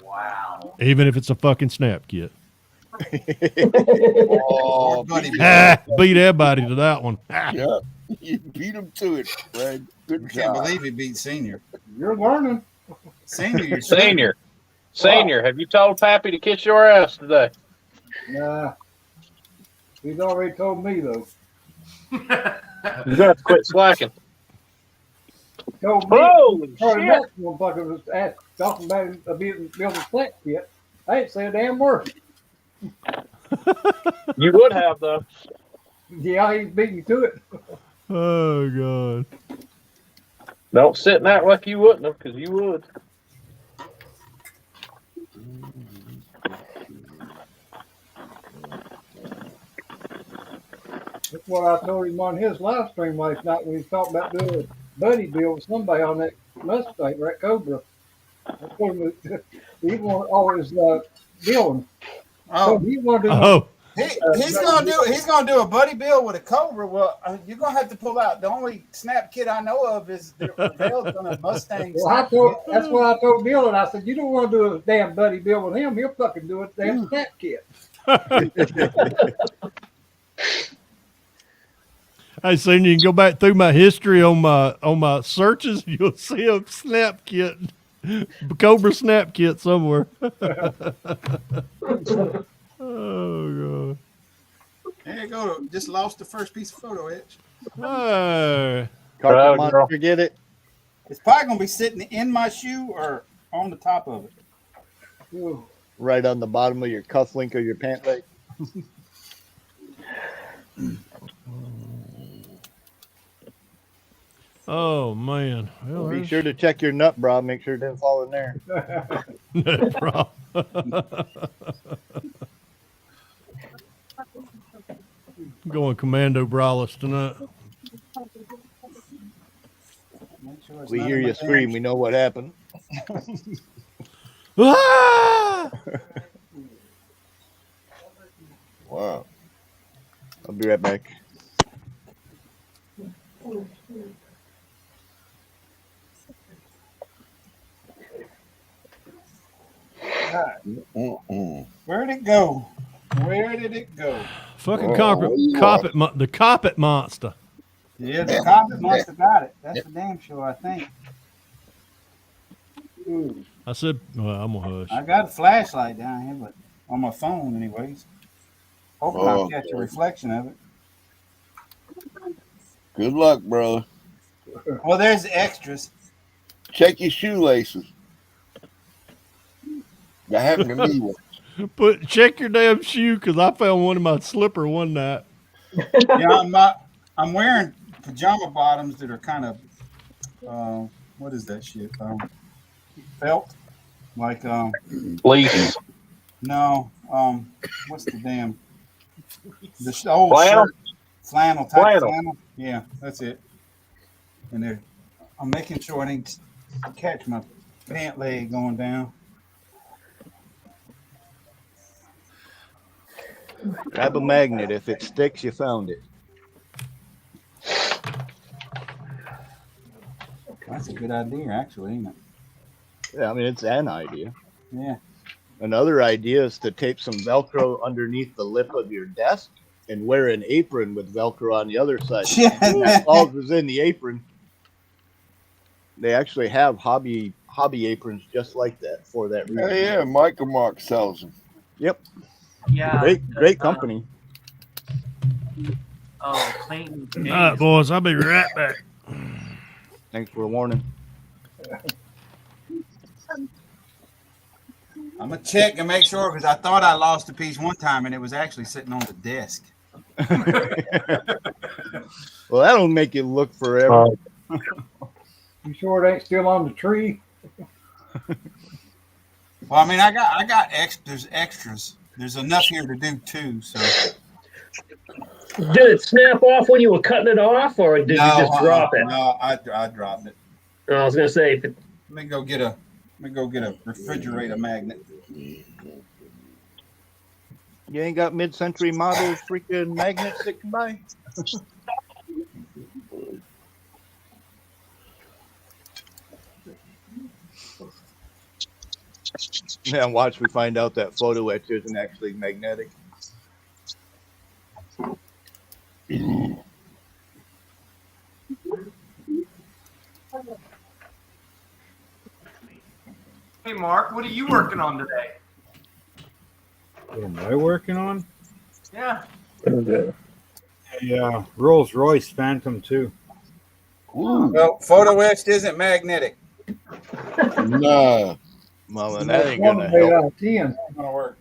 [SPEAKER 10] Wow.
[SPEAKER 8] Even if it's a fucking snap kit.
[SPEAKER 3] Oh,
[SPEAKER 8] Beat everybody to that one.
[SPEAKER 3] yeah, you beat him to it, Fred. Good
[SPEAKER 1] I
[SPEAKER 3] job.
[SPEAKER 1] can't believe he beat Senior.
[SPEAKER 6] You're learning.
[SPEAKER 1] Senior, you're
[SPEAKER 7] Senior, have you told Pappy to kiss your ass today?
[SPEAKER 6] Nah. He's already told me though.
[SPEAKER 7] You got to quit slacking.
[SPEAKER 6] Told me.
[SPEAKER 7] Holy
[SPEAKER 6] Charlie
[SPEAKER 7] shit.
[SPEAKER 6] Maxwell fucking was talking about building flat kit. I ain't say a damn word.
[SPEAKER 7] You would have though.
[SPEAKER 6] Yeah, he's beating you to it.
[SPEAKER 8] Oh God.
[SPEAKER 7] Don't sit and act like you wouldn't have, because you would.
[SPEAKER 6] That's what I told him on his live stream last night when he was talking about doing a buddy bill with somebody on that Mustang, right, Cobra. I told him that he wanted always dealing. So
[SPEAKER 1] Oh,
[SPEAKER 6] he wanted to do
[SPEAKER 8] Oh,
[SPEAKER 1] he's gonna do a buddy bill with a Cobra. Well, you're gonna have to pull out. The only snap kit I know of is the Ravel's gonna Mustang.
[SPEAKER 6] Well,
[SPEAKER 1] Snap kit.
[SPEAKER 6] that's what I told Bill, and I said, you don't want to do a damn buddy bill with him. He'll fucking do a damn snap kit.
[SPEAKER 8] Hey, soon you can go back through my history on my searches. You'll see a snap kit, Cobra snap kit somewhere. Oh God!
[SPEAKER 1] There you go. Just lost the first piece of photo etch.
[SPEAKER 8] Hey.
[SPEAKER 4] Carpet monster, get it?
[SPEAKER 1] It's probably gonna be sitting in my shoe or on the top of it.
[SPEAKER 6] Ooh.
[SPEAKER 4] Right on the bottom of your cufflink or your pant leg.
[SPEAKER 8] Oh man! Well,
[SPEAKER 4] Be sure to check your nut bra. Make sure it didn't fall in there.
[SPEAKER 8] nut bra. Going commando braless tonight.
[SPEAKER 1] Sure
[SPEAKER 4] We hear you scream. We know what happened.
[SPEAKER 8] Ah!
[SPEAKER 3] Wow.
[SPEAKER 4] I'll be right back.
[SPEAKER 1] Where'd it go? Where did it go?
[SPEAKER 8] Fucking the carpet monster.
[SPEAKER 1] Yeah, the carpet monster got it. That's for damn sure, I think. Ooh.
[SPEAKER 8] I said, well, I'm gonna hush.
[SPEAKER 1] I got a flashlight down here, but on my phone, anyways. Hoping I'll catch a reflection of it.
[SPEAKER 3] Good luck, brother.
[SPEAKER 1] Well, there's the extras.
[SPEAKER 3] Check your shoelaces. That happened to me once.
[SPEAKER 8] Check your damn shoe, because I found one in my slipper one night.
[SPEAKER 1] Yeah, I'm wearing pajama bottoms that are kind of what is that shit? Felt, like
[SPEAKER 7] fleece.
[SPEAKER 1] No, what's the damn the old
[SPEAKER 7] Flannel?
[SPEAKER 1] shirt? Flannel type flannel. Yeah, that's it. And I'm making sure I didn't catch my pant leg going down.
[SPEAKER 4] Grab a magnet. If it sticks, you found it.
[SPEAKER 1] That's a good idea, actually, ain't it?
[SPEAKER 4] Yeah, I mean, it's an idea.
[SPEAKER 1] Yeah.
[SPEAKER 4] Another idea is to tape some Velcro underneath the lip of your desk and wear an apron with Velcro on the other side. And that falls is in the apron. They actually have hobby aprons just like that for that reason.
[SPEAKER 3] Yeah, Michael Mark sells them.
[SPEAKER 4] Yep.
[SPEAKER 10] Yeah.
[SPEAKER 4] Great company.
[SPEAKER 10] Oh, Clayton.
[SPEAKER 8] All right, boys, I'll be right back.
[SPEAKER 4] Thanks for warning.
[SPEAKER 1] I'm gonna check and make sure, because I thought I lost a piece one time and it was actually sitting on the desk.
[SPEAKER 4] Well, that'll make you look forever.
[SPEAKER 6] You sure it ain't still on the tree?
[SPEAKER 1] Well, I mean, I got extras. There's enough here to do two. So,
[SPEAKER 2] did it snap off when you were cutting it off, or did you just drop it?
[SPEAKER 1] No, I dropped it.
[SPEAKER 2] I was gonna say.
[SPEAKER 1] Let me go get a refrigerator magnet.
[SPEAKER 4] You ain't got mid-century model freaking magnets that can buy? Yeah, watch we find out that photo etch isn't actually magnetic.
[SPEAKER 10] Hey, Mark, what are you working on today?
[SPEAKER 18] What am I working on?
[SPEAKER 10] Yeah.
[SPEAKER 18] A Rolls Royce Phantom 2.
[SPEAKER 1] Well, photo etched isn't magnetic.
[SPEAKER 3] No.
[SPEAKER 4] Mama, that ain't gonna help.
[SPEAKER 6] It's
[SPEAKER 1] gonna work.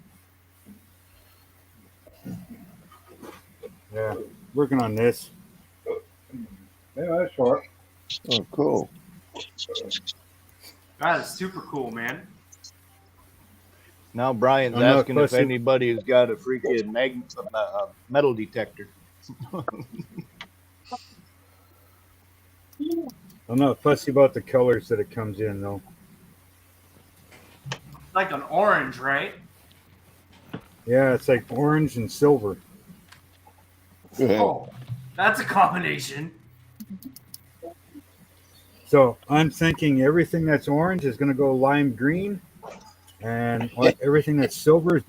[SPEAKER 18] Yeah, working on this.
[SPEAKER 6] Yeah, that's short.
[SPEAKER 3] Oh, cool.
[SPEAKER 10] That is super cool, man.
[SPEAKER 4] Now Brian's
[SPEAKER 18] I'm not
[SPEAKER 4] asking if
[SPEAKER 18] fussy.
[SPEAKER 4] anybody's got a freaking metal detector.
[SPEAKER 18] I'm not fussy about the colors that it comes in, though.
[SPEAKER 10] Like an orange, right?
[SPEAKER 18] Yeah, it's like orange and silver.
[SPEAKER 10] Oh, that's a combination.
[SPEAKER 18] So I'm thinking everything that's orange is going to go lime green, and everything that's silver,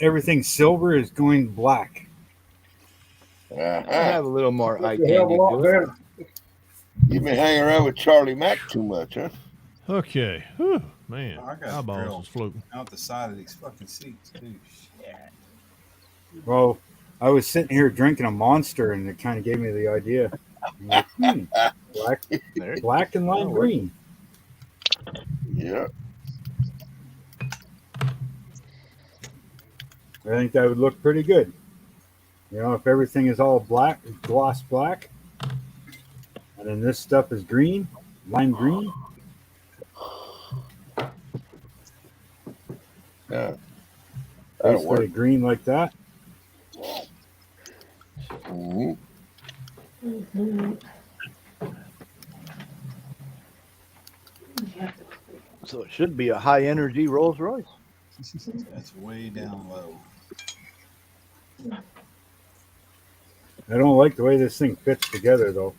[SPEAKER 18] everything silver is going black.
[SPEAKER 4] Have a little more eye
[SPEAKER 6] It's a hell of a
[SPEAKER 4] candy
[SPEAKER 6] lot
[SPEAKER 4] to it.
[SPEAKER 6] better.
[SPEAKER 3] You've been hanging around with Charlie Mack too much, huh?
[SPEAKER 8] Okay. Whew, man,
[SPEAKER 1] I got
[SPEAKER 8] eyeballs
[SPEAKER 1] drilled
[SPEAKER 8] is floating.
[SPEAKER 1] out the side of these fucking seats, too. Shit.
[SPEAKER 18] Well, I was sitting here drinking a Monster, and it kind of gave me the idea. I'm like, black and lime green.
[SPEAKER 3] Yeah.
[SPEAKER 18] I think that would look pretty good. You know, if everything is all black, gloss black, and then this stuff is green, lime green.
[SPEAKER 3] Yeah. That'll
[SPEAKER 18] Basically
[SPEAKER 3] work.
[SPEAKER 18] green like that.
[SPEAKER 3] Mm-hmm.
[SPEAKER 4] So it should be a high energy Rolls Royce.
[SPEAKER 1] That's way down low.
[SPEAKER 18] I don't like the way this thing fits together, though.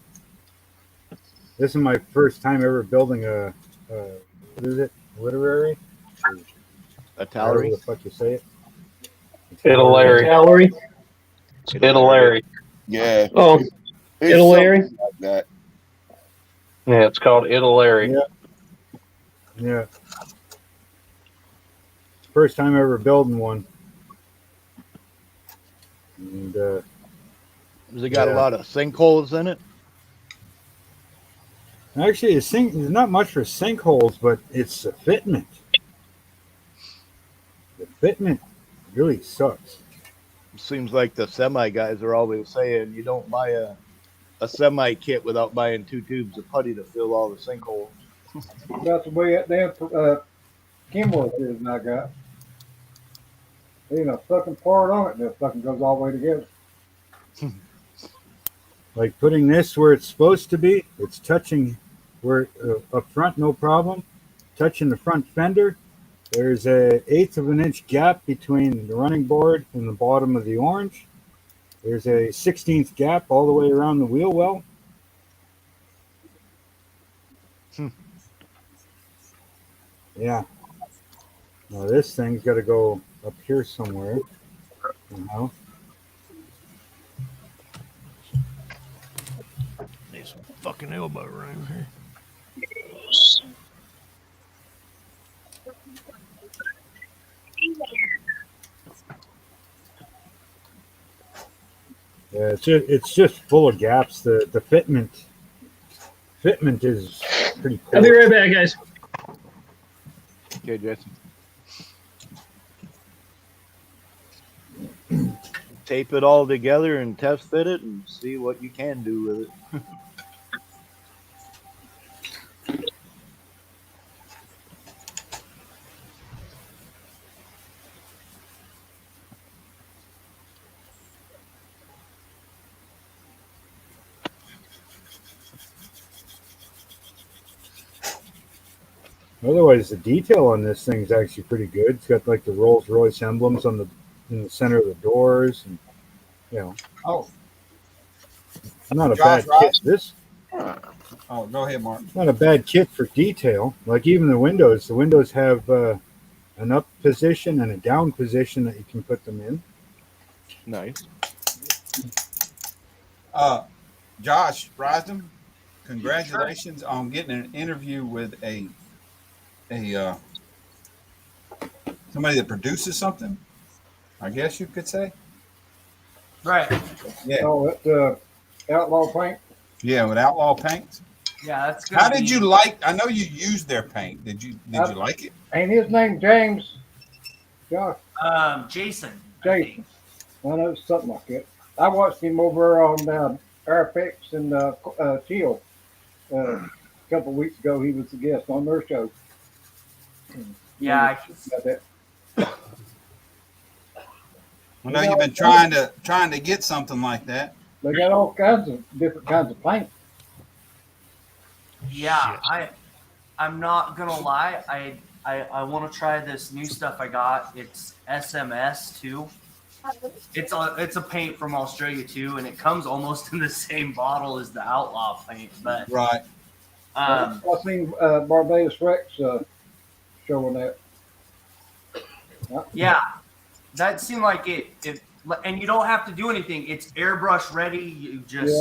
[SPEAKER 18] This is my first time ever building a what is it? Literary?
[SPEAKER 4] A
[SPEAKER 18] However
[SPEAKER 4] Tallery?
[SPEAKER 18] the fuck you say it?
[SPEAKER 7] Italy.
[SPEAKER 2] Gallery.
[SPEAKER 7] Italy.
[SPEAKER 3] Yeah.
[SPEAKER 2] Oh,
[SPEAKER 3] It's
[SPEAKER 2] Italy.
[SPEAKER 3] something like that.
[SPEAKER 7] Yeah, it's called Italy.
[SPEAKER 18] Yeah. Yeah. First time ever building one. And
[SPEAKER 4] Has it got a lot of sinkholes in it?
[SPEAKER 18] actually, there's not much for sinkholes, but it's the fitment. The fitment really sucks.
[SPEAKER 4] Seems like the semi guys are always saying you don't buy a semi kit without buying 2 tubes of putty to fill all the sinkholes.
[SPEAKER 6] That's the way that damn Kenworth is and I got. There ain't a fucking part on it that fucking goes all the way together.
[SPEAKER 18] Like putting this where it's supposed to be, it's touching where up front, no problem. Touching the front fender, there's a 1/8 of an inch gap between the running board and the bottom of the orange. There's a 16th gap all the way around the wheel well. Yeah. Now this thing's got to go up here somewhere. You know.
[SPEAKER 8] Need some fucking elbow room here.
[SPEAKER 18] Yeah, it's just full of gaps. The fitment is pretty cool.
[SPEAKER 2] I'll be right back, guys.
[SPEAKER 4] Okay, Jesse. Tape it all together and test fit it and see what you can do with it.
[SPEAKER 18] Otherwise, the detail on this thing is actually pretty good. It's got like the Rolls Royce emblems in the center of the doors, and you know.
[SPEAKER 1] Oh,
[SPEAKER 18] Not a
[SPEAKER 1] Josh,
[SPEAKER 18] bad kit. This
[SPEAKER 1] oh, go ahead, Mark.
[SPEAKER 18] not a bad kit for detail. Like even the windows have an up position and a down position that you can put them in.
[SPEAKER 4] Nice.
[SPEAKER 1] Josh Brysden, congratulations on getting an interview with a somebody that produces something. I guess you could say.
[SPEAKER 10] Right.
[SPEAKER 1] Yeah.
[SPEAKER 6] Oh, that Outlaw Paint.
[SPEAKER 1] Yeah, with Outlaw Paints.
[SPEAKER 10] Yeah, that's good.
[SPEAKER 1] How did you like? I know you used their paint. Did you like it?
[SPEAKER 6] Ain't his name James? Josh.
[SPEAKER 10] Jason.
[SPEAKER 6] Jason. I know it's something like that. I watched him over on Airfix and Chill. A couple of weeks ago, he was a guest on their show.
[SPEAKER 10] Yeah,
[SPEAKER 6] About that.
[SPEAKER 1] I know you've been trying to get something like that.
[SPEAKER 6] They got all kinds of different kinds of paint.
[SPEAKER 10] yeah. I'm not gonna lie. I want to try this new stuff I got. It's SMS too. It's a paint from Australia too, and it comes almost in the same bottle as the Outlaw paint. But
[SPEAKER 1] Right.
[SPEAKER 6] I seen Barbados Rex showing that.
[SPEAKER 10] yeah, that seemed like it. And you don't have to do anything. It's airbrush ready. You just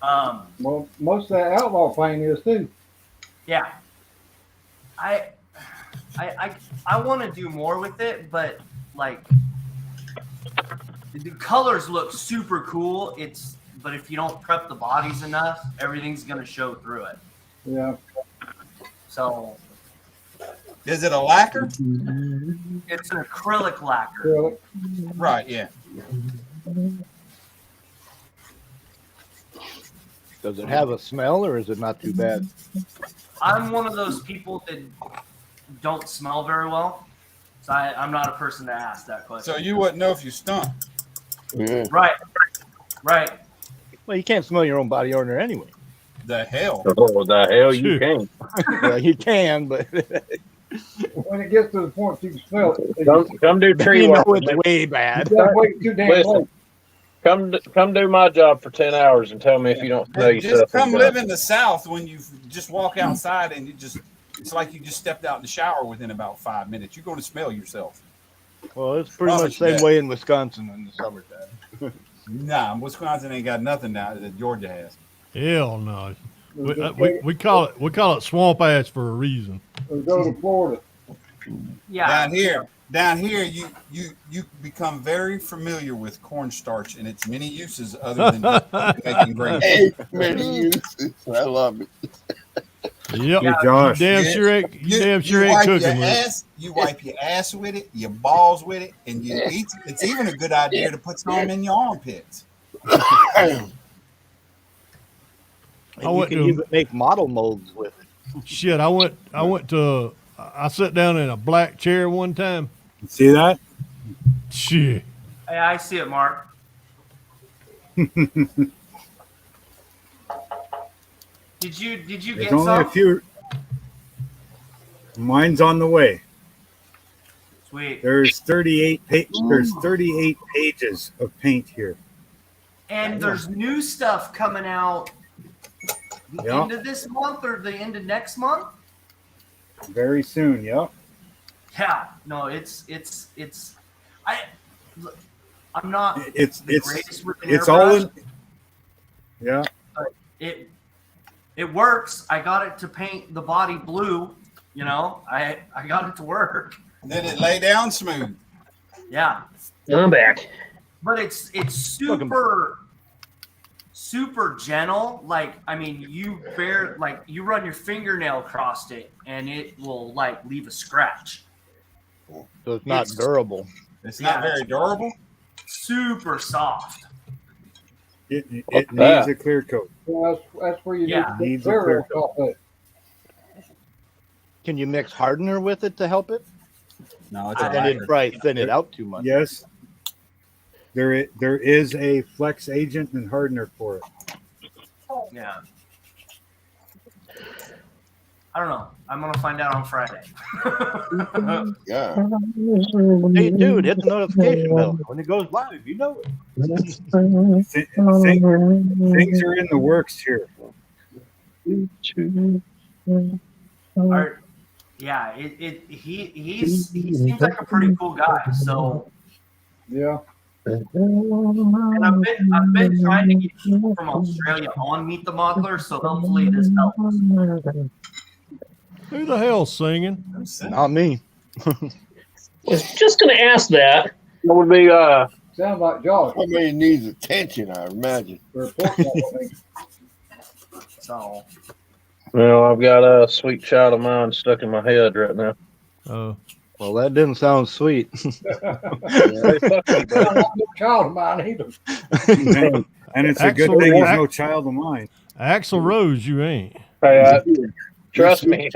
[SPEAKER 6] Well, most of that Outlaw paint is too.
[SPEAKER 10] yeah. I want to do more with it, but like the colors look super cool. But if you don't prep the bodies enough, everything's gonna show through it.
[SPEAKER 6] Yeah.
[SPEAKER 10] So
[SPEAKER 1] Is it a lacquer?
[SPEAKER 10] it's an acrylic lacquer.
[SPEAKER 6] Acrylic.
[SPEAKER 1] Right. Yeah.
[SPEAKER 4] Does it have a smell or is it not too bad?
[SPEAKER 10] I'm one of those people that don't smell very well, so I'm not a person to ask that question.
[SPEAKER 1] So you wouldn't know if you stunk.
[SPEAKER 10] Right.
[SPEAKER 4] Well, you can't smell your own body odor anyway.
[SPEAKER 1] The hell?
[SPEAKER 7] Oh, the hell you can.
[SPEAKER 4] Well, you can, but
[SPEAKER 6] When it gets to the point you can smell it,
[SPEAKER 7] Come do tree
[SPEAKER 4] you
[SPEAKER 7] work.
[SPEAKER 4] know
[SPEAKER 7] with
[SPEAKER 4] it's
[SPEAKER 7] me.
[SPEAKER 4] way bad.
[SPEAKER 6] you gotta wait too damn
[SPEAKER 7] Listen,
[SPEAKER 6] long.
[SPEAKER 7] come do my job for 10 hours and tell me if you don't smell yourself.
[SPEAKER 1] Just come
[SPEAKER 7] inside.
[SPEAKER 1] live in the South when you just walk outside and it's like you just stepped out in the shower within about 5 minutes. You're going to smell yourself.
[SPEAKER 4] Well, it's pretty much the same way in Wisconsin in the summertime.
[SPEAKER 1] Nah, Wisconsin ain't got nothing now that Georgia has.
[SPEAKER 8] Hell no. We call it swamp ash for a reason.
[SPEAKER 6] Or go to Florida.
[SPEAKER 10] Yeah.
[SPEAKER 1] Down here, you become very familiar with cornstarch and its many uses other than just making grain.
[SPEAKER 3] Hey, many uses. I love it.
[SPEAKER 8] Yep.
[SPEAKER 18] Hey, Josh.
[SPEAKER 8] Damn sure ain't
[SPEAKER 1] wipe
[SPEAKER 8] cooking
[SPEAKER 1] your
[SPEAKER 8] with it.
[SPEAKER 1] ass. You wipe your ass with it, your balls with it, and you eat. It's even a good idea to put some in your armpits.
[SPEAKER 4] And you can even make model molds with it.
[SPEAKER 8] Shit, I sat down in a black chair one time.
[SPEAKER 18] See that?
[SPEAKER 8] Shit.
[SPEAKER 10] Hey, I see it, Mark. Did you
[SPEAKER 18] There's
[SPEAKER 10] get
[SPEAKER 18] only
[SPEAKER 10] some?
[SPEAKER 18] a few. Mine's on the way.
[SPEAKER 10] Sweet.
[SPEAKER 18] There's 38 pages of paint here.
[SPEAKER 10] And there's new stuff coming out the
[SPEAKER 18] Yeah.
[SPEAKER 10] end of this month or the end of next month.
[SPEAKER 18] Very soon, yep.
[SPEAKER 10] Yeah. No, I'm not
[SPEAKER 18] It's
[SPEAKER 10] the greatest with an
[SPEAKER 18] it's all
[SPEAKER 10] airbrush,
[SPEAKER 18] in. Yeah.
[SPEAKER 10] but it works. I got it to paint the body blue. You know, I got it to work.
[SPEAKER 1] Then it lay down smooth.
[SPEAKER 10] Yeah.
[SPEAKER 2] I'm back.
[SPEAKER 10] But it's super gentle. Like, I mean, you run your fingernail across it and it will like leave a scratch.
[SPEAKER 4] So it's not durable.
[SPEAKER 1] It's not very durable.
[SPEAKER 10] Super soft.
[SPEAKER 18] It needs a clear coat.
[SPEAKER 6] Well, that's where you
[SPEAKER 10] Yeah.
[SPEAKER 6] need
[SPEAKER 18] Needs
[SPEAKER 6] to
[SPEAKER 18] a
[SPEAKER 6] clear
[SPEAKER 18] clear
[SPEAKER 6] it off it.
[SPEAKER 4] Can you mix hardener with it to help it?
[SPEAKER 1] No, it's a
[SPEAKER 4] Then it'd
[SPEAKER 1] lacquer.
[SPEAKER 4] probably thin it out too much.
[SPEAKER 18] Yes. There is a flex agent and hardener for it.
[SPEAKER 10] Yeah. I don't know. I'm gonna find out on Friday.
[SPEAKER 3] Yeah.
[SPEAKER 4] Hey, dude, hit the notification bell when it goes live. You know it.
[SPEAKER 18] Things are in the works here.
[SPEAKER 10] Yeah, he seems like a pretty cool guy. So
[SPEAKER 6] Yeah.
[SPEAKER 10] and I've been trying to get people from Australia on Meet the Modeler, so hopefully this helps.
[SPEAKER 8] Who the hell's singing?
[SPEAKER 4] Not me.
[SPEAKER 2] Was just going to ask that.
[SPEAKER 7] That would be
[SPEAKER 6] Sounds like Josh.
[SPEAKER 3] Somebody needs attention, I imagine.
[SPEAKER 10] So
[SPEAKER 7] well, I've got a sweet child of mine stuck in my head right now.
[SPEAKER 8] Oh.
[SPEAKER 4] Well, that didn't sound sweet.
[SPEAKER 6] I'm not no child of mine either.
[SPEAKER 18] And it's a good thing he's no child of mine.
[SPEAKER 8] Axl Rose, you ain't.
[SPEAKER 7] Trust me,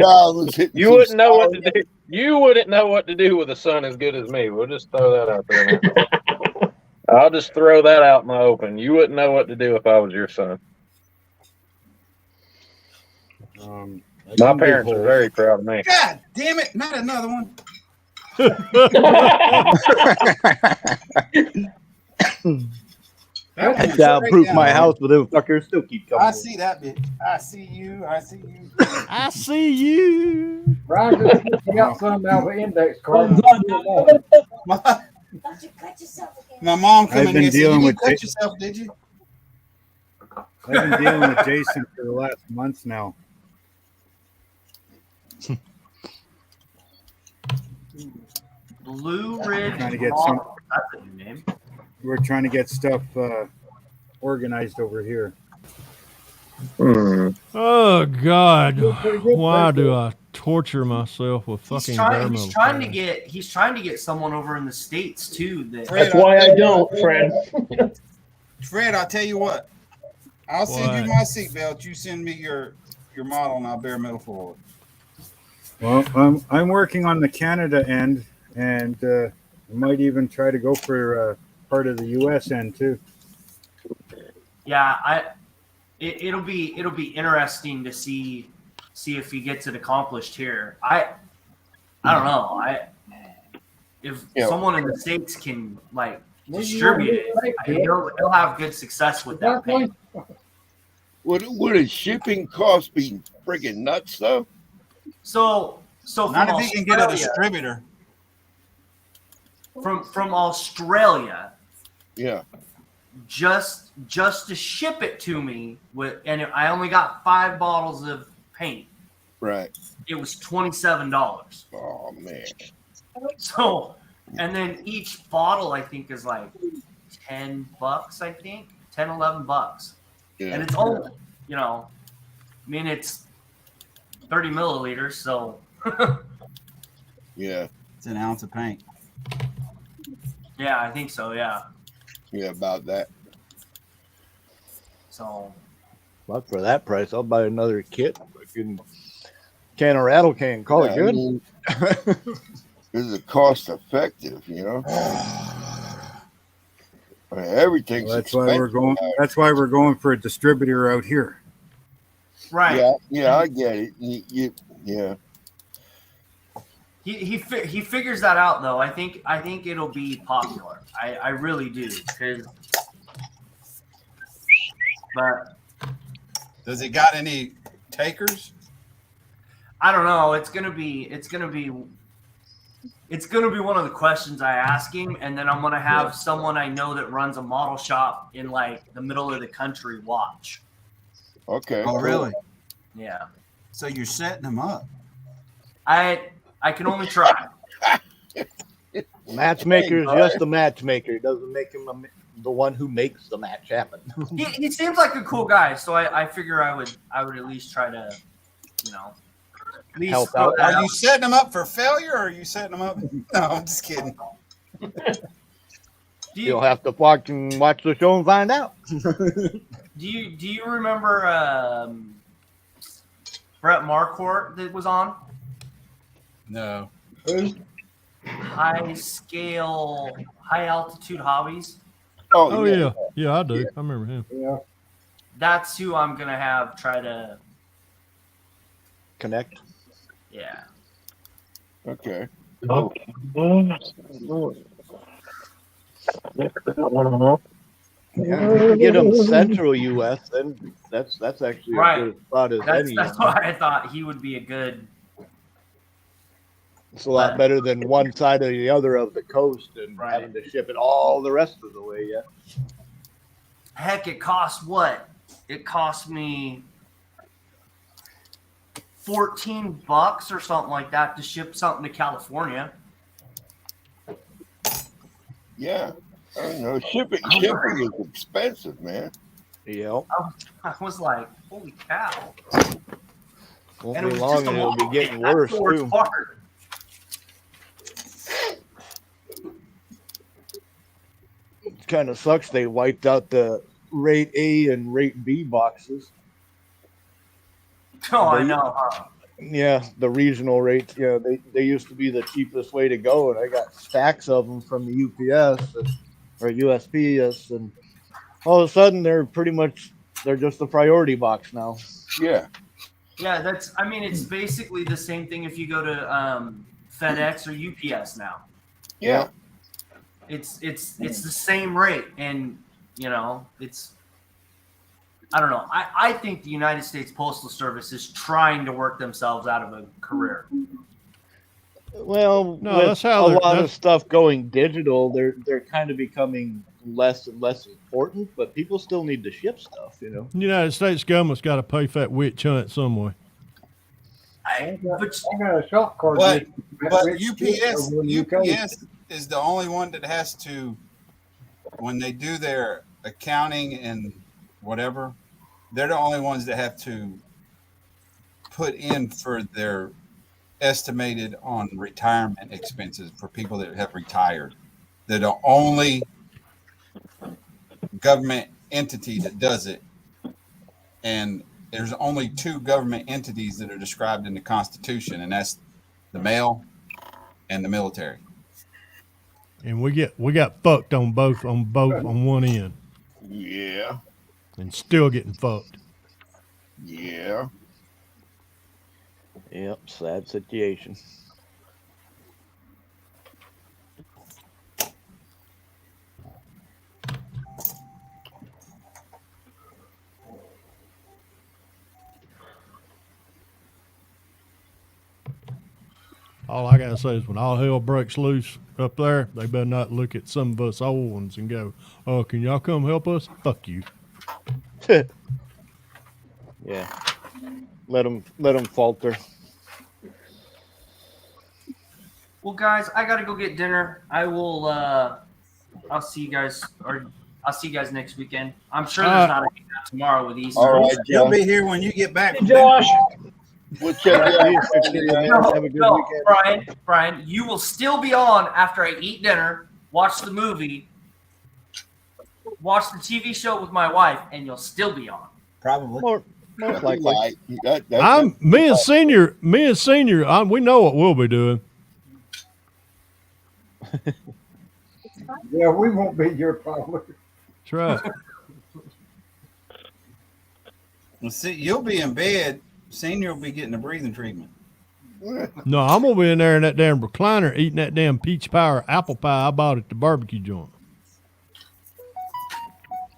[SPEAKER 7] you wouldn't know what to do. You wouldn't know what to do with a son as good as me. We'll just throw that out there now. I'll just throw that out in the open. You wouldn't know what to do if I was your son. My parents are very proud of me.
[SPEAKER 1] God damn it! Not another one.
[SPEAKER 4] I soundproof my house, but them fuckers still keep coming.
[SPEAKER 1] I see that bitch. I see you. I see you.
[SPEAKER 8] I see you.
[SPEAKER 6] Brian just got some out of an index card.
[SPEAKER 1] My mom come
[SPEAKER 18] I've
[SPEAKER 1] in
[SPEAKER 18] been
[SPEAKER 1] here and said,
[SPEAKER 18] dealing
[SPEAKER 1] "You
[SPEAKER 18] with
[SPEAKER 1] didn't cut
[SPEAKER 18] it.
[SPEAKER 1] yourself, did you?"
[SPEAKER 18] I've been dealing with Jason for the last month now.
[SPEAKER 10] Blue Ridge
[SPEAKER 18] Trying to get
[SPEAKER 10] Mall. That's a new name.
[SPEAKER 18] We're trying to get stuff organized over here.
[SPEAKER 8] Oh God! Why do I torture myself with fucking bare
[SPEAKER 10] He's
[SPEAKER 8] metal?
[SPEAKER 10] trying to get someone over in the States too.
[SPEAKER 2] That's why I don't, Fred.
[SPEAKER 1] Fred, I'll tell you what. I'll send you my seatbelt. You send me your model, and I'll bare metal forward.
[SPEAKER 18] Well, I'm working on the Canada end, and I might even try to go for part of the U.S. end too.
[SPEAKER 10] Yeah, it'll be interesting to see if he gets it accomplished here. I don't know. If someone in the States can like distribute it, he'll have good success with that paint.
[SPEAKER 3] Would a shipping cost be friggin' nuts though?
[SPEAKER 10] So
[SPEAKER 1] Not
[SPEAKER 10] from
[SPEAKER 1] if he can get a
[SPEAKER 10] Australia-
[SPEAKER 1] distributor.
[SPEAKER 10] From Australia,
[SPEAKER 3] Yeah.
[SPEAKER 10] just to ship it to me and I only got 5 bottles of paint.
[SPEAKER 3] Right.
[SPEAKER 10] It was $27.
[SPEAKER 3] Oh man.
[SPEAKER 10] So, and then each bottle I think is like $10. I think $10-11.
[SPEAKER 3] Yeah.
[SPEAKER 10] And it's only, I mean it's 30 milliliters. So.
[SPEAKER 3] Yeah.
[SPEAKER 1] It's an ounce of paint.
[SPEAKER 10] Yeah, I think so. Yeah.
[SPEAKER 3] Yeah, about that.
[SPEAKER 10] So.
[SPEAKER 4] But for that price, I'll buy another kit. Fucking can of rattle can. Call it good.
[SPEAKER 3] I mean, this is cost effective, I mean, everything's
[SPEAKER 18] Well, that's why we're going.
[SPEAKER 3] expensive.
[SPEAKER 18] That's why we're going for a distributor out here.
[SPEAKER 10] Right.
[SPEAKER 3] Yeah, I get it. Yeah.
[SPEAKER 10] He figures that out though. I think it'll be popular. I really do but
[SPEAKER 1] Does it got any takers?
[SPEAKER 10] I don't know. It's gonna be one of the questions I ask him, and then I'm gonna have someone I know that runs a model shop in like the middle of the country watch.
[SPEAKER 3] Okay.
[SPEAKER 1] Oh, really?
[SPEAKER 10] Yeah.
[SPEAKER 1] So you're setting them up.
[SPEAKER 10] I can only try.
[SPEAKER 4] Matchmaker is just a matchmaker. It doesn't make him the one who makes the match happen.
[SPEAKER 10] He seems like a cool guy, so I figure I would at least try to, at least
[SPEAKER 4] Help
[SPEAKER 10] throw
[SPEAKER 4] out.
[SPEAKER 10] that
[SPEAKER 1] Are you setting them up for failure, or are you setting them up? No, I'm just kidding.
[SPEAKER 4] You'll have to watch the show and find out.
[SPEAKER 10] Do you remember Brett Marquardt that was on?
[SPEAKER 1] No.
[SPEAKER 10] High altitude hobbies.
[SPEAKER 8] Oh yeah. I do. I remember him.
[SPEAKER 6] Yeah.
[SPEAKER 10] That's who I'm gonna have try to
[SPEAKER 4] connect.
[SPEAKER 10] Yeah.
[SPEAKER 3] Okay.
[SPEAKER 4] Yeah, if you get them Central U.S., then that's actually
[SPEAKER 10] Right.
[SPEAKER 4] a good spot as any.
[SPEAKER 10] That's why I thought he would be a good.
[SPEAKER 4] It's a lot better than one side or the other of the coast and having to ship it all the rest of the way. Yeah.
[SPEAKER 10] Heck, it cost what? It cost me $14 or something like that to ship something to California.
[SPEAKER 3] Yeah. I don't know. Shipping is expensive, man.
[SPEAKER 4] Yeah.
[SPEAKER 10] I was like, holy cow.
[SPEAKER 4] Won't
[SPEAKER 10] And it
[SPEAKER 4] be
[SPEAKER 10] was
[SPEAKER 4] long
[SPEAKER 10] just a
[SPEAKER 4] and it'll be
[SPEAKER 10] model
[SPEAKER 4] getting
[SPEAKER 10] kit. That's
[SPEAKER 4] worse
[SPEAKER 10] the worst
[SPEAKER 4] too.
[SPEAKER 10] part.
[SPEAKER 4] kind of sucks. They wiped out the rate A and rate B boxes.
[SPEAKER 10] Oh, I know. Huh?
[SPEAKER 4] Yeah, the regional rates. Yeah, they used to be the cheapest way to go, and I got stacks of them from the UPS or USPS, and all of a sudden they're just a priority box now.
[SPEAKER 3] Yeah.
[SPEAKER 10] Yeah, that's. I mean, it's basically the same thing if you go to FedEx or UPS now.
[SPEAKER 3] Yeah.
[SPEAKER 10] It's the same rate, and it's. I don't know. I think the United States Postal Service is trying to work themselves out of a career.
[SPEAKER 4] Well,
[SPEAKER 8] No,
[SPEAKER 4] with
[SPEAKER 8] that's how
[SPEAKER 4] a
[SPEAKER 8] they're-
[SPEAKER 4] lot of
[SPEAKER 8] that's-
[SPEAKER 4] stuff going digital, they're kind of becoming less and less important, but people still need to ship stuff, you know.
[SPEAKER 8] The United States government's got to pay for that witch hunt somewhere.
[SPEAKER 6] I got a shop card.
[SPEAKER 1] But
[SPEAKER 6] with
[SPEAKER 1] UPS
[SPEAKER 6] over in the UK.
[SPEAKER 1] UPS is the only one that has to, when they do their accounting and whatever, they're the only ones that have to put in for their estimated on retirement expenses for people that have retired. They're the only government entity that does it. And there's only two government entities that are described in the Constitution, and that's the mail and the military.
[SPEAKER 8] And we got fucked on one end.
[SPEAKER 3] Yeah.
[SPEAKER 8] And still getting fucked.
[SPEAKER 3] Yeah.
[SPEAKER 4] Yep, sad situation.
[SPEAKER 8] All I gotta say is when all hell breaks loose up there, they better not look at some of us old ones and go, "Oh, can y'all come help us?" Fuck you.
[SPEAKER 4] Yeah. Let them falter.
[SPEAKER 10] Well, guys, I gotta go get dinner. I will. I'll see you guys, or I'll see you guys next weekend. I'm sure there's not a hangout tomorrow with Easter.
[SPEAKER 1] All right, you'll be here when you get back.
[SPEAKER 10] Hey, Josh.
[SPEAKER 3] We'll check you out.
[SPEAKER 4] Have a good
[SPEAKER 10] No,
[SPEAKER 4] weekend.
[SPEAKER 10] Brian, you will still be on after I eat dinner, watch the movie, watch the TV show with my wife, and you'll still be on.
[SPEAKER 1] Probably.
[SPEAKER 4] Most likely.
[SPEAKER 8] Me and senior, we know what we'll be doing.
[SPEAKER 6] Yeah, we won't be your problem.
[SPEAKER 8] That's right.
[SPEAKER 1] Well, see, you'll be in bed. Senior will be getting a breathing treatment.
[SPEAKER 8] No, I'm gonna be in there in that damn recliner eating that damn peach pie or apple pie I bought at the barbecue joint.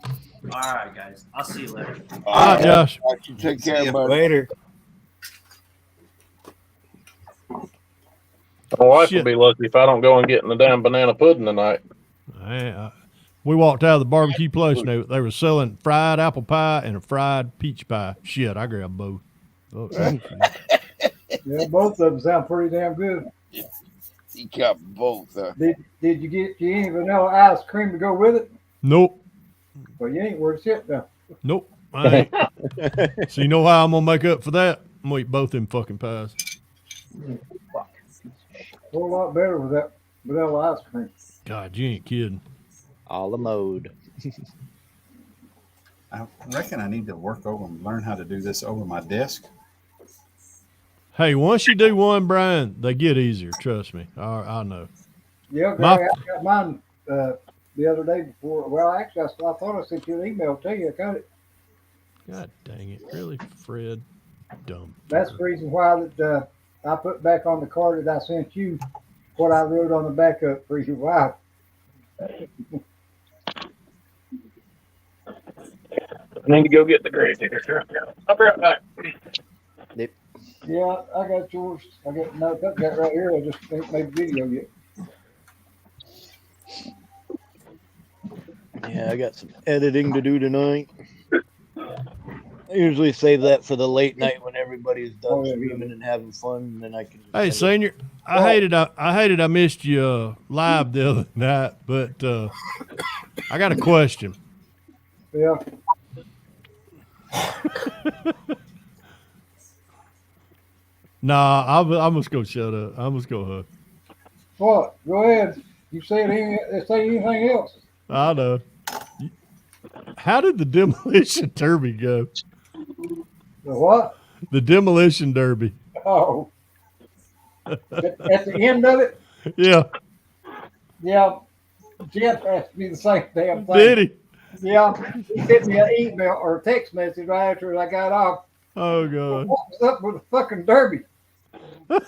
[SPEAKER 10] All right, guys. I'll see you later.
[SPEAKER 8] All right, Josh.
[SPEAKER 3] Take care, buddy.
[SPEAKER 4] Later.
[SPEAKER 7] My wife
[SPEAKER 8] Shit.
[SPEAKER 7] will be lucky if I don't go and get in the damn banana pudding tonight.
[SPEAKER 8] We walked out of the barbecue place and they were selling fried apple pie and a fried peach pie. Shit, I grabbed both. Oh,
[SPEAKER 6] Yeah, both of them sound pretty damn good.
[SPEAKER 3] He got both.
[SPEAKER 6] Did you get you any vanilla ice cream to go with it?
[SPEAKER 8] Nope.
[SPEAKER 6] Well, you ain't worth shit now.
[SPEAKER 8] Nope. I ain't. So you know how I'm gonna make up for that? I'm gonna eat both them fucking pies.
[SPEAKER 6] A whole lot better with that vanilla ice cream.
[SPEAKER 8] God, you ain't kidding.
[SPEAKER 4] A la mode.
[SPEAKER 1] I reckon I need to work over and learn how to do this over my desk.
[SPEAKER 8] Hey, once you do one, Brian, they get easier. Trust me. I know.
[SPEAKER 6] Yeah,
[SPEAKER 8] My-
[SPEAKER 6] Gary, I got mine the other day before. Well, actually, I thought I sent you an email. Tell you, I got it.
[SPEAKER 8] God dang it. Really, Fred? Dumb.
[SPEAKER 6] That's the reason why that I put back on the card that I sent you what I wrote on the back up for your wife.
[SPEAKER 7] I need to go get the grave digger. I'll be right back.
[SPEAKER 6] Yeah, I got yours. I got that right here. I just ain't made video yet.
[SPEAKER 4] Yeah, I got some editing to do tonight. I usually save that for the late night when everybody's done streaming and having fun, and then I can.
[SPEAKER 8] Hey, senior, I hated I missed you live the other night, but I got a question.
[SPEAKER 6] Yeah.
[SPEAKER 8] Nah, I'm just gonna shut up. I'm just gonna hug.
[SPEAKER 6] What? Go ahead. You say anything else?
[SPEAKER 8] I know. How did the demolition derby go?
[SPEAKER 6] The what?
[SPEAKER 8] The demolition derby.
[SPEAKER 6] Oh, at the end of it,
[SPEAKER 8] Yeah.
[SPEAKER 6] yeah, Jeff asked me the same damn thing.
[SPEAKER 8] Did he?
[SPEAKER 6] Yeah, he sent me an email or a text message right after I got off.
[SPEAKER 8] Oh God.
[SPEAKER 6] What was up with the fucking derby? I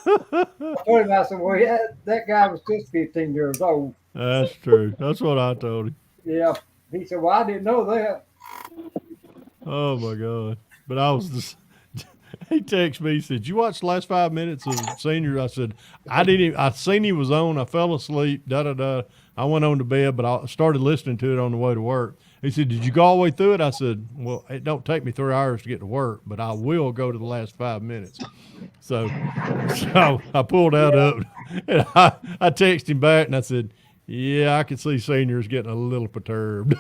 [SPEAKER 6] told him, I said, well, yeah, that guy was just 15 years old.
[SPEAKER 8] That's true. That's what I told him.
[SPEAKER 6] Yeah. He said, well, I didn't know that.
[SPEAKER 8] Oh my God. But I was just he texted me, he said, you watched the last 5 minutes of Senior? I said, I didn't I seen he was on, I fell asleep, I went on to bed, but I started listening to it on the way to work. He said, did you go all the way through it? I said, well, it don't take me 3 hours to get to work, but I will go to the last 5 minutes. So I pulled that up and I texted him back and I said, yeah, I can see Senior's getting a little perturbed.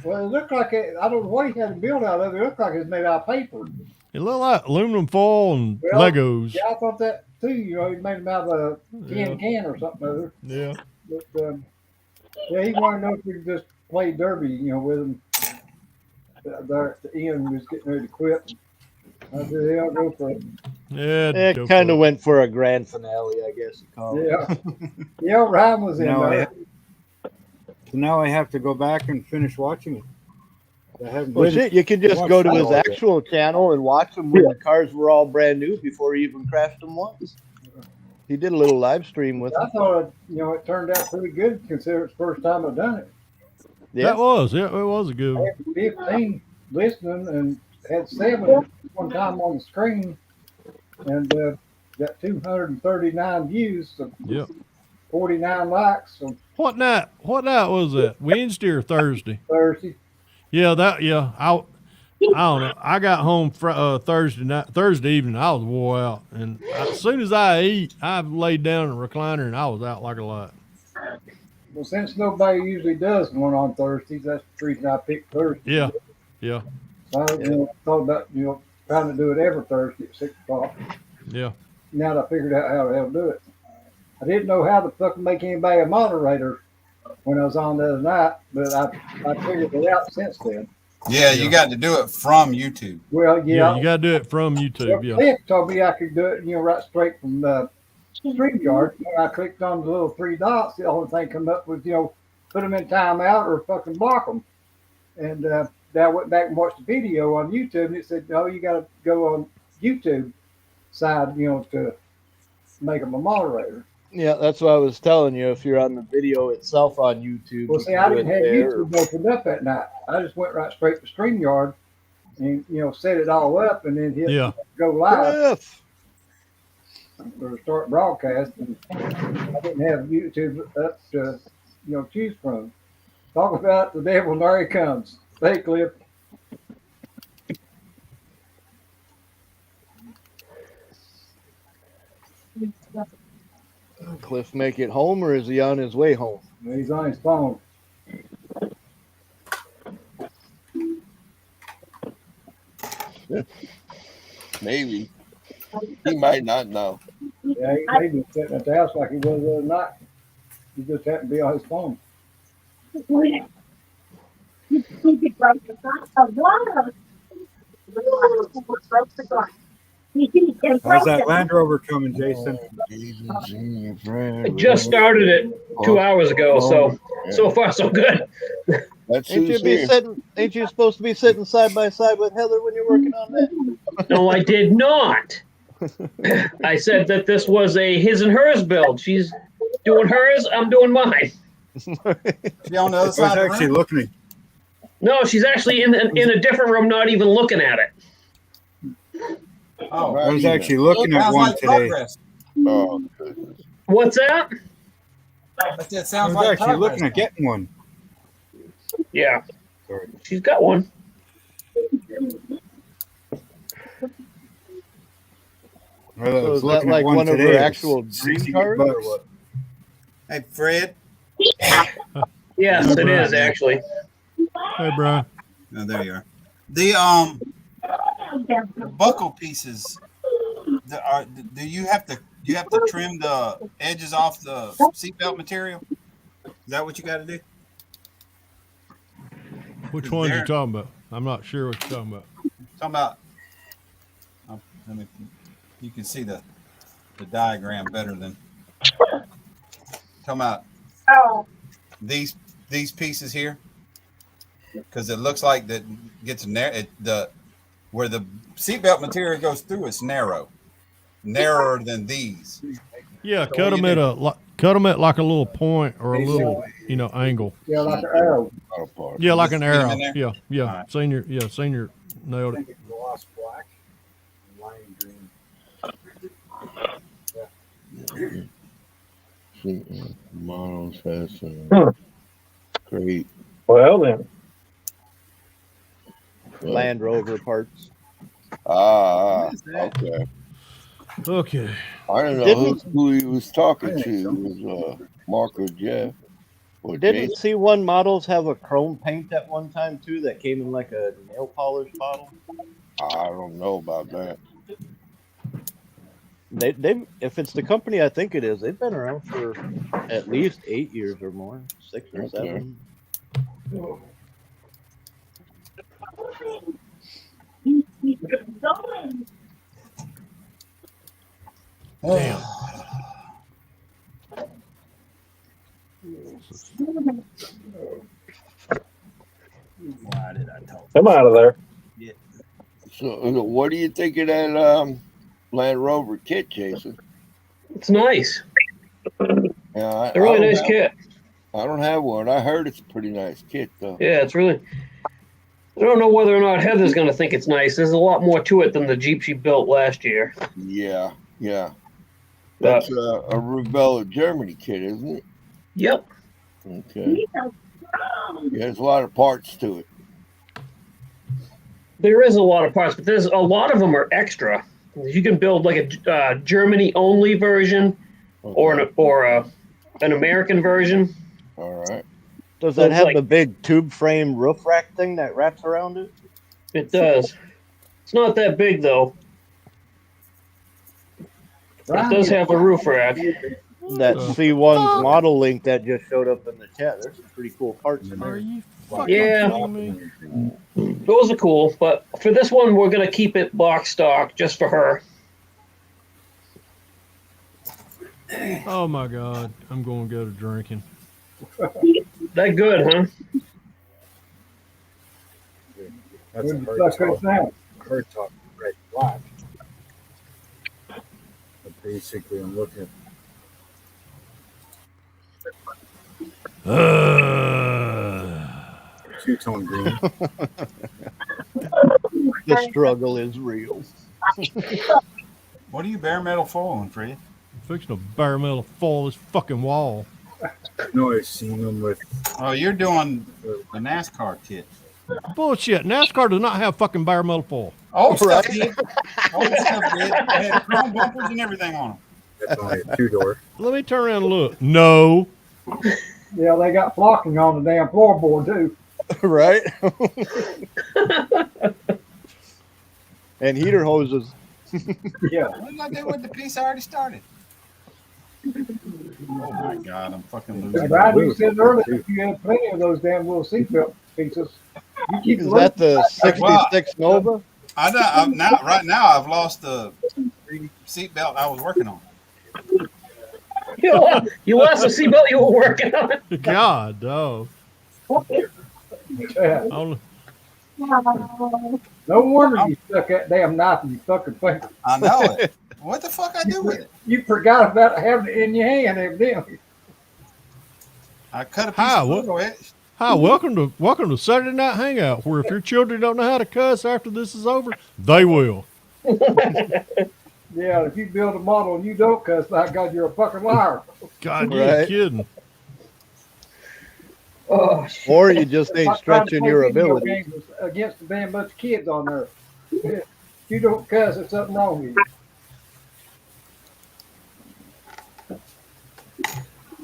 [SPEAKER 6] Well, it looked like I don't know what he had to build out of it. It looked like it was made out of paper.
[SPEAKER 8] It looked like aluminum foil and Legos.
[SPEAKER 6] Yeah, I thought that too. You know, he made them out of a can or something other.
[SPEAKER 8] Yeah.
[SPEAKER 6] But yeah, he wanted to know if we could just play derby, you know, with him there at the end. We was getting ready to quit. I said, yeah, I'll go for it.
[SPEAKER 8] Yeah,
[SPEAKER 4] it kind of went for a grand finale, I guess you call it.
[SPEAKER 6] Yeah. Yeah, Ryan was in there.
[SPEAKER 18] So now I have to go back and finish watching it. I haven't
[SPEAKER 4] Well, shit, you can just go to his actual channel and watch them when the cars were all brand new before he even crashed them once. He did a little live stream with
[SPEAKER 6] I
[SPEAKER 4] them.
[SPEAKER 6] thought, you know, it turned out pretty good considering it's the first time I've done it.
[SPEAKER 8] Yeah. It was a good
[SPEAKER 6] I
[SPEAKER 8] one.
[SPEAKER 6] had 15 listening and had 7 one time on the screen and got 239 views. So
[SPEAKER 8] Yep.
[SPEAKER 6] 49 likes. So
[SPEAKER 8] What night was that? Wednesday or Thursday?
[SPEAKER 6] Thursday.
[SPEAKER 8] Yeah, I don't know. I got home Thursday evening. I was wore out, and as soon as I eat, I laid down in a recliner and I was out like a light.
[SPEAKER 6] Well, since nobody usually does one on Thursdays, that's the reason I picked Thursday.
[SPEAKER 8] Yeah, yeah,
[SPEAKER 6] So I thought about trying to do it every Thursday at 6 o'clock.
[SPEAKER 8] yeah.
[SPEAKER 6] Now that I figured out how to do it. I didn't know how to fucking make anybody a moderator when I was on the other night, but I figured it out since then.
[SPEAKER 1] Yeah, you got to do it from YouTube.
[SPEAKER 6] Well, yeah.
[SPEAKER 8] You got to do it from YouTube. Yeah.
[SPEAKER 6] Cliff told me I could do it, right straight from the StreamYard. When I clicked on the little 3 dots, the only thing come up was, put them in timeout or fucking block them. And I went back and watched the video on YouTube, and it said, no, you got to go on YouTube side, to make them a moderator.
[SPEAKER 4] Yeah, that's what I was telling you. If you're on the video itself on YouTube.
[SPEAKER 6] Well, see, I didn't have YouTube opened up that night. I just went right straight to StreamYard and, set it all up and then hit go live or start broadcasting. I didn't have YouTube up to, choose from. Talk about the devil, and there he comes. Hey, Cliff.
[SPEAKER 4] Cliff make it home, or is he on his way home?
[SPEAKER 6] He's on his phone.
[SPEAKER 3] Maybe. He might not know.
[SPEAKER 6] Yeah, he may be sitting at the house like he was the other night. He just happened to be on his phone.
[SPEAKER 18] How's that Land Rover coming, Jason?
[SPEAKER 2] I just started it 2 hours ago, so far so good.
[SPEAKER 4] Ain't you supposed to be sitting side by side with Heather when you're working on that?
[SPEAKER 2] No, I did not. I said that this was a his and hers build. She's doing hers, I'm doing mine.
[SPEAKER 1] She on the other side of the room?
[SPEAKER 18] looking.
[SPEAKER 2] No, she's actually in a different room, not even looking at it.
[SPEAKER 1] Oh,
[SPEAKER 18] I was actually looking at one today.
[SPEAKER 3] Oh, goodness.
[SPEAKER 2] What's that?
[SPEAKER 1] That
[SPEAKER 18] I
[SPEAKER 1] sounds
[SPEAKER 18] was
[SPEAKER 1] like
[SPEAKER 18] actually looking at getting one.
[SPEAKER 2] Yeah.
[SPEAKER 18] Sorry.
[SPEAKER 2] She's got one.
[SPEAKER 4] So is that like one of her actual dream cars or what?
[SPEAKER 1] Hey, Fred.
[SPEAKER 2] Yes, it is actually.
[SPEAKER 8] Hey, Brian.
[SPEAKER 1] Oh, there you are. The buckle pieces. Do you have to trim the edges off the seatbelt material? that what you got to do?
[SPEAKER 8] Which one you talking about? I'm not sure what you're talking about.
[SPEAKER 1] Talking about. Let me, you can see the diagram better than. Talking about these pieces here, because it looks like that gets where the seatbelt material goes through. It's narrower than these.
[SPEAKER 8] Yeah, so cut them at like a little point or a little angle.
[SPEAKER 6] Yeah, like an arrow.
[SPEAKER 8] Yeah, like an arrow. Yeah.
[SPEAKER 1] Right.
[SPEAKER 8] Senior nailed it.
[SPEAKER 18] Gloss black and lime green.
[SPEAKER 3] Models has some great.
[SPEAKER 2] Well then,
[SPEAKER 4] Land Rover parts.
[SPEAKER 3] Okay.
[SPEAKER 8] Okay.
[SPEAKER 3] I don't know who he was talking to. It was Mark or Jeff. Or
[SPEAKER 4] Didn't C1 models have a chrome paint at one time too that came in like a nail polish bottle?
[SPEAKER 3] I don't know about that.
[SPEAKER 4] They if it's the company I think it is, they've been around for at least 8 years or more, 6 or 7.
[SPEAKER 8] Damn.
[SPEAKER 1] Why did I talk?
[SPEAKER 2] I'm out of there.
[SPEAKER 1] Yeah.
[SPEAKER 3] So, what do you think of that Land Rover kit, Jason?
[SPEAKER 2] It's nice.
[SPEAKER 3] Yeah,
[SPEAKER 2] It's a really nice kit.
[SPEAKER 3] I don't have one. I heard it's a pretty nice kit, though.
[SPEAKER 2] Yeah, it's really. I don't know whether or not Heather's going to think it's nice. There's a lot more to it than the Jeep she built last year.
[SPEAKER 3] Yeah. That's a Rubella Germany kit, isn't it?
[SPEAKER 2] Yep.
[SPEAKER 3] Okay. Yeah, there's a lot of parts to it.
[SPEAKER 2] There is a lot of parts, but there's a lot of them are extra. You can build like a Germany only version, or an American version.
[SPEAKER 3] All right.
[SPEAKER 4] Does that have the big tube frame roof rack thing that wraps around it?
[SPEAKER 2] It does. It's not that big though. It does have a roof rack.
[SPEAKER 4] That C1's model link that just showed up in the chat. There's some pretty cool parts in there.
[SPEAKER 2] Yeah, those are cool. But for this one, we're gonna keep it box stock just for her.
[SPEAKER 8] Oh my God, I'm going to go to drinking.
[SPEAKER 2] That good, huh?
[SPEAKER 18] That's a hard top red black. But basically, I'm looking at two-tone green.
[SPEAKER 4] The struggle is real.
[SPEAKER 1] What are you bare metal foiling, Fred?
[SPEAKER 8] I'm fixing to bare metal foil this fucking wall.
[SPEAKER 18] No, I've seen them with.
[SPEAKER 1] Oh, you're doing the NASCAR kit.
[SPEAKER 8] Bullshit. NASCAR does not have fucking bare metal foil.
[SPEAKER 1] Old stuff did. Old stuff did. They had chrome bumpers and everything on them.
[SPEAKER 18] That's only a 2-door.
[SPEAKER 8] Let me turn around and look. No.
[SPEAKER 6] Yeah, they got flocking on the damn floorboard too.
[SPEAKER 4] Right? And heater hoses.
[SPEAKER 6] Yeah.
[SPEAKER 1] What did I do with the piece I already started? Oh my God, I'm fucking losing.
[SPEAKER 6] Brad, you said earlier if you had plenty of those damn little seatbelt pieces. You keep
[SPEAKER 4] Is that the 66 Nova?
[SPEAKER 1] Right now I've lost the seatbelt I was working on.
[SPEAKER 2] You lost the seatbelt you were working on.
[SPEAKER 8] God, no.
[SPEAKER 6] Yeah. No wonder you stuck that damn knife in your fucking finger.
[SPEAKER 1] I know it. What the fuck I do with it?
[SPEAKER 6] You forgot about having it in your hand, evidently.
[SPEAKER 1] I cut a piece of photo etch.
[SPEAKER 8] Hi, welcome to Saturday Night Hangout, where if your children don't know how to cuss after this is over, they will.
[SPEAKER 6] Yeah, if you build a model and you don't cuss, by God, you're a fucking liar.
[SPEAKER 8] God, you're kidding.
[SPEAKER 6] Oh,
[SPEAKER 4] or you just ain't stretching your ability.
[SPEAKER 6] Against a damn bunch of kids on there. If you don't cuss, there's something wrong with you.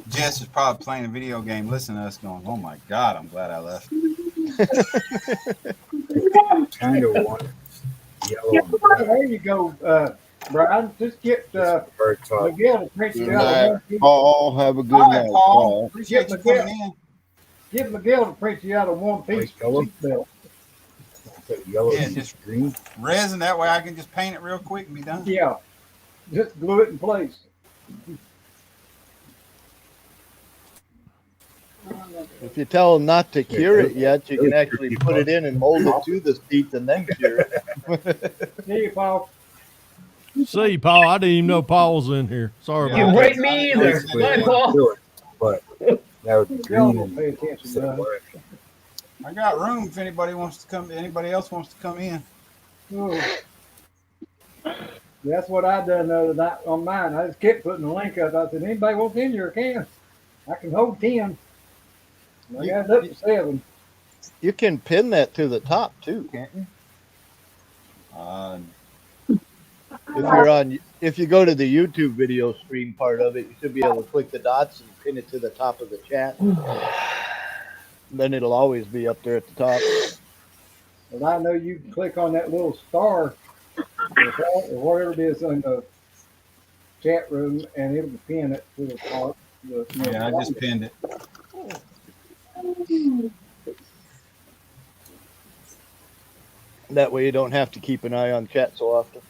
[SPEAKER 1] Jess is probably playing a video game, listening to us going, oh my God, I'm glad I left.
[SPEAKER 18] Kind of one. Yellow.
[SPEAKER 6] There you go, Brian, just get Miguel to print
[SPEAKER 3] Good
[SPEAKER 6] you out
[SPEAKER 3] night,
[SPEAKER 6] one piece.
[SPEAKER 3] Paul. Have a good
[SPEAKER 1] All right,
[SPEAKER 3] night,
[SPEAKER 1] Paul.
[SPEAKER 3] Paul.
[SPEAKER 1] Appreciate you coming in.
[SPEAKER 6] Get Miguel to print you out a one-piece seatbelt.
[SPEAKER 18] Yellow
[SPEAKER 1] Yeah, just
[SPEAKER 18] green.
[SPEAKER 1] resin. That way I can just paint it real quick and be done.
[SPEAKER 6] Yeah, just glue it in place.
[SPEAKER 4] If you tell them not to cure it yet, you can actually put it in and mold it to the seat and then cure it.
[SPEAKER 6] See you, Paul.
[SPEAKER 8] See, Paul, I didn't even know Paul was in here. Sorry
[SPEAKER 2] You
[SPEAKER 8] about that.
[SPEAKER 2] right me either. Bye, Paul.
[SPEAKER 18] But that would be green and
[SPEAKER 6] pay attention.
[SPEAKER 1] I got room if anybody wants to come. Anybody else wants to come in?
[SPEAKER 6] Oh. That's what I done the other night on mine. I just kept putting the link up. I said, anybody wants in here can. I can hold 10. I got it up to 7.
[SPEAKER 4] You can pin that to the top too, can't you? If you go to the YouTube video stream part of it, you should be able to click the dots and pin it to the top of the chat. Then it'll always be up there at the top.
[SPEAKER 6] And I know you can click on that little star or whatever it is in the chat room, and it'll pin it to the top.
[SPEAKER 1] Yeah, I just pinned it.
[SPEAKER 4] That way you don't have to keep an eye on chat so often.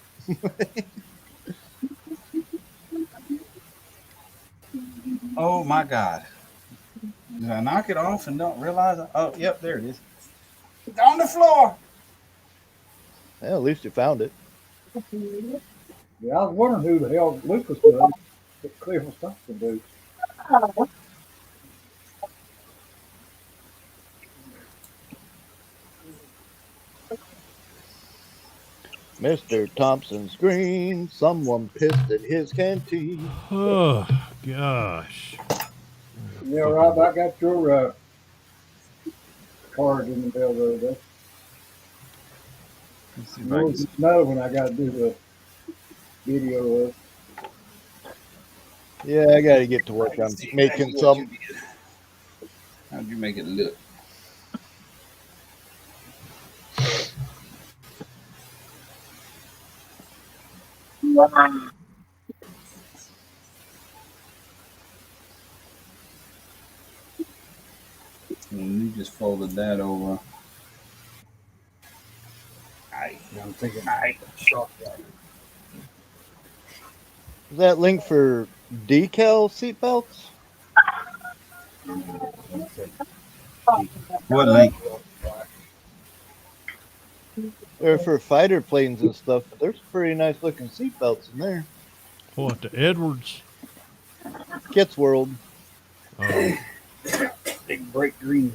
[SPEAKER 1] Oh my God. Did I knock it off and don't realize it? Oh, yep, there it is. It's on the floor.
[SPEAKER 4] Well, at least you found it.
[SPEAKER 6] Yeah, I was wondering who the hell Lucas was. That Cliff was talking to.
[SPEAKER 4] Mr. Thompson's green. Someone pissed in his canteen.
[SPEAKER 8] Oh, gosh.
[SPEAKER 6] Yeah, Rob, I got your card in the mail the other day. You'll just know when I got to do the video of.
[SPEAKER 4] Yeah, I got to get to work on making some.
[SPEAKER 1] How'd you make it look? And you just folded that over.
[SPEAKER 18] I'm thinking
[SPEAKER 4] Is that link for decal seatbelts?
[SPEAKER 1] What link?
[SPEAKER 4] They're for fighter planes and stuff, but there's pretty nice looking seatbelts in there.
[SPEAKER 8] What, the Edwards?
[SPEAKER 4] Kit's World.
[SPEAKER 8] Oh.
[SPEAKER 18] big bright green.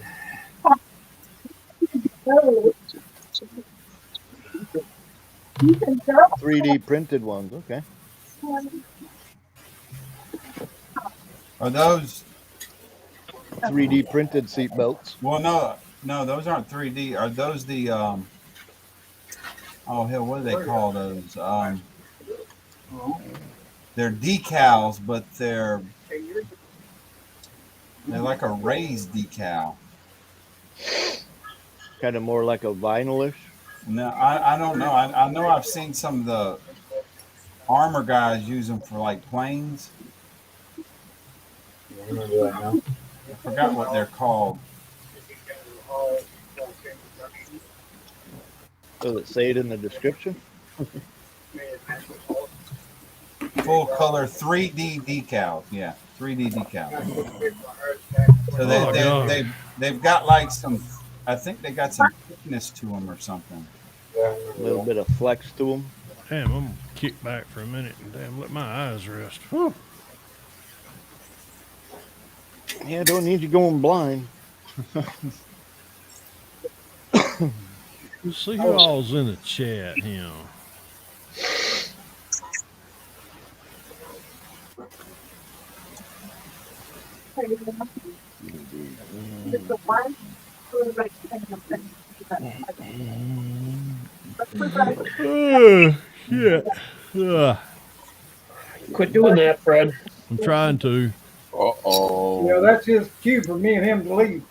[SPEAKER 4] 3D printed ones, okay.
[SPEAKER 1] Are those
[SPEAKER 4] 3D printed seatbelts?
[SPEAKER 1] Well, no, those aren't 3D. Are those the oh hell, what do they call those? They're decals, but they're like a raised decal.
[SPEAKER 4] Kind of more like a vinylish.
[SPEAKER 1] No, I don't know. I know I've seen some of the armor guys use them for like planes.
[SPEAKER 18] I remember that now.
[SPEAKER 1] I forgot what they're called.
[SPEAKER 4] Does it say it in the description?
[SPEAKER 1] Full color 3D decals. Yeah, 3D decals. So they've got like some. I think they got some thickness to them or something.
[SPEAKER 4] A little bit of flex to them.
[SPEAKER 8] Damn, I'm gonna kick back for a minute and damn, let my eyes rest. Whew.
[SPEAKER 4] Yeah, don't need you going blind.
[SPEAKER 8] Let's see who all's in the chat here. Shit.
[SPEAKER 2] Quit doing that, Fred.
[SPEAKER 8] I'm trying to.
[SPEAKER 3] Uh-oh.
[SPEAKER 6] Yeah, that's his cue for me and him to leave.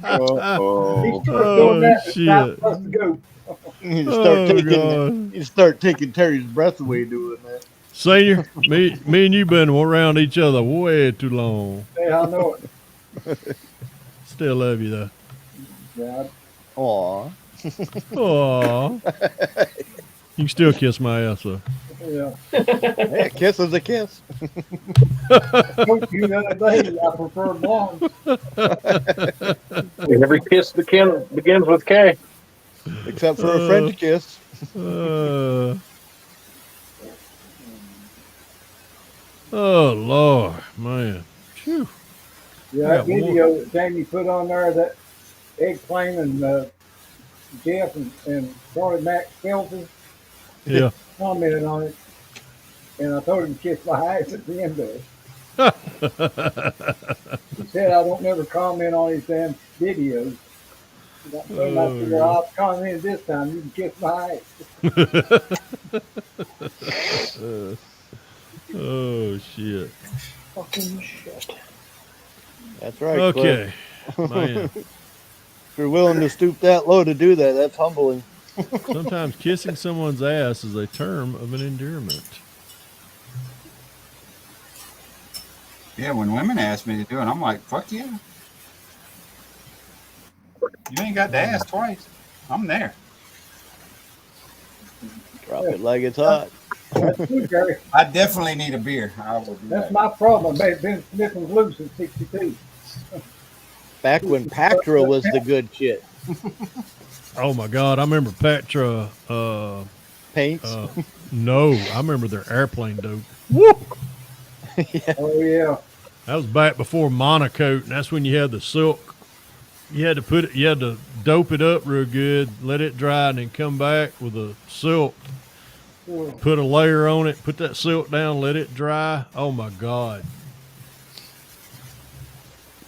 [SPEAKER 3] Uh-oh.
[SPEAKER 6] He's doing that. It's time
[SPEAKER 8] shit.
[SPEAKER 6] for us to go.
[SPEAKER 4] You start taking Terry's breath away doing that.
[SPEAKER 8] Senior, me and you been around each other way too long.
[SPEAKER 6] Yeah, I know it.
[SPEAKER 8] Still love you though.
[SPEAKER 6] Yeah.
[SPEAKER 4] Aw.
[SPEAKER 8] Aw. You can still kiss my ass though.
[SPEAKER 6] Yeah.
[SPEAKER 4] Hey, a kiss is a kiss.
[SPEAKER 6] I told you the other day I prefer blondes.
[SPEAKER 7] Every kiss begins with K.
[SPEAKER 4] Except for a French kiss.
[SPEAKER 8] Oh Lord, man. Phew.
[SPEAKER 6] Yeah, that video that Jamie put on there, that eggplant and Jeff and Charlie Mack Skelton.
[SPEAKER 8] Yeah.
[SPEAKER 6] Commented on it, and I told him to kiss my ass at the end of it. He said I don't never comment on his damn videos. I said, I'll comment this time. You can kiss my ass.
[SPEAKER 8] Oh shit.
[SPEAKER 10] Fucking shit.
[SPEAKER 4] That's right.
[SPEAKER 8] Okay.
[SPEAKER 4] Man. If you're willing to stoop that low to do that, that's humbling.
[SPEAKER 8] Sometimes kissing someone's ass is a term of an endearment.
[SPEAKER 1] Yeah, when women ask me to do it, I'm like, fuck yeah. You ain't got to ask twice. I'm there.
[SPEAKER 4] Drop it like it's hot.
[SPEAKER 1] I definitely need a beer. I will do
[SPEAKER 6] That's
[SPEAKER 1] that.
[SPEAKER 6] my problem. I've been sniffing glue since '62.
[SPEAKER 4] Back when Pactra was the good shit.
[SPEAKER 8] Oh my God, I remember Patra
[SPEAKER 4] paints.
[SPEAKER 8] No, I remember their airplane dope. Woo!
[SPEAKER 6] Yeah. Oh yeah.
[SPEAKER 8] That was back before monocoat, and that's when you had the silk. You had to dope it up real good, let it dry, and then come back with a silk. Put a layer on it, put that silk down, let it dry. Oh my God.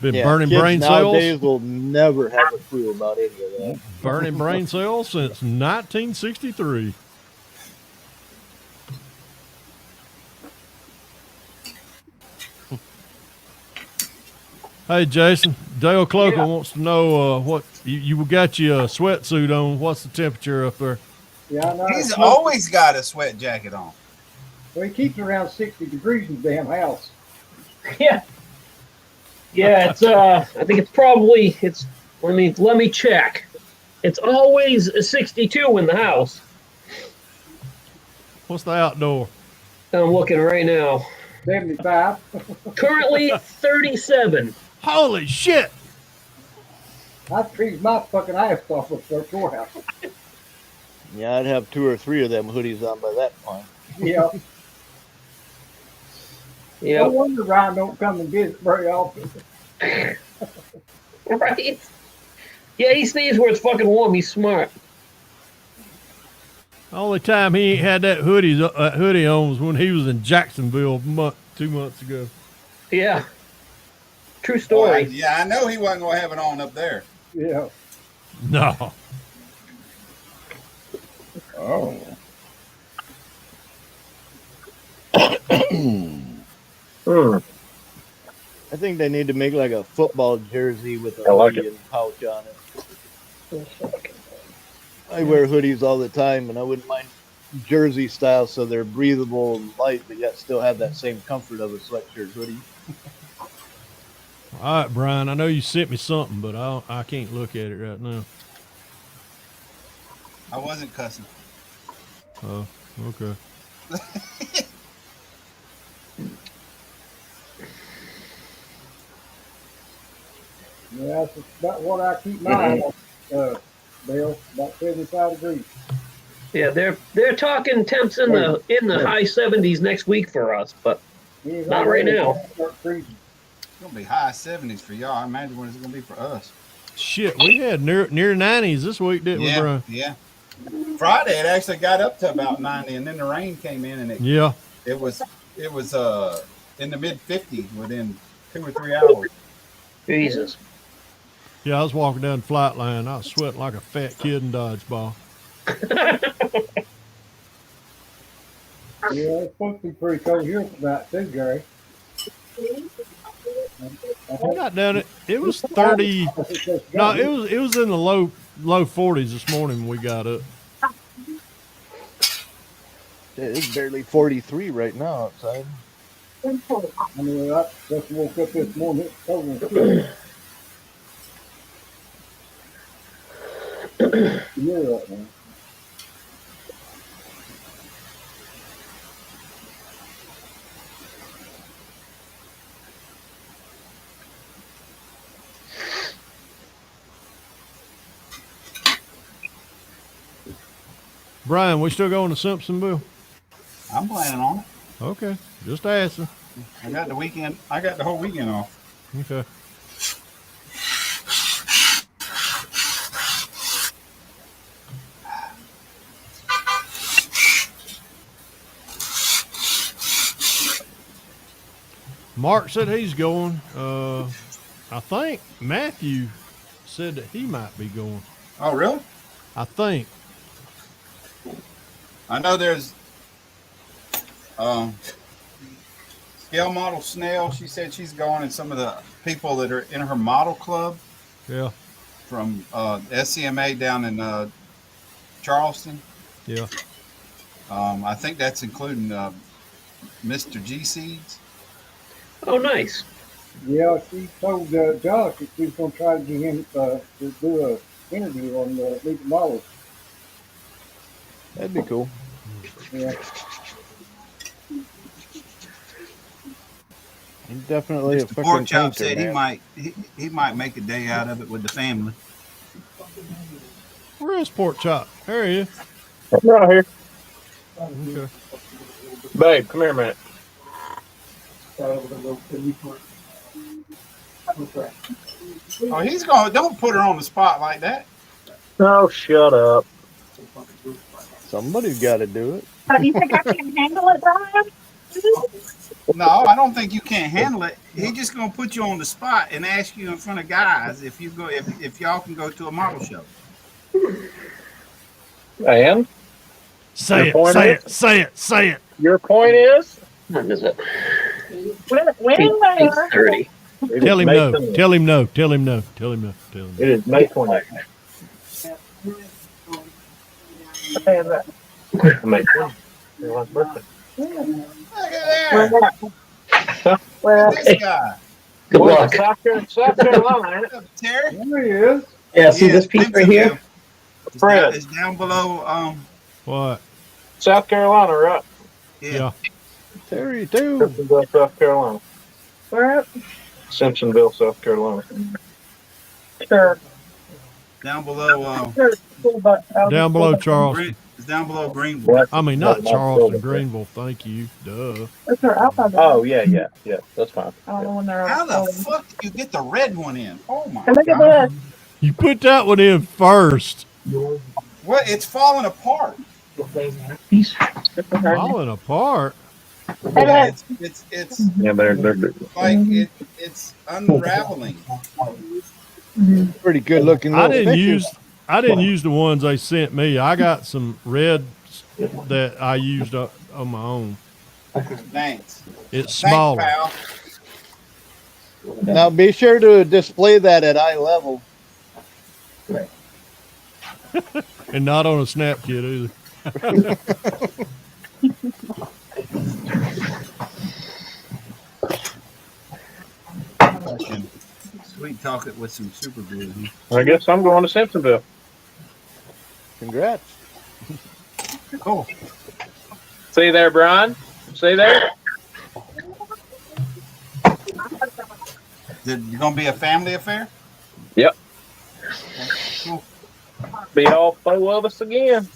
[SPEAKER 8] Been burning
[SPEAKER 4] kids
[SPEAKER 8] brain
[SPEAKER 4] nowadays
[SPEAKER 8] cells.
[SPEAKER 4] will never have a clue about any of that.
[SPEAKER 8] Burning brain cells since 1963. Hey Jason, Dale Cloaker wants to know what you got your sweatsuit on. What's the temperature up there?
[SPEAKER 6] Yeah, I know.
[SPEAKER 1] He's always got a sweat jacket on.
[SPEAKER 6] Well, he keeps around 60 degrees in the damn house.
[SPEAKER 2] Yeah. Yeah, it's I think it's probably let me check. It's always 62 in the house.
[SPEAKER 8] What's the outdoor?
[SPEAKER 2] I'm looking right now.
[SPEAKER 6] 75.
[SPEAKER 2] Currently 37.
[SPEAKER 8] Holy shit!
[SPEAKER 6] I freeze my fucking ass off with their storehouse.
[SPEAKER 4] Yeah, I'd have 2 or 3 of them hoodies on by that point.
[SPEAKER 6] Yeah.
[SPEAKER 2] Yeah.
[SPEAKER 6] No wonder Ryan don't come and visit very often.
[SPEAKER 2] Right? Yeah, he stays where it's fucking warm. He's smart.
[SPEAKER 8] The only time he ain't had that hoodie on was when he was in Jacksonville 2 months ago.
[SPEAKER 2] Yeah. True story.
[SPEAKER 1] Yeah, I know he wasn't going to have it on up there.
[SPEAKER 6] Yeah.
[SPEAKER 8] No.
[SPEAKER 3] Oh.
[SPEAKER 4] I think they need to make like a football jersey with a hoodie and pouch on it. I wear hoodies all the time, and I wouldn't mind jersey style so they're breathable and light, but yet still have that same comfort of a sweatshirt hoodie.
[SPEAKER 8] All right, Brian, I know you sent me something, but I can't look at it right now.
[SPEAKER 1] I wasn't cussing.
[SPEAKER 8] Oh, okay.
[SPEAKER 6] Yeah, that's about what I keep my eye on, Bill, about 75 degrees.
[SPEAKER 2] Yeah, they're talking temps in the high 70s next week for us, but not right now.
[SPEAKER 1] It's going to be high 70s for y'all. I imagine what it's going to be for us.
[SPEAKER 8] Shit, we had near 90s this week, didn't we, Brian?
[SPEAKER 1] Yeah. Friday it actually got up to about 90, and then the rain came in, and it was in the mid 50s within 2 or 3 hours.
[SPEAKER 2] Jesus.
[SPEAKER 8] Yeah, I was walking down the flight line. I was sweating like a fat kid in dodgeball.
[SPEAKER 6] Yeah, it's supposed to be pretty cold here tonight too, Gary.
[SPEAKER 8] I got down it. It was 30. No, it was in the low 40s this morning when we got up.
[SPEAKER 4] It's barely 43 right now outside.
[SPEAKER 6] I mean, I just woke up this morning. It's cold and shit. Yeah, right now.
[SPEAKER 8] Brian, we still going to Simpsonville?
[SPEAKER 1] I'm planning on it.
[SPEAKER 8] Okay, just asking.
[SPEAKER 1] I got the weekend. I got the whole weekend off.
[SPEAKER 8] Okay. Mark said he's going. I think Matthew said that he might be going.
[SPEAKER 1] Oh, really?
[SPEAKER 8] I think.
[SPEAKER 1] I know there's scale model Snell. She said she's going, and some of the people that are in her model club.
[SPEAKER 8] Yeah.
[SPEAKER 1] From SCMA down in Charleston.
[SPEAKER 8] Yeah.
[SPEAKER 1] I think that's including Mr. G Seeds.
[SPEAKER 2] Oh, nice.
[SPEAKER 6] Yeah, she told Josh that she was going to try to get him to do an interview on the Leap Models.
[SPEAKER 4] That'd be cool.
[SPEAKER 6] Yeah.
[SPEAKER 4] He's definitely a
[SPEAKER 1] Mr.
[SPEAKER 4] fucking
[SPEAKER 1] Pork Chop
[SPEAKER 4] painter,
[SPEAKER 1] said
[SPEAKER 4] man.
[SPEAKER 1] he might make a day out of it with the family.
[SPEAKER 8] Where is Pork Chop? There he is.
[SPEAKER 7] Right here.
[SPEAKER 8] Okay.
[SPEAKER 7] Babe, come here a minute.
[SPEAKER 1] Oh, he's going. Don't put her on the spot like that.
[SPEAKER 7] Oh, shut up.
[SPEAKER 4] Somebody's got to do it.
[SPEAKER 13] You think I can handle it, Brian?
[SPEAKER 1] No, I don't think you can't handle it. He's just gonna put you on the spot and ask you in front of guys if y'all can go to a model show.
[SPEAKER 7] And
[SPEAKER 8] Say
[SPEAKER 7] Your point is?
[SPEAKER 8] Say it.
[SPEAKER 7] your point is?
[SPEAKER 2] When is it?
[SPEAKER 13] When there?
[SPEAKER 2] 30.
[SPEAKER 7] It
[SPEAKER 8] Tell
[SPEAKER 7] is
[SPEAKER 8] him
[SPEAKER 7] May
[SPEAKER 8] no.
[SPEAKER 7] 20th.
[SPEAKER 8] Tell him no. Tell him no. Tell him no. Tell him no.
[SPEAKER 7] It is May 20th. May 20th. Your last birthday.
[SPEAKER 1] Look at there.
[SPEAKER 7] Well,
[SPEAKER 1] This guy.
[SPEAKER 2] Good
[SPEAKER 7] well,
[SPEAKER 2] luck.
[SPEAKER 7] South Carolina, ain't it?
[SPEAKER 1] What's up, Terry?
[SPEAKER 6] There he is.
[SPEAKER 2] Yeah, see this piece right here?
[SPEAKER 7] Fred.
[SPEAKER 1] It's down below.
[SPEAKER 8] What?
[SPEAKER 7] South Carolina, right?
[SPEAKER 1] Yeah.
[SPEAKER 4] Terry, too.
[SPEAKER 7] Simpsonville, South Carolina.
[SPEAKER 13] Where at?
[SPEAKER 7] Simpsonville, South Carolina.
[SPEAKER 13] Sure.
[SPEAKER 1] Down below.
[SPEAKER 13] Sure.
[SPEAKER 8] Down below Charleston.
[SPEAKER 1] It's down below Greenville.
[SPEAKER 8] I mean, not Charleston, Greenville. Thank you. Duh.
[SPEAKER 13] That's her outside.
[SPEAKER 7] Oh, yeah. That's fine.
[SPEAKER 13] I don't know when they're
[SPEAKER 1] How the fuck did you get the red one in? Oh my
[SPEAKER 13] And look at
[SPEAKER 1] god!
[SPEAKER 13] this.
[SPEAKER 8] You put that one in first.
[SPEAKER 1] What? It's falling apart.
[SPEAKER 8] Falling apart.
[SPEAKER 1] Yeah, it's
[SPEAKER 7] Yeah, they're
[SPEAKER 1] like it's unraveling.
[SPEAKER 4] Pretty good looking.
[SPEAKER 8] I
[SPEAKER 4] little
[SPEAKER 8] didn't
[SPEAKER 4] picture.
[SPEAKER 8] use the ones they sent me. I got some reds that I used on my own.
[SPEAKER 1] Thanks.
[SPEAKER 8] It's
[SPEAKER 1] Thanks,
[SPEAKER 8] smaller.
[SPEAKER 1] pal.
[SPEAKER 4] Now be sure to display that at eye level.
[SPEAKER 8] And not on a snap kit either.
[SPEAKER 1] I can sweet talk it with some super glue.
[SPEAKER 7] I guess I'm going to Simpsonville.
[SPEAKER 4] Congrats.
[SPEAKER 1] Cool.
[SPEAKER 7] See you there, Brian. See you there.
[SPEAKER 1] Is it gonna be a family affair?
[SPEAKER 7] Yep.
[SPEAKER 1] Cool.
[SPEAKER 7] Be all four of us again.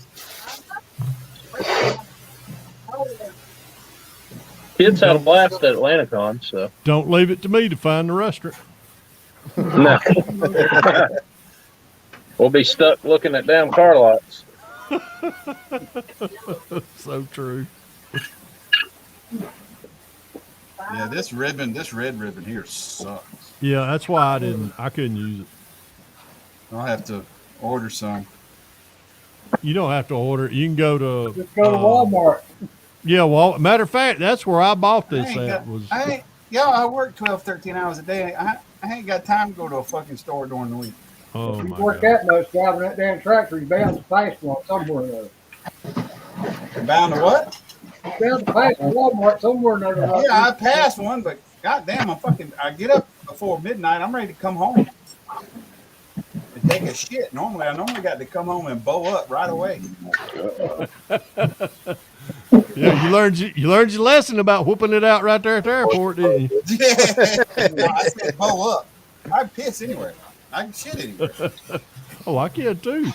[SPEAKER 7] Kids had a blast at Atlanticon, so.
[SPEAKER 8] Don't leave it to me to find the restaurant.
[SPEAKER 7] No. We'll be stuck looking at damn car lots.
[SPEAKER 8] So true.
[SPEAKER 1] Yeah, this red ribbon here sucks.
[SPEAKER 8] Yeah, that's why I couldn't use it.
[SPEAKER 1] I'll have to order some.
[SPEAKER 8] You don't have to order it. You can go to
[SPEAKER 6] Just go to Walmart.
[SPEAKER 8] Yeah, well, matter of fact, that's where I bought this
[SPEAKER 1] I work 12, 13 hours a day. I ain't got time to go to a fucking store during the week.
[SPEAKER 8] Oh
[SPEAKER 6] You
[SPEAKER 8] my
[SPEAKER 6] work
[SPEAKER 8] God.
[SPEAKER 6] that much driving that damn tractor, you're bound to pass one somewhere or other.
[SPEAKER 1] Bound to what?
[SPEAKER 6] Bound to pass Walmart somewhere or another.
[SPEAKER 1] Yeah, I passed one, but goddamn, I get up before midnight. I'm ready to come home and take a shit. I normally got to come home and bow up right away.
[SPEAKER 8] Yeah, you learned your lesson about whooping it out right there at the airport, didn't you?
[SPEAKER 1] Yeah, no, I said bow up. I piss anywhere. I can shit anywhere.
[SPEAKER 8] Oh, I can too.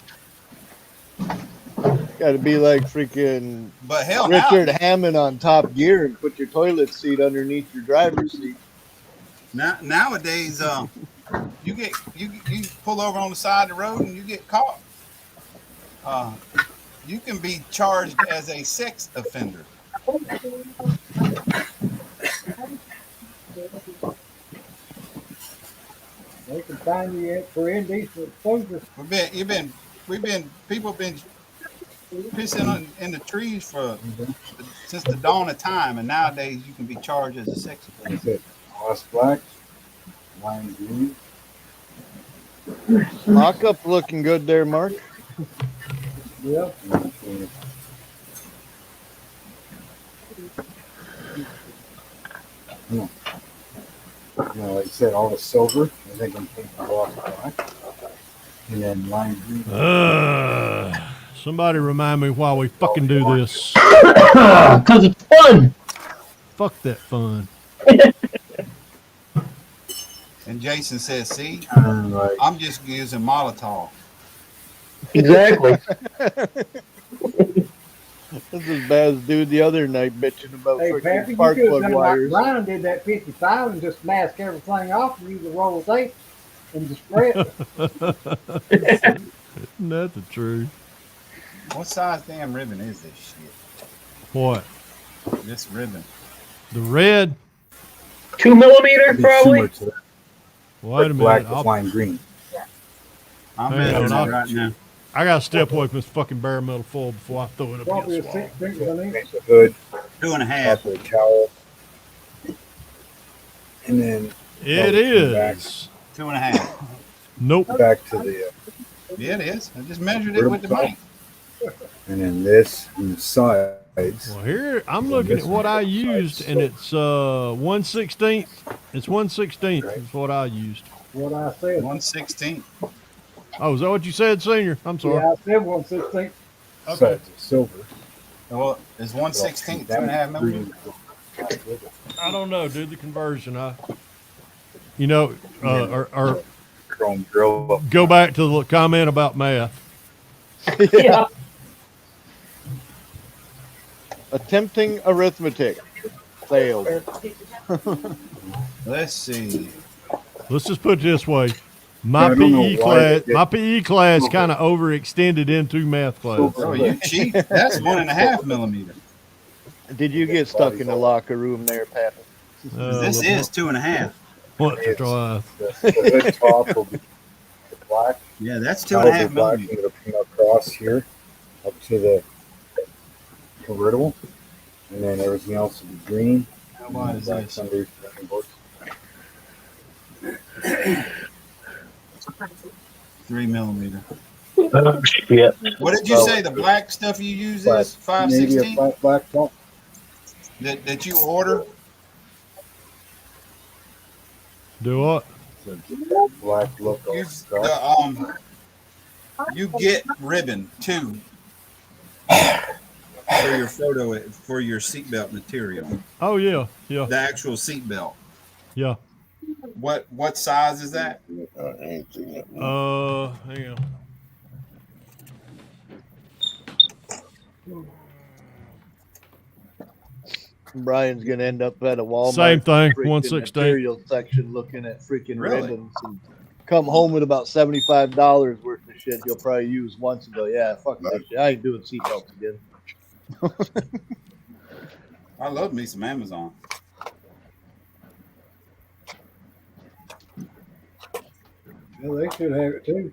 [SPEAKER 4] Got to be like freaking
[SPEAKER 1] But hell,
[SPEAKER 4] Richard Hammond on Top Gear and put your toilet seat underneath your driver's seat.
[SPEAKER 1] Nowadays, you pull over on the side of the road and you get caught. You can be charged as a sex offender.
[SPEAKER 6] They can find you for indecent exposure.
[SPEAKER 1] People have been pissing in the trees since the dawn of time, and nowadays you can be charged as a sex offender.
[SPEAKER 18] That's it. Moss black, lime green.
[SPEAKER 4] Mock-up looking good there, Mark.
[SPEAKER 6] Yeah.
[SPEAKER 18] Like I said, all the silver. I think I'm taking gloss black. And then lime green.
[SPEAKER 8] Somebody remind me why we fucking do this.
[SPEAKER 2] Because it's fun.
[SPEAKER 8] Fuck that fun.
[SPEAKER 1] And Jason says, see,
[SPEAKER 18] Right.
[SPEAKER 1] I'm just using Molotov.
[SPEAKER 2] Exactly.
[SPEAKER 4] This is bad as dude the other night bitching about
[SPEAKER 6] Hey,
[SPEAKER 4] freaking
[SPEAKER 6] Pappy, you
[SPEAKER 4] spark
[SPEAKER 6] could have
[SPEAKER 4] plug
[SPEAKER 6] done like
[SPEAKER 4] wires.
[SPEAKER 6] Brian did that 55 and just mask everything off and use a roll of tape and just spread it.
[SPEAKER 8] Isn't that the truth?
[SPEAKER 1] What size damn ribbon is this shit?
[SPEAKER 8] What?
[SPEAKER 1] This ribbon.
[SPEAKER 8] The red?
[SPEAKER 2] 2 millimeter, probably.
[SPEAKER 8] Wait a minute.
[SPEAKER 18] Black with lime green.
[SPEAKER 1] I'm
[SPEAKER 8] Hang on,
[SPEAKER 1] measuring it right now.
[SPEAKER 8] I got to step away from this fucking bare metal foil before I throw it up
[SPEAKER 6] Probably a
[SPEAKER 8] against the wall.
[SPEAKER 6] 6 inch underneath.
[SPEAKER 18] Makes a hood.
[SPEAKER 1] 2.5.
[SPEAKER 18] Top of the cowl. And then
[SPEAKER 8] It is.
[SPEAKER 1] 2.5.
[SPEAKER 8] Nope.
[SPEAKER 18] back to the
[SPEAKER 1] Yeah, it is. I just measured it with the bank.
[SPEAKER 18] and then this on the sides.
[SPEAKER 8] Well, here I'm looking at what I used, and it's 1/16. It's 1/16 is what I used.
[SPEAKER 6] What I said.
[SPEAKER 1] 1/16.
[SPEAKER 8] Oh, is that what you said, Senior? I'm sorry.
[SPEAKER 6] Yeah, I said 1/16.
[SPEAKER 8] Okay.
[SPEAKER 18] Sides of silver.
[SPEAKER 1] Well, is 1/16 2.5 millimeters?
[SPEAKER 8] I don't know, dude. The conversion, or
[SPEAKER 18] Chrome drill.
[SPEAKER 8] go back to the comment about math.
[SPEAKER 2] Yeah.
[SPEAKER 4] Attempting arithmetic. Failed.
[SPEAKER 1] Let's see.
[SPEAKER 8] Let's just put it this way.
[SPEAKER 18] I don't know why
[SPEAKER 8] My PE class kind of overextended into math class.
[SPEAKER 1] Oh, you cheat. That's 1.5 millimeter.
[SPEAKER 4] Did you get stuck in the locker room there, Pat?
[SPEAKER 1] This is 2.5.
[SPEAKER 8] What to try?
[SPEAKER 18] The hood top will be the black.
[SPEAKER 1] Yeah, that's
[SPEAKER 18] That'll be
[SPEAKER 1] 2.5
[SPEAKER 18] black.
[SPEAKER 1] millimeter.
[SPEAKER 18] It'll come across here up to the convertible, and then everything else will be green.
[SPEAKER 1] How wide is
[SPEAKER 18] Black
[SPEAKER 1] this?
[SPEAKER 18] under running boards.
[SPEAKER 1] 3 millimeter.
[SPEAKER 2] Oh, shit.
[SPEAKER 1] What did you say? The black stuff you use is
[SPEAKER 18] Maybe a
[SPEAKER 1] 5/16
[SPEAKER 18] black top.
[SPEAKER 1] that you order?
[SPEAKER 8] Do what?
[SPEAKER 18] Black look on
[SPEAKER 1] You,
[SPEAKER 18] stuff.
[SPEAKER 1] you get ribbon too for your for your seatbelt material.
[SPEAKER 8] Oh yeah, yeah,
[SPEAKER 1] The actual seatbelt.
[SPEAKER 8] yeah.
[SPEAKER 1] What size is that?
[SPEAKER 8] Hang on.
[SPEAKER 4] Brian's gonna end up at a Walmart.
[SPEAKER 8] Same thing,
[SPEAKER 4] freaking
[SPEAKER 8] 1/16.
[SPEAKER 4] material section looking at freaking
[SPEAKER 1] Really?
[SPEAKER 4] ribbons and come home with about $75 worth of shit you'll probably use once and go, yeah, fuck that shit. I ain't doing seatbelts again.
[SPEAKER 1] I love me some Amazon.
[SPEAKER 6] Yeah, they should have it too.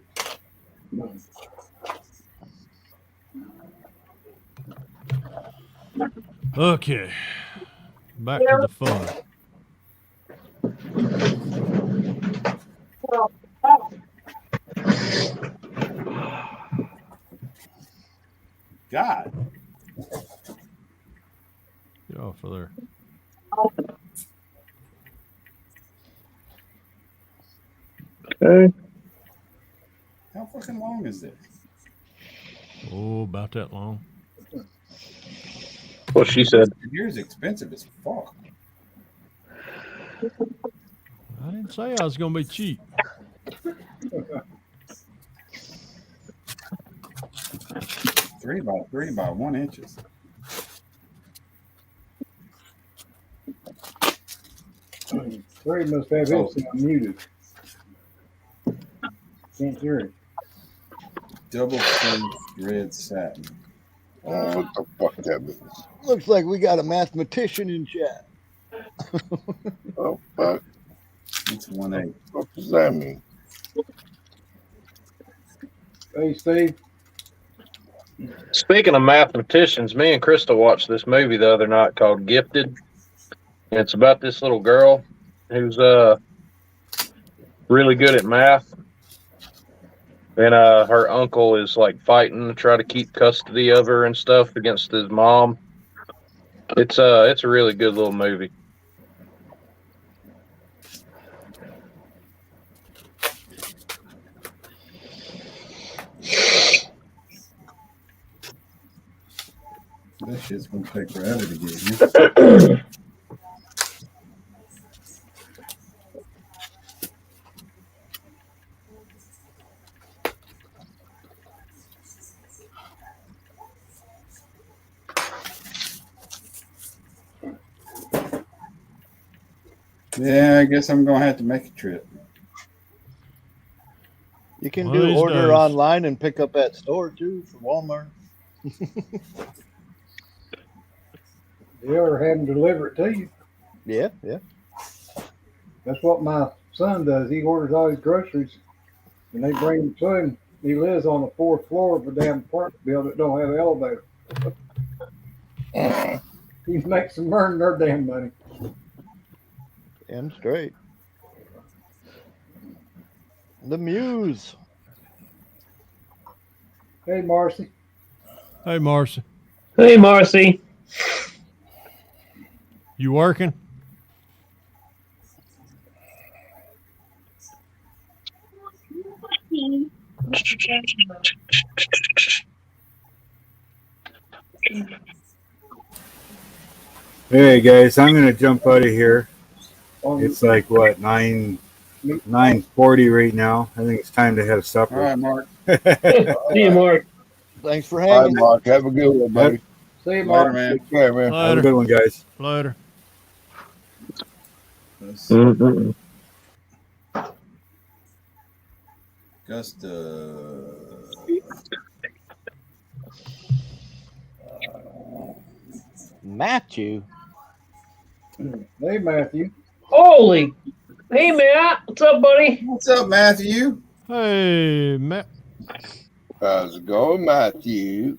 [SPEAKER 8] Okay, back to the fun.
[SPEAKER 1] God.
[SPEAKER 7] Okay.
[SPEAKER 1] How fucking long is this?
[SPEAKER 8] Oh, about that long.
[SPEAKER 7] What she said.
[SPEAKER 1] Here's expensive as fuck.
[SPEAKER 8] I didn't say I was going to be cheap.
[SPEAKER 1] 3 by 3 by 1 inches.
[SPEAKER 6] Three must have his sound muted. Can't hear it.
[SPEAKER 1] Double faced red satin.
[SPEAKER 3] What the fuck that means?
[SPEAKER 4] Looks like we got a mathematician in chat.
[SPEAKER 3] Oh fuck!
[SPEAKER 1] It's 1/8.
[SPEAKER 3] What does that mean?
[SPEAKER 6] Hey, Steve.
[SPEAKER 7] Speaking of mathematicians, me and Krista watched this movie the other night called Gifted. And it's about this little girl who's really good at math. And her uncle is like fighting to try to keep custody of her and stuff against his mom. It's a really good little movie.
[SPEAKER 1] This shit's gonna take forever to get here. Yeah, I guess I'm gonna have to make a trip.
[SPEAKER 4] You can
[SPEAKER 8] One of
[SPEAKER 4] do
[SPEAKER 8] these
[SPEAKER 4] order
[SPEAKER 8] days.
[SPEAKER 4] online and pick up at store too for Walmart.
[SPEAKER 6] You ever have them deliver it to you?
[SPEAKER 4] Yeah, yeah.
[SPEAKER 6] That's what my son does. He orders all his groceries, and they bring them to him. He lives on the 4th floor of a damn apartment building that don't have an elevator. He makes them earn their damn money.
[SPEAKER 4] Damn straight. The Muse.
[SPEAKER 6] Hey, Marcy.
[SPEAKER 8] Hey, Marcy.
[SPEAKER 2] Hey, Marcy.
[SPEAKER 8] You working?
[SPEAKER 18] Hey guys, I'm gonna jump out of here. It's like what 9:40 right now. I think it's time to have supper.
[SPEAKER 1] All right, Mark.
[SPEAKER 2] See you, Mark.
[SPEAKER 4] Thanks for
[SPEAKER 3] All right,
[SPEAKER 4] hanging.
[SPEAKER 3] Mark. Have a good one, buddy.
[SPEAKER 6] See you,
[SPEAKER 1] Later,
[SPEAKER 6] Mark.
[SPEAKER 1] man.
[SPEAKER 3] Take care, man.
[SPEAKER 18] Have a
[SPEAKER 8] Later.
[SPEAKER 18] good one, guys.
[SPEAKER 8] Later.
[SPEAKER 7] Mm-mm.
[SPEAKER 1] Augusta.
[SPEAKER 4] Matthew.
[SPEAKER 6] Hey, Matthew.
[SPEAKER 2] Holy. Hey, Matt. What's up, buddy?
[SPEAKER 1] What's up, Matthew?
[SPEAKER 8] Hey, Matt.
[SPEAKER 3] How's it going, Matthew?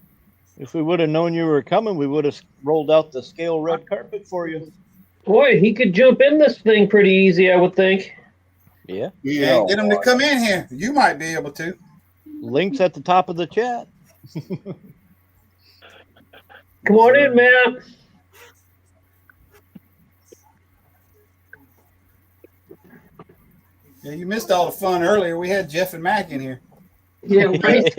[SPEAKER 4] If we would have known you were coming, we would have rolled out the scale red carpet for you.
[SPEAKER 2] Boy, he could jump in this thing pretty easy, I would think.
[SPEAKER 4] Yeah.
[SPEAKER 1] Yeah, get him to come in here. You might be able to.
[SPEAKER 4] Links at the top of the chat.
[SPEAKER 2] Come on in, Matt.
[SPEAKER 1] Yeah, you missed all the fun earlier. We had Jeff and Mac in here.
[SPEAKER 2] Yeah, right.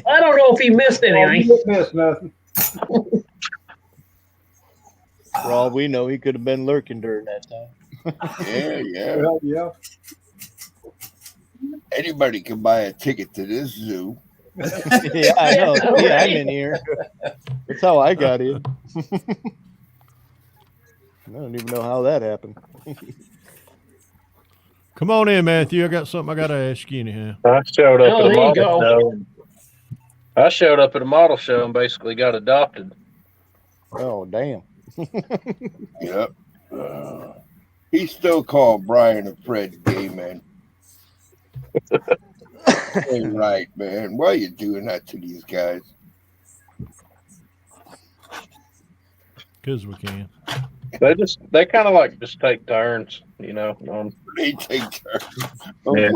[SPEAKER 2] I don't know if he missed
[SPEAKER 6] Oh, you
[SPEAKER 2] anything.
[SPEAKER 6] didn't miss nothing.
[SPEAKER 4] For all we know, he could have been lurking during that time.
[SPEAKER 3] Yeah.
[SPEAKER 6] Well, yeah.
[SPEAKER 3] Anybody can buy a ticket to this zoo.
[SPEAKER 4] Yeah, I know. Yeah, I'm in here. That's how I got in. I don't even know how that happened.
[SPEAKER 8] Come on in, Matthew. I got something I got to ask you anyhow.
[SPEAKER 7] I showed up
[SPEAKER 2] Oh,
[SPEAKER 7] at a
[SPEAKER 2] there you
[SPEAKER 7] model
[SPEAKER 2] go.
[SPEAKER 7] show. I showed up at a model show and basically got adopted.
[SPEAKER 4] Oh, damn.
[SPEAKER 3] Yep. He still called Brian and Fred gay men. Ain't right, man. Why are you doing that to these guys?
[SPEAKER 8] Because we can.
[SPEAKER 7] They kind of like just take turns, you know.
[SPEAKER 3] They take turns.
[SPEAKER 7] Yeah.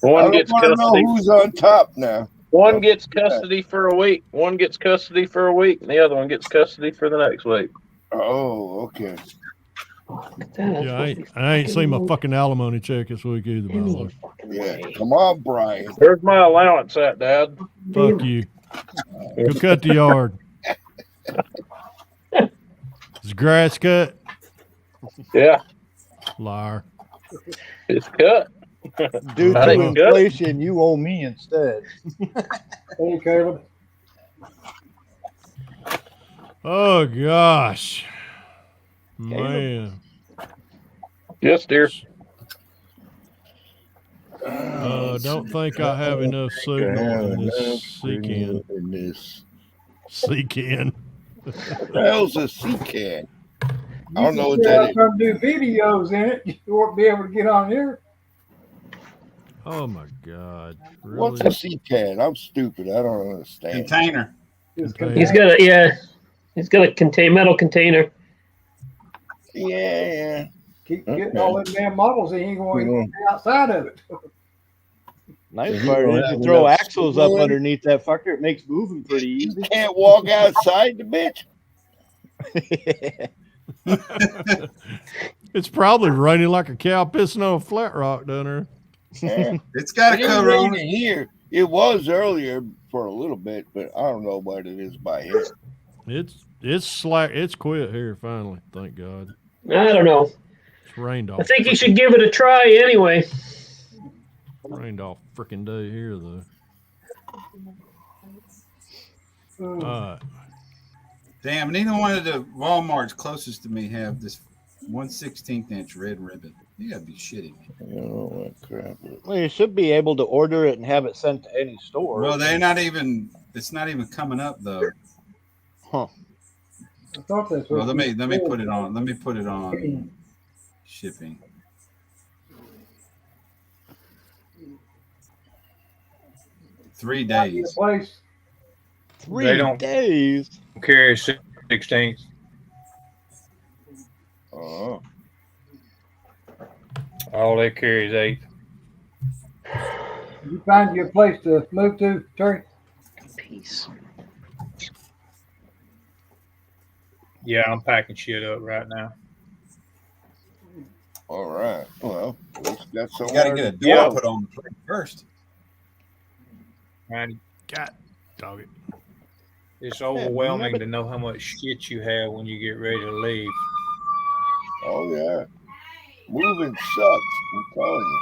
[SPEAKER 3] I
[SPEAKER 7] One
[SPEAKER 3] don't
[SPEAKER 7] gets
[SPEAKER 3] want to know
[SPEAKER 7] custody.
[SPEAKER 3] who's on top now.
[SPEAKER 7] One gets custody for a week. One gets custody for a week, and the other one gets custody for the next week.
[SPEAKER 3] Oh, okay.
[SPEAKER 8] Yeah, I ain't seen my fucking alimony check this week either, by the way.
[SPEAKER 3] Yeah, come on, Brian.
[SPEAKER 7] Where's my allowance at, Dad?
[SPEAKER 8] Fuck you. Go cut the yard. Is grass cut?
[SPEAKER 7] Yeah,
[SPEAKER 8] Liar.
[SPEAKER 7] it's cut.
[SPEAKER 4] Due
[SPEAKER 7] I
[SPEAKER 4] to
[SPEAKER 7] didn't cut it.
[SPEAKER 4] inflation, you owe me instead.
[SPEAKER 6] Hey, Caleb.
[SPEAKER 8] Oh gosh,
[SPEAKER 4] Caleb.
[SPEAKER 8] man.
[SPEAKER 7] Yes, dear.
[SPEAKER 8] Don't think I have enough signal in this C-can. C-can.
[SPEAKER 3] What the hell's a C-can? I don't know what
[SPEAKER 6] You
[SPEAKER 3] that
[SPEAKER 6] can
[SPEAKER 3] is.
[SPEAKER 6] come do videos in it. You won't be able to get on here.
[SPEAKER 8] Oh my God. Really?
[SPEAKER 3] What's a C-can? I'm stupid. I don't understand.
[SPEAKER 1] Container.
[SPEAKER 2] He's got a metal container.
[SPEAKER 3] Yeah.
[SPEAKER 6] Keep getting all them damn models. He ain't going to be outside of it.
[SPEAKER 4] Nice part is you throw axles up underneath that fucker. It makes moving pretty easy.
[SPEAKER 3] You can't walk outside the bitch.
[SPEAKER 8] It's probably raining like a cow pissing on a flat rock down there.
[SPEAKER 3] Yeah.
[SPEAKER 1] It's got a cover on
[SPEAKER 3] it here. It was earlier for a little bit, but I don't know what it is by here.
[SPEAKER 8] It's slack. It's quit here finally. Thank God.
[SPEAKER 2] I don't know.
[SPEAKER 8] It's rained off.
[SPEAKER 2] I think you should give it a try anyway.
[SPEAKER 8] Rained off freaking day here though.
[SPEAKER 1] Damn, neither one of the Walmarts closest to me have this 1/16 inch red ribbon. You gotta be shitting me.
[SPEAKER 4] Well, you should be able to order it and have it sent to any store.
[SPEAKER 1] Well, they're not even. It's not even coming up though.
[SPEAKER 4] Huh.
[SPEAKER 6] I thought that's
[SPEAKER 1] Well, let me put it on. Let me put it on shipping. Three days.
[SPEAKER 6] Place.
[SPEAKER 4] 3 days.
[SPEAKER 5] Carry 16th.
[SPEAKER 3] Oh.
[SPEAKER 5] All they carry is 8th.
[SPEAKER 6] You find you a place to move to, Terry?
[SPEAKER 2] Peace.
[SPEAKER 5] Yeah, I'm packing shit up right now.
[SPEAKER 3] All right. Well, that's
[SPEAKER 1] You
[SPEAKER 3] somewhere.
[SPEAKER 1] gotta get a door put on the plate first.
[SPEAKER 5] Man,
[SPEAKER 8] God, dog it.
[SPEAKER 5] it's overwhelming to know how much shit you have when you get ready to leave.
[SPEAKER 3] Oh yeah. Moving sucks. I'm telling you.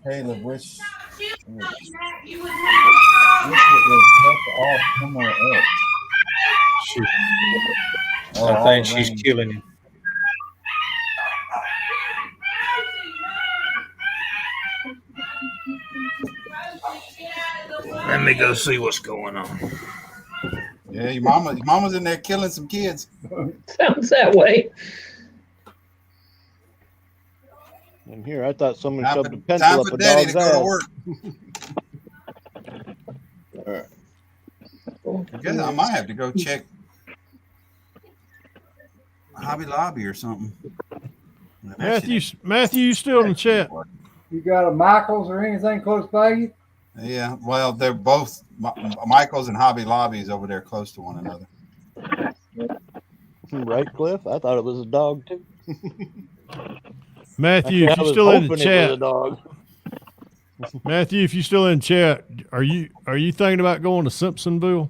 [SPEAKER 1] Caleb, which
[SPEAKER 15] You
[SPEAKER 1] would off somewhere else.
[SPEAKER 5] Shoot.
[SPEAKER 1] Oh,
[SPEAKER 5] I
[SPEAKER 1] all
[SPEAKER 5] think
[SPEAKER 1] the
[SPEAKER 5] she's
[SPEAKER 1] rain.
[SPEAKER 5] killing him. Let me go see what's going on.
[SPEAKER 1] Yeah, your mama's in there killing some kids.
[SPEAKER 2] Sounds that way.
[SPEAKER 4] And here, I thought someone
[SPEAKER 1] Time
[SPEAKER 4] shoved
[SPEAKER 1] for-
[SPEAKER 4] a pencil
[SPEAKER 1] time
[SPEAKER 4] up
[SPEAKER 1] for
[SPEAKER 4] a
[SPEAKER 1] daddy
[SPEAKER 4] dog's
[SPEAKER 1] to go to
[SPEAKER 4] ass.
[SPEAKER 1] work. I guess I might have to go check Hobby Lobby or something.
[SPEAKER 8] Matthew, you still in the chat?
[SPEAKER 6] You got a Michaels or anything close by you?
[SPEAKER 1] Yeah, well, they're both Michael's and Hobby Lobby's over there close to one another.
[SPEAKER 4] Right, Cliff? I thought it was a dog too.
[SPEAKER 8] Matthew,
[SPEAKER 4] Actually,
[SPEAKER 8] if
[SPEAKER 4] I
[SPEAKER 8] you're
[SPEAKER 4] was
[SPEAKER 8] still in the
[SPEAKER 4] hoping it was
[SPEAKER 8] chat,
[SPEAKER 4] a dog.
[SPEAKER 8] Matthew, if you're still in chat, are you thinking about going to Simpsonville?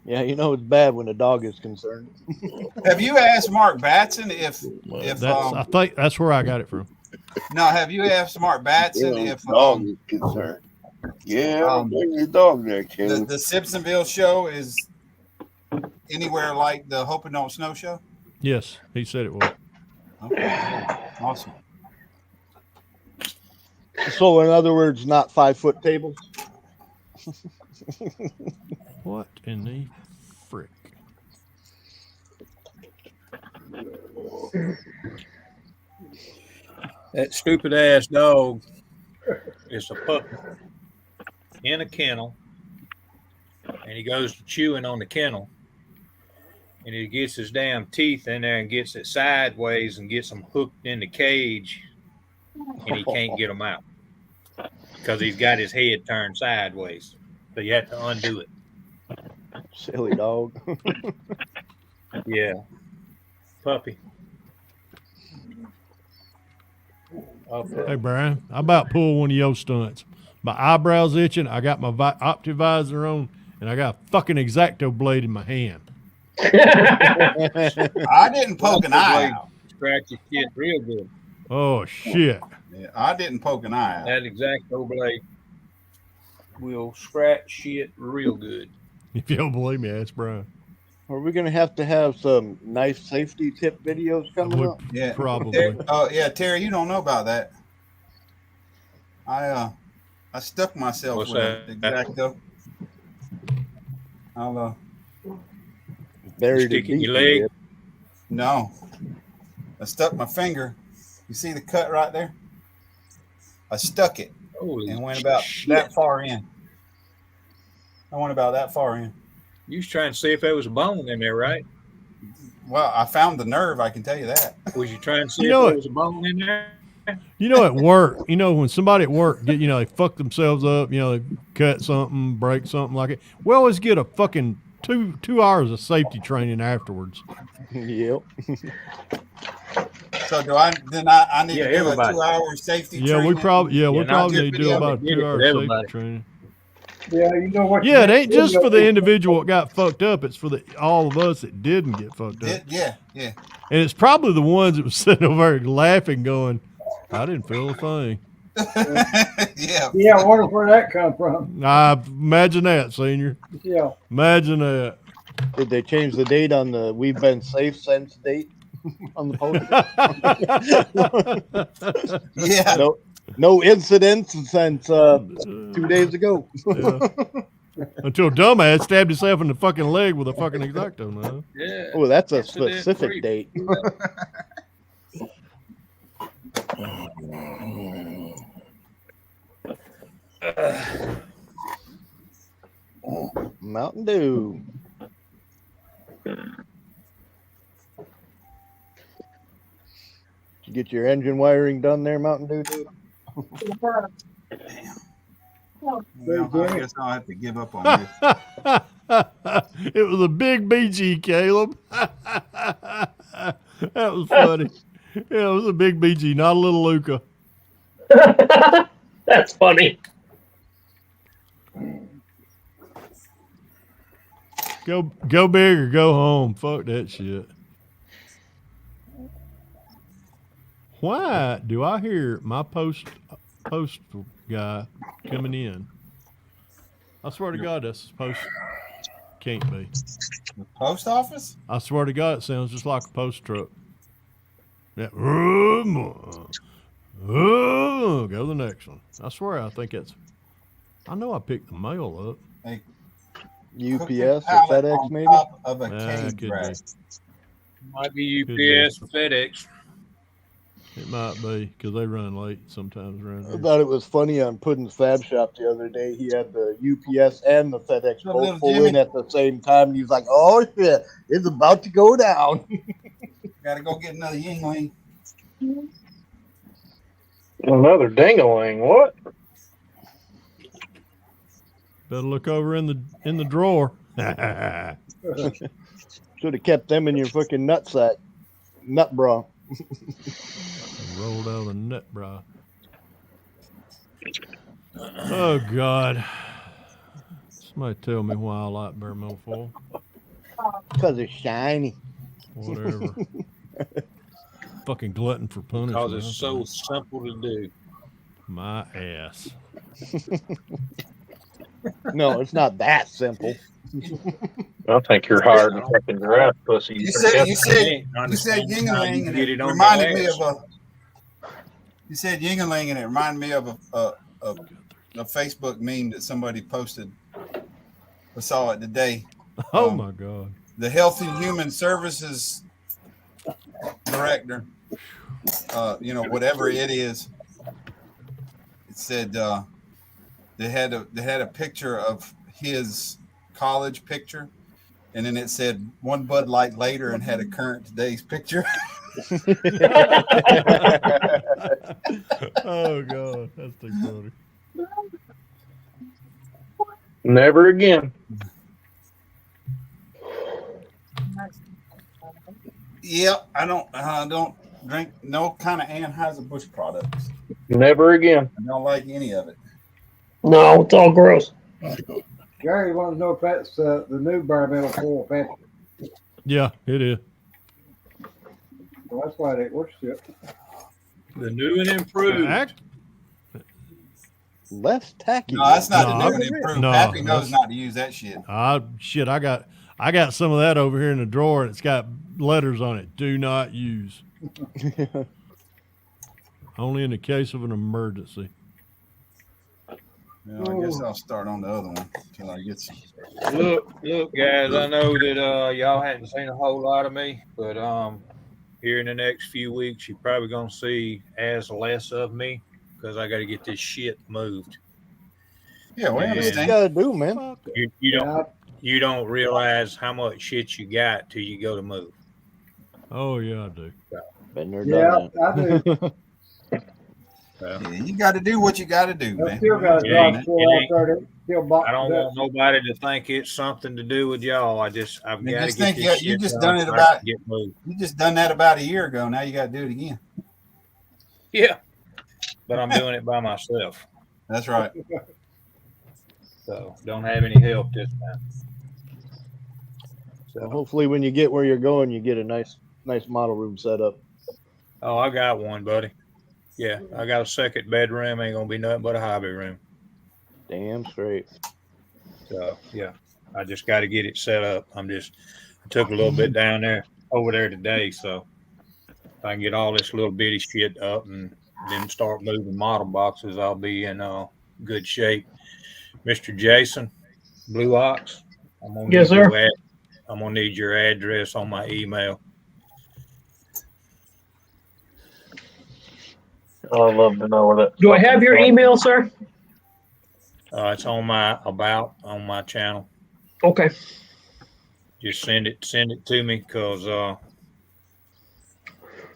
[SPEAKER 4] Yeah, you know it's bad when a dog is concerned.
[SPEAKER 1] Have you asked Mark Batson if
[SPEAKER 8] I think that's where I got it from.
[SPEAKER 1] no? Have you asked Mark Batson if
[SPEAKER 3] dog is concerned? Yeah, bring your dog there, kid.
[SPEAKER 1] the Simpsonville show is anywhere like the Hope and Don't Snow show?
[SPEAKER 8] Yes, he said it was.
[SPEAKER 1] Okay, awesome.
[SPEAKER 4] So, in other words, not 5-foot tables.
[SPEAKER 8] What in the frick?
[SPEAKER 5] That stupid ass dog is a puppy in a kennel, and he goes to chewing on the kennel, and he gets his damn teeth in there and gets it sideways and gets them hooked in the cage, and he can't get them out.
[SPEAKER 19] because he's got his head turned sideways. So you have to undo it.
[SPEAKER 4] Silly dog.
[SPEAKER 19] Yeah. Puppy. Okay.
[SPEAKER 8] Hey, Brian, I about pulled one of your stunts. My eyebrows itching. I got my Optivisor on, and I got a fucking X-Acto blade in my hand.
[SPEAKER 1] I didn't poke an eye out.
[SPEAKER 19] Scratch your shit real good.
[SPEAKER 8] Oh, shit.
[SPEAKER 1] Yeah, I didn't poke an eye out.
[SPEAKER 19] That X-Acto blade will scratch shit real good.
[SPEAKER 8] If you don't believe me, ask Brian.
[SPEAKER 4] Are we gonna have some knife safety tip videos coming up?
[SPEAKER 1] Yeah,
[SPEAKER 8] probably.
[SPEAKER 1] Oh yeah, Terry, you don't know about that. I stuck myself
[SPEAKER 19] What's
[SPEAKER 1] with
[SPEAKER 19] that?
[SPEAKER 1] an X-Acto. I'll
[SPEAKER 4] Buried
[SPEAKER 19] stick
[SPEAKER 4] it
[SPEAKER 19] in your
[SPEAKER 4] deep,
[SPEAKER 19] leg?
[SPEAKER 4] did.
[SPEAKER 1] No, I stuck my finger. You see the cut right there? I stuck it and went about that far in. I went about that far in.
[SPEAKER 19] You was trying to see if there was a bone in there, right?
[SPEAKER 1] Well, I found the nerve. I can tell you that.
[SPEAKER 19] Was you trying to see
[SPEAKER 8] You
[SPEAKER 19] if
[SPEAKER 8] know
[SPEAKER 19] there
[SPEAKER 8] it.
[SPEAKER 19] was a bone in there?
[SPEAKER 8] You know, at work, when somebody at work they fuck themselves up, they cut something, break something like it. We always get a fucking two hours of safety training afterwards.
[SPEAKER 4] Yep.
[SPEAKER 1] So I need to do
[SPEAKER 19] everybody.
[SPEAKER 1] a 2-hour safety
[SPEAKER 8] Yeah,
[SPEAKER 1] training?
[SPEAKER 8] we probably
[SPEAKER 19] not
[SPEAKER 8] need to do
[SPEAKER 1] video.
[SPEAKER 8] about a
[SPEAKER 19] Did it for
[SPEAKER 8] 2 hour safety
[SPEAKER 19] everybody.
[SPEAKER 8] training.
[SPEAKER 6] Yeah, you know what?
[SPEAKER 8] Yeah, it ain't just for the individual that got fucked up. It's for all of us that didn't get fucked up.
[SPEAKER 1] Yeah.
[SPEAKER 8] And it's probably the ones that was sitting over there laughing, going, "I didn't feel a thing."
[SPEAKER 1] Yeah.
[SPEAKER 6] Yeah, I wonder where that come from.
[SPEAKER 8] Imagine that, senior.
[SPEAKER 6] Yeah.
[SPEAKER 8] Imagine that.
[SPEAKER 4] Did they change the date on the "We've Been Safe Since" date on the poster?
[SPEAKER 1] Yeah.
[SPEAKER 4] No incidents since 2 days ago.
[SPEAKER 8] Yeah. Until dumbass stabbed himself in the fucking leg with a fucking X-Acto. No.
[SPEAKER 19] Yeah.
[SPEAKER 4] Oh, that's a
[SPEAKER 19] Incident
[SPEAKER 4] specific
[SPEAKER 19] free.
[SPEAKER 4] date. Mountain Dew. Did you get your engine wiring done there, Mountain Dew? Dude?
[SPEAKER 1] Well, I guess I'll have to give up on this.
[SPEAKER 8] It was a big BG, Caleb. That was funny. Yeah, it was a big BG, not a little Luca.
[SPEAKER 2] That's funny.
[SPEAKER 8] Go big or go home. Fuck that shit. Why do I hear my post guy coming in? I swear to God, that's post. Can't be.
[SPEAKER 1] The post office?
[SPEAKER 8] I swear to God, it sounds just like a post truck. Yeah. Go to the next one. I swear, I think it's. I know I picked the mail up.
[SPEAKER 1] Hey,
[SPEAKER 4] UPS or FedEx, maybe?
[SPEAKER 1] Of a
[SPEAKER 8] Could
[SPEAKER 1] cage
[SPEAKER 8] be.
[SPEAKER 1] rack.
[SPEAKER 19] Might be
[SPEAKER 8] be.
[SPEAKER 19] UPS or FedEx.
[SPEAKER 8] It might be because they run late sometimes around
[SPEAKER 4] I
[SPEAKER 8] here.
[SPEAKER 4] thought it was funny on Puddin's Fab Shop the other day. He had the UPS and the FedEx
[SPEAKER 1] So little
[SPEAKER 4] both pull
[SPEAKER 1] Jimmy-
[SPEAKER 4] in at the same time. He was like, "Oh shit, it's about to go down."
[SPEAKER 1] Gotta go get another Yingling.
[SPEAKER 2] Another dingaling. What?
[SPEAKER 8] Better look over in the drawer.
[SPEAKER 4] Should have kept them in your fucking nutsack, nut bra.
[SPEAKER 8] Rolled out of the nut bra. Oh God! Somebody tell me why I like bare metal foil.
[SPEAKER 4] Because it's shiny.
[SPEAKER 8] Whatever. Fucking glutton for punishment.
[SPEAKER 19] Because it's so simple to do.
[SPEAKER 8] My ass.
[SPEAKER 4] No, it's not that simple.
[SPEAKER 2] I think you're hard and fucking giraffe pussy.
[SPEAKER 1] You said Yingling, and it reminded me of a. You said Yingling, and it reminded me of a Facebook meme that somebody posted. I saw it today.
[SPEAKER 8] Oh my God!
[SPEAKER 1] The Health and Human Services director, whatever it is, it said they had a picture of his college picture, and then it said one Bud Light later and had a current today's picture.
[SPEAKER 8] Oh God, that's too funny.
[SPEAKER 7] Never again.
[SPEAKER 1] Yep, I don't drink no kind of Anheuser-Busch products.
[SPEAKER 7] Never again.
[SPEAKER 1] I don't like any of it.
[SPEAKER 2] No, it's all gross.
[SPEAKER 6] Gary wants to know if that's the new environmental foil Pepsi.
[SPEAKER 8] Yeah, it is.
[SPEAKER 6] Well, that's why it works. It.
[SPEAKER 19] The new and improved.
[SPEAKER 4] Less tacky.
[SPEAKER 1] No, that's not
[SPEAKER 8] No,
[SPEAKER 1] the new and improved.
[SPEAKER 8] no,
[SPEAKER 1] Pappy knows
[SPEAKER 8] that's-
[SPEAKER 1] not to use that shit.
[SPEAKER 8] Shit, I got some of that over here in the drawer, and it's got letters on it. Do not use. Only in the case of an emergency.
[SPEAKER 1] Well, I guess I'll start on the other one until I get some.
[SPEAKER 19] Look, guys. I know that y'all hadn't seen a whole lot of me, but here in the next few weeks, you're probably gonna see as less of me because I got to get this shit moved.
[SPEAKER 1] Yeah, we
[SPEAKER 19] And
[SPEAKER 1] understand.
[SPEAKER 4] Gotta do, man.
[SPEAKER 19] You don't realize how much shit you got till you go to move.
[SPEAKER 8] Oh yeah, I do.
[SPEAKER 4] Been there,
[SPEAKER 6] Yeah,
[SPEAKER 4] done
[SPEAKER 6] I do.
[SPEAKER 1] Yeah, you got to do what you got to do, man.
[SPEAKER 6] Still got a job for out there. That still boxed
[SPEAKER 19] I don't
[SPEAKER 6] up.
[SPEAKER 19] want nobody to think it's something to do with y'all. I've
[SPEAKER 1] And
[SPEAKER 19] got to
[SPEAKER 1] just
[SPEAKER 19] get
[SPEAKER 1] think,
[SPEAKER 19] this
[SPEAKER 1] you
[SPEAKER 19] shit
[SPEAKER 1] just
[SPEAKER 19] done
[SPEAKER 1] done it
[SPEAKER 19] so I
[SPEAKER 1] about.
[SPEAKER 19] can get moved.
[SPEAKER 1] You just done that about a year ago. Now you got to do it again.
[SPEAKER 19] Yeah, but I'm doing it by myself,
[SPEAKER 1] That's right.
[SPEAKER 19] so don't have any help this time.
[SPEAKER 4] So hopefully, when you get where you're going, you get a nice model room set up.
[SPEAKER 19] Oh, I got one, buddy. Yeah, I got a second bedroom. Ain't gonna be nothing but a hobby room.
[SPEAKER 4] Damn straight.
[SPEAKER 19] So yeah, I just got to get it set up. I took a little bit down there over there today, so if I can get all this little bitty shit up and then start moving model boxes, I'll be in good shape. Mr. Jason, Blue Ox, I'm gonna
[SPEAKER 2] Yes,
[SPEAKER 19] need
[SPEAKER 2] sir.
[SPEAKER 19] I'm gonna need your address on my email.
[SPEAKER 7] I'd love to know where that.
[SPEAKER 2] Do I have your email, sir?
[SPEAKER 19] It's on my on my channel.
[SPEAKER 2] Okay.
[SPEAKER 19] Just send it to me because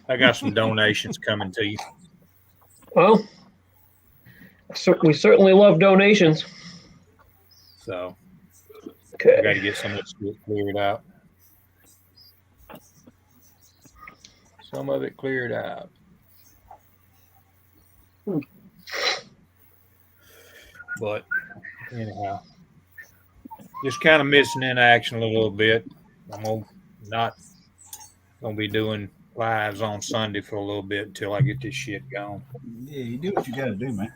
[SPEAKER 19] I got some donations coming to you.
[SPEAKER 2] Well, we certainly love donations.
[SPEAKER 19] So
[SPEAKER 2] Okay.
[SPEAKER 19] I got to get some of this shit cleared out. Some of it cleared out. But anyhow, just kind of missing in action a little bit. I'm not gonna be doing lives on Sunday for a little bit until I get this shit going.
[SPEAKER 1] Yeah, you do what you got to do, man.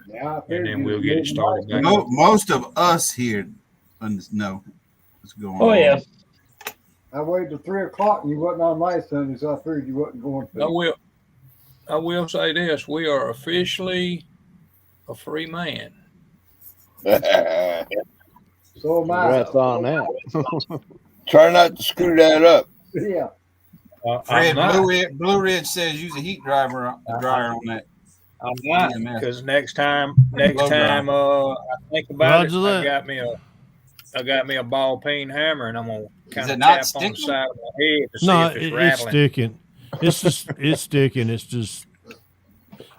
[SPEAKER 6] Yeah,
[SPEAKER 19] And then we'll get it started back.
[SPEAKER 1] Most of us here know what's going on.
[SPEAKER 2] Oh yeah.
[SPEAKER 6] I waited till 3 o'clock and you wasn't on last Sunday, so I figured you wasn't going to.
[SPEAKER 19] I will say this: we are officially a free man.
[SPEAKER 6] So am I.
[SPEAKER 4] Congrats on that.
[SPEAKER 3] Try not to screw that up.
[SPEAKER 6] Yeah.
[SPEAKER 1] Fred, Blue Ridge says use a heat dryer on that.
[SPEAKER 19] I'm not, because next time I think about
[SPEAKER 8] Roger
[SPEAKER 19] it,
[SPEAKER 8] that.
[SPEAKER 19] I got me a ball peen hammer, and I'm gonna kind
[SPEAKER 1] it
[SPEAKER 19] of
[SPEAKER 1] not
[SPEAKER 19] tap on the
[SPEAKER 1] sticking?
[SPEAKER 19] side of my head to see
[SPEAKER 8] No,
[SPEAKER 19] if it's
[SPEAKER 8] it's
[SPEAKER 19] rattling.
[SPEAKER 8] sticking. It's sticking. It's just.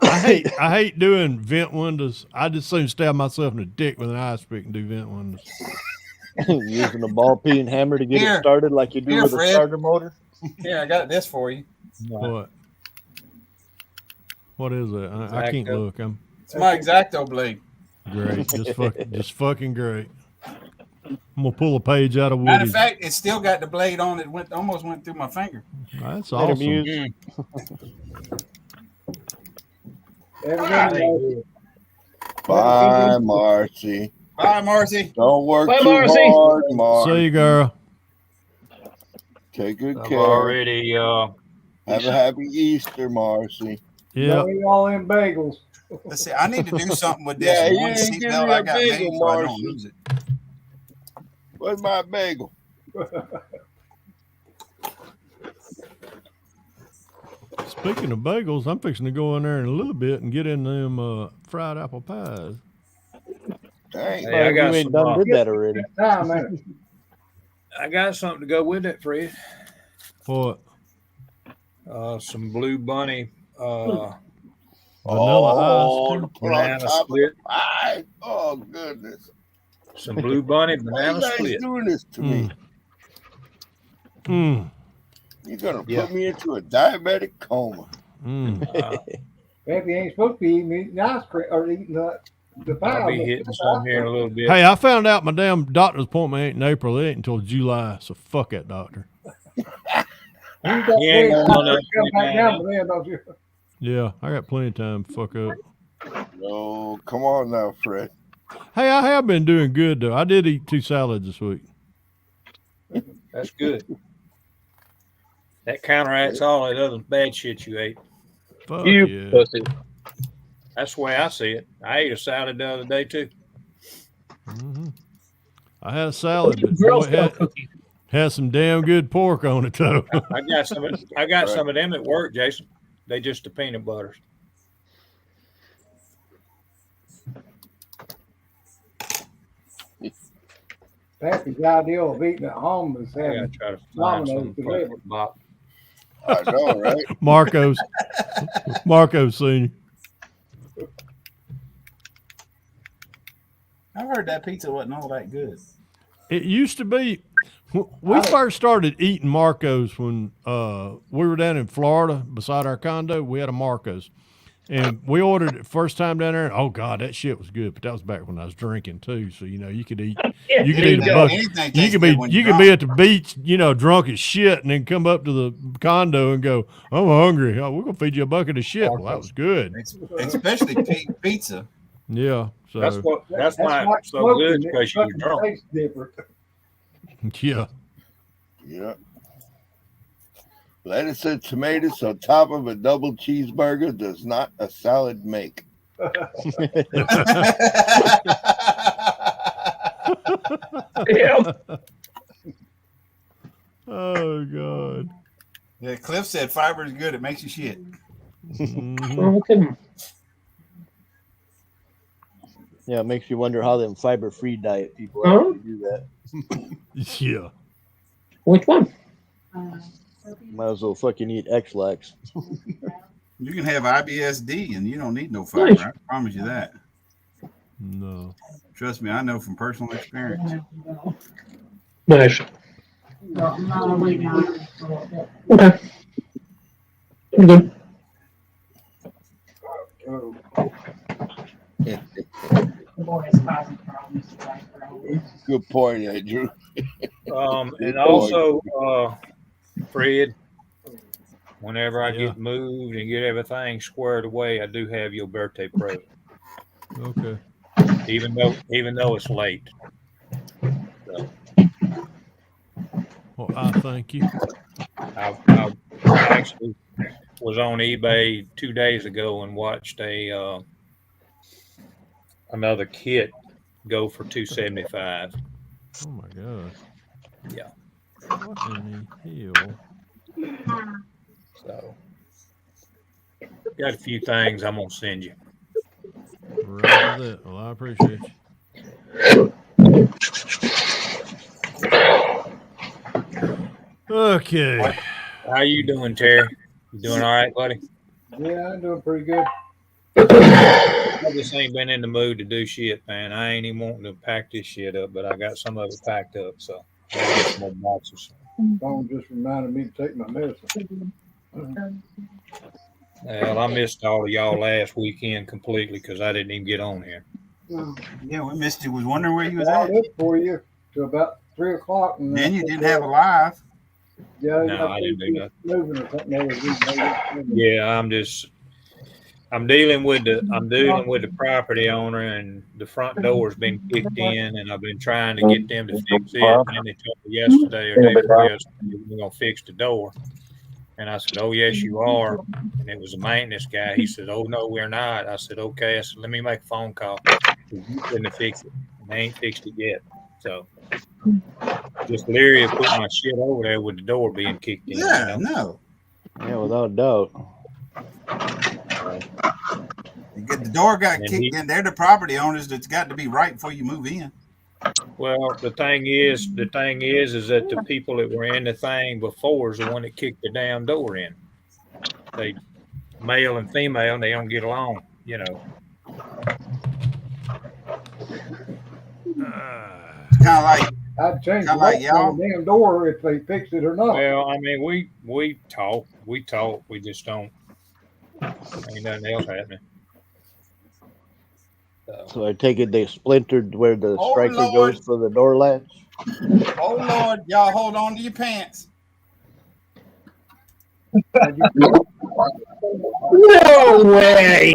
[SPEAKER 8] I hate doing vent windows. I just soon stab myself in the dick with an ice pick and do vent windows.
[SPEAKER 4] Using a ball peen hammer to get
[SPEAKER 1] Here.
[SPEAKER 4] it started like you do
[SPEAKER 1] Here,
[SPEAKER 4] with
[SPEAKER 1] Fred.
[SPEAKER 4] a starter motor.
[SPEAKER 1] Yeah, I got this for you.
[SPEAKER 8] What is it? I can't
[SPEAKER 1] X-Acto.
[SPEAKER 8] look.
[SPEAKER 1] It's my X-Acto blade.
[SPEAKER 8] Great. Just fucking great. I'm gonna pull a page out of
[SPEAKER 1] Matter
[SPEAKER 8] Woody.
[SPEAKER 1] of fact, it's still got the blade on it. Almost went through my finger.
[SPEAKER 8] That's awesome.
[SPEAKER 3] Bye, Marcy.
[SPEAKER 1] Bye, Marcy.
[SPEAKER 3] Don't work
[SPEAKER 2] Bye,
[SPEAKER 3] too
[SPEAKER 2] Marcy.
[SPEAKER 3] hard, Marcy.
[SPEAKER 8] See you, girl.
[SPEAKER 3] Take good
[SPEAKER 19] I've
[SPEAKER 3] care.
[SPEAKER 19] already
[SPEAKER 3] Have a happy Easter, Marcy.
[SPEAKER 8] Yeah.
[SPEAKER 6] Don't eat all them bagels.
[SPEAKER 1] Let's see. I need to do something with this
[SPEAKER 3] Yeah, you
[SPEAKER 1] one
[SPEAKER 3] didn't give
[SPEAKER 1] seatbelt
[SPEAKER 3] me
[SPEAKER 1] I
[SPEAKER 3] a
[SPEAKER 1] got made
[SPEAKER 3] bagel,
[SPEAKER 1] so I don't
[SPEAKER 3] Marcy.
[SPEAKER 1] lose it.
[SPEAKER 3] Where's my bagel?
[SPEAKER 8] Speaking of bagels, I'm fixing to go in there in a little bit and get in them fried apple pies.
[SPEAKER 3] Dang.
[SPEAKER 19] Hey, I got
[SPEAKER 4] you ain't
[SPEAKER 19] some,
[SPEAKER 4] done did that already.
[SPEAKER 6] Time, man.
[SPEAKER 19] I got something to go with it, Fred.
[SPEAKER 8] What?
[SPEAKER 19] Some Blue Bunny Vanilla ice
[SPEAKER 3] to
[SPEAKER 19] cream.
[SPEAKER 3] put on
[SPEAKER 19] Banana
[SPEAKER 3] top
[SPEAKER 19] split.
[SPEAKER 3] of the pie. Oh goodness!
[SPEAKER 19] Some Blue Bunny
[SPEAKER 3] Why you
[SPEAKER 19] banana
[SPEAKER 3] guys
[SPEAKER 19] split.
[SPEAKER 3] doing this to me? You're gonna put me into a diabetic coma.
[SPEAKER 6] Maybe you ain't supposed to be eating ice cream or eating the pie.
[SPEAKER 19] I'll be hitting some here in a little bit.
[SPEAKER 8] Hey, I found out my damn doctor's appointment ain't in April. It ain't until July. So fuck that doctor.
[SPEAKER 6] You got
[SPEAKER 19] You ain't gonna know nothing
[SPEAKER 6] come back
[SPEAKER 19] between
[SPEAKER 6] down
[SPEAKER 19] now.
[SPEAKER 6] for them, don't you?
[SPEAKER 8] Yeah, I got plenty of time to fuck up.
[SPEAKER 3] No, come on now, Fred.
[SPEAKER 8] Hey, I have been doing good though. I did eat 2 salads this week.
[SPEAKER 19] That's good. That counteracts all that other bad shit you ate.
[SPEAKER 8] Fuck
[SPEAKER 7] You
[SPEAKER 8] yeah.
[SPEAKER 7] pussy.
[SPEAKER 19] That's the way I see it. I ate a salad the other day too.
[SPEAKER 8] I had a salad, but
[SPEAKER 2] Girl
[SPEAKER 8] boy, it
[SPEAKER 2] Scout
[SPEAKER 8] had some damn good pork on it though.
[SPEAKER 19] I got some. I got some of them at work, Jason. They just the peanut butters.
[SPEAKER 6] Pappy's ideal of eating at home is
[SPEAKER 19] I gotta
[SPEAKER 6] having
[SPEAKER 19] try to find
[SPEAKER 6] Domino's
[SPEAKER 19] something
[SPEAKER 6] delivered.
[SPEAKER 19] fucking bop.
[SPEAKER 3] I know, right?
[SPEAKER 8] Marcos Senior.
[SPEAKER 1] I've heard that pizza wasn't all that good.
[SPEAKER 8] It used to be. We first started eating Marcos when we were down in Florida beside our condo. We had a Marcos, and we ordered it first time down there. And, oh God, that shit was good. But that was back when I was drinking too. So you could eat. You could eat a bucket. You could be at the beach, drunk as shit, and then come up to the condo and go, "I'm hungry. Oh, we're gonna feed you a bucket of shit." Well, that was good.
[SPEAKER 1] Especially pizza.
[SPEAKER 8] Yeah. So
[SPEAKER 19] That's why it's so good because you're drunk.
[SPEAKER 6] Tastes different.
[SPEAKER 8] Yeah.
[SPEAKER 3] Yeah. Lettuce and tomatoes on top of a double cheeseburger does not a salad make.
[SPEAKER 2] Yep.
[SPEAKER 8] Oh God.
[SPEAKER 1] Yeah, Cliff said fiber is good. It makes you shit.
[SPEAKER 4] Yeah, it makes you wonder how them fiber-free diet people
[SPEAKER 2] Huh?
[SPEAKER 4] actually do that.
[SPEAKER 8] Yeah.
[SPEAKER 2] Which one?
[SPEAKER 4] Might as well fucking eat X-Lax.
[SPEAKER 1] You can have IBSD and you don't need no fiber.
[SPEAKER 2] Nice.
[SPEAKER 1] I promise you that.
[SPEAKER 8] No.
[SPEAKER 1] Trust me, I know from personal experience.
[SPEAKER 2] Nice. Okay. Pretty good.
[SPEAKER 3] Good point, Andrew.
[SPEAKER 19] And also, Fred, whenever I get moved and get everything squared away, I do have your birthday present.
[SPEAKER 8] Okay.
[SPEAKER 19] Even though it's late. So,
[SPEAKER 8] Well, I thank you.
[SPEAKER 19] I actually was on eBay 2 days ago and watched another kit go for $275.
[SPEAKER 8] Oh my God.
[SPEAKER 19] Yeah.
[SPEAKER 8] What in the hell?
[SPEAKER 19] So got a few things I'm gonna send you.
[SPEAKER 8] Right with it. Well, I appreciate you. Okay.
[SPEAKER 19] How you doing, Terry? You doing all right, buddy?
[SPEAKER 6] Yeah, I'm doing pretty good.
[SPEAKER 19] I just ain't been in the mood to do shit, man. I ain't even wanting to pack this shit up, but I got some of it packed up, so I gotta get some more boxes.
[SPEAKER 6] Phone just reminded me to take my medicine.
[SPEAKER 19] Well, I missed all of y'all last weekend completely because I didn't even get on here.
[SPEAKER 1] Yeah, we missed you. Was wondering where you was
[SPEAKER 6] I
[SPEAKER 1] at.
[SPEAKER 6] looked for you till about 3 o'clock. And
[SPEAKER 1] Then you didn't have a live.
[SPEAKER 6] Yeah,
[SPEAKER 19] No, I didn't do nothing.
[SPEAKER 6] moving or something.
[SPEAKER 19] Yeah, I'm dealing with the property owner, and the front door's been kicked in, and I've been trying to get them to fix it. And then they told me yesterday or day before yesterday we're gonna fix the door. And I said, "Oh yes, you are." And it was a maintenance guy. He said, "Oh no, we're not." I said, "Okay." I said, "Let me make a phone call. You couldn't fix it, and they ain't fixed it yet." So just leery of putting my shit over there with the door being kicked in.
[SPEAKER 1] Yeah,
[SPEAKER 19] you know?
[SPEAKER 1] no.
[SPEAKER 4] Yeah, without a doubt.
[SPEAKER 1] The door got kicked in. They're the property owners. That's got to be right before you move in.
[SPEAKER 19] Well, the thing is that the people that were in the thing before is the one that kicked the damn door in. male and female, and they don't get along. You know.
[SPEAKER 1] Kind of like
[SPEAKER 6] I'd change the
[SPEAKER 1] Kinda like
[SPEAKER 6] lock on
[SPEAKER 1] y'all.
[SPEAKER 6] the damn door if they fix it or not.
[SPEAKER 19] Well, I mean, we talk, we just don't. Ain't nothing else happening.
[SPEAKER 4] So I take it they splintered where the
[SPEAKER 1] Oh,
[SPEAKER 4] striker
[SPEAKER 1] Lord.
[SPEAKER 4] goes for the door latch.
[SPEAKER 1] Oh Lord, y'all hold on to your pants.
[SPEAKER 2] No way.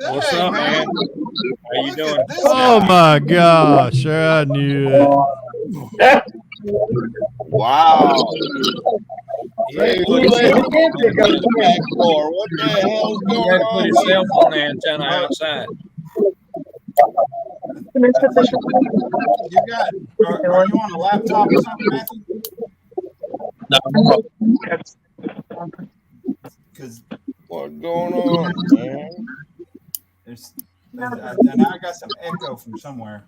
[SPEAKER 19] What's up, man? How you doing?
[SPEAKER 8] Oh my gosh, I knew it.
[SPEAKER 3] Wow.
[SPEAKER 19] Hey,
[SPEAKER 3] Who
[SPEAKER 19] put
[SPEAKER 3] let
[SPEAKER 19] his
[SPEAKER 3] him in the back door? What the hell's
[SPEAKER 19] He
[SPEAKER 3] going
[SPEAKER 19] had to put his
[SPEAKER 3] on
[SPEAKER 19] cell
[SPEAKER 3] here?
[SPEAKER 19] phone antenna outside.
[SPEAKER 1] You got? Are you on a laptop or something, Matthew? Because
[SPEAKER 3] What's going on, man?
[SPEAKER 1] and I got some echo from somewhere.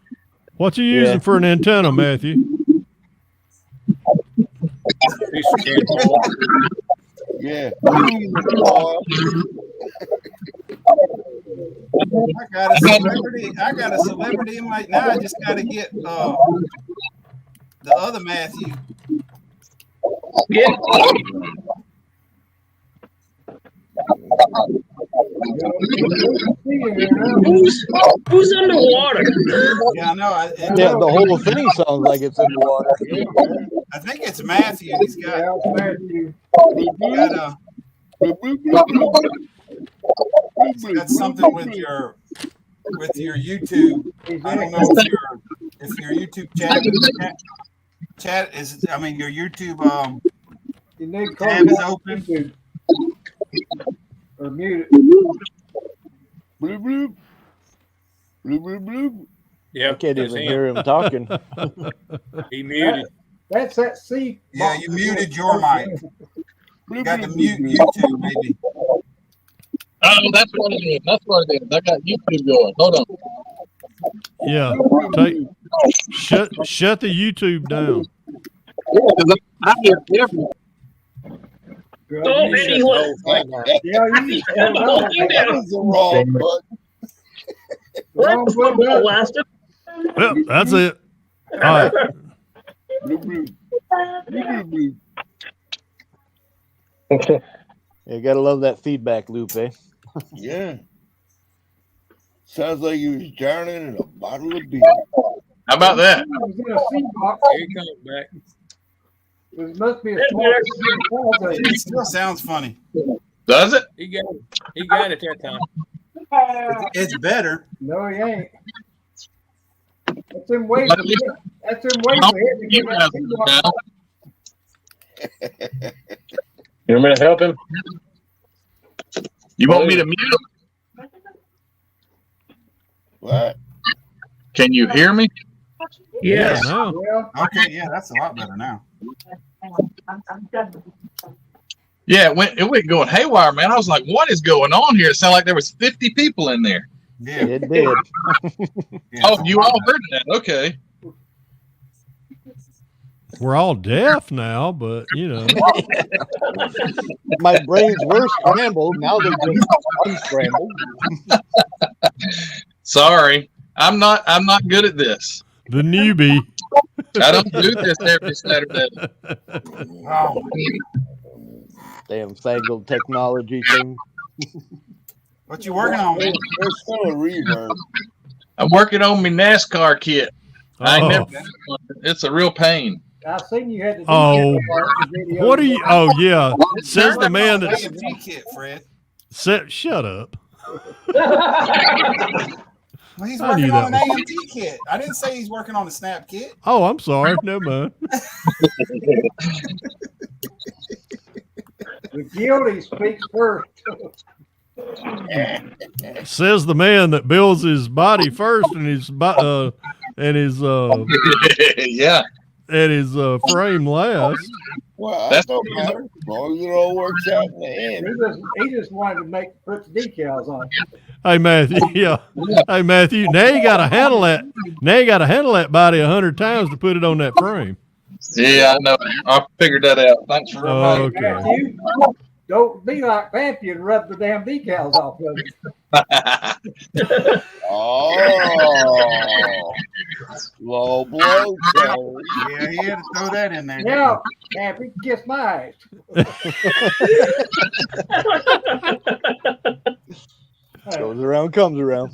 [SPEAKER 8] What you using for an antenna, Matthew?
[SPEAKER 19] Piece of tinfoil.
[SPEAKER 3] Yeah.
[SPEAKER 1] I got a celebrity. I got a celebrity right now. I just got to get the other Matthew.
[SPEAKER 2] Yeah. Who's underwater?
[SPEAKER 1] Yeah, I know.
[SPEAKER 4] Yeah, the whole thing sounds like it's underwater.
[SPEAKER 1] I think it's Matthew. He's got a he's got something with your YouTube. I don't know if your YouTube chat is. I mean, your YouTube tab is open.
[SPEAKER 6] Or mute it.
[SPEAKER 3] Bloop, bloop. Bloop, bloop, bloop.
[SPEAKER 19] Yeah,
[SPEAKER 4] I can't even hear him talking.
[SPEAKER 19] He muted.
[SPEAKER 6] That's that C.
[SPEAKER 1] Yeah, you muted your mic. You got to mute YouTube, maybe.
[SPEAKER 7] Oh, that's what it is. That's what it is. I got YouTube going. Hold on.
[SPEAKER 8] Yeah, shut the YouTube down.
[SPEAKER 7] Yeah, because I hear everything.
[SPEAKER 2] Oh, Eddie, what?
[SPEAKER 6] Yeah, you
[SPEAKER 2] Shut the whole thing
[SPEAKER 3] That
[SPEAKER 2] down.
[SPEAKER 3] was the wrong button.
[SPEAKER 2] What the fuck that lasted?
[SPEAKER 8] Well, that's it. All right.
[SPEAKER 3] Bloop, bloop. Bloop, bloop.
[SPEAKER 4] You gotta love that feedback loop, eh?
[SPEAKER 3] Yeah. Sounds like he was drowning in a bottle of beer.
[SPEAKER 7] How about that?
[SPEAKER 6] It was in a C box.
[SPEAKER 19] Here he comes back.
[SPEAKER 6] It must be a small
[SPEAKER 1] It still sounds funny.
[SPEAKER 7] Does it?
[SPEAKER 19] He got it. He got it that time.
[SPEAKER 1] It's better.
[SPEAKER 6] No, he ain't. That's them ways. That's them ways ahead to get that C box.
[SPEAKER 7] You want me to help him? You want me to mute him?
[SPEAKER 3] What?
[SPEAKER 7] Can you hear me?
[SPEAKER 2] Yes.
[SPEAKER 8] Yeah, no.
[SPEAKER 6] Yeah.
[SPEAKER 1] Okay, yeah, that's a lot better now.
[SPEAKER 7] Yeah, it went going haywire, man. I was like, what is going on here? It sounded like there was 50 people in there.
[SPEAKER 1] Yeah.
[SPEAKER 4] It did.
[SPEAKER 1] Yeah,
[SPEAKER 7] Oh, you all heard that. Okay.
[SPEAKER 8] We're all deaf now, but you know.
[SPEAKER 4] My brains were scrambled. Now they're just unscrambled.
[SPEAKER 7] Sorry. I'm not good at this.
[SPEAKER 8] The newbie.
[SPEAKER 7] I don't do this every Saturday.
[SPEAKER 1] Oh,
[SPEAKER 4] Damn fangled technology thing.
[SPEAKER 1] what you working on, man?
[SPEAKER 3] There's still a reverb.
[SPEAKER 7] I'm working on my NASCAR kit. I ain't
[SPEAKER 8] Oh.
[SPEAKER 7] never. It's a real pain.
[SPEAKER 6] I seen you had to do
[SPEAKER 8] Oh.
[SPEAKER 6] that video.
[SPEAKER 8] What are you? Oh yeah, says the man that
[SPEAKER 1] AMT kit, Fred.
[SPEAKER 8] said. Shut up.
[SPEAKER 1] Well, he's
[SPEAKER 8] I
[SPEAKER 1] working
[SPEAKER 8] knew
[SPEAKER 1] on an
[SPEAKER 8] that was-
[SPEAKER 1] AMT kit. I didn't say he's working on a snap kit.
[SPEAKER 8] Oh, I'm sorry. Never mind.
[SPEAKER 6] The guilty speaks first.
[SPEAKER 8] Says the man that builds his body first and his
[SPEAKER 7] Yeah.
[SPEAKER 8] and his frame last.
[SPEAKER 3] Well,
[SPEAKER 7] That's-
[SPEAKER 3] that don't matter. As long as it all works out in the end.
[SPEAKER 6] He just wanted to put the decals on.
[SPEAKER 8] Hey Matthew, yeah. Hey Matthew, now you got to handle that. Now you got to handle that body 100 times to put it on that frame.
[SPEAKER 7] Yeah, I know. I figured that out. Thanks for reminding me.
[SPEAKER 8] Okay.
[SPEAKER 6] Matthew, Don't be like Pappy and rub the damn decals off of it.
[SPEAKER 3] Oh, low blow, Terry.
[SPEAKER 1] Yeah, he had to throw that in there.
[SPEAKER 6] Yeah, Pappy, kiss my ass.
[SPEAKER 4] Goes around, comes around.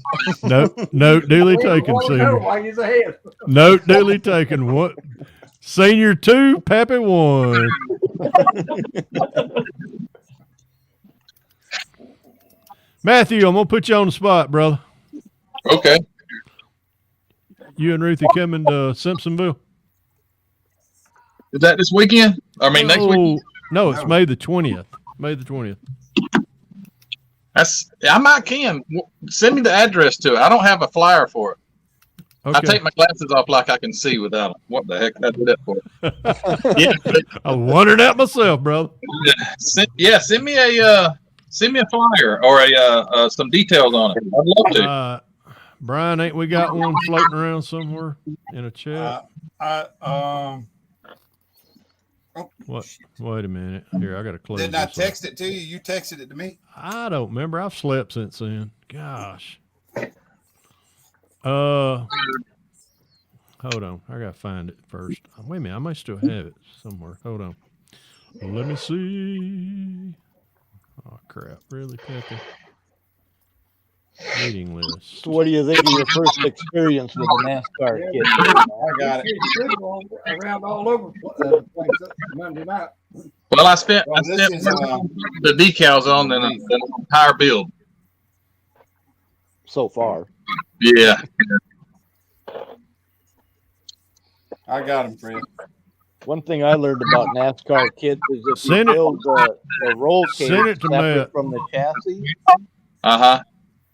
[SPEAKER 8] Note duly taken, senior.
[SPEAKER 6] Why you ahead?
[SPEAKER 8] Note duly taken. What? Senior 2, Pappy 1. Matthew, I'm gonna put you on the spot, brother.
[SPEAKER 7] Okay.
[SPEAKER 8] You and Ruthie coming to Simpsonville?
[SPEAKER 7] Is that this weekend? I mean, next week?
[SPEAKER 8] No, it's May the 20th. May the 20th.
[SPEAKER 7] I might can. Send me the address to it. I don't have a flyer for it.
[SPEAKER 8] Okay.
[SPEAKER 7] I take my glasses off like I can see without them. What the heck did I do that for? Yeah,
[SPEAKER 8] I wondered that myself, brother.
[SPEAKER 7] send me a flyer or some details on it. I'd love to.
[SPEAKER 8] Brian, ain't we got one floating around somewhere in a chat? What? Wait a minute. Here, I got to close.
[SPEAKER 1] Didn't I
[SPEAKER 8] this
[SPEAKER 1] text it to you? You texted it to me.
[SPEAKER 8] I don't remember. I've slept since then. Gosh. Hold on. I gotta find it first. Wait a minute. I might still have it somewhere. Hold on. Let me see. Oh crap! Really, Peppy? Reading list.
[SPEAKER 4] So, what do you think of your first experience with a NASCAR kit?
[SPEAKER 1] I got it.
[SPEAKER 6] Around all over the place Monday night.
[SPEAKER 7] Well, I spent
[SPEAKER 1] this is,
[SPEAKER 7] the decals on the entire build.
[SPEAKER 4] So far.
[SPEAKER 7] Yeah.
[SPEAKER 1] I got him, Fred.
[SPEAKER 4] One thing I learned about NASCAR kits is if you
[SPEAKER 8] Send it-
[SPEAKER 4] build the roll cage
[SPEAKER 8] Send it to
[SPEAKER 4] separate
[SPEAKER 8] Matt.
[SPEAKER 4] from the chassis,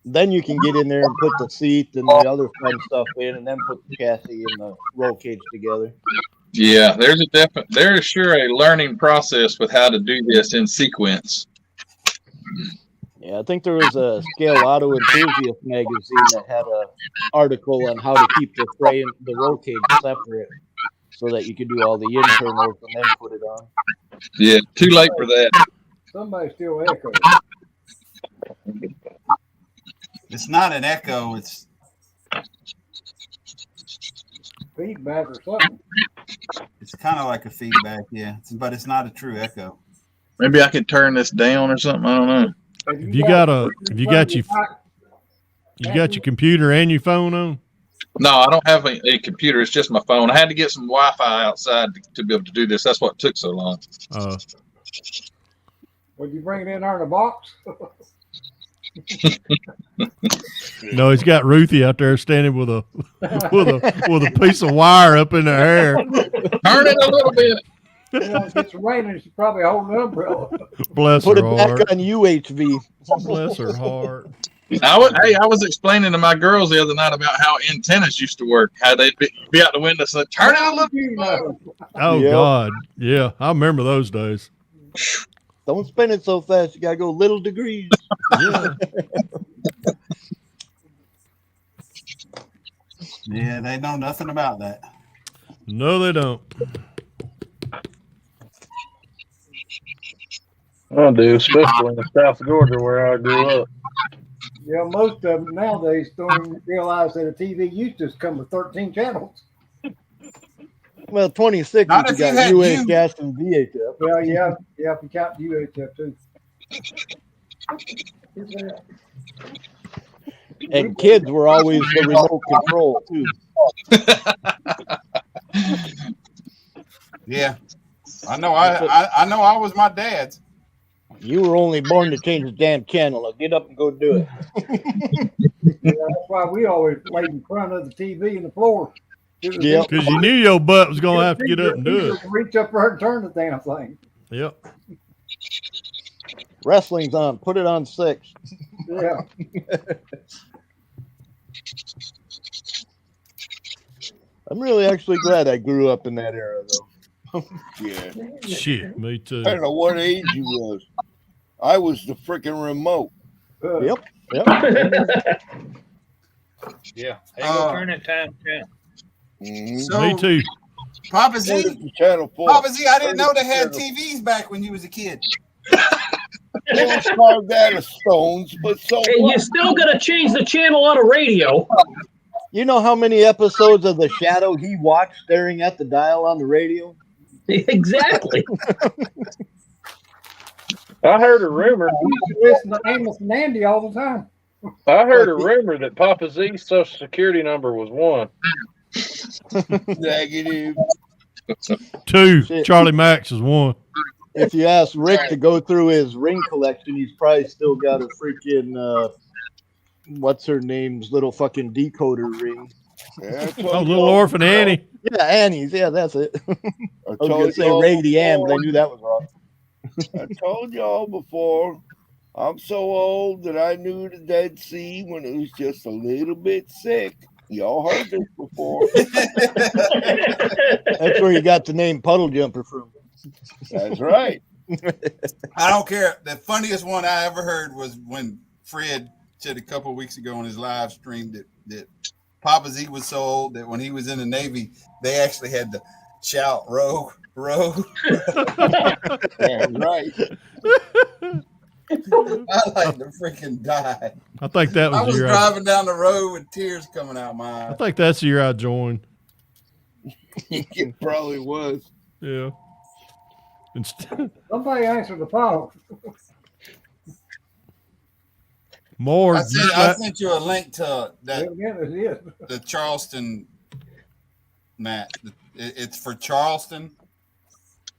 [SPEAKER 4] then you can get in there and put the seat and the other fun stuff in, and then put the chassis and the roll cage together.
[SPEAKER 7] Yeah, there is sure a learning process with how to do this in sequence.
[SPEAKER 4] Yeah, I think there was a Scale Auto Enthusiast magazine that had an article on how to keep the frame, the roll cage separate, so that you could do all the internals and then put it on.
[SPEAKER 7] Yeah, too late for that.
[SPEAKER 6] Somebody still echoes.
[SPEAKER 1] It's not an echo. It's
[SPEAKER 6] Feedback or something.
[SPEAKER 1] it's kind of like a feedback, yeah. But it's not a true echo.
[SPEAKER 7] Maybe I could turn this down or something. I don't know.
[SPEAKER 8] If you got your computer and your phone on?
[SPEAKER 7] No, I don't have a computer. It's just my phone. I had to get some Wi-Fi outside to be able to do this. That's what took so long.
[SPEAKER 6] Would you bring it in there in a box?
[SPEAKER 8] No, he's got Ruthie out there standing with a piece of wire up in the air.
[SPEAKER 7] Turn it a little bit.
[SPEAKER 6] If it's raining, she's probably holding an umbrella.
[SPEAKER 8] Bless
[SPEAKER 4] Put
[SPEAKER 8] her
[SPEAKER 4] it
[SPEAKER 8] heart.
[SPEAKER 4] back on UHV.
[SPEAKER 8] Bless her heart.
[SPEAKER 7] I was explaining to my girls the other night about how antennas used to work. How they'd be out the window, so turn it a little bit.
[SPEAKER 8] Oh
[SPEAKER 4] Yep.
[SPEAKER 8] God, yeah, I remember those days.
[SPEAKER 4] Don't spin it so fast. You gotta go little degrees.
[SPEAKER 8] Yeah.
[SPEAKER 1] Yeah, they know nothing about that.
[SPEAKER 8] No, they don't.
[SPEAKER 7] I do, especially in South Georgia where I grew up.
[SPEAKER 6] Yeah, most of them nowadays don't even realize that a TV used to come with 13 channels.
[SPEAKER 4] Well, 26
[SPEAKER 1] Not
[SPEAKER 4] you
[SPEAKER 1] if you
[SPEAKER 4] got
[SPEAKER 1] had
[SPEAKER 4] UHF and VHF.
[SPEAKER 6] Well, yeah, if you count UHF too.
[SPEAKER 4] And kids were always the remote control too.
[SPEAKER 1] Yeah, I know. I know. I was my dad's.
[SPEAKER 4] You were only born to change the damn channel. Now get up and go do it.
[SPEAKER 6] Yeah, that's why we always laid in front of the TV and the floor.
[SPEAKER 4] Yeah,
[SPEAKER 8] Because you knew your butt was gonna have to get up and do it.
[SPEAKER 6] Reach up there and turn the damn thing.
[SPEAKER 8] Yep.
[SPEAKER 4] Wrestling's on. Put it on 6.
[SPEAKER 6] Yeah.
[SPEAKER 4] I'm really actually glad I grew up in that era, though.
[SPEAKER 3] Yeah.
[SPEAKER 8] Shit, me too.
[SPEAKER 3] I don't know what age you was. I was the freaking remote.
[SPEAKER 4] Yep.
[SPEAKER 19] Yeah. Hey, go turn that time down.
[SPEAKER 1] So,
[SPEAKER 8] Me too.
[SPEAKER 1] Papa Z,
[SPEAKER 3] Channel 4.
[SPEAKER 1] Papa Z, I didn't know they had TVs back when you was a kid.
[SPEAKER 3] It was carved out of stones, but so
[SPEAKER 2] Hey, you still got to change the channel on a radio.
[SPEAKER 4] You know how many episodes of The Shadow he watched staring at the dial on the radio?
[SPEAKER 2] Exactly.
[SPEAKER 7] I heard a rumor.
[SPEAKER 6] Listen to Amos and Andy all the time.
[SPEAKER 7] I heard a rumor that Papa Z's social security number was 1.
[SPEAKER 3] Negative.
[SPEAKER 8] 2.
[SPEAKER 4] Shit.
[SPEAKER 8] Charlie Max is 1.
[SPEAKER 4] If you ask Rick to go through his ring collection, he's probably still got a freaking what's her name's little fucking decoder ring.
[SPEAKER 3] Yeah,
[SPEAKER 8] Oh, little orphan Annie.
[SPEAKER 4] Yeah, Annie's. Yeah, that's it. I was gonna say
[SPEAKER 3] y'all
[SPEAKER 4] Raggedy Ann, but I
[SPEAKER 3] before.
[SPEAKER 4] knew that was wrong.
[SPEAKER 3] I told y'all before, I'm so old that I knew the Dead Sea when it was just a little bit sick. Y'all heard this before.
[SPEAKER 4] That's where you got the name Puddle Jumper from.
[SPEAKER 3] That's right.
[SPEAKER 1] I don't care. The funniest one I ever heard was when Fred said a couple of weeks ago on his live stream that Papa Z was so old that when he was in the Navy, they actually had to shout, row, row.
[SPEAKER 3] That's right.
[SPEAKER 1] I like to freaking die.
[SPEAKER 8] I think that was
[SPEAKER 1] I was
[SPEAKER 8] the year
[SPEAKER 1] driving down the road with tears coming out my
[SPEAKER 8] I
[SPEAKER 1] eyes.
[SPEAKER 8] think that's the year I joined.
[SPEAKER 3] It probably was.
[SPEAKER 8] Yeah.
[SPEAKER 6] Somebody answer the phone.
[SPEAKER 8] More.
[SPEAKER 1] I sent you a link to that
[SPEAKER 6] Yeah, it is.
[SPEAKER 1] the Charleston mat. It's for Charleston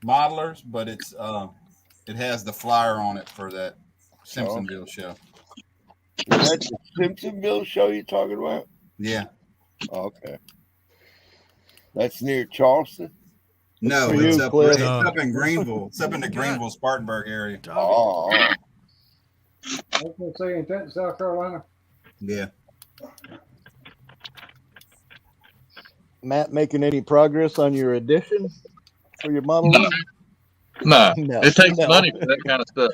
[SPEAKER 1] modelers, but it's it has the flyer on it for that Simpsonville show.
[SPEAKER 3] Is that the Simpsonville show you're talking about?
[SPEAKER 1] Yeah.
[SPEAKER 3] Okay. That's near Charleston?
[SPEAKER 1] No,
[SPEAKER 4] For
[SPEAKER 1] it's
[SPEAKER 4] you,
[SPEAKER 1] up,
[SPEAKER 4] Cliff.
[SPEAKER 1] it's up in Greenville. It's up in the Greenville, Spartanburg area.
[SPEAKER 3] Oh.
[SPEAKER 6] I was going to say, ain't that in South Carolina?
[SPEAKER 1] Yeah.
[SPEAKER 4] Matt, making any progress on your addition for your model?
[SPEAKER 20] No. No.
[SPEAKER 4] No.
[SPEAKER 20] It takes
[SPEAKER 4] No.
[SPEAKER 20] money for that kind of stuff.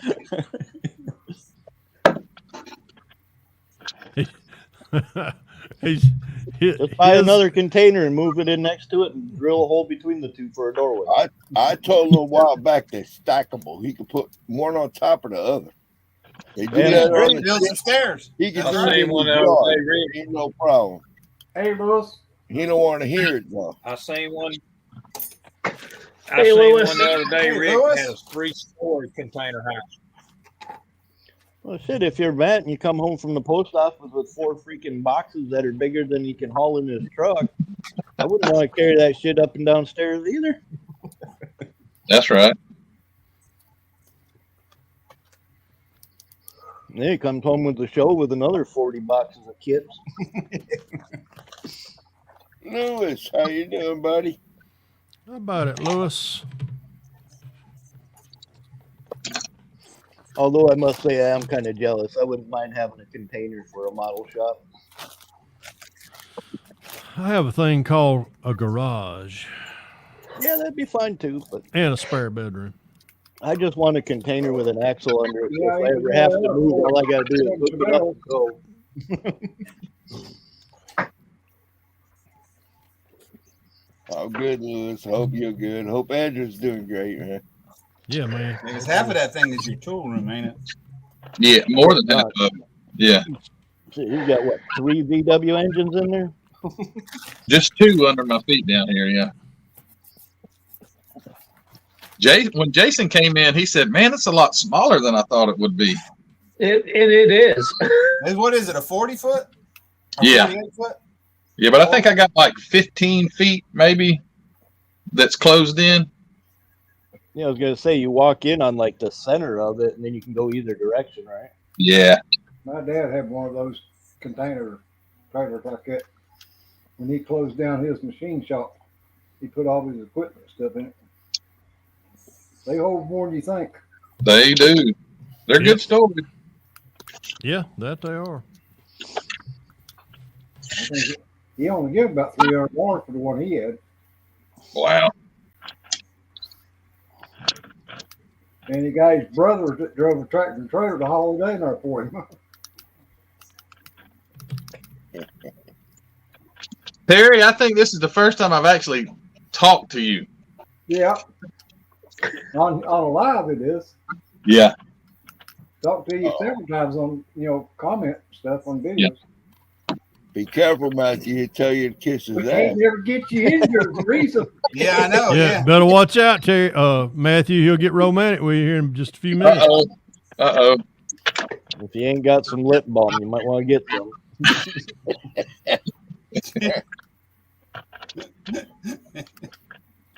[SPEAKER 4] Just buy another container and move it in next to it and drill a hole between the two for a doorway.
[SPEAKER 3] I told him a while back they're stackable. He could put one on top of the other. They do that on the
[SPEAKER 1] Build some stairs.
[SPEAKER 3] He can
[SPEAKER 7] That's
[SPEAKER 3] do
[SPEAKER 7] the
[SPEAKER 3] it
[SPEAKER 7] same
[SPEAKER 3] in
[SPEAKER 7] one
[SPEAKER 3] his
[SPEAKER 7] that was
[SPEAKER 3] yard.
[SPEAKER 7] Hey, Rick.
[SPEAKER 3] Ain't no problem.
[SPEAKER 6] Hey, Lewis.
[SPEAKER 3] He don't want to hear it though.
[SPEAKER 7] I seen one. I
[SPEAKER 2] Hey,
[SPEAKER 7] seen
[SPEAKER 2] Lewis.
[SPEAKER 7] one the other day.
[SPEAKER 1] Hey,
[SPEAKER 7] Rick
[SPEAKER 1] Lewis.
[SPEAKER 7] had a 3-story container house.
[SPEAKER 4] Well, shit, if you're Matt and you come home from the post office with 4 freaking boxes that are bigger than you can haul in his truck, I wouldn't want to carry that shit up and downstairs either.
[SPEAKER 20] That's right.
[SPEAKER 4] And then he comes home with the show with another 40 boxes of kits.
[SPEAKER 3] Lewis, how you doing, buddy?
[SPEAKER 8] How about it, Lewis?
[SPEAKER 4] Although I must say I am kind of jealous. I wouldn't mind having a container for a model shop.
[SPEAKER 8] I have a thing called a garage
[SPEAKER 4] Yeah, that'd be fine too, but
[SPEAKER 8] and a spare bedroom.
[SPEAKER 4] I just want a container with an axle under it. So
[SPEAKER 6] Yeah,
[SPEAKER 4] if I ever have to move, all I gotta do is hook it up and go.
[SPEAKER 3] Oh, good, Lewis. Hope you're good. Hope Andrew's doing great, man.
[SPEAKER 8] Yeah, man.
[SPEAKER 1] Because half of that thing is your tool room, ain't it?
[SPEAKER 20] Yeah, more than half of it. Yeah.
[SPEAKER 4] So you got what, 3 VW engines in there?
[SPEAKER 20] Just 2 under my feet down here, yeah. When Jason came in, he said, "Man, it's a lot smaller than I thought it would be."
[SPEAKER 2] It is.
[SPEAKER 1] What is it, a 40-foot?
[SPEAKER 20] Yeah.
[SPEAKER 1] 48-foot?
[SPEAKER 20] Yeah, but I think I got like 15 feet maybe that's closed in.
[SPEAKER 4] Yeah, I was gonna say you walk in on like the center of it, and then you can go either direction, right?
[SPEAKER 20] Yeah.
[SPEAKER 6] My dad had one of those container trailers like that. When he closed down his machine shop, he put all his equipment stuff in it. They hold more than you think.
[SPEAKER 20] They do. They're good storage.
[SPEAKER 8] Yeah, that they are.
[SPEAKER 6] I think he only gave about $300 for the one he had.
[SPEAKER 20] Wow.
[SPEAKER 6] And the guy's brother that drove a tractor and trailer to haul it in there for him.
[SPEAKER 20] Perry, I think this is the first time I've actually talked to you.
[SPEAKER 6] Yeah. On a live it is.
[SPEAKER 20] Yeah.
[SPEAKER 6] talked to you several times on, comment stuff on videos.
[SPEAKER 3] Be careful, Matthew. He'll tell you to kiss his
[SPEAKER 6] We
[SPEAKER 3] ass.
[SPEAKER 6] can't never get you injured, Teresa.
[SPEAKER 1] Yeah, I know.
[SPEAKER 8] Yeah, better watch out, Terry. Matthew, he'll get romantic with you here in just a few minutes.
[SPEAKER 20] Uh-oh.
[SPEAKER 4] If you ain't got some lip balm, you might want to get some.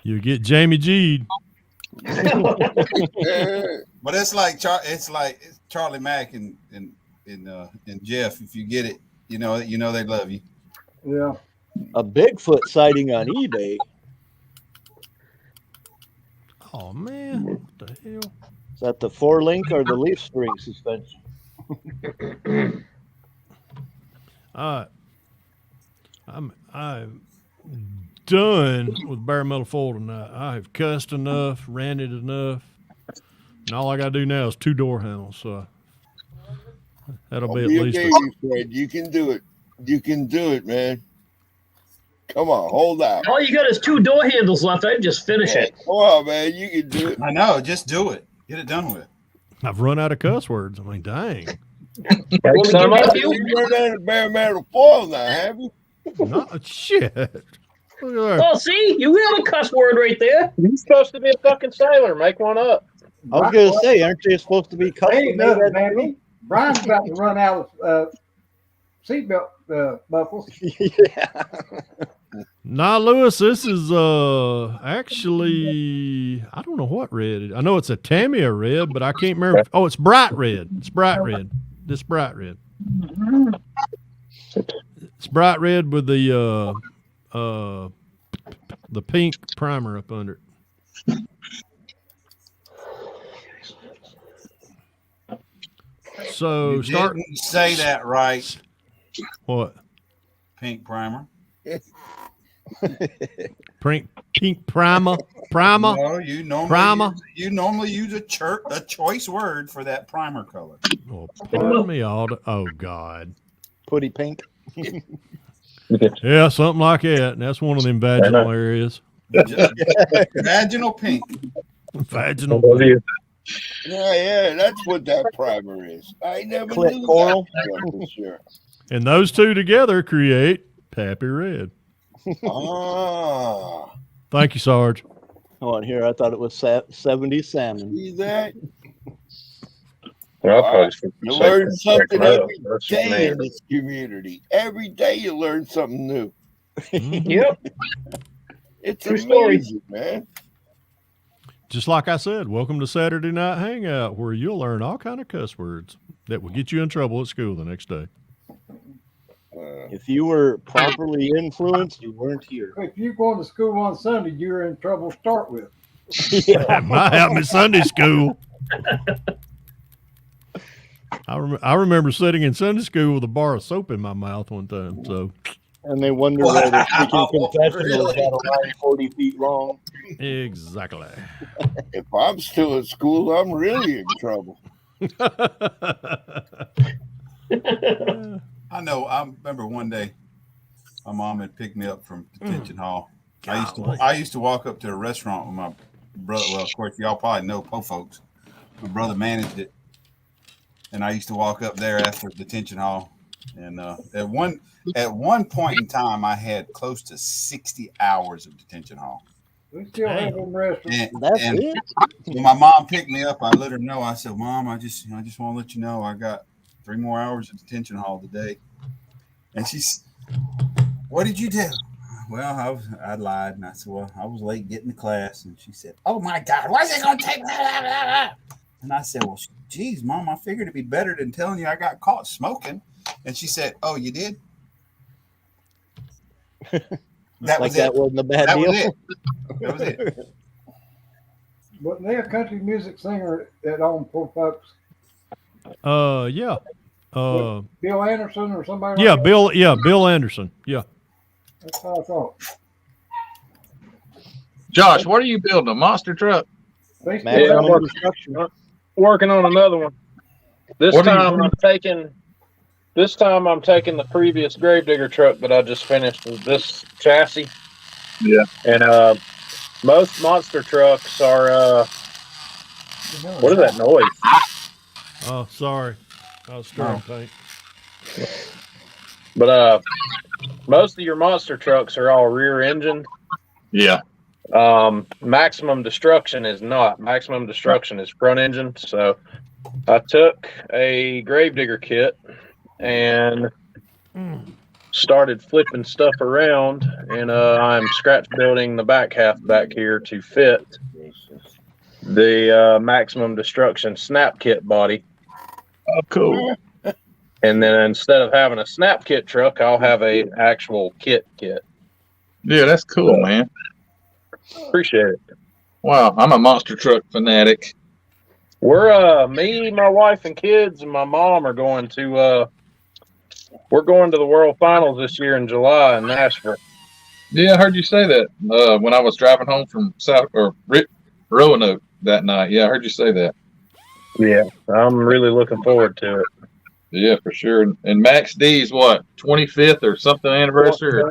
[SPEAKER 8] You get Jamie G'd.
[SPEAKER 1] But it's like Charlie Mack and Jeff. If you get it, you know they love you.
[SPEAKER 6] Yeah.
[SPEAKER 4] A Bigfoot sighting on eBay.
[SPEAKER 8] Oh man, what the hell?
[SPEAKER 4] Is that the 4-link or the leaf spring suspension?
[SPEAKER 8] I'm done with bare metal foil tonight. I have cussed enough, ranted enough, and all I gotta do now is 2 door handles. So that'll be at least.
[SPEAKER 3] Fred. You can do it. You can do it, man. Come on, hold out.
[SPEAKER 2] All you got is 2 door handles left. I'd just finish it.
[SPEAKER 3] Come on, man. You can do it.
[SPEAKER 1] I know. Just do it. Get it done with.
[SPEAKER 8] I've run out of cuss words. I mean, dang.
[SPEAKER 3] You run out of bare metal foil now, have you?
[SPEAKER 8] Not shit. Look at that.
[SPEAKER 2] Oh, see, you have a cuss word right there.
[SPEAKER 7] You're supposed to be a fucking sailor. Make one up.
[SPEAKER 4] I was gonna say, aren't you supposed to be custom
[SPEAKER 6] Ain't
[SPEAKER 4] made?
[SPEAKER 6] nothing, man. Brian's about to run out of seatbelt buckles.
[SPEAKER 4] Yeah.
[SPEAKER 8] Nah, Lewis, this is actually, I don't know what red it is. I know it's a Tamiya red, but I can't remember. Oh, it's bright red. It's bright red. This bright red. It's bright red with the pink primer up under it. So
[SPEAKER 1] You
[SPEAKER 8] start.
[SPEAKER 1] didn't say that right.
[SPEAKER 8] What?
[SPEAKER 1] Pink primer.
[SPEAKER 8] Pink primer. Primer.
[SPEAKER 1] No, you normally use a choice word for that primer color.
[SPEAKER 8] Oh, pardon me, Alda. Oh God.
[SPEAKER 4] Putty pink.
[SPEAKER 8] Yeah, something like that. And that's one of them vaginal areas.
[SPEAKER 1] Vaginal pink.
[SPEAKER 8] Vaginal pink.
[SPEAKER 3] Yeah, that's what that primer is. I never knew
[SPEAKER 4] coral.
[SPEAKER 3] that for sure.
[SPEAKER 8] And those two together create Pappy Red.
[SPEAKER 3] Ah.
[SPEAKER 8] Thank you, Sarge.
[SPEAKER 4] Oh, and here I thought it was 70 salmon.
[SPEAKER 3] See that?
[SPEAKER 7] Well,
[SPEAKER 3] you learn something every day in this community. Every day you learn something new.
[SPEAKER 2] Yep.
[SPEAKER 3] It's
[SPEAKER 2] True
[SPEAKER 3] amazing, man.
[SPEAKER 8] Just like I said, welcome to Saturday Night Hangout, where you'll learn all kind of cuss words that will get you in trouble at school the next day.
[SPEAKER 4] If you were properly influenced, you weren't here.
[SPEAKER 6] If you're going to school on Sunday, you're in trouble to start with.
[SPEAKER 8] That might happen at Sunday school. I remember sitting in Sunday school with a bar of soap in my mouth one time. So,
[SPEAKER 4] and they wonder why the speaking confessional got a line 40 feet long.
[SPEAKER 8] Exactly.
[SPEAKER 3] If I'm still at school, I'm really in trouble.
[SPEAKER 1] I know. I remember one day my mom had picked me up from detention hall. I used to walk up to a restaurant with my brother. Well, of course, y'all probably know Po folks. My brother managed it, and I used to walk up there after detention hall. And at one point in time, I had close to 60 hours of detention hall.
[SPEAKER 6] We still have them restaurants.
[SPEAKER 1] And when my mom picked me up, I let her know. I said, "Mom, I just want to let you know I got 3 more hours of detention hall today." And she's, "What did you do?" Well, I lied, and I said, "Well, I was late getting to class." And she said, "Oh my God, why is it going to take?" And I said, "Well, geez, Mom, I figured it'd be better than telling you I got caught smoking." And she said, "Oh, you did?" That
[SPEAKER 4] like
[SPEAKER 1] was
[SPEAKER 4] that
[SPEAKER 1] it.
[SPEAKER 4] wasn't a bad
[SPEAKER 1] That
[SPEAKER 4] deal.
[SPEAKER 1] was it. That was it.
[SPEAKER 6] Wasn't there a country music singer that owned poor folks?
[SPEAKER 8] Yeah.
[SPEAKER 6] Bill Anderson or somebody?
[SPEAKER 8] Yeah,
[SPEAKER 6] like
[SPEAKER 8] Bill. Yeah, Bill Anderson. Yeah.
[SPEAKER 6] that? That's what I thought.
[SPEAKER 20] Josh, what are you building? A monster truck?
[SPEAKER 6] They still
[SPEAKER 7] Yeah,
[SPEAKER 6] have
[SPEAKER 7] I'm working on another one. This
[SPEAKER 20] What are you
[SPEAKER 7] time I'm taking the previous gravedigger truck that I just finished with this chassis.
[SPEAKER 20] Yeah.
[SPEAKER 7] And most monster trucks are what is that noise?
[SPEAKER 8] Oh, sorry. I was stirring paint.
[SPEAKER 7] But most of your monster trucks are all rear engine.
[SPEAKER 20] Yeah.
[SPEAKER 7] Maximum Destruction is not. Maximum Destruction is front engine. So I took a Gravedigger kit and started flipping stuff around, and I'm scratch building the back half back here to fit the Maximum Destruction snap kit body.
[SPEAKER 20] Oh, cool.
[SPEAKER 7] And then instead of having a snap kit truck, I'll have a actual kit.
[SPEAKER 20] Yeah, that's cool, man.
[SPEAKER 7] Appreciate it.
[SPEAKER 20] Wow, I'm a monster truck fanatic.
[SPEAKER 7] We're me, my wife, and kids, and my mom are going to we're going to the World Finals this year in July in Nashville.
[SPEAKER 20] Yeah, I heard you say that when I was driving home from Roanoke that night. Yeah, I heard you say that.
[SPEAKER 7] Yeah, I'm really looking forward to it.
[SPEAKER 20] Yeah, for sure. And Max D's what, 25th or something anniversary?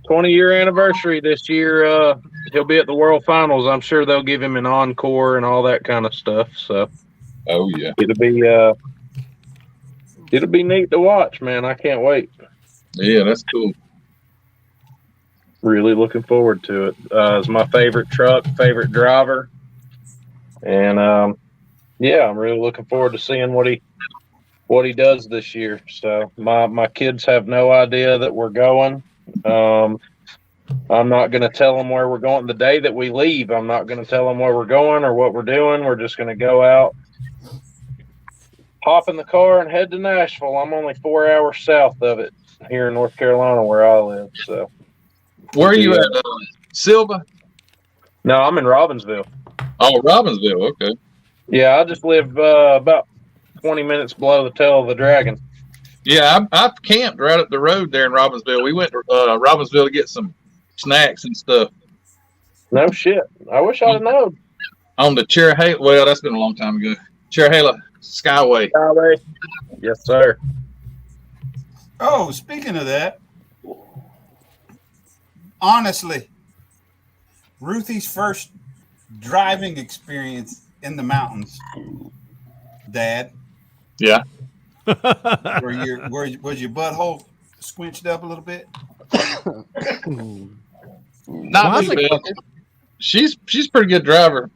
[SPEAKER 7] 20 year anniversary this year. He'll be at the World Finals. I'm sure they'll give him an encore and all that kind of stuff. So,
[SPEAKER 20] oh yeah,
[SPEAKER 7] it'll be neat to watch, man. I can't wait.
[SPEAKER 20] Yeah, that's cool.
[SPEAKER 7] Really looking forward to it. It's my favorite truck, favorite driver, and yeah, I'm really looking forward to seeing what he does this year. So my kids have no idea that we're going. I'm not going to tell them where we're going the day that we leave. I'm not going to tell them where we're going or what we're doing. We're just going to go out, hop in the car, and head to Nashville. I'm only 4 hours south of it here in North Carolina where I live. So,
[SPEAKER 20] where are you at? Silva?
[SPEAKER 7] No, I'm in Robbinsville.
[SPEAKER 20] Oh, Robbinsville. Okay.
[SPEAKER 7] Yeah, I just live about 20 minutes below the tail of the Dragon.
[SPEAKER 20] Yeah, I've camped right up the road there in Robbinsville. We went to Robbinsville to get some snacks and stuff.
[SPEAKER 7] No shit. I wish I'd have known.
[SPEAKER 20] On the Cherryhala. Well, that's been a long time ago. Cherryhala Skyway.
[SPEAKER 7] Yes, sir.
[SPEAKER 1] Oh, speaking of that, honestly, Ruthie's first driving experience in the mountains, Dad.
[SPEAKER 20] Yeah.
[SPEAKER 1] Was your butthole squinched up a little bit?
[SPEAKER 20] Not a little bit. She's a pretty good driver.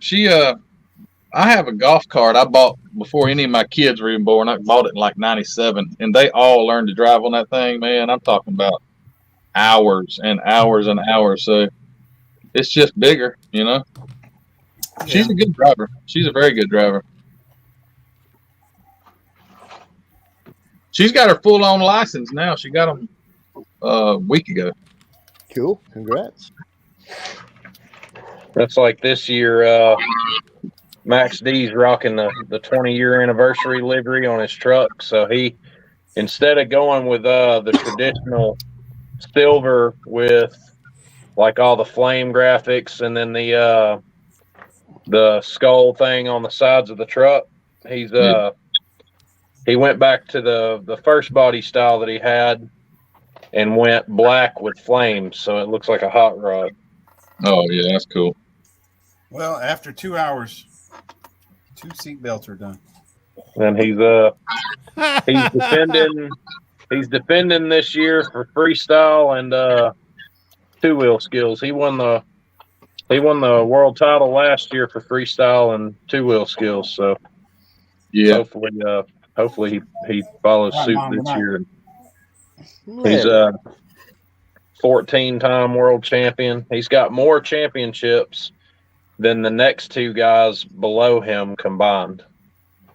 [SPEAKER 20] I have a golf cart I bought before any of my kids were even born. I bought it in like '97, and they all learned to drive on that thing, man. I'm talking about hours and hours and hours. So it's just bigger, you know. Yeah. She's a good driver. She's a very good driver. She's got her full-on license now. She got them a week ago.
[SPEAKER 4] Cool. Congrats.
[SPEAKER 7] That's like this year. Max D's rocking the 20-year anniversary livery on his truck. So he, instead of going with the traditional silver with like all the flame graphics and then the skull thing on the sides of the truck, he went back to the first body style that he had and went black with flames, so it looks like a hot rod.
[SPEAKER 20] Oh yeah, that's cool.
[SPEAKER 1] Well, after 2 hours, 2 seat belts are done.
[SPEAKER 7] And he's defending this year for freestyle and 2-wheel skills. He won the world title last year for freestyle and 2-wheel skills. So yeah, hopefully he follows suit this year. He's a 14-time world champion. He's got more championships than the next 2 guys below him combined.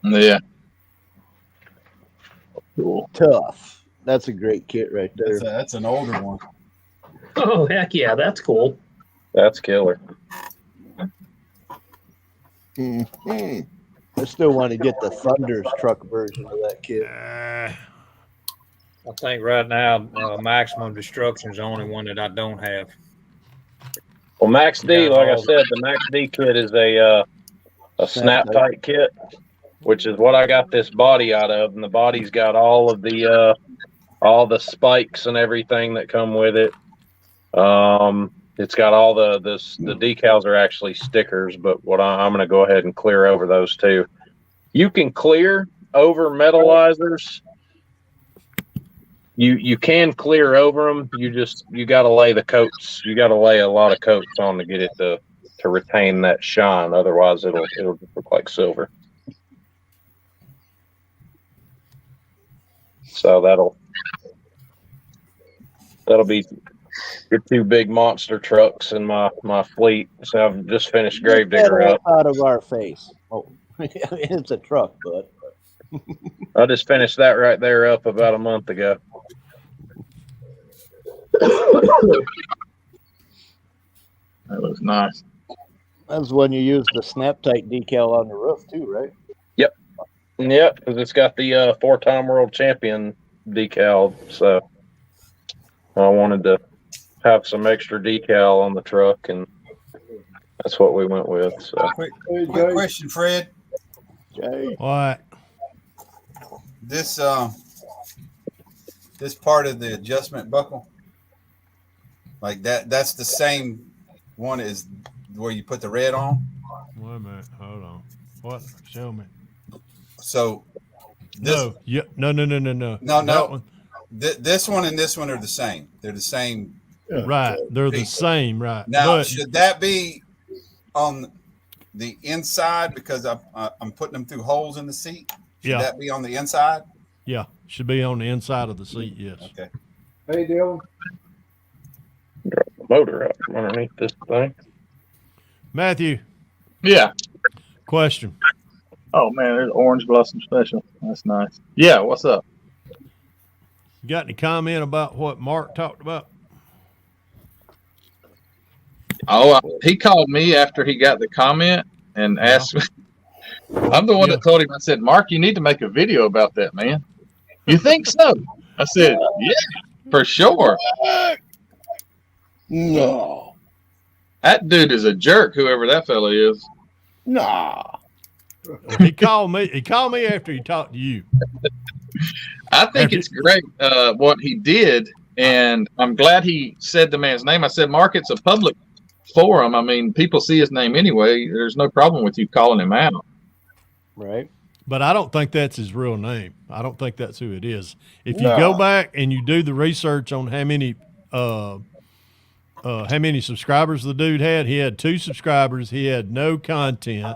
[SPEAKER 20] Yeah.
[SPEAKER 4] Cool. Tough. That's a great kit right there.
[SPEAKER 1] That's an older one.
[SPEAKER 2] Oh, heck yeah. That's cool.
[SPEAKER 7] That's killer.
[SPEAKER 4] Mm-hmm. I still want to get the Thunder's truck version of that kit.
[SPEAKER 19] I think right now, Maximum Destruction is the only one that I don't have.
[SPEAKER 7] Well, Max D, like I said, the Max D kit is a snap tight kit, which is what I got this body out of, and the body's got all the spikes and everything that come with it. It's got all the decals are actually stickers, but what I'm going to go ahead and clear over those too. You can clear over metallizers. You can clear over them. You got to lay the coats. You got to lay a lot of coats on to get it to retain that shine. Otherwise, it'll just look like silver. So that'll be your two big monster trucks in my fleet. So I've just finished Gravedigger up.
[SPEAKER 4] Out of our face. Oh, it's a truck, but
[SPEAKER 7] I just finished that right there up about a month ago.
[SPEAKER 20] That looks nice.
[SPEAKER 4] That's when you use the snap tight decal on the roof too, right?
[SPEAKER 7] Yep, because it's got the 4-time world champion decal. So I wanted to have some extra decal on the truck, and that's what we went with. So
[SPEAKER 1] Quick question, Fred.
[SPEAKER 8] What?
[SPEAKER 1] This part of the adjustment buckle, like that's the same one as where you put the red on.
[SPEAKER 8] Wait a minute. Hold on. What? Show me.
[SPEAKER 1] So this,
[SPEAKER 8] no. Yeah. No.
[SPEAKER 1] No. This one and this one are the same. They're the same.
[SPEAKER 8] Right. They're the same. Right.
[SPEAKER 1] Now,
[SPEAKER 8] but,
[SPEAKER 1] should that be on the inside because I'm putting them through holes in the seat? Should that be on the inside?
[SPEAKER 8] Yeah. Should be on the inside of the seat. Yes.
[SPEAKER 1] Okay.
[SPEAKER 6] Hey, Dylan.
[SPEAKER 7] Drop the motor up underneath this thing.
[SPEAKER 8] Matthew.
[SPEAKER 20] Yeah.
[SPEAKER 8] Question.
[SPEAKER 20] Oh man, there's Orange Blossom Special. That's nice. Yeah, what's up?
[SPEAKER 8] You got any comment about what Mark talked about?
[SPEAKER 20] Oh, he called me after he got the comment and asked me. I'm the one that told him. I said, Mark, you need to make a video about that, man. You think so? I said, yeah, for sure.
[SPEAKER 3] No.
[SPEAKER 20] That dude is a jerk, whoever that fella is.
[SPEAKER 3] Nah.
[SPEAKER 8] He called me. He called me after he talked to you.
[SPEAKER 20] I think it's great what he did, and I'm glad he said the man's name. I said, Mark, it's a public forum. I mean, people see his name anyway. There's no problem with you calling him out.
[SPEAKER 4] Right.
[SPEAKER 8] But I don't think that's his real name. I don't think that's who it is. If you go back and you do the research on how many subscribers the dude had, he had 2 subscribers. He had no content.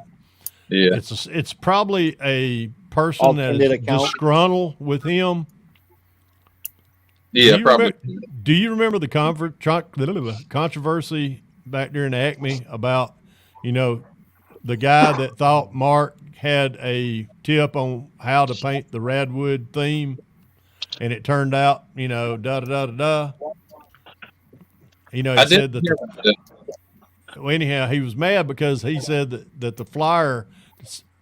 [SPEAKER 20] Yeah,
[SPEAKER 8] it's probably a person that is disgruntled with him.
[SPEAKER 20] Yeah, probably.
[SPEAKER 8] Do you remember the controversy back during Acme about, the guy that thought Mark had a tip on how to paint the Radwood theme, and it turned out, He said that. Well, anyhow, he was mad because he said that the flyer,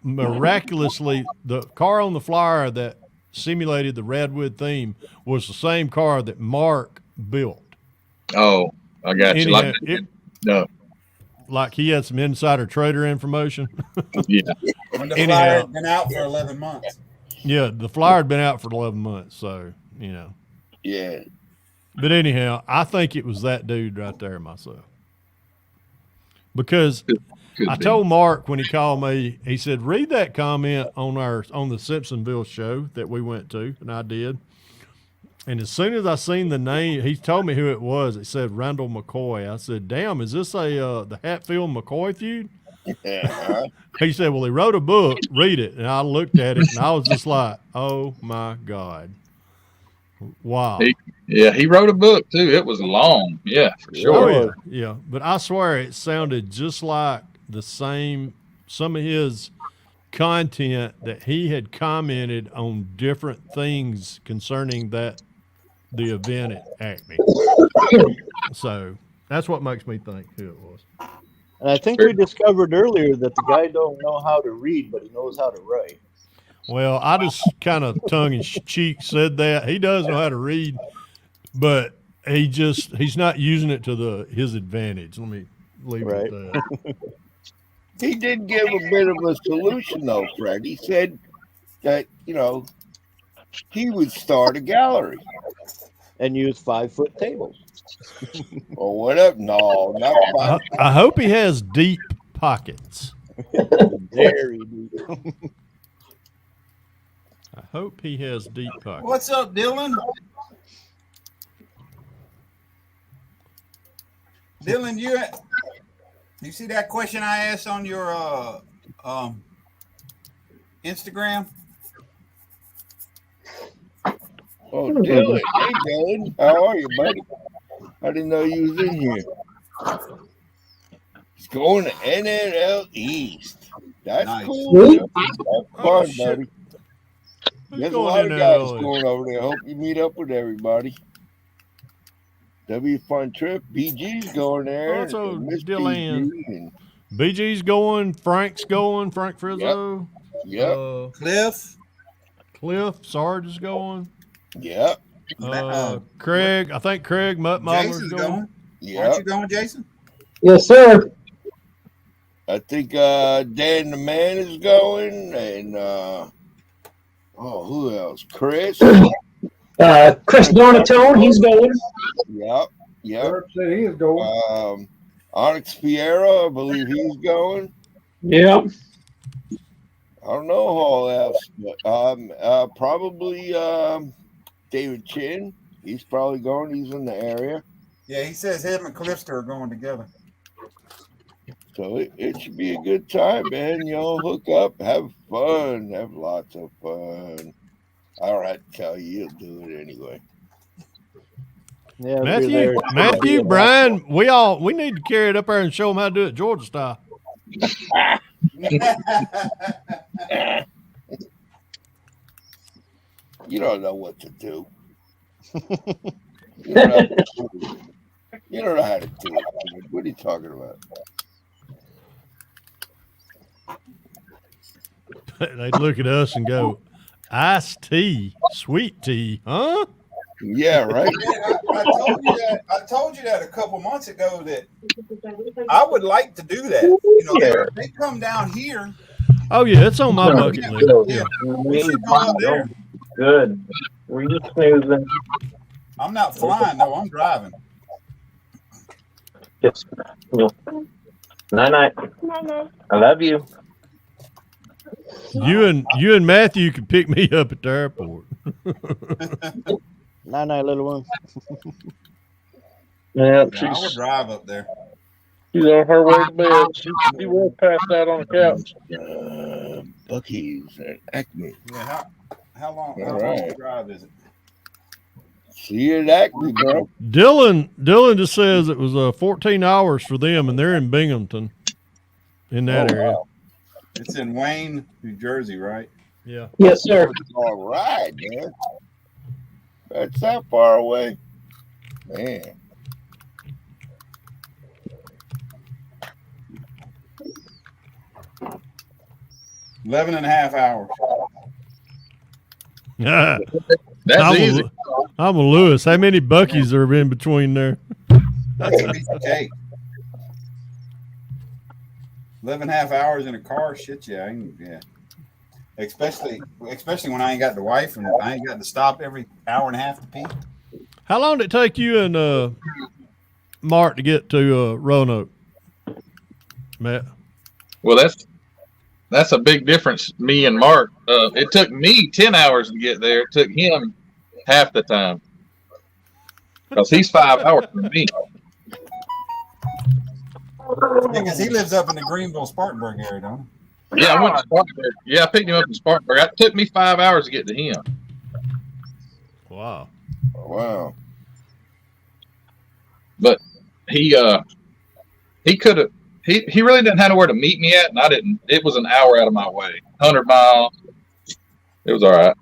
[SPEAKER 8] miraculously, the car on the flyer that simulated the Radwood theme was the same car that Mark built.
[SPEAKER 20] Oh, I got you.
[SPEAKER 8] Anyhow,
[SPEAKER 20] No.
[SPEAKER 8] Like he had some insider trader information.
[SPEAKER 20] Yeah.
[SPEAKER 1] When the flyer had been out for 11 months.
[SPEAKER 8] Yeah, the flyer had been out for 11 months, so,
[SPEAKER 3] Yeah.
[SPEAKER 8] But anyhow, I think it was that dude right there myself. Because I told Mark when he called me, he said, read that comment on the Simpsonville show that we went to, and I did. And as soon as I seen the name, he told me who it was. It said Randall McCoy. I said, damn, is this the Hatfield McCoy feud? He said, well, he wrote a book. Read it. And I looked at it, and I was just like, oh, my God. Wow.
[SPEAKER 20] He wrote a book, too. It was long. Yeah, for sure.
[SPEAKER 8] Oh, yeah. But I swear it sounded just like some of his content that he had commented on different things concerning the event at Acme. So that's what makes me think who it was.
[SPEAKER 4] And I think we discovered earlier that the guy don't know how to read, but he knows how to write.
[SPEAKER 8] Well, I just kind of tongue in cheek said that. He does know how to read, but he's not using it to his advantage. Let me leave it at that.
[SPEAKER 3] He did give a bit of a solution, though, Fred. He said that, he would start a gallery.
[SPEAKER 4] And use 5-foot tables.
[SPEAKER 3] Or whatever. No, not 5.
[SPEAKER 8] I hope he has deep pockets.
[SPEAKER 4] Very deep.
[SPEAKER 8] I hope he has deep pockets.
[SPEAKER 1] What's up, Dylan? Dylan, you see that question I asked on your Instagram?
[SPEAKER 3] Oh, Dylan. Hey, Dylan. How are you, buddy? I didn't know you was in here. He's going to NNL East. That's
[SPEAKER 1] Nice.
[SPEAKER 3] cool. Man. Have fun,
[SPEAKER 8] shit.
[SPEAKER 3] buddy.
[SPEAKER 8] Who's
[SPEAKER 3] There's a
[SPEAKER 8] going
[SPEAKER 3] lot
[SPEAKER 8] in
[SPEAKER 3] of
[SPEAKER 8] there,
[SPEAKER 3] guys
[SPEAKER 8] Ellie?
[SPEAKER 3] going over there. Hope you meet up with everybody. That'll be a fun trip. BG's going there.
[SPEAKER 8] Oh, so
[SPEAKER 3] and Miss
[SPEAKER 8] Dylan.
[SPEAKER 3] BG and-
[SPEAKER 8] BG's going. Frank's going. Frank Frizzo.
[SPEAKER 3] Yep.
[SPEAKER 8] Cliff Sarge is going.
[SPEAKER 3] Yep.
[SPEAKER 8] Craig. I think Craig Muttmotler's
[SPEAKER 1] Jason's
[SPEAKER 8] going.
[SPEAKER 1] going.
[SPEAKER 3] Yep.
[SPEAKER 1] Aren't you going, Jason?
[SPEAKER 2] Yes, sir.
[SPEAKER 3] I think Dan the Man is going, and who else? Chris.
[SPEAKER 2] Chris Donatone, he's going.
[SPEAKER 3] Yep.
[SPEAKER 6] Herb said he is going.
[SPEAKER 3] Onyx Fiero, I believe he's going.
[SPEAKER 2] Yeah.
[SPEAKER 3] I don't know who all else, but probably David Chin. He's probably going. He's in the area.
[SPEAKER 1] Yeah, he says him and Callisto are going together.
[SPEAKER 3] So it should be a good time, man. Y'all hook up, have fun, have lots of fun. I don't have to tell you, you'll do it anyway.
[SPEAKER 4] Yeah,
[SPEAKER 8] Matthew, Brian, we need to carry it up there and show them how to do it Georgia style.
[SPEAKER 3] You don't know what to do. You don't know how to do it. What are you talking about?
[SPEAKER 8] They'd look at us and go, iced tea, sweet tea, huh?
[SPEAKER 3] Yeah, right.
[SPEAKER 1] I told you that a couple months ago that I would like to do that. You know, they come down here.
[SPEAKER 8] Oh yeah, it's on my bucket list.
[SPEAKER 1] Yeah, we should go out there.
[SPEAKER 7] Good. Were you snoozing?
[SPEAKER 1] I'm not flying though. I'm driving.
[SPEAKER 7] Yes. Night night. I love you.
[SPEAKER 8] You and Matthew could pick me up at the airport.
[SPEAKER 4] Night, little one.
[SPEAKER 7] Yeah,
[SPEAKER 1] I would drive up there.
[SPEAKER 7] She's on her way to bed. She will pass out on the couch.
[SPEAKER 3] Bucky's at Acme.
[SPEAKER 1] Yeah, how long?
[SPEAKER 3] All
[SPEAKER 1] How long
[SPEAKER 3] right.
[SPEAKER 1] the drive is it?
[SPEAKER 3] See you at Acme, bro.
[SPEAKER 8] Dylan just says it was 14 hours for them, and they're in Binghamton, in that area.
[SPEAKER 3] Wow.
[SPEAKER 1] It's in Wayne, New Jersey, right?
[SPEAKER 8] Yeah.
[SPEAKER 2] Yes, sir.
[SPEAKER 3] All right, man. That's that far away. Man.
[SPEAKER 1] Eleven and a half hours.
[SPEAKER 20] That's easy.
[SPEAKER 8] I'm a Lewis. How many Buckies are in between there?
[SPEAKER 1] That's a piece of cake. 11 and a half hours in a car, shit, yeah. Yeah. Especially when I ain't got the wife and I ain't got to stop every hour and a half to pee.
[SPEAKER 8] How long did it take you and Mark to get to Roanoke, Matt?
[SPEAKER 20] Well, that's a big difference. Me and Mark. It took me 10 hours to get there. It took him half the time because he's 5 hours from me.
[SPEAKER 1] Because he lives up in the Greenville, Spartanburg area, don't he?
[SPEAKER 20] Yeah, I went to Spartanburg. Yeah, I picked him up in Spartanburg. It took me 5 hours to get to him.
[SPEAKER 8] Wow.
[SPEAKER 3] Wow.
[SPEAKER 20] But he could have. He really didn't have nowhere to meet me at, and I didn't. It was an hour out of my way, 100 miles. It was all right.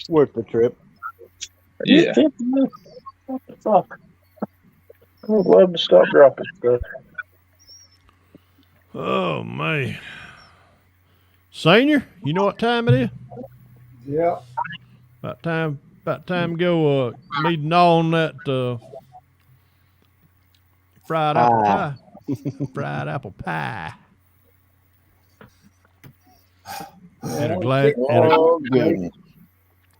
[SPEAKER 4] Worth the trip.
[SPEAKER 20] Yeah.
[SPEAKER 7] What the fuck? I would love to stop dropping stuff.
[SPEAKER 8] Oh man, Senior, you know what time it is?
[SPEAKER 6] Yeah.
[SPEAKER 8] About time to go meet on that fried apple pie. Fried apple pie. And a glass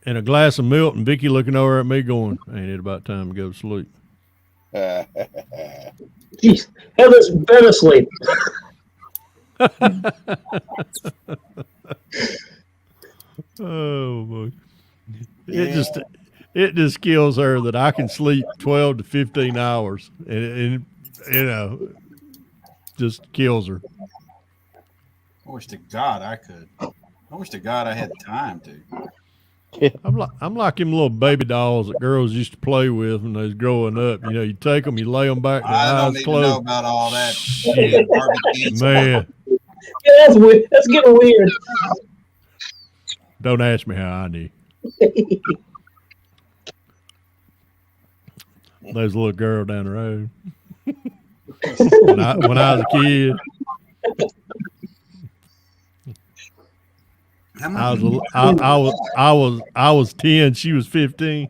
[SPEAKER 8] and a glass of milk, and Vicky looking over at me going, ain't it about time to go to sleep?
[SPEAKER 2] Jeez, Heather's been asleep.
[SPEAKER 8] Oh boy.
[SPEAKER 3] Yeah.
[SPEAKER 8] It just kills her that I can sleep 12 to 15 hours and you know, just kills her.
[SPEAKER 1] I wish to God I could. I wish to God I had time to.
[SPEAKER 8] I'm like them little baby dolls that girls used to play with when they was growing up. You know, you take them, you lay them back, their
[SPEAKER 1] I don't
[SPEAKER 8] eyes
[SPEAKER 1] need to know
[SPEAKER 8] closed.
[SPEAKER 1] about all that.
[SPEAKER 8] Shit,
[SPEAKER 1] Barbecue.
[SPEAKER 8] man.
[SPEAKER 2] Yeah, that's weird. That's getting weird.
[SPEAKER 8] Don't ask me how I knew. There's a little girl down the road. when I was a kid, I was 10. She was 15.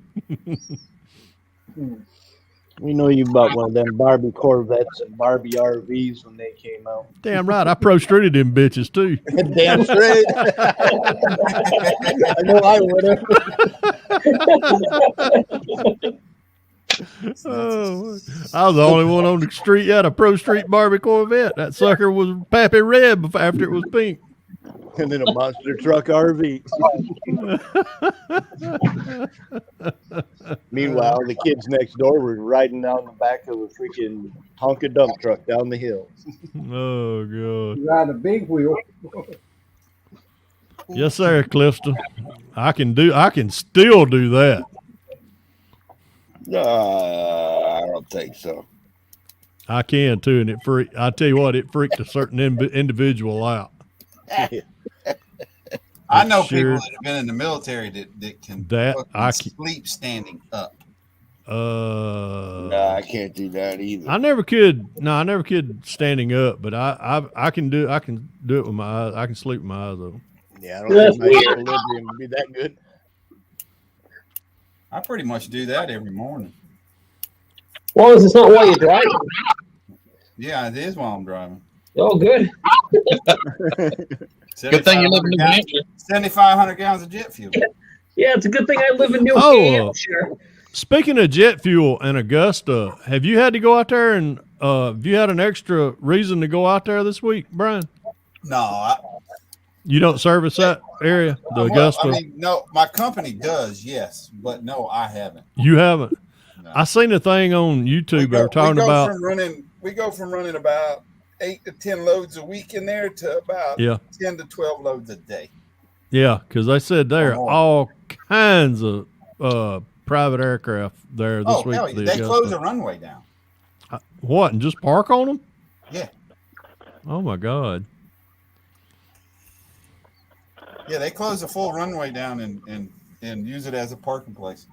[SPEAKER 4] We know you bought one of them Barbie Corvettes and Barbie RVs when they came out.
[SPEAKER 8] Damn right, I pro-streeted them bitches too.
[SPEAKER 4] Damn straight. I know I would have.
[SPEAKER 8] Oh, I was the only one on the street. Had a Pro Street Barbie Corvette. That sucker was Pappy Red after it was pink.
[SPEAKER 4] And then a monster truck RV. Meanwhile, the kids next door were riding down the back of a freaking Tonka dump truck down the hill.
[SPEAKER 8] Oh god!
[SPEAKER 6] You ride a big wheel.
[SPEAKER 8] Yes, sir, Clifton. I can still do that.
[SPEAKER 3] I don't think so.
[SPEAKER 8] I can too, and I tell you what, it freaked a certain individual out.
[SPEAKER 1] I know people that have been in the military that can sleep standing up.
[SPEAKER 3] No, I can't do that either.
[SPEAKER 8] I never could. No, I never could standing up, but I can do it with my eyes. I can sleep with my eyes open.
[SPEAKER 4] Yeah, I don't think my equilibrium would be that good.
[SPEAKER 1] I pretty much do that every morning.
[SPEAKER 2] As long as it's not while you're driving.
[SPEAKER 1] Yeah, it is while I'm driving.
[SPEAKER 2] Oh, good.
[SPEAKER 20] Good thing you live in New Hampshire.
[SPEAKER 1] 7,500 gallons of jet fuel.
[SPEAKER 2] Yeah, it's a good thing I live in New Hampshire.
[SPEAKER 8] Speaking of jet fuel in Augusta, have you had to go out there and have you had an extra reason to go out there this week, Brian?
[SPEAKER 1] No,
[SPEAKER 8] you don't service that area, the Augusta.
[SPEAKER 1] I mean, no, my company does, yes, but no, I haven't.
[SPEAKER 8] You haven't. No. I seen a thing on YouTube. They were talking about.
[SPEAKER 1] We go from running about 8 to 10 loads a week in there to about 10 to 12 loads a day.
[SPEAKER 8] Yeah, because they said there are all kinds of private aircraft there this week.
[SPEAKER 1] Hell yeah. They closed the runway down.
[SPEAKER 8] What, and just park on them?
[SPEAKER 1] Yeah.
[SPEAKER 8] Oh my God.
[SPEAKER 1] Yeah, they closed the full runway down and use it as a parking place.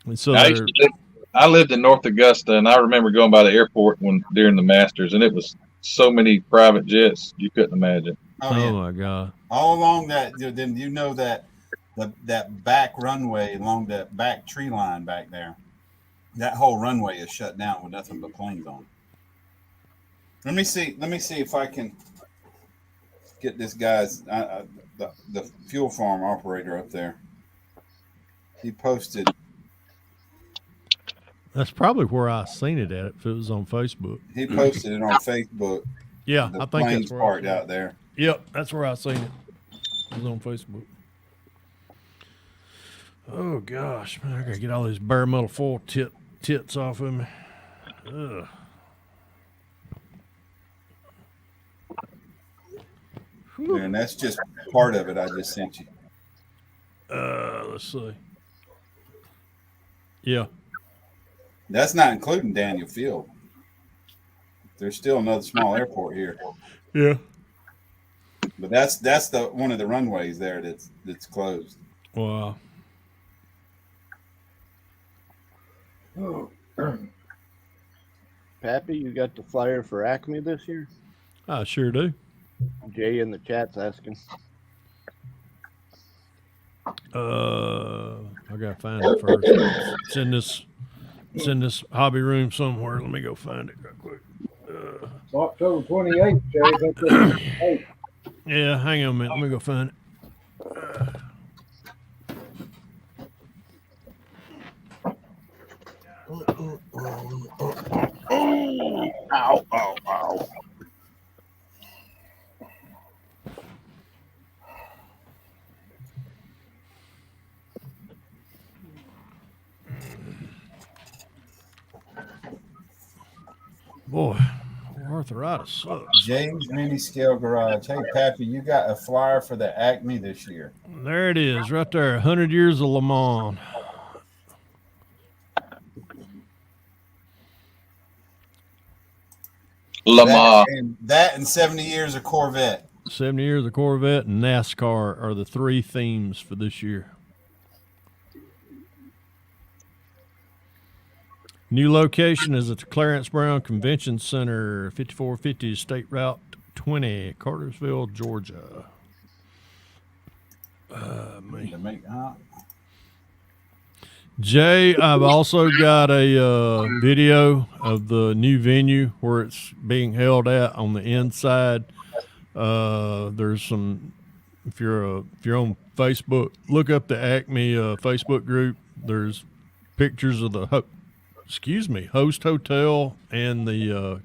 [SPEAKER 8] And so
[SPEAKER 20] I lived in North Augusta, and I remember going by the airport during the Masters, and it was so many private jets you couldn't imagine.
[SPEAKER 8] Oh my God!
[SPEAKER 1] All along that, then you know that that back runway along that back tree line back there, that whole runway is shut down with nothing but planes on. Let me see if I can get this guy's the fuel farm operator up there. He posted.
[SPEAKER 8] That's probably where I seen it at. If it was on Facebook,
[SPEAKER 1] he posted it on Facebook.
[SPEAKER 8] Yeah, I think
[SPEAKER 1] that's parked out there.
[SPEAKER 8] Yep, that's where I seen it. It was on Facebook. Oh gosh, man, I gotta get all these bare metal foil tits off of me. Ugh.
[SPEAKER 1] And that's just part of it I just sent you.
[SPEAKER 8] Let's see. Yeah.
[SPEAKER 1] That's not including Daniel Field. There's still another small airport here.
[SPEAKER 8] Yeah.
[SPEAKER 1] But that's the one of the runways there that's closed.
[SPEAKER 8] Wow.
[SPEAKER 4] Pappy, you got the flyer for Acme this year?
[SPEAKER 8] I sure do.
[SPEAKER 4] Jay in the chat's asking.
[SPEAKER 8] I gotta find it first. It's in this hobby room somewhere. Let me go find it real quick.
[SPEAKER 6] It's October 28th, Jay.
[SPEAKER 8] Yeah, hang on a minute. Let me go find it.
[SPEAKER 3] Ow, ow, ow.
[SPEAKER 8] Boy, arthritis sucks.
[SPEAKER 1] James Mini Scale Garage. Hey, Pappy, you got a flyer for the Acme this year.
[SPEAKER 8] There it is, right there. 100 years of Le Mans.
[SPEAKER 20] Lamar.
[SPEAKER 1] That and 70 years of Corvette.
[SPEAKER 8] 70 years of Corvette and NASCAR are the three themes for this year. New location is at the Clarence Brown Convention Center, 5450 State Route 20, Cartersville, Georgia. Jay, I've also got a video of the new venue where it's being held at on the inside. There's some. If you're on Facebook, look up the Acme Facebook group. There's pictures of the Host Hotel and the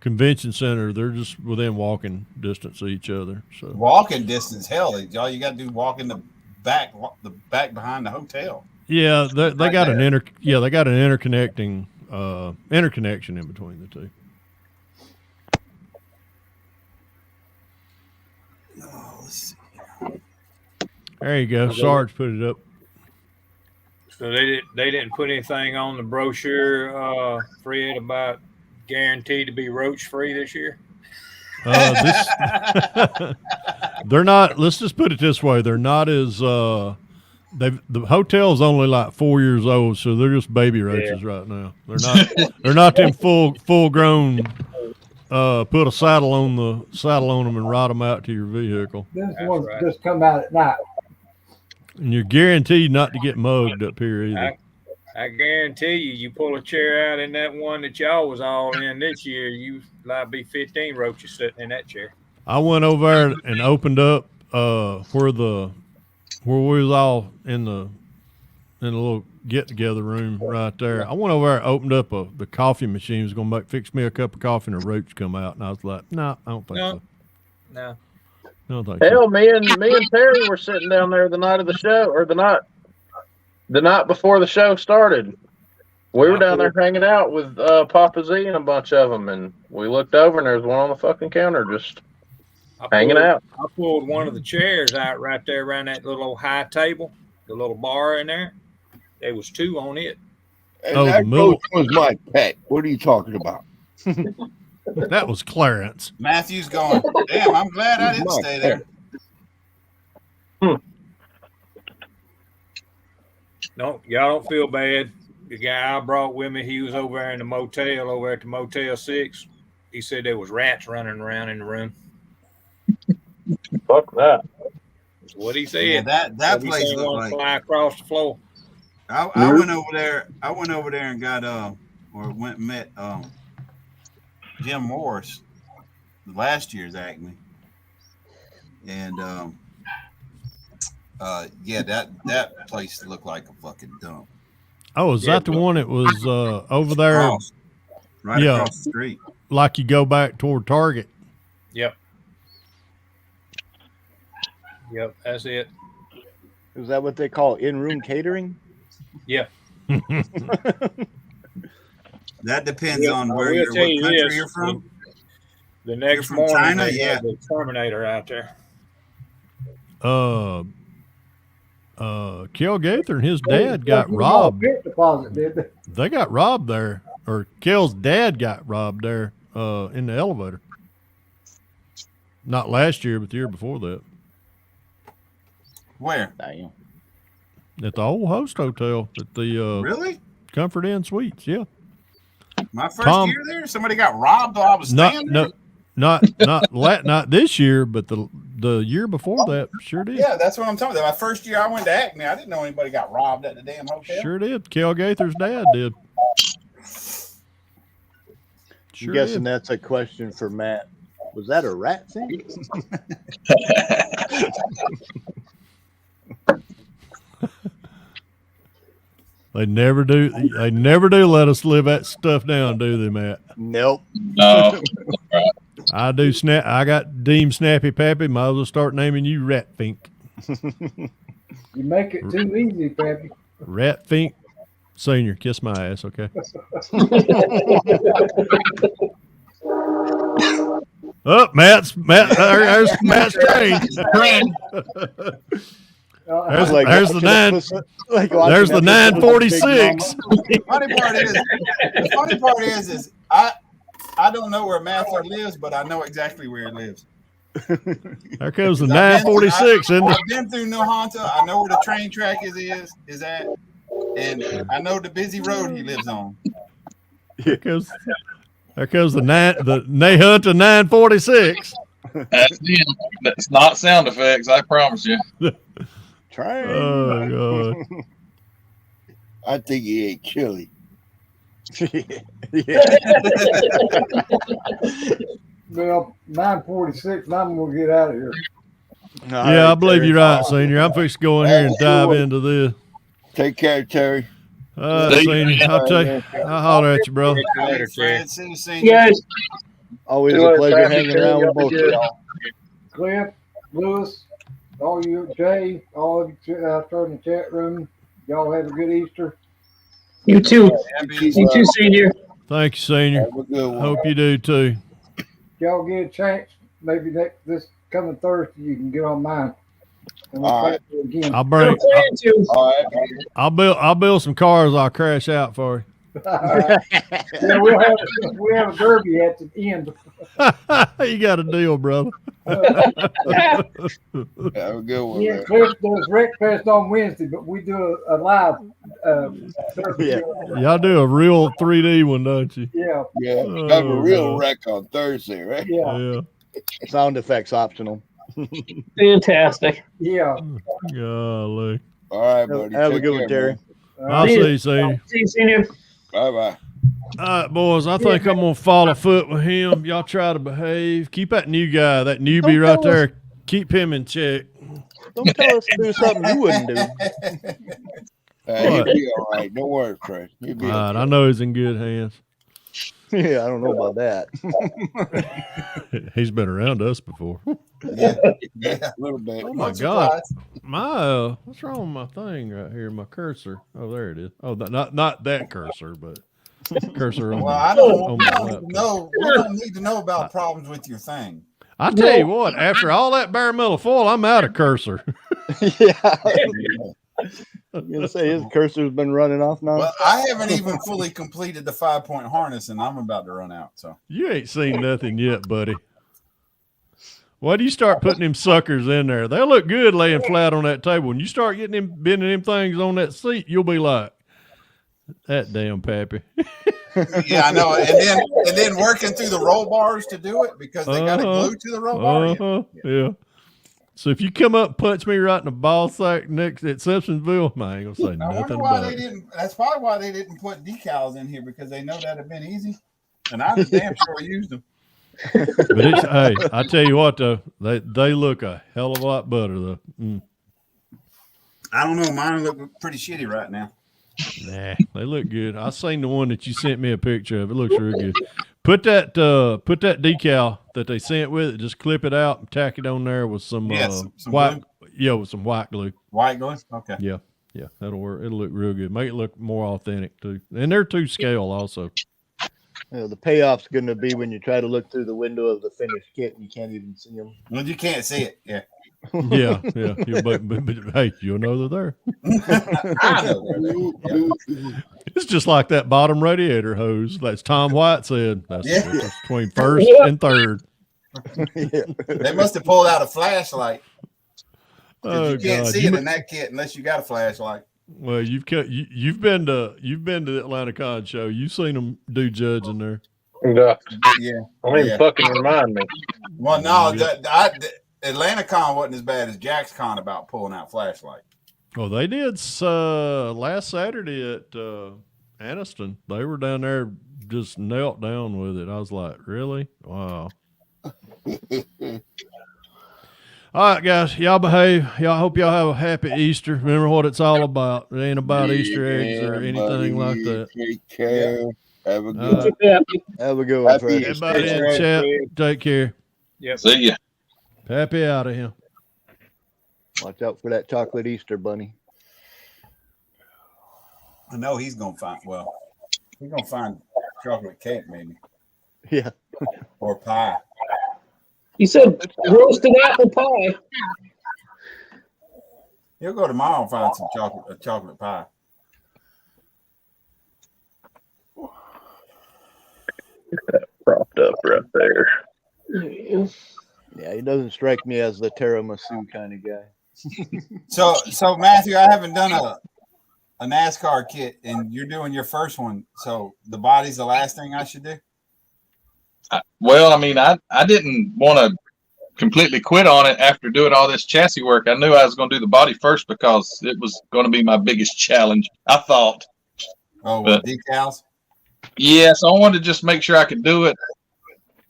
[SPEAKER 8] convention center. They're just within walking distance of each other. So
[SPEAKER 1] walking distance, hell, all you got to do walk in the back behind the hotel.
[SPEAKER 8] Yeah, they got an interconnection in between the two.
[SPEAKER 1] Oh, let's see.
[SPEAKER 8] There you go. Sarge put it up.
[SPEAKER 19] So they didn't put anything on the brochure, Fred, about guaranteed to be roach free this year.
[SPEAKER 8] They're not. Let's just put it this way: they're not as. The hotel's only like 4 years old, so they're just baby roaches right now. They're not. They're not them full grown. Put a saddle on them and ride them out to your vehicle.
[SPEAKER 6] This ones just come out at night.
[SPEAKER 8] And you're guaranteed not to get mugged up here either.
[SPEAKER 19] I guarantee you pull a chair out in that one that y'all was all in this year, you like be 15 roaches sitting in that chair.
[SPEAKER 8] I went over there and opened up where we was all in the little get together room right there. I went over there and opened up the coffee machine. Was gonna fix me a cup of coffee, and a roach come out, and I was like, no, I don't think so.
[SPEAKER 19] No.
[SPEAKER 7] Hell, me and Terry were sitting down there the night of the show, or the night before the show started. We were down there hanging out with Papa Z and a bunch of them, and we looked over and there was one on the fucking counter just hanging out.
[SPEAKER 19] I pulled one of the chairs out right there around that little high table, the little bar in there. There was two on it.
[SPEAKER 3] And that roach was my pet. What are you talking about?
[SPEAKER 8] That was Clarence.
[SPEAKER 1] Matthew's going, damn, I'm glad I didn't stay there.
[SPEAKER 19] No, y'all don't feel bad. The guy I brought with me, he was over there in the motel, over at the Motel 6. He said there was rats running around in the room.
[SPEAKER 7] Fuck that.
[SPEAKER 19] That's what he said.
[SPEAKER 1] Yeah, that place looked like
[SPEAKER 19] fly across the floor.
[SPEAKER 1] I went over there. I went over there and got went and met Jim Morris last year's Acme, and yeah, that place looked like a fucking dump.
[SPEAKER 8] Oh, is that the one that was over there?
[SPEAKER 1] Across the street.
[SPEAKER 8] Like you go back toward Target.
[SPEAKER 19] Yep, that's it.
[SPEAKER 4] Is that what they call in-room catering?
[SPEAKER 19] Yeah.
[SPEAKER 1] That depends on what country you're from.
[SPEAKER 19] The next
[SPEAKER 1] from
[SPEAKER 19] morning,
[SPEAKER 1] China,
[SPEAKER 19] they
[SPEAKER 1] yeah.
[SPEAKER 19] had the Terminator out there.
[SPEAKER 8] Kel Gaither and his dad got robbed.
[SPEAKER 6] Deposit, did they?
[SPEAKER 8] They got robbed there, or Kel's dad got robbed there in the elevator. Not last year, but the year before that.
[SPEAKER 1] Where?
[SPEAKER 8] At the old Host Hotel at the
[SPEAKER 1] really
[SPEAKER 8] Comfort Inn Suites. Yeah.
[SPEAKER 1] My first year there, somebody got robbed while I was standing there.
[SPEAKER 8] Not this year, but the year before that sure did.
[SPEAKER 1] Yeah, that's what I'm talking about. My first year I went to Acme, I didn't know anybody got robbed at the damn hotel.
[SPEAKER 8] Sure did. Kel Gaither's dad did.
[SPEAKER 4] I'm guessing that's a question for Matt. Was that a rat thing?
[SPEAKER 8] They never do. They never do let us live that stuff down, do they, Matt?
[SPEAKER 4] Nope.
[SPEAKER 20] No.
[SPEAKER 8] I do. I got deemed Snappy Pappy. Might as well start naming you Rat Fink.
[SPEAKER 6] You make it too easy, Pappy.
[SPEAKER 8] Rat Fink Senior, kiss my ass, okay? Oh, Matt. There's Matt's train. There's the 946.
[SPEAKER 1] The funny part is I don't know where Mather lives, but I know exactly where he lives.
[SPEAKER 8] There comes the 946.
[SPEAKER 1] I've been through New Honta. I know where the train track is at, and I know the busy road he lives on.
[SPEAKER 8] There goes the Nahunta 946.
[SPEAKER 20] That's him. That's not sound effects, I promise you.
[SPEAKER 4] Train.
[SPEAKER 8] Oh, God.
[SPEAKER 3] I think he ate chili.
[SPEAKER 6] Well, 9:46, and I'm gonna get out of here.
[SPEAKER 8] Yeah, I believe you're right, Senior. I'm fixing to go in here and dive into this.
[SPEAKER 3] Take care, Terry.
[SPEAKER 8] Senior, I'll holler at you, brother.
[SPEAKER 4] Guys. Always a pleasure hanging around with both of y'all.
[SPEAKER 6] Cliff, Lewis, all you, Jay, all of you out there in the chat room, y'all have a good Easter.
[SPEAKER 2] You too. You too, Senior.
[SPEAKER 8] Thank you, Senior. Hope you do too.
[SPEAKER 6] Y'all get a chance, maybe this coming Thursday you can get on mine. And we'll
[SPEAKER 3] All right.
[SPEAKER 6] play it again.
[SPEAKER 8] I'll build some cars. I'll crash out for you.
[SPEAKER 6] Yeah, we'll have a derby at the end.
[SPEAKER 8] You got a deal, brother.
[SPEAKER 3] Have a good one.
[SPEAKER 6] Yeah, Cliff does Rec Fest on Wednesday, but we do a live derby.
[SPEAKER 8] Yeah. Y'all do a real 3D one, don't you?
[SPEAKER 6] Yeah.
[SPEAKER 3] Yeah. Have a real wreck on Thursday, right?
[SPEAKER 6] Yeah.
[SPEAKER 4] Sound effects optional.
[SPEAKER 2] Fantastic.
[SPEAKER 6] Yeah.
[SPEAKER 8] Golly.
[SPEAKER 3] All right, buddy.
[SPEAKER 4] Have a
[SPEAKER 3] Take
[SPEAKER 4] good one,
[SPEAKER 3] care,
[SPEAKER 4] Terry.
[SPEAKER 3] man.
[SPEAKER 8] I'll see you, Senior.
[SPEAKER 2] See you, Senior.
[SPEAKER 3] Bye-bye.
[SPEAKER 8] All right, boys. I think I'm gonna follow foot with him. Y'all try to behave. Keep that new guy, that newbie right there. Keep him in check.
[SPEAKER 4] Don't tell us to do something you wouldn't do.
[SPEAKER 3] He'll be all right. Don't worry, Trey. He'll be
[SPEAKER 8] All right,
[SPEAKER 3] okay.
[SPEAKER 8] I know he's in good hands.
[SPEAKER 4] Yeah, I don't know about that.
[SPEAKER 8] He's been around us before.
[SPEAKER 3] Yeah, a little bit.
[SPEAKER 8] Oh my God, my what's wrong with my thing right here? My cursor. Oh, there it is. Oh, not that cursor, but cursor on.
[SPEAKER 1] Well,
[SPEAKER 8] my,
[SPEAKER 1] I don't
[SPEAKER 8] on my laptop.
[SPEAKER 1] know. We don't need to know about problems with your thing.
[SPEAKER 8] I tell you what, after all that bare metal foil, I'm out of cursor.
[SPEAKER 4] Yeah. I'm gonna say his cursor's been running off now.
[SPEAKER 1] Well, I haven't even fully completed the 5-point harness, and I'm about to run out. So
[SPEAKER 8] You ain't seen nothing yet, buddy. Why do you start putting them suckers in there? They'll look good laying flat on that table. When you start getting them bending them things on that seat, you'll be like, that damn pappy.
[SPEAKER 1] yeah, I know. And then working through the roll bars to do it because they got it glued to the roll bar.
[SPEAKER 8] Yeah. So if you come up and punch me right in the ball sack next at Simpsonville, I ain't gonna say
[SPEAKER 1] I wonder
[SPEAKER 8] nothing
[SPEAKER 1] why
[SPEAKER 8] about
[SPEAKER 1] they
[SPEAKER 8] it.
[SPEAKER 1] didn't. That's probably why they didn't put decals in here because they know that'd have been easy. And I damn sure used them.
[SPEAKER 8] But it's hey, I tell you what though, they look a hell of a lot better though.
[SPEAKER 1] I don't know. Mine look pretty shitty right now.
[SPEAKER 8] Nah, they look good. I seen the one that you sent me a picture of. It looks real good. Put that decal that they sent with it. Just clip it out and tack it on there with some,
[SPEAKER 1] some
[SPEAKER 8] white.
[SPEAKER 1] glue?
[SPEAKER 8] Yeah, with some white glue.
[SPEAKER 1] White glue. Okay.
[SPEAKER 8] Yeah, that'll work. It'll look real good. Make it look more authentic too. And they're to scale also.
[SPEAKER 4] You know, the payoff's going to be when you try to look through the window of the finished kit and you can't even see them.
[SPEAKER 1] Well, you can't see it. Yeah.
[SPEAKER 8] Yeah. But hey, you'll know they're there.
[SPEAKER 1] I know they're there. Yeah.
[SPEAKER 8] It's just like that bottom radiator hose. That's Tom White said. That's between first and third.
[SPEAKER 1] They must have pulled out a flashlight.
[SPEAKER 8] Oh,
[SPEAKER 1] you can't
[SPEAKER 8] God.
[SPEAKER 1] see it in that kit unless you got a flashlight.
[SPEAKER 8] Well, you've been to the Atlanta Con show. You've seen them do judging there.
[SPEAKER 7] Yeah.
[SPEAKER 1] Yeah.
[SPEAKER 7] Don't even fucking remind me.
[SPEAKER 1] Well, no, Atlanta Con wasn't as bad as Jack's Con about pulling out flashlight.
[SPEAKER 8] Well, they did last Saturday at Anniston. They were down there just knelt down with it. I was like, really? Wow. All right, guys, y'all behave. Y'all hope y'all have a happy Easter. Remember what it's all about. It ain't about Easter eggs or anything like that.
[SPEAKER 3] Take care. Have a
[SPEAKER 8] good
[SPEAKER 4] Have a good one, Fred.
[SPEAKER 8] Everybody in the chat, take care.
[SPEAKER 20] Yep. See ya.
[SPEAKER 8] Happy out of here.
[SPEAKER 4] Watch out for that chocolate Easter bunny.
[SPEAKER 1] I know he's gonna find. Well, he's gonna find chocolate cake, maybe.
[SPEAKER 4] Yeah.
[SPEAKER 1] Or pie.
[SPEAKER 2] He said roasted apple pie.
[SPEAKER 1] He'll go tomorrow and find some chocolate pie.
[SPEAKER 7] Propped up right there.
[SPEAKER 4] Yeah, he doesn't strike me as the tiramisu kind of guy.
[SPEAKER 1] So Matthew, I haven't done a NASCAR kit, and you're doing your first one. So the body's the last thing I should do.
[SPEAKER 20] Well, I mean, I didn't want to completely quit on it after doing all this chassis work. I knew I was going to do the body first because it was going to be my biggest challenge, I thought.
[SPEAKER 1] Oh, with decals?
[SPEAKER 20] Yeah, so I wanted to just make sure I could do it.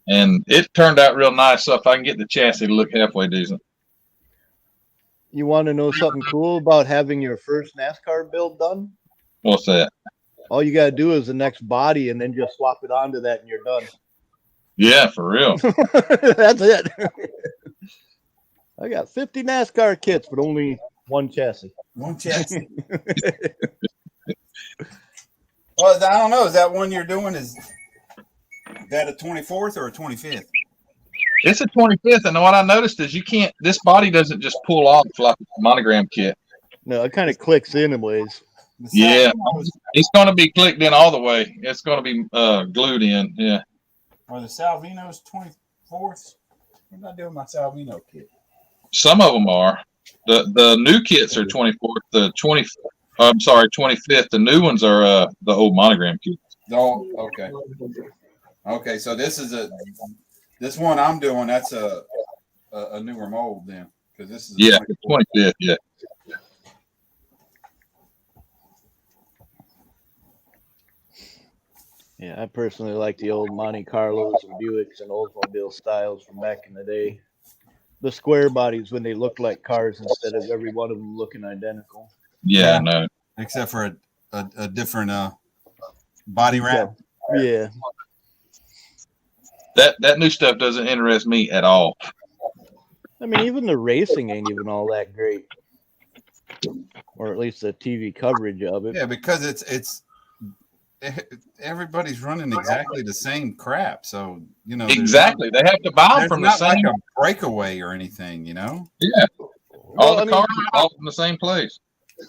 [SPEAKER 20] And it turned out real nice, so if I can get the chassis to look halfway decent.
[SPEAKER 4] You want to know something cool about having your first NASCAR build done?
[SPEAKER 20] What's that?
[SPEAKER 4] All you got to do is the next body and then just swap it onto that and you're done.
[SPEAKER 20] Yeah, for real.
[SPEAKER 4] That's it. I got 50 NASCAR kits, but only one chassis.
[SPEAKER 1] One chassis. Well, I don't know. Is that one you're doing? Is that a 24th or a 25th?
[SPEAKER 20] It's a 25th, and what I noticed is this body doesn't just pull off like a monogram kit.
[SPEAKER 4] No, it kind of clicks in ways.
[SPEAKER 20] Yeah, it's going to be clicked in all the way. It's going to be glued in, yeah.
[SPEAKER 1] Are the Salvinos 24th? What am I doing with my Salvino kit?
[SPEAKER 20] Some of them are. The new kits are 24th. 25th. The new ones are the old monogram kits.
[SPEAKER 1] Oh, okay. Okay, so this one I'm doing. That's a newer mold then, because this is
[SPEAKER 20] 25th. Yeah.
[SPEAKER 4] Yeah, I personally like the old Monte Carlos and Buicks and Oldsmobile styles from back in the day. The square bodies when they looked like cars instead of every one of them looking identical.
[SPEAKER 20] Yeah, I know.
[SPEAKER 1] Except for a different body wrap.
[SPEAKER 4] Yeah.
[SPEAKER 20] That new stuff doesn't interest me at all.
[SPEAKER 4] I mean, even the racing ain't even all that great, or at least the TV coverage of it.
[SPEAKER 1] Yeah, because it's everybody's running exactly the same crap. So
[SPEAKER 20] exactly they have to buy them from the same
[SPEAKER 1] like a breakaway or anything.
[SPEAKER 20] Yeah, all the cars are all from the same place.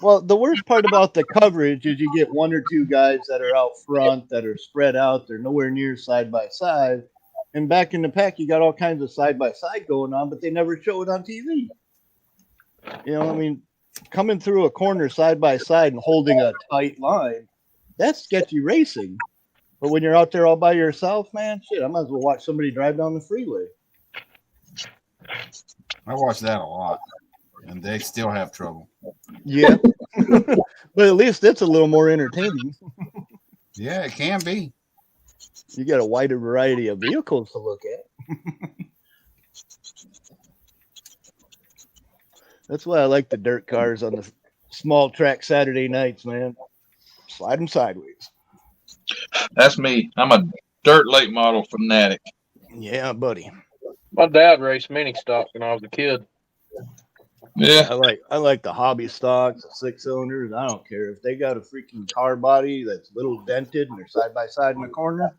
[SPEAKER 4] Well, the worst part about the coverage is you get one or two guys that are out front that are spread out. They're nowhere near side by side. And back in the pack, you got all kinds of side by side going on, but they never show it on TV. I mean, coming through a corner side by side and holding a tight line, that's sketchy racing. But when you're out there all by yourself, man, shit, I might as well watch somebody drive down the freeway.
[SPEAKER 1] I watch that a lot, and they still have trouble.
[SPEAKER 4] Yeah. But at least it's a little more entertaining.
[SPEAKER 1] Yeah, it can be.
[SPEAKER 4] You got a wider variety of vehicles to look at. That's why I like the dirt cars on the small track Saturday nights, man. Slide them sideways.
[SPEAKER 20] That's me. I'm a dirt late model fanatic.
[SPEAKER 4] Yeah, buddy.
[SPEAKER 7] My dad raced mini stock when I was a kid.
[SPEAKER 20] Yeah,
[SPEAKER 4] I like the hobby stocks, the 6-cylinders. I don't care if they got a freaking car body that's a little dented and they're side by side in the corner.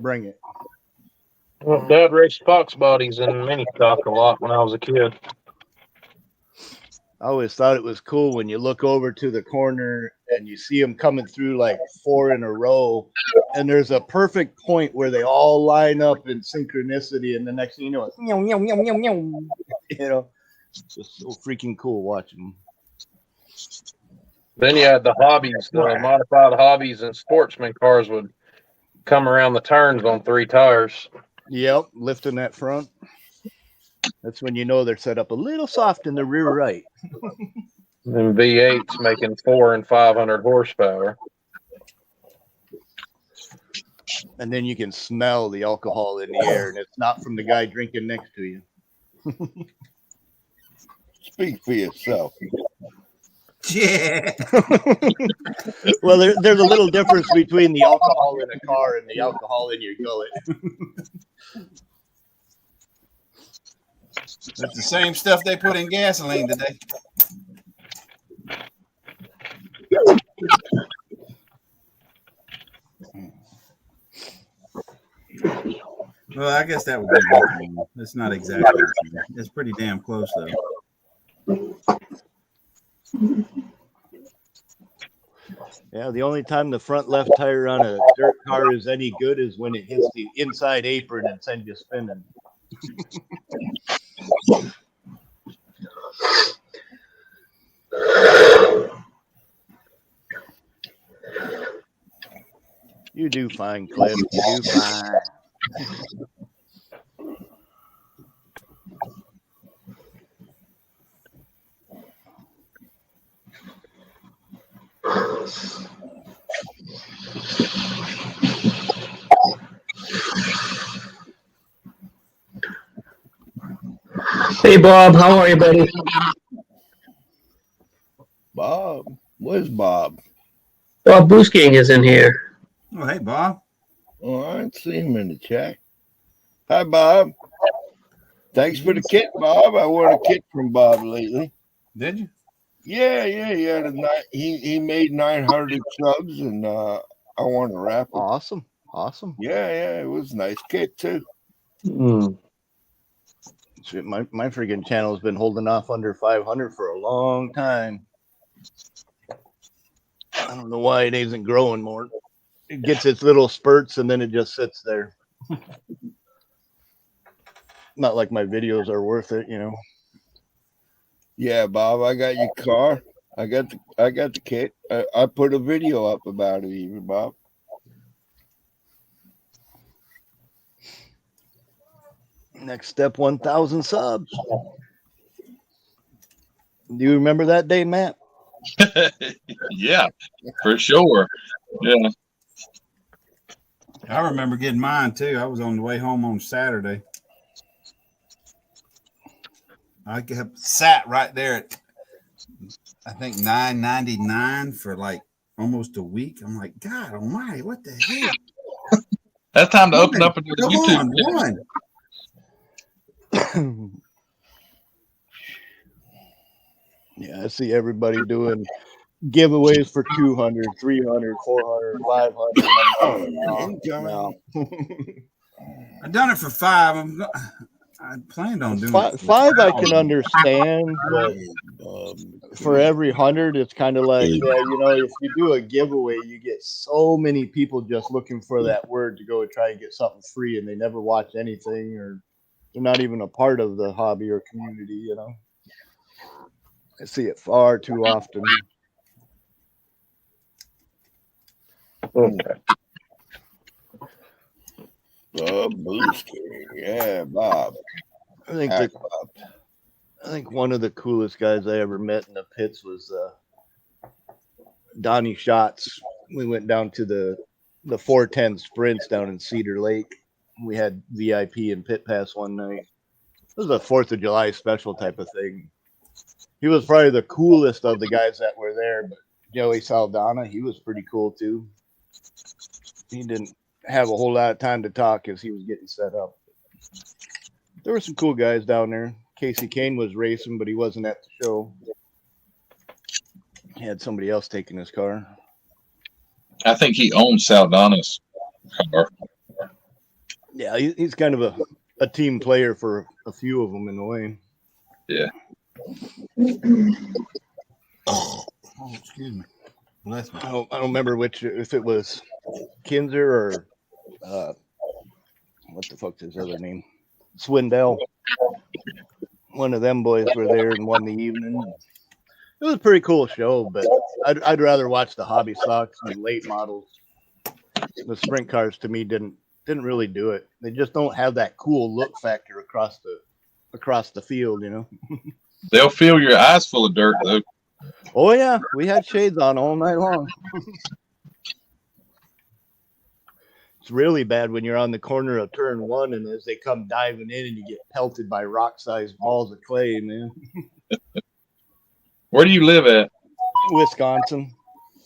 [SPEAKER 4] Bring it.
[SPEAKER 7] Well, Dad raced Fox bodies in mini stock a lot when I was a kid.
[SPEAKER 4] I always thought it was cool when you look over to the corner and you see them coming through like 4 in a row, and there's a perfect point where they all line up in synchronicity, and the next thing you know, it's meow, meow, meow, meow, meow. It's just so freaking cool watching them.
[SPEAKER 7] Then you had the hobbies, the modified hobbies, and sportsman cars would come around the turns on 3 tires.
[SPEAKER 4] Yep, lifting that front. That's when you know they're set up a little soft in the rear right.
[SPEAKER 7] And V8s making 400 and 500 horsepower.
[SPEAKER 4] And then you can smell the alcohol in the air, and it's not from the guy drinking next to you.
[SPEAKER 3] Speak for yourself.
[SPEAKER 4] Yeah. Well, there's a little difference between the alcohol in a car and the alcohol in your gullet.
[SPEAKER 1] It's the same stuff they put in gasoline today. Well, I guess that would be Richmond. It's not exactly the same. It's pretty damn close, though.
[SPEAKER 4] Yeah, the only time the front left tire on a dirt car is any good is when it hits the inside apron and sends you spinning. You do fine, Cliff. You do fine.
[SPEAKER 2] Hey, Bob. How are you, buddy?
[SPEAKER 3] Bob? Where's Bob?
[SPEAKER 2] Bob Boosking is in here.
[SPEAKER 1] Oh, hey, Bob.
[SPEAKER 3] Oh, I didn't see him in the chat. Hi, Bob. Thanks for the kit, Bob. I won a kit from Bob lately.
[SPEAKER 1] Did you?
[SPEAKER 3] Yeah. He made 900 subs, and I won a raffle.
[SPEAKER 4] Awesome.
[SPEAKER 3] Yeah. It was a nice kit too.
[SPEAKER 4] Shit, my freaking channel has been holding off under 500 for a long time. I don't know why it isn't growing more. It gets its little spurts and then it just sits there. Not like my videos are worth it, you know.
[SPEAKER 3] Yeah, Bob, I got your car. I got the kit. I put a video up about it, even Bob.
[SPEAKER 4] Next step, 1,000 subs. Do you remember that day, Matt?
[SPEAKER 20] Yeah, for sure. Yeah.
[SPEAKER 1] I remember getting mine too. I was on the way home on Saturday. I kept sat right there at, I think, $9.99 for like almost a week. I'm like, God Almighty, what the hell?
[SPEAKER 20] That's time to open up a YouTube.
[SPEAKER 1] One.
[SPEAKER 4] Yeah, I see everybody doing giveaways for 200, 300, 400, 500. No.
[SPEAKER 1] I've done it for 5. I planned on doing it.
[SPEAKER 4] Five I can understand, but for every 100, it's kind of like, yeah, you know, if you do a giveaway, you get so many people just looking for that word to go and try and get something free, and they never watch anything, or they're not even a part of the hobby or community, you know. I see it far too often.
[SPEAKER 3] Okay. Bob Boosting. Yeah, Bob.
[SPEAKER 4] I think one of the coolest guys I ever met in the pits was Donnie Schatz. We went down to the 410 sprints down in Cedar Lake. We had VIP and pit pass one night. It was a 4th of July special type of thing. He was probably the coolest of the guys that were there, but Joey Saldana, he was pretty cool too. He didn't have a whole lot of time to talk as he was getting set up. There were some cool guys down there. Casey Kane was racing, but he wasn't at the show. He had somebody else taking his car.
[SPEAKER 20] I think he owns Saldana's car.
[SPEAKER 4] Yeah, he's kind of a team player for a few of them in a way.
[SPEAKER 20] Yeah.
[SPEAKER 1] Oh, excuse me. Bless me.
[SPEAKER 4] I don't remember if it was Kinzer or what the fuck's his other name? Swindell. One of them boys were there and won the evening. It was a pretty cool show, but I'd rather watch the hobby stocks and late models. The sprint cars to me didn't really do it. They just don't have that cool look factor across the field, you know.
[SPEAKER 20] They'll fill your eyes full of dirt, though.
[SPEAKER 4] Oh yeah, we had shades on all night long. It's really bad when you're on the corner of turn 1 and as they come diving in and you get pelted by rock-sized balls of clay, man.
[SPEAKER 20] Where do you live at?
[SPEAKER 4] Wisconsin.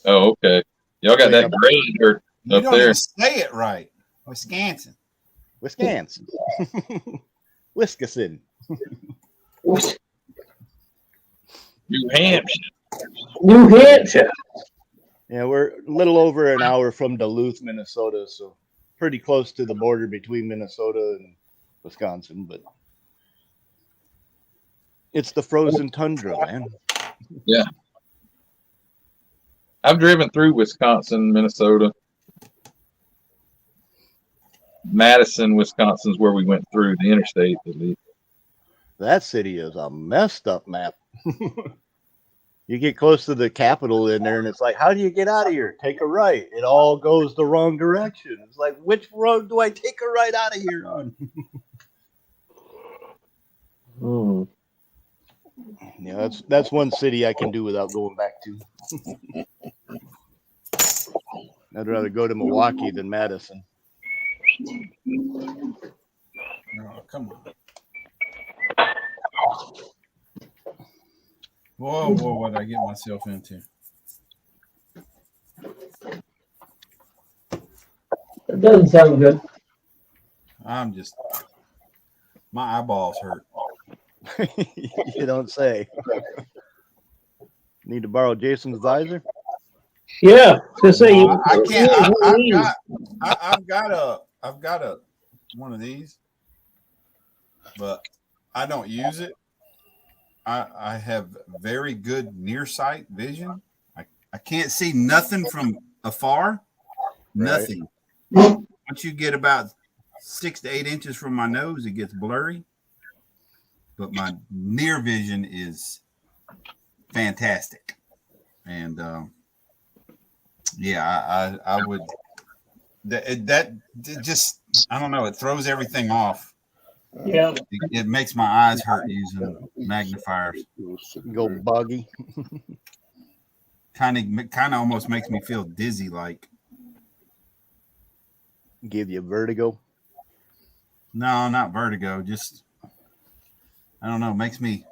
[SPEAKER 20] Oh, okay. Y'all got that gray dirt
[SPEAKER 1] You
[SPEAKER 20] up
[SPEAKER 1] don't
[SPEAKER 20] there.
[SPEAKER 1] even say it right. Wisconsin.
[SPEAKER 4] Wisconsin. Wisconsin.
[SPEAKER 20] New Hampshire.
[SPEAKER 2] New Hampshire.
[SPEAKER 4] Yeah, we're a little over an hour from Duluth, Minnesota, so pretty close to the border between Minnesota and Wisconsin, but it's the frozen tundra, man.
[SPEAKER 20] Yeah. I've driven through Wisconsin, Minnesota. Madison, Wisconsin's where we went through the interstate, at least.
[SPEAKER 4] That city is a messed up map. You get close to the capital in there, and it's like, how do you get out of here? Take a right. It all goes the wrong direction. It's like, which road do I take a right out of here on? Yeah, that's one city I can do without going back to. I'd rather go to Milwaukee than Madison.
[SPEAKER 1] Oh, come on. Whoa, what did I get myself into?
[SPEAKER 2] It doesn't sound good.
[SPEAKER 1] My eyeballs hurt.
[SPEAKER 4] You don't say. Need to borrow Jason's visor?
[SPEAKER 2] Yeah, to say
[SPEAKER 1] I can't. I've got a one of these, but I don't use it. I have very good near sight vision. I can't see nothing from afar. Nothing. Once you get about 6 to 8 inches from my nose, it gets blurry. But my near vision is fantastic. And yeah, I would that just I don't know, it throws everything off.
[SPEAKER 2] Yeah,
[SPEAKER 1] it makes my eyes hurt using magnifiers.
[SPEAKER 4] Go buggy.
[SPEAKER 1] Kind of almost makes me feel dizzy, like.
[SPEAKER 4] Give you vertigo?
[SPEAKER 1] No, not vertigo. Just I don't know. Makes me.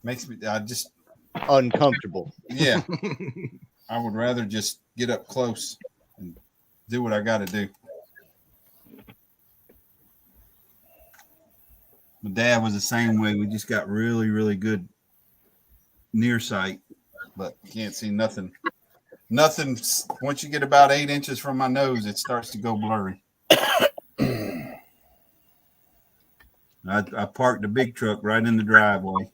[SPEAKER 1] I just
[SPEAKER 4] uncomfortable.
[SPEAKER 1] Yeah, I would rather just get up close and do what I got to do. My dad was the same way. We just got really, really good near sight, but can't see nothing. Nothing. Once you get about 8 inches from my nose, it starts to go blurry. I parked the big truck right in the driveway.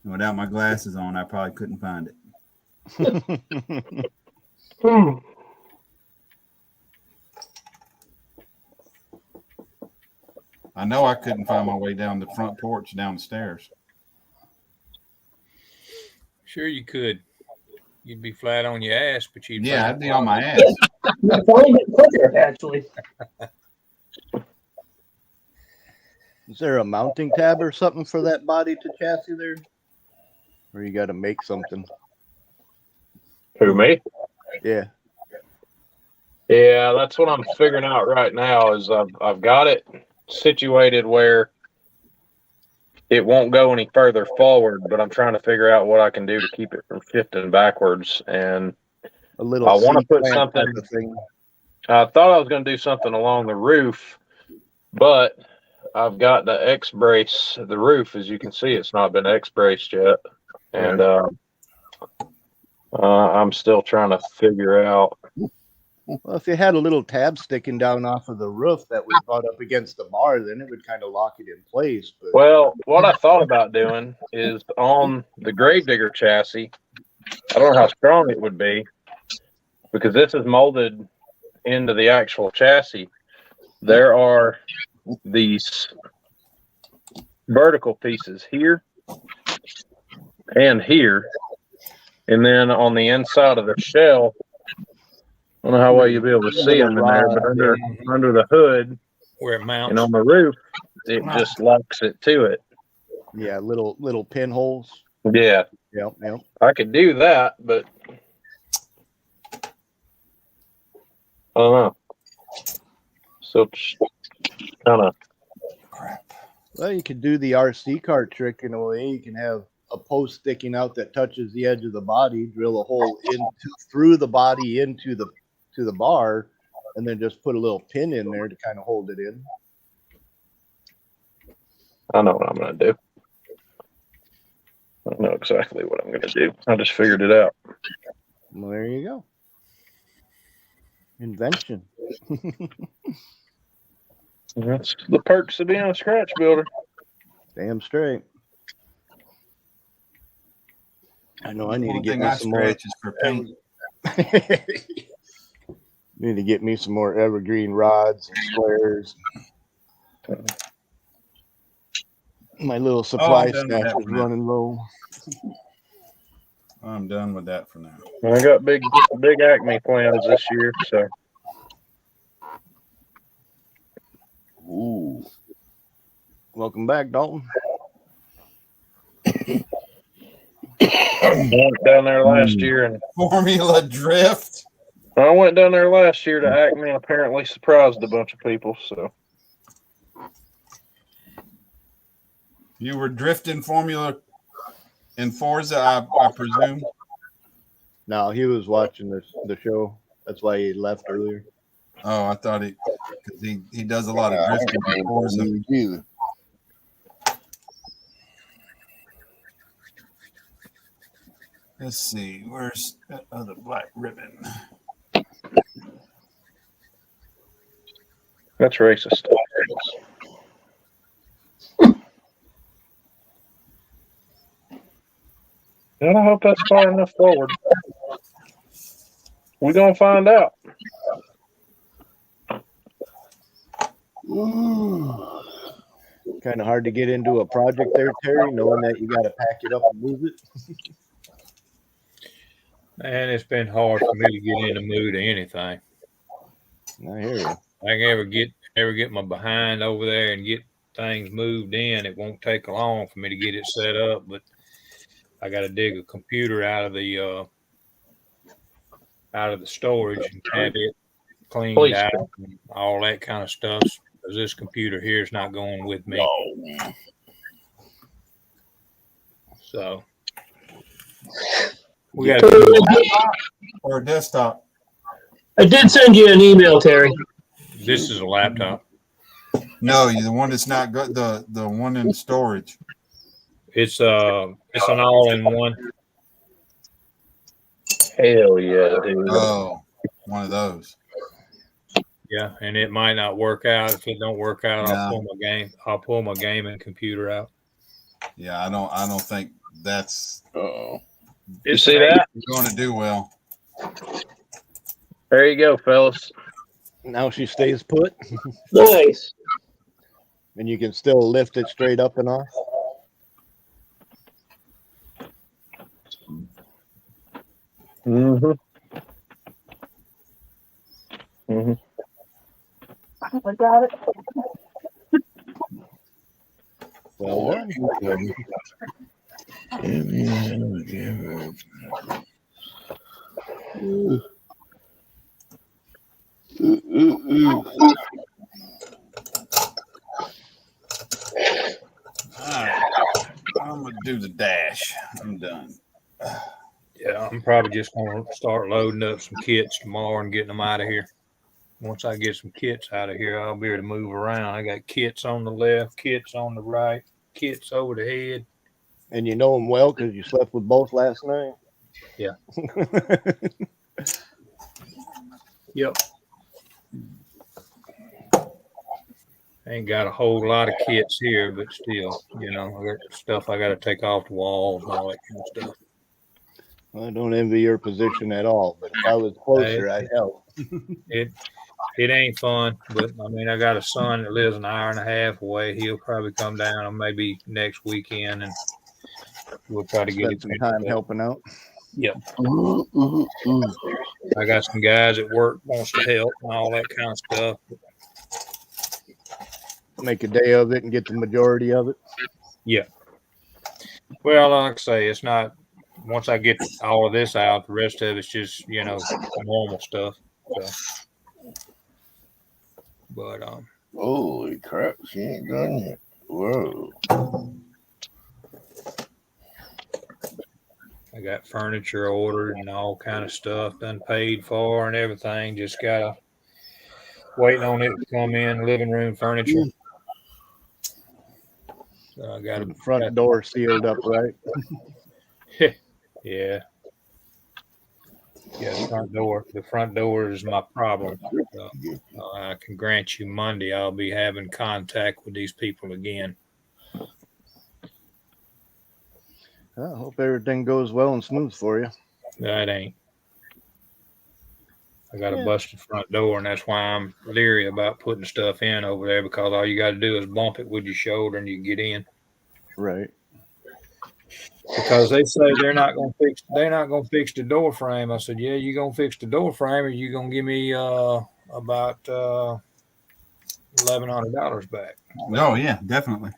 [SPEAKER 1] And without my glasses on, I probably couldn't find it. I know I couldn't find my way down the front porch, down the stairs.
[SPEAKER 19] Sure you could. You'd be flat on your ass, but you'd
[SPEAKER 1] I'd be on my ass.
[SPEAKER 2] Find it quicker, actually.
[SPEAKER 4] Is there a mounting tab or something for that body to chassis there? Or you got to make something?
[SPEAKER 7] Who, me?
[SPEAKER 4] Yeah.
[SPEAKER 7] Yeah, that's what I'm figuring out right now. Is I've got it situated where it won't go any further forward, but I'm trying to figure out what I can do to keep it from shifting backwards. And
[SPEAKER 4] a little.
[SPEAKER 7] I want to put something. I thought I was going to do something along the roof, but I've got the X brace the roof. As you can see, it's not been X braced yet, and I'm still trying to figure out.
[SPEAKER 4] Well, if you had a little tab sticking down off of the roof that was brought up against the bar, then it would kind of lock it in place. But...
[SPEAKER 7] Well, what I thought about doing is on the Gravedigger chassis, I don't know how strong it would be because this is molded into the actual chassis. There are these vertical pieces here and here, and then on the inside of the shell, I don't know how well you'll be able to see them in there, but under the hood,
[SPEAKER 19] where it mounts,
[SPEAKER 7] and on the roof, it just locks it to it.
[SPEAKER 4] Yeah, little pinholes.
[SPEAKER 7] Yeah.
[SPEAKER 4] Yep.
[SPEAKER 7] I could do that, but I don't know. So kind of.
[SPEAKER 4] Well, you could do the RC car trick in a way. You can have a post sticking out that touches the edge of the body, drill a hole through the body into the bar, and then just put a little pin in there to kind of hold it in.
[SPEAKER 7] I know what I'm going to do. I don't know exactly what I'm going to do. I just figured it out.
[SPEAKER 4] Well, there you go. Invention.
[SPEAKER 7] That's the perks of being a scratch builder.
[SPEAKER 4] Damn straight. I know I need to
[SPEAKER 1] One
[SPEAKER 4] get
[SPEAKER 1] thing
[SPEAKER 4] me
[SPEAKER 1] I
[SPEAKER 4] some more.
[SPEAKER 1] scratch is for paint.
[SPEAKER 4] Need to get me some more evergreen rods and squares. My little supply
[SPEAKER 1] done with
[SPEAKER 4] stash
[SPEAKER 1] that
[SPEAKER 4] is
[SPEAKER 1] for now.
[SPEAKER 4] running low.
[SPEAKER 1] I'm done with that for now.
[SPEAKER 7] I got big Acme plans this year, so.
[SPEAKER 4] Ooh. Welcome back, Dalton.
[SPEAKER 7] I went down there last year and
[SPEAKER 1] Formula Drift.
[SPEAKER 7] I went down there last year to Acme and apparently surprised a bunch of people. So
[SPEAKER 1] You were drifting Formula in Forza, I presume.
[SPEAKER 4] No, he was watching the show. That's why he left earlier.
[SPEAKER 1] Oh, I thought because he does a lot of drifting in Forza.
[SPEAKER 3] Either.
[SPEAKER 1] Let's see, where's that other black ribbon?
[SPEAKER 7] that's racist. And I hope that's far enough forward. We're gonna find out.
[SPEAKER 4] Kind of hard to get into a project there, Terry, knowing that you got to pack it up and move it.
[SPEAKER 19] Man, it's been hard for me to get in the mood of anything.
[SPEAKER 4] I hear you.
[SPEAKER 19] I can ever get my behind over there and get things moved in. It won't take long for me to get it set up, but I got to dig a computer out of the storage and have it cleaned out and all that kind of stuff. Because this computer here is not going with me. So we got
[SPEAKER 1] or a desktop.
[SPEAKER 2] I did send you an email, Terry.
[SPEAKER 19] This is a laptop.
[SPEAKER 1] No, the one that's not good. The one in storage.
[SPEAKER 19] It's an all-in-one.
[SPEAKER 7] Hell yeah, dude.
[SPEAKER 1] Oh, one of those.
[SPEAKER 19] Yeah, and it might not work out. If it don't work out,
[SPEAKER 1] No.
[SPEAKER 19] I'll pull my gaming computer out.
[SPEAKER 1] Yeah, I don't think that's.
[SPEAKER 7] You see that?
[SPEAKER 1] Going to do well.
[SPEAKER 7] There you go, fellas.
[SPEAKER 4] Now she stays put.
[SPEAKER 2] Nice.
[SPEAKER 4] And you can still lift it straight up and off.
[SPEAKER 7] Mm-hmm. Mm-hmm.
[SPEAKER 13] I got it.
[SPEAKER 4] Well done.
[SPEAKER 1] All right, I'm gonna do the dash. I'm done.
[SPEAKER 19] Yeah, I'm probably just going to start loading up some kits tomorrow and getting them out of here. Once I get some kits out of here, I'll be able to move around. I got kits on the left, kits on the right, kits over the head.
[SPEAKER 4] And you know them well because you slept with both last night?
[SPEAKER 19] Yeah. Yep. Ain't got a whole lot of kits here, but still, I got stuff I got to take off the walls and all that kind of stuff.
[SPEAKER 4] I don't envy your position at all, but if I was closer, I'd help.
[SPEAKER 19] It ain't fun, but I mean, I got a son that lives an hour and a half away. He'll probably come down and maybe next weekend, and we'll try to get
[SPEAKER 4] some time helping out.
[SPEAKER 19] Yep. I got some guys at work wants to help and all that kind of stuff.
[SPEAKER 4] Make a day of it and get the majority of it.
[SPEAKER 19] Yeah. Well, like I say, it's not. Once I get all of this out, the rest of it's just normal stuff. So. But
[SPEAKER 3] holy crap, she ain't done yet. Whoa.
[SPEAKER 19] I got furniture ordered and all kind of stuff done paid for and everything. Just gotta waiting on it to come in. Living room furniture. So I got
[SPEAKER 4] the front door sealed up, right?
[SPEAKER 19] Yeah. Yeah, the front door. The front door is my problem. So, I can grant you Monday I'll be having contact with these people again.
[SPEAKER 4] I hope everything goes well and smooth for you.
[SPEAKER 19] That ain't. I got a
[SPEAKER 4] Yeah.
[SPEAKER 19] busted front door, and that's why I'm leery about putting stuff in over there, because all you got to do is bump it with your shoulder and you get in.
[SPEAKER 4] Right.
[SPEAKER 19] Because they say they're not gonna fix the door frame. I said, yeah, you gonna fix the door frame, or you gonna give me about $1,100 back.
[SPEAKER 1] Oh yeah, definitely.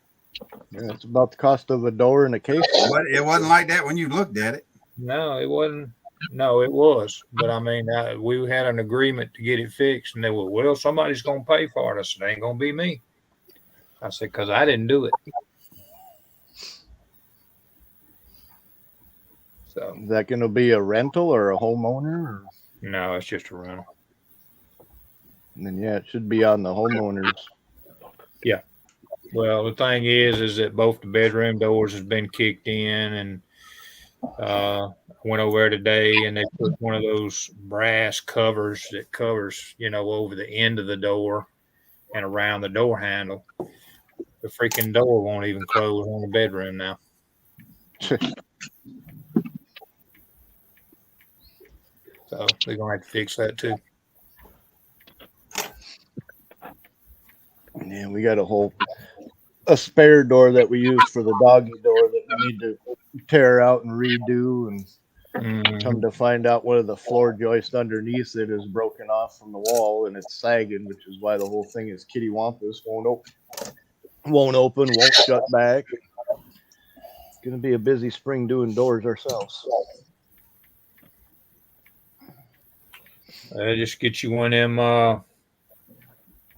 [SPEAKER 4] Yeah, it's about the cost of a door and a case.
[SPEAKER 1] But it wasn't like that when you looked at it.
[SPEAKER 19] No, it wasn't. No, it was. But I mean, we had an agreement to get it fixed, and they were, well, somebody's gonna pay for it. I said, it ain't gonna be me. I said, because I didn't do it. So
[SPEAKER 4] is that going to be a rental or a homeowner? Or?
[SPEAKER 19] No, it's just a rental.
[SPEAKER 4] And then it should be on the homeowners.
[SPEAKER 19] Yeah. Well, the thing is that both the bedroom doors has been kicked in, and I went over there today, and they put one of those brass covers that covers, over the end of the door and around the door handle. The freaking door won't even close on the bedroom now. So they're gonna have to fix that too.
[SPEAKER 4] Yeah, we got a spare door that we use for the doggy door that we need to tear out and redo, and come to find out one of the floor joists underneath it is broken off from the wall and it's sagging, which is why the whole thing is kittywampus. Won't open, won't shut back. It's gonna be a busy spring doing doors ourselves.
[SPEAKER 19] Just get you one of them.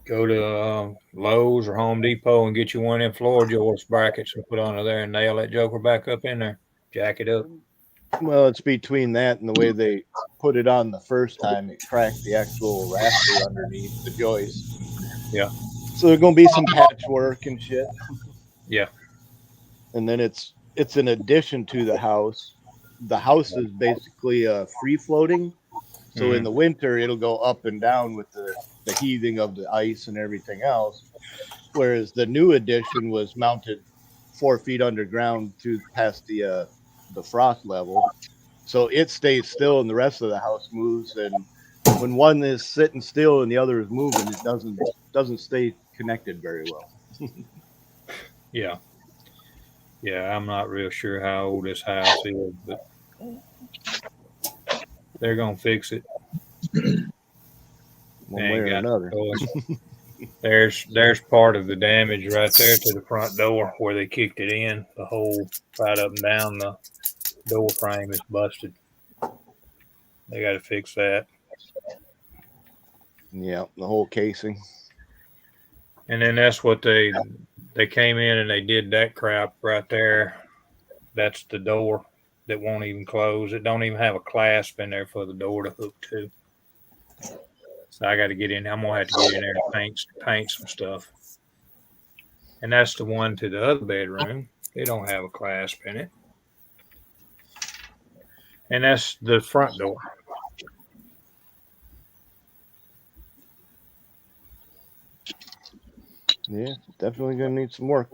[SPEAKER 19] Go to Lowe's or Home Depot and get you one of them floor joist brackets and put under there and nail that joker back up in there. Jack it up.
[SPEAKER 4] Well, it's between that and the way they put it on the first time. It cracked the actual rafter underneath the joist.
[SPEAKER 19] Yeah.
[SPEAKER 4] So there's gonna be some patchwork and shit.
[SPEAKER 19] Yeah.
[SPEAKER 4] And then it's an addition to the house. The house is basically free floating. So in the winter, it'll go up and down with the heaving of the ice and everything else. Whereas the new addition was mounted 4 feet underground to past the frost level. So it stays still and the rest of the house moves. And when one is sitting still and the other is moving, it doesn't stay connected very well.
[SPEAKER 19] Yeah. Yeah, I'm not real sure how old this house is, but they're gonna fix it.
[SPEAKER 4] One way or another.
[SPEAKER 19] There's part of the damage right there to the front door where they kicked it in. The hole right up and down the door frame is busted. They got to fix that.
[SPEAKER 4] Yeah, the whole casing.
[SPEAKER 19] And then that's what they came in and they did that crap right there. That's the door that won't even close. It don't even have a clasp in there for the door to hook to. So I got to get in. I'm gonna have to get in there and paint some stuff. And that's the one to the other bedroom. They don't have a clasp in it. And that's the front door.
[SPEAKER 4] Yeah, definitely gonna need some work.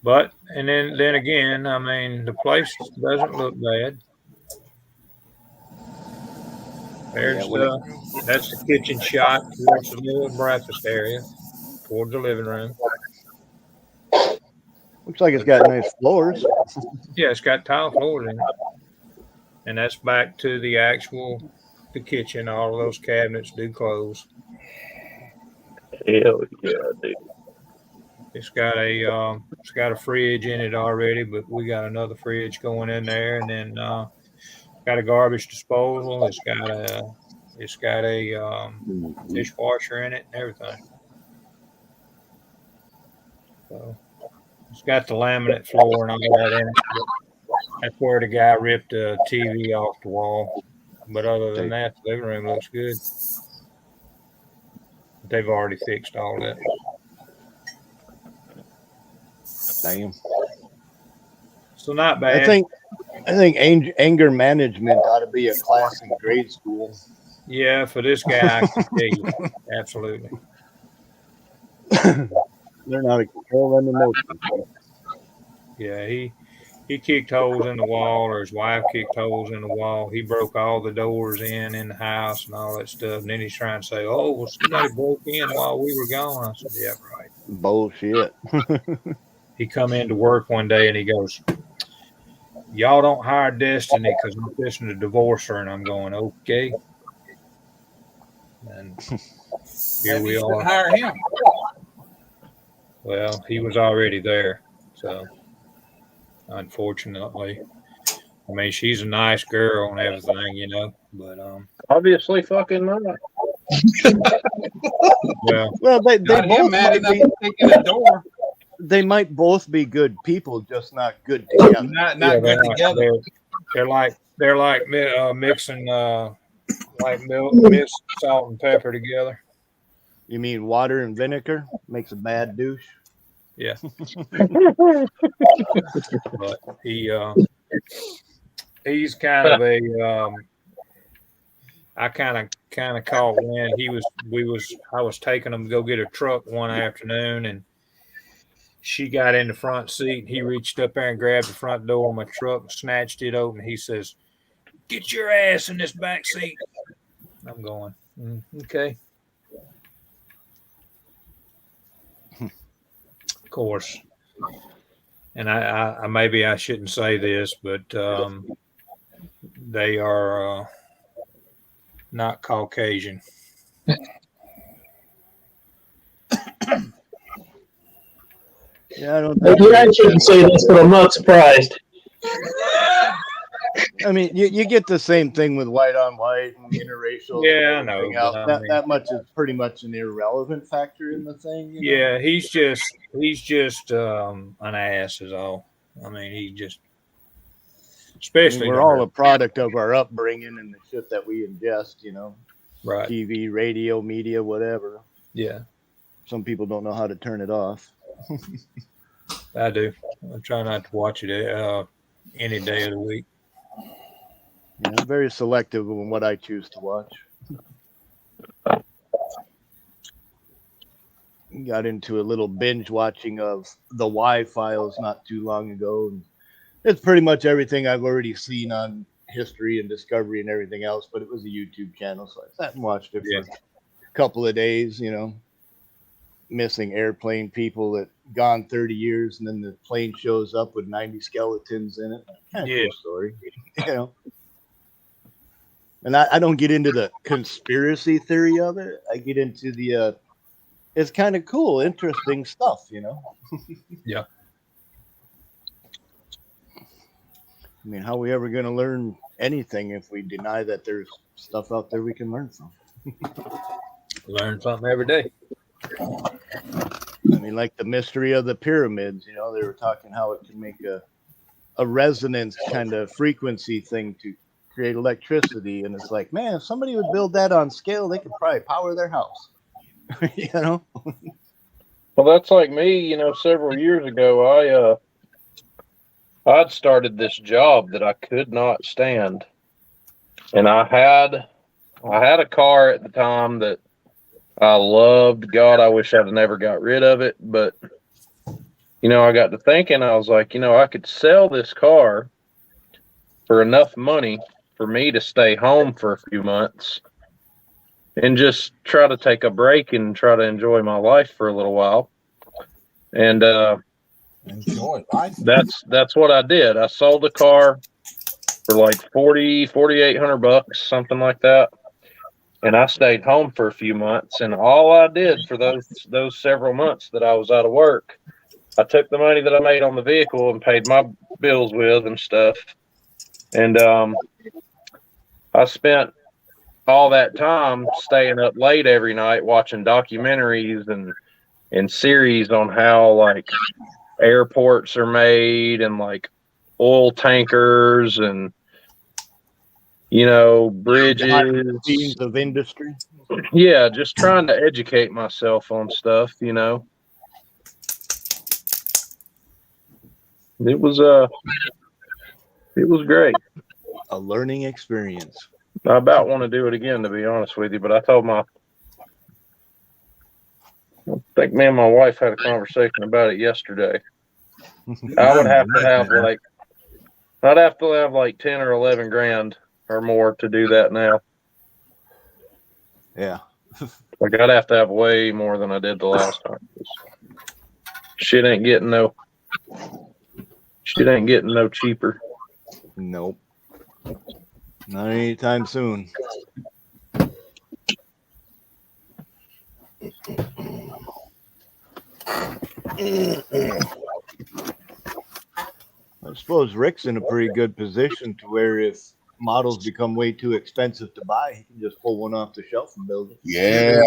[SPEAKER 19] But and then again, I mean, the place doesn't look bad. There's that's the kitchen shot towards the little breakfast area, towards the living room.
[SPEAKER 4] Looks like it's got nice floors.
[SPEAKER 19] Yeah, it's got tile floors in it. And that's back to the kitchen. All of those cabinets do close.
[SPEAKER 2] Hell yeah, dude.
[SPEAKER 19] It's got a fridge in it already, but we got another fridge going in there, and then got a garbage disposal. It's got a dishwasher in it and everything. So it's got the laminate floor and all that in it. That's where the guy ripped the TV off the wall. But other than that, the living room looks good. They've already fixed all that.
[SPEAKER 4] Damn.
[SPEAKER 19] So not bad.
[SPEAKER 4] I think anger management ought to be a class in grade school.
[SPEAKER 19] Yeah, for this guy, I can tell you, absolutely.
[SPEAKER 4] Learn how to control them emotions.
[SPEAKER 19] Yeah, he kicked holes in the wall, or his wife kicked holes in the wall. He broke all the doors in the house and all that stuff. And then he's trying to say, "Oh, well, somebody broke in while we were gone." I said, "Yeah, right."
[SPEAKER 4] Bullshit.
[SPEAKER 19] He come into work one day and he goes, "Y'all don't hire Destiny because I'm fixing to divorce her." And I'm going, "Okay." And here
[SPEAKER 1] Maybe
[SPEAKER 19] we
[SPEAKER 1] you shouldn't
[SPEAKER 19] are.
[SPEAKER 1] hire him.
[SPEAKER 19] Well, he was already there, so unfortunately. I mean, she's a nice girl and everything, you know, but
[SPEAKER 7] Obviously, fucking not.
[SPEAKER 4] Well, they
[SPEAKER 1] Not him
[SPEAKER 4] both
[SPEAKER 1] mad
[SPEAKER 4] might
[SPEAKER 1] enough
[SPEAKER 4] be.
[SPEAKER 1] to kick in the door.
[SPEAKER 4] They might both be good people, just not good together.
[SPEAKER 1] Not
[SPEAKER 19] yeah,
[SPEAKER 1] good together.
[SPEAKER 19] They're like mixing like milk, mix salt and pepper together.
[SPEAKER 4] You mean water and vinegar makes a bad douche?
[SPEAKER 19] Yeah. But he's kind of a I kind of caught when I was taking him to go get a truck one afternoon, and she got in the front seat. He reached up there and grabbed the front door of my truck, snatched it open. He says, "Get your ass in this back seat." I'm going, okay. Of course. And I maybe I shouldn't say this, but they are not Caucasian.
[SPEAKER 4] Yeah, I don't.
[SPEAKER 2] Maybe I shouldn't say this, but I'm not surprised.
[SPEAKER 4] I mean, you get the same thing with white on white and interracial.
[SPEAKER 19] Yeah, I know.
[SPEAKER 4] That much is pretty much an irrelevant factor in the thing. You know?
[SPEAKER 19] Yeah, he's just an ass is all. I mean, he just especially
[SPEAKER 4] we're all a product of our upbringing and the shit that we ingest. You know,
[SPEAKER 19] right?
[SPEAKER 4] TV, radio, media, whatever.
[SPEAKER 19] Yeah.
[SPEAKER 4] Some people don't know how to turn it off.
[SPEAKER 19] I do. I try not to watch it any day of the week.
[SPEAKER 4] Yeah, I'm very selective on what I choose to watch. Got into a little binge watching of the Y-Files not too long ago. And it's pretty much everything I've already seen on History and Discovery and everything else, but it was a YouTube channel, so I sat and watched it for a couple of days, you know. Missing airplane people that gone 30 years, and then the plane shows up with 90 skeletons in it. Kind of cool story, you know. And I don't get into the conspiracy theory of it. I get into the it's kind of cool, interesting stuff, you know.
[SPEAKER 19] Yeah.
[SPEAKER 4] I mean, how are we ever going to learn anything if we deny that there's stuff out there we can learn from?
[SPEAKER 19] Learn something every day.
[SPEAKER 4] I mean, like the mystery of the pyramids, you know, they were talking how it can make a resonance kind of frequency thing to create electricity. And it's like, man, if somebody would build that on scale, they could probably power their house. You know?
[SPEAKER 7] Well, that's like me, you know, several years ago, I'd started this job that I could not stand. And I had a car at the time that I loved. God, I wish I'd never got rid of it. But, you know, I got to thinking, I was like, you know, I could sell this car for enough money for me to stay home for a few months and just try to take a break and try to enjoy my life for a little while. And
[SPEAKER 1] enjoy life.
[SPEAKER 7] That's what I did. I sold the car for like $4,800, something like that. And I stayed home for a few months, and all I did for those several months that I was out of work, I took the money that I made on the vehicle and paid my bills with and stuff. And I spent all that time staying up late every night watching documentaries and series on how like airports are made and like oil tankers and, you know, bridges
[SPEAKER 4] of industry.
[SPEAKER 7] Yeah, just trying to educate myself on stuff, you know. It was great.
[SPEAKER 4] A learning experience.
[SPEAKER 7] I about want to do it again, to be honest with you, but I told I think me and my wife had a conversation about it yesterday. I would have to have I'd have to have like 10 or 11 grand or more to do that now.
[SPEAKER 4] Yeah.
[SPEAKER 7] Like I'd have to have way more than I did the last time. Shit ain't getting no cheaper.
[SPEAKER 4] Nope. Not anytime soon. I suppose Rick's in a pretty good position to where if models become way too expensive to buy, he can just pull one off the shelf and build it.
[SPEAKER 3] Yeah,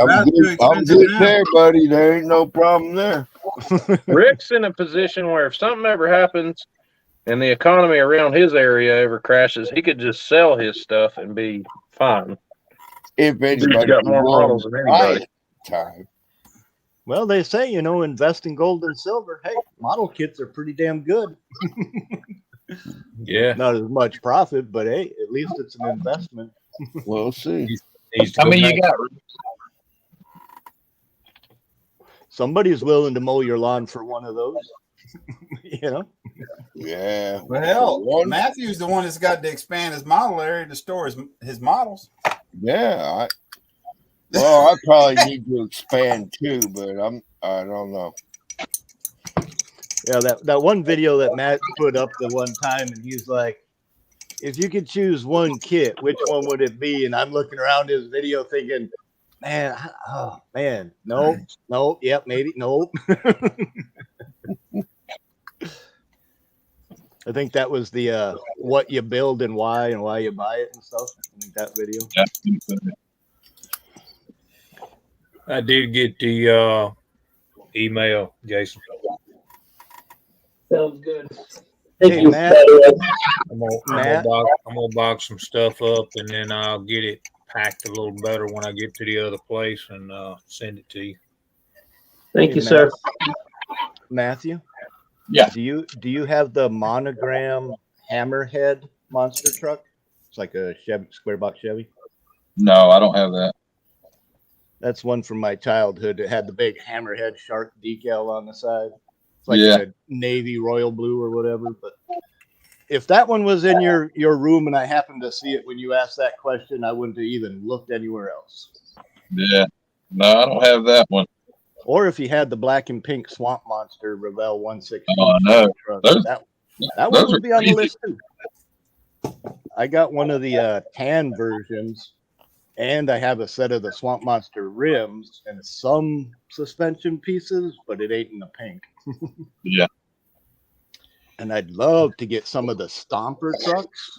[SPEAKER 3] I'm good there, buddy. There ain't no problem there.
[SPEAKER 7] Rick's in a position where if something ever happens and the economy around his area ever crashes, he could just sell his stuff and be fine.
[SPEAKER 3] If anybody
[SPEAKER 7] He's got more models than anybody.
[SPEAKER 3] Time.
[SPEAKER 4] Well, they say, invest in gold and silver. Hey, model kits are pretty damn good.
[SPEAKER 19] Yeah.
[SPEAKER 4] Not as much profit, but hey, at least it's an investment.
[SPEAKER 3] We'll see.
[SPEAKER 20] How many you got?
[SPEAKER 4] Somebody's willing to mow your lawn for one of those.
[SPEAKER 3] Yeah.
[SPEAKER 1] Well, hell, Matthew's the one that's got to expand his model area to store his models.
[SPEAKER 3] Yeah. I probably need to expand too, but I don't know.
[SPEAKER 4] Yeah, that one video that Matt put up the one time, and he's like, if you could choose one kit, which one would it be? And I'm looking around his video thinking, nope, yep, maybe, nope. I think that was the what you build and why you buy it and stuff. I think that video.
[SPEAKER 19] I did get the email, Jason.
[SPEAKER 2] Sounds good.
[SPEAKER 4] Thank you, Matt.
[SPEAKER 19] I'm gonna box some stuff up, and then I'll get it packed a little better when I get to the other place and send it to you.
[SPEAKER 2] Thank you, sir.
[SPEAKER 4] Matthew?
[SPEAKER 20] Yeah.
[SPEAKER 4] Do you have the monogram hammerhead monster truck? It's like a Chevy, square box Chevy.
[SPEAKER 20] No, I don't have that.
[SPEAKER 4] That's one from my childhood. It had the big hammerhead shark decal on the side. It's like a navy royal blue or whatever. But if that one was in your room and I happened to see it when you asked that question, I wouldn't have even looked anywhere else.
[SPEAKER 20] Yeah. No, I don't have that one.
[SPEAKER 4] Or if you had the black and pink Swamp Monster Revell 160.
[SPEAKER 20] Oh, no.
[SPEAKER 4] That one would be on the list too. I got one of the tan versions, and I have a set of the Swamp Monster rims and some suspension pieces, but it ain't in the pink.
[SPEAKER 20] Yeah.
[SPEAKER 4] And I'd love to get some of the Stomper trucks,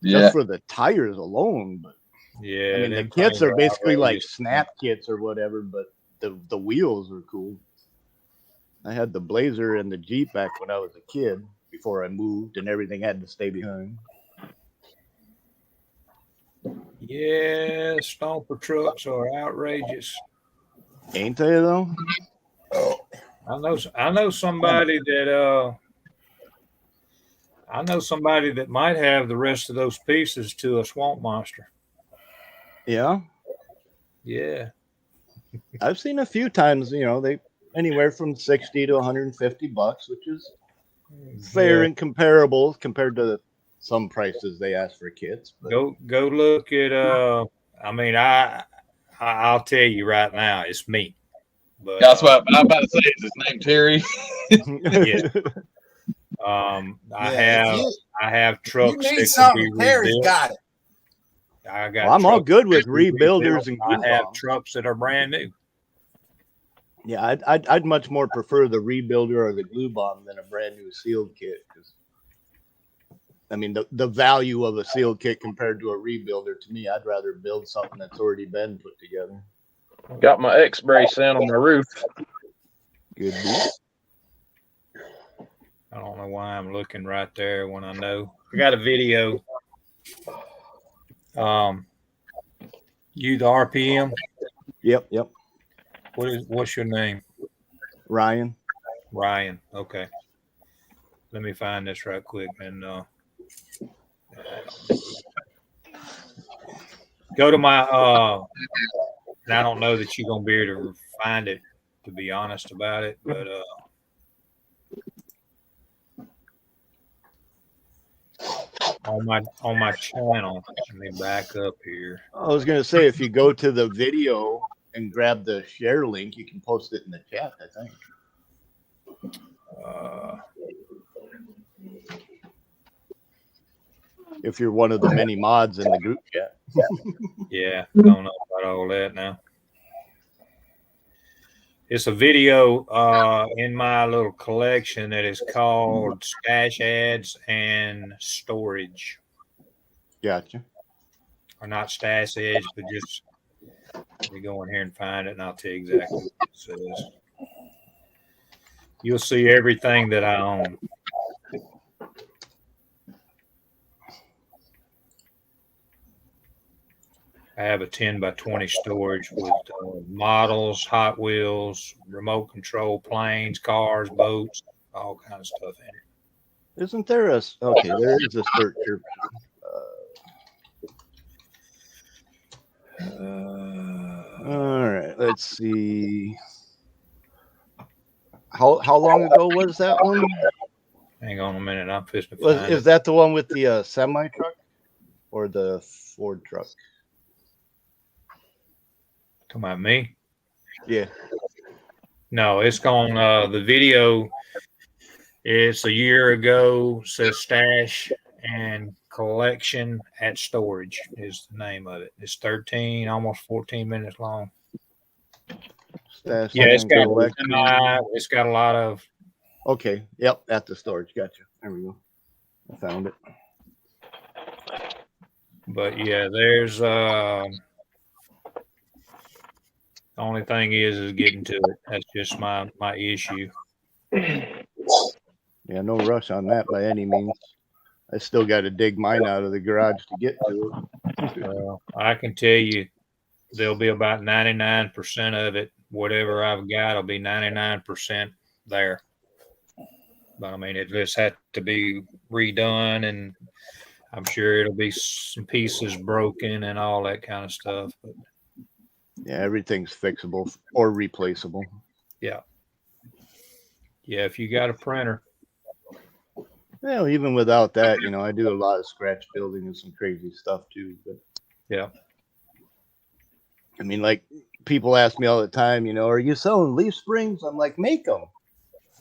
[SPEAKER 20] Yeah.
[SPEAKER 4] just for the tires alone. But
[SPEAKER 19] yeah,
[SPEAKER 4] I mean, the kits are basically like snap kits or whatever, but the wheels are cool. I had the Blazer and the Jeep back when I was a kid before I moved, and everything had to stay behind.
[SPEAKER 19] Yeah, Stomper trucks are outrageous.
[SPEAKER 4] Ain't they though?
[SPEAKER 19] I know somebody that might have the rest of those pieces to a Swamp Monster.
[SPEAKER 4] Yeah.
[SPEAKER 19] Yeah.
[SPEAKER 4] I've seen a few times, they anywhere from 60 to 150 bucks, which is fair and comparable compared to some prices they ask for kits. But.
[SPEAKER 19] Go look at I mean I'll tell you right now, it's me. But
[SPEAKER 20] That's what I'm about to say. Is his name Terry?
[SPEAKER 19] Yeah. I have trucks
[SPEAKER 1] you need
[SPEAKER 19] that
[SPEAKER 1] something,
[SPEAKER 19] can be
[SPEAKER 1] Terry's
[SPEAKER 19] rebuilt.
[SPEAKER 1] got it.
[SPEAKER 4] I'm all good with rebuilders and glue
[SPEAKER 19] I have
[SPEAKER 4] bombs.
[SPEAKER 19] trucks that are brand new.
[SPEAKER 4] Yeah, I'd much more prefer the rebuilder or the glue bomb than a brand new sealed kit. Because I mean, the value of a sealed kit compared to a rebuilder, to me, I'd rather build something that's already been put together.
[SPEAKER 7] Got my X-brace in on my roof.
[SPEAKER 4] Good deal.
[SPEAKER 19] I don't know why I'm looking right there when I know. I got a video. You the RPM?
[SPEAKER 4] Yep.
[SPEAKER 19] What's your name?
[SPEAKER 4] Ryan.
[SPEAKER 19] Ryan. Okay. Let me find this right quick. And Go to my and I don't know that you're gonna be able to find it, to be honest about it, but on my channel, let me back up here.
[SPEAKER 4] I was gonna say, if you go to the video and grab the share link, you can post it in the chat, I think. If you're one of the many mods in the group chat.
[SPEAKER 19] Yeah, don't know about all that now. It's a video in my little collection that is called Stash Ads and Storage.
[SPEAKER 4] Gotcha.
[SPEAKER 19] Or not Stash Ads, but just let me go in here and find it, and I'll tell you exactly what it says. You'll see everything that I own. I have a 10 by 20 storage with models, Hot Wheels, remote control planes, cars, boats, all kind of stuff in it.
[SPEAKER 4] Isn't there a okay? There is a search here. All right, let's see. How long ago was that one?
[SPEAKER 19] Hang on a minute, I'm fixing to find
[SPEAKER 4] Is that the one with the semi truck or the Ford truck?
[SPEAKER 19] Talking about me?
[SPEAKER 4] Yeah.
[SPEAKER 19] No, it's gone. The video, it's a year ago, says Stash and Collection at Storage is the name of it. It's 13, almost 14 minutes long.
[SPEAKER 4] Stash
[SPEAKER 19] Yeah, it's got,
[SPEAKER 4] Collection.
[SPEAKER 19] it's got a lot of.
[SPEAKER 4] Okay. Yep. At the storage. Gotcha. There we go. I found it.
[SPEAKER 19] But yeah, there's the only thing is getting to it. That's just my issue.
[SPEAKER 4] Yeah, no rush on that by any means. I still got to dig mine out of the garage to get to it.
[SPEAKER 19] I can tell you there'll be about 99% of it. Whatever I've got will be 99% there. But I mean, it just had to be redone, and I'm sure it'll be some pieces broken and all that kind of stuff. But
[SPEAKER 4] yeah, everything's fixable or replaceable.
[SPEAKER 19] Yeah. Yeah, if you got a printer.
[SPEAKER 4] Well, even without that, you know, I do a lot of scratch building and some crazy stuff too. But
[SPEAKER 19] yeah.
[SPEAKER 4] I mean, like people ask me all the time, you know, are you selling leaf springs? I'm like, make them.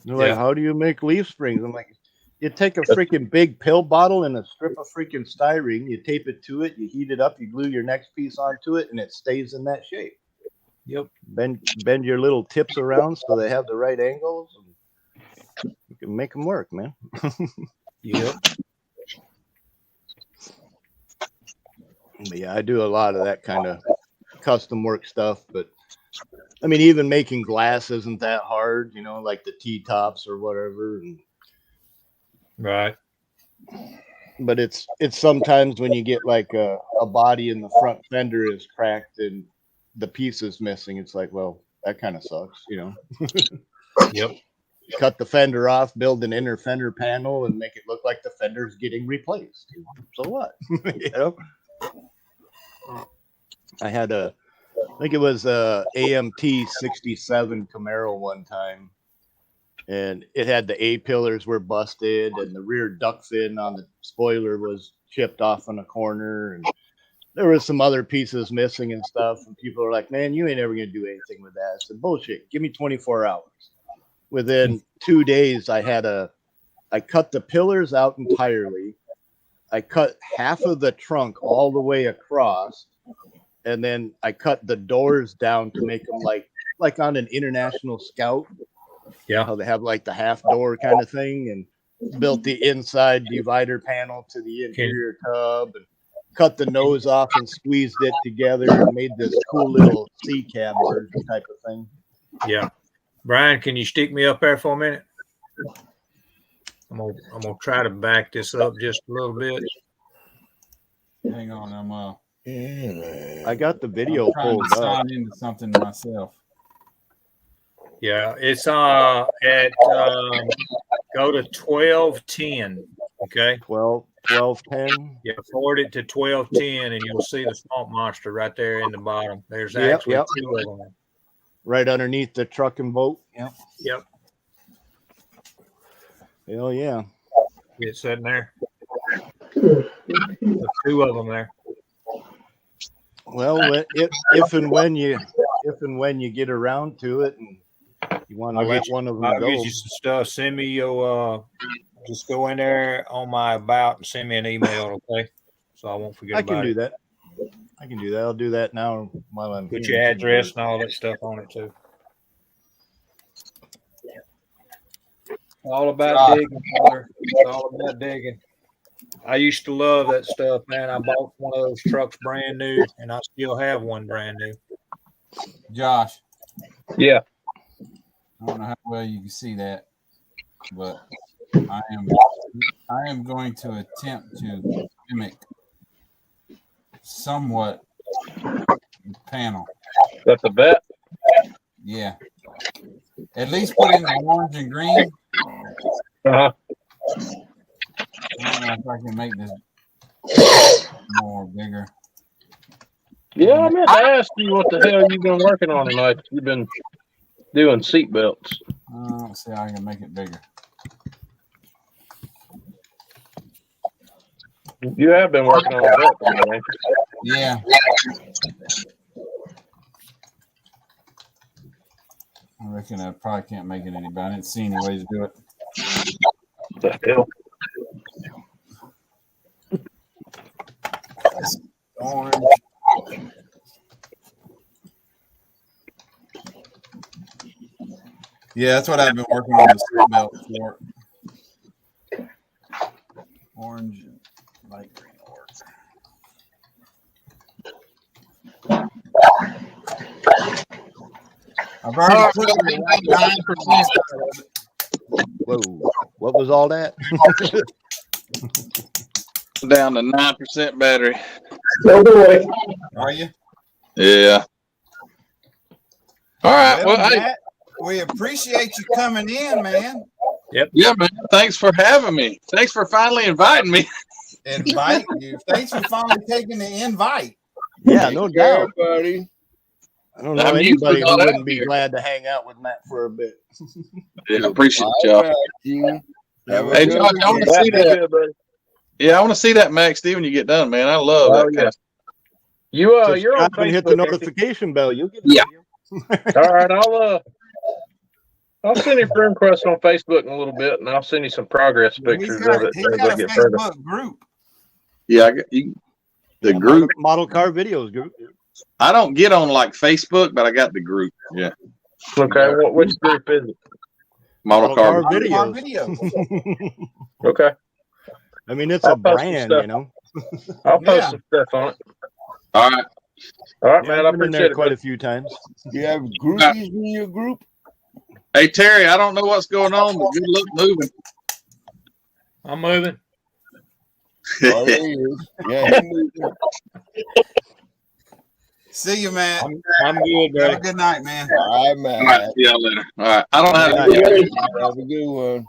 [SPEAKER 4] They're like, how do you make leaf springs? I'm like, you take a freaking big pill bottle and a strip of freaking styrene, you tape it to it, you heat it up, you glue your next piece onto it, and it stays in that shape.
[SPEAKER 19] Yep.
[SPEAKER 4] Bend your little tips around so they have the right angles. And you can make them work, man.
[SPEAKER 19] Yep.
[SPEAKER 4] But yeah, I do a lot of that kind of custom work stuff. But I mean, even making glass isn't that hard, you know, like the T-tops or whatever. And,
[SPEAKER 19] right.
[SPEAKER 4] But it's sometimes when you get like a body in the front fender is cracked and the piece is missing, it's like, well, that kind of sucks, you know.
[SPEAKER 19] Yep.
[SPEAKER 4] Cut the fender off, build an inner fender panel, and make it look like the fender's getting replaced. So what? You know? I had I think it was a AMT 67 Camaro one time, and it had the A pillars were busted, and the rear duct fin on the spoiler was chipped off in a corner, and there was some other pieces missing and stuff. And people are like, "Man, you ain't ever gonna do anything with that." I said, "Bullshit! Give me 24 hours." Within 2 days, I cut the pillars out entirely. I cut half of the trunk all the way across, and then I cut the doors down to make them like on an International Scout.
[SPEAKER 19] Yeah,
[SPEAKER 4] how they have like the half door kind of thing, and built the inside divider panel to the interior tub, and cut the nose off and squeezed it together and made this cool little C cab version type of thing.
[SPEAKER 19] Yeah. Brian, can you stick me up there for a minute? I'm gonna try to back this up just a little bit.
[SPEAKER 1] Hang on,
[SPEAKER 4] I got the video pulled up.
[SPEAKER 1] Sign into something myself.
[SPEAKER 19] Yeah, it's at go to 12:10. Okay.
[SPEAKER 4] 12. 1210.
[SPEAKER 19] Yeah, forward it to 1210, and you'll see the swamp monster right there in the bottom. There's
[SPEAKER 4] Yep,
[SPEAKER 19] actually
[SPEAKER 4] yep.
[SPEAKER 19] 2 of them.
[SPEAKER 4] Right underneath the truck and boat.
[SPEAKER 1] Yep.
[SPEAKER 19] Yep.
[SPEAKER 4] Hell yeah.
[SPEAKER 19] It's sitting there. There's 2 of them there.
[SPEAKER 4] Well, if and when you get around to it and you want to let one of them
[SPEAKER 19] I'll
[SPEAKER 4] go,
[SPEAKER 19] get you some stuff. Send me your just go in there on my about and send me an email, okay? So I won't forget
[SPEAKER 4] I
[SPEAKER 19] about
[SPEAKER 4] can do
[SPEAKER 19] it.
[SPEAKER 4] that. I can do that. I'll do that now while I'm
[SPEAKER 19] Put
[SPEAKER 4] here.
[SPEAKER 19] your address and all that stuff on it too. All about digging, brother. It's all about digging. I used to love that stuff, man. I bought one of those trucks brand new, and I still have one brand new.
[SPEAKER 1] Josh.
[SPEAKER 20] Yeah.
[SPEAKER 1] I don't know how well you can see that, but I am going to attempt to mimic somewhat the panel.
[SPEAKER 20] That's a bet.
[SPEAKER 1] Yeah. At least put in the orange and green.
[SPEAKER 20] Uh-huh.
[SPEAKER 1] I don't know if I can make this more bigger.
[SPEAKER 20] Yeah, I meant to ask you what the hell you've been working on tonight. You've been doing seat belts.
[SPEAKER 1] Let's see how I can make it bigger.
[SPEAKER 20] You have been working on that, man.
[SPEAKER 1] Yeah. I reckon I probably can't make it any better. I didn't see any ways to do it.
[SPEAKER 20] The hell?
[SPEAKER 1] Orange. Yeah, that's what I've been working on the seat belt for. Orange and light green will work. I've already put it 9%.
[SPEAKER 4] Whoa, what was all that?
[SPEAKER 20] Down to 9% battery.
[SPEAKER 2] No boy.
[SPEAKER 1] Are you?
[SPEAKER 20] Yeah. All right. Well,
[SPEAKER 1] Matt, we appreciate you coming in, man.
[SPEAKER 19] Yep.
[SPEAKER 20] Yeah, man. Thanks for having me. Thanks for finally inviting me.
[SPEAKER 1] Invite you. Thanks for finally taking the invite.
[SPEAKER 4] Yeah, no doubt,
[SPEAKER 3] buddy.
[SPEAKER 4] I don't know anybody who wouldn't be glad to hang out with Matt for a bit.
[SPEAKER 20] Yeah, I appreciate y'all. Hey, Josh, I want to see that. Yeah, I want to see that Max D when you get done, man. I love that kind of stuff.
[SPEAKER 7] You're on
[SPEAKER 4] Subscribe and hit the notification bell. You'll get
[SPEAKER 7] it. All right, I'll send you a friend request on Facebook in a little bit, and I'll send you some progress pictures of it as I get further.
[SPEAKER 1] Group.
[SPEAKER 20] Yeah, I got the group.
[SPEAKER 4] Model Car Videos group.
[SPEAKER 20] I don't get on like Facebook, but I got the group. Yeah.
[SPEAKER 7] Okay, which group is it?
[SPEAKER 20] Model Car
[SPEAKER 4] Videos.
[SPEAKER 7] Okay.
[SPEAKER 4] I mean, it's a brand, you know.
[SPEAKER 7] I'll post some stuff on it.
[SPEAKER 20] All right.
[SPEAKER 7] All right,
[SPEAKER 4] Yeah,
[SPEAKER 7] man. I
[SPEAKER 4] I've been in
[SPEAKER 7] appreciate
[SPEAKER 4] there
[SPEAKER 7] it
[SPEAKER 4] quite a few times.
[SPEAKER 3] You have groupies in your group?
[SPEAKER 20] Hey, Terry, I don't know what's going on, but good luck moving.
[SPEAKER 19] I'm moving.
[SPEAKER 3] Oh, there he is. Yeah, he's moving.
[SPEAKER 1] See you, man.
[SPEAKER 19] I'm good, buddy.
[SPEAKER 1] Have a good night, man.
[SPEAKER 3] All right, man.
[SPEAKER 20] All right, see y'all later. All right. I don't know how to do that.
[SPEAKER 3] Have a good one.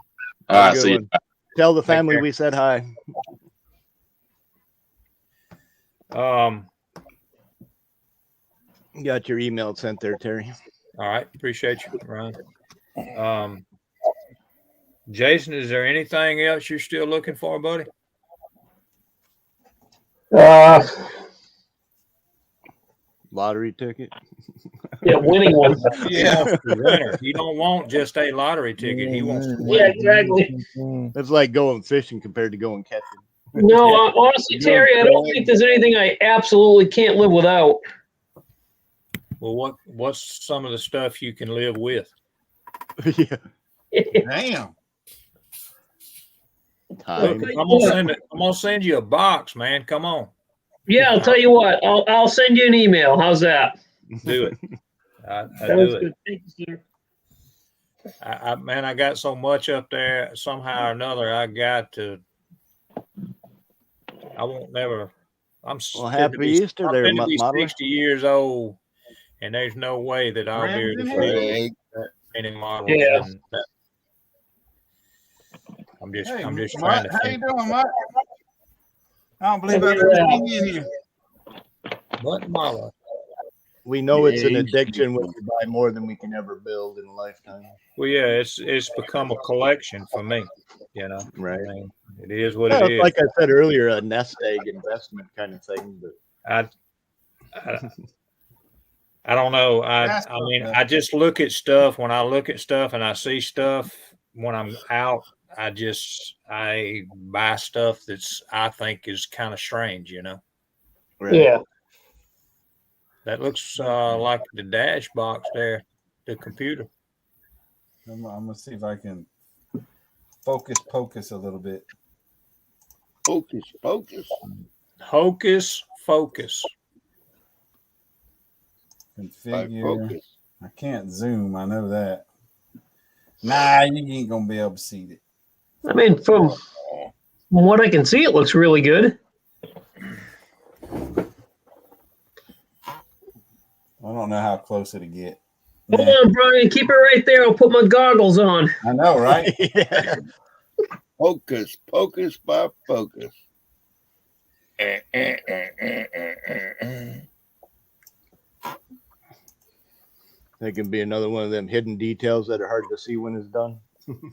[SPEAKER 20] All right, see you.
[SPEAKER 4] Tell the family we said hi. Got your email sent there, Terry.
[SPEAKER 19] All right, appreciate you, Ryan. Jason, is there anything else you're still looking for, buddy?
[SPEAKER 4] Lottery ticket.
[SPEAKER 2] Yeah, winning one.
[SPEAKER 19] Yeah, winner. He don't want just a lottery ticket. He wants to win.
[SPEAKER 2] Yeah, exactly.
[SPEAKER 4] It's like going fishing compared to going catching.
[SPEAKER 2] No, honestly, Terry, I don't think there's anything I absolutely can't live without.
[SPEAKER 19] Well, what's some of the stuff you can live with?
[SPEAKER 4] Yeah.
[SPEAKER 1] Damn.
[SPEAKER 19] Look, I'm gonna send you a box, man. Come on.
[SPEAKER 2] Yeah, I'll tell you what. I'll send you an email. How's that?
[SPEAKER 19] Do it. I
[SPEAKER 2] That
[SPEAKER 19] do
[SPEAKER 2] was
[SPEAKER 19] it.
[SPEAKER 2] good. Thank you, sir.
[SPEAKER 19] Man, I got so much up there. Somehow or another, I won't never.
[SPEAKER 4] Well, happy Easter there,
[SPEAKER 19] I'm be
[SPEAKER 4] Modeler.
[SPEAKER 19] 60 years old, and there's no way that I'll be able to see that many models.
[SPEAKER 2] Yeah.
[SPEAKER 19] And that. I'm just
[SPEAKER 1] Hey,
[SPEAKER 19] trying
[SPEAKER 1] Mike,
[SPEAKER 19] to
[SPEAKER 1] how you
[SPEAKER 19] think.
[SPEAKER 1] doing, Mike? I don't believe I've ever seen you in here.
[SPEAKER 11] But mama.
[SPEAKER 4] We know it's an
[SPEAKER 3] Yeah,
[SPEAKER 4] addiction when we buy more than we can ever build in a lifetime.
[SPEAKER 19] Well, yeah, it's become a collection for me. You know,
[SPEAKER 4] Right.
[SPEAKER 19] I mean, it is what
[SPEAKER 4] Yeah,
[SPEAKER 19] it is.
[SPEAKER 4] like I said earlier, a nest egg investment kind of thing. But
[SPEAKER 19] I don't know. I mean, I just look at stuff. When I look at stuff and I see stuff when I'm out, I buy stuff that's I think is kind of strange, you know.
[SPEAKER 4] Right.
[SPEAKER 2] Yeah.
[SPEAKER 19] That looks like the dash box there, the computer.
[SPEAKER 1] I'm gonna see if I can focus a little bit.
[SPEAKER 3] Focus.
[SPEAKER 19] Hocus focus.
[SPEAKER 1] Configure. I can't zoom. I know that. Nah, you ain't gonna be able to see it.
[SPEAKER 2] I mean, from what I can see, it looks really good.
[SPEAKER 1] I don't know how close it'll get.
[SPEAKER 2] Hold on, Brian. Keep it right there. I'll put my goggles on.
[SPEAKER 1] I know, right?
[SPEAKER 4] Yeah.
[SPEAKER 3] Focus by focus.
[SPEAKER 4] That can be another one of them hidden details that are hard to see when it's done.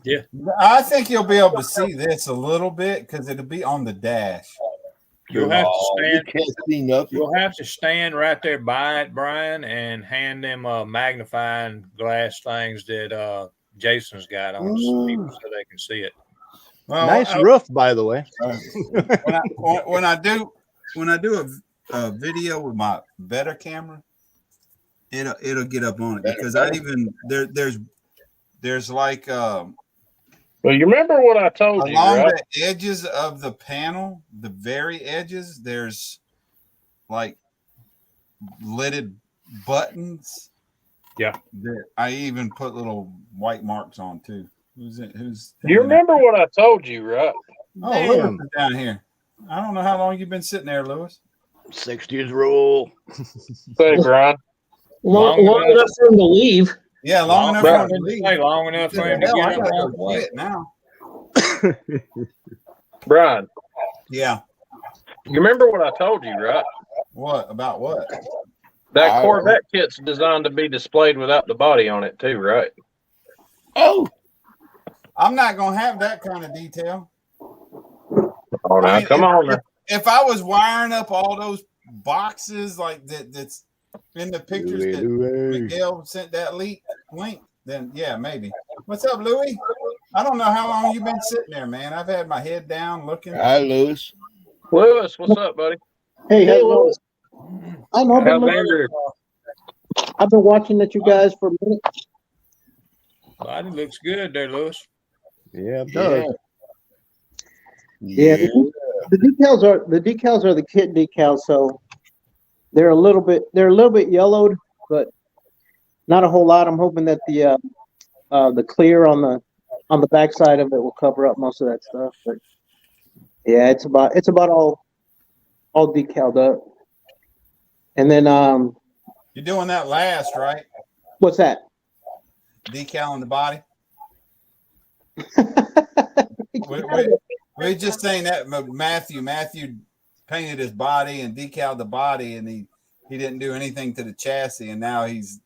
[SPEAKER 19] Yeah.
[SPEAKER 1] I think you'll be able to see this a little bit because it'll be on the dash.
[SPEAKER 19] You'll have to stand.
[SPEAKER 3] You can't see nothing.
[SPEAKER 19] You'll have to stand right there by it, Brian, and hand them magnifying glass things that Jason's got on so they can see it.
[SPEAKER 1] Well,
[SPEAKER 4] nice roof, by the way.
[SPEAKER 1] When I do a video with my better camera, it'll get up on it because I even there's like
[SPEAKER 7] well, you remember what I told you,
[SPEAKER 1] along
[SPEAKER 7] right?
[SPEAKER 1] the edges of the panel, the very edges, there's like lidded buttons.
[SPEAKER 19] Yeah.
[SPEAKER 1] That I even put little white marks on too. Who's
[SPEAKER 7] You remember what I told you, right?
[SPEAKER 1] Oh, Lewis is down here. I don't know how long you've been sitting there, Lewis.
[SPEAKER 4] 60s rule.
[SPEAKER 7] Say, Brian.
[SPEAKER 2] Long enough for him to leave.
[SPEAKER 1] Yeah, long enough for him to leave.
[SPEAKER 19] Long enough for him to
[SPEAKER 1] I
[SPEAKER 19] get
[SPEAKER 1] gotta
[SPEAKER 19] up.
[SPEAKER 1] go see it now.
[SPEAKER 7] Brian.
[SPEAKER 1] Yeah.
[SPEAKER 7] You remember what I told you, right?
[SPEAKER 1] What? About what?
[SPEAKER 7] That Corvette kit's designed to be displayed without the body on it, too, right?
[SPEAKER 3] Oh.
[SPEAKER 1] I'm not going to have that kind of detail.
[SPEAKER 7] Oh, now, come on now.
[SPEAKER 1] If I was wiring up all those boxes like that's in the pictures that Miguel sent that link, then yeah, maybe. What's up, Louie? I don't know how long you've been sitting there, man. I've had my head down looking.
[SPEAKER 3] Hi, Lewis.
[SPEAKER 7] Lewis, what's up, buddy?
[SPEAKER 21] Hey,
[SPEAKER 7] Lewis.
[SPEAKER 21] I know. I've been watching that you guys for a minute.
[SPEAKER 19] Body looks good there, Lewis.
[SPEAKER 4] Yeah, it does.
[SPEAKER 21] Yeah, the decals are the kit decals, so they're a little bit yellowed, but not a whole lot. I'm hoping that the clear on the backside of it will cover up most of that stuff. But yeah, it's about all decaled up. And then
[SPEAKER 1] you're doing that last, right?
[SPEAKER 21] What's that?
[SPEAKER 1] Decal on the body. We're just saying that Matthew painted his body and decaled the body, and he didn't do anything to the chassis, and now he's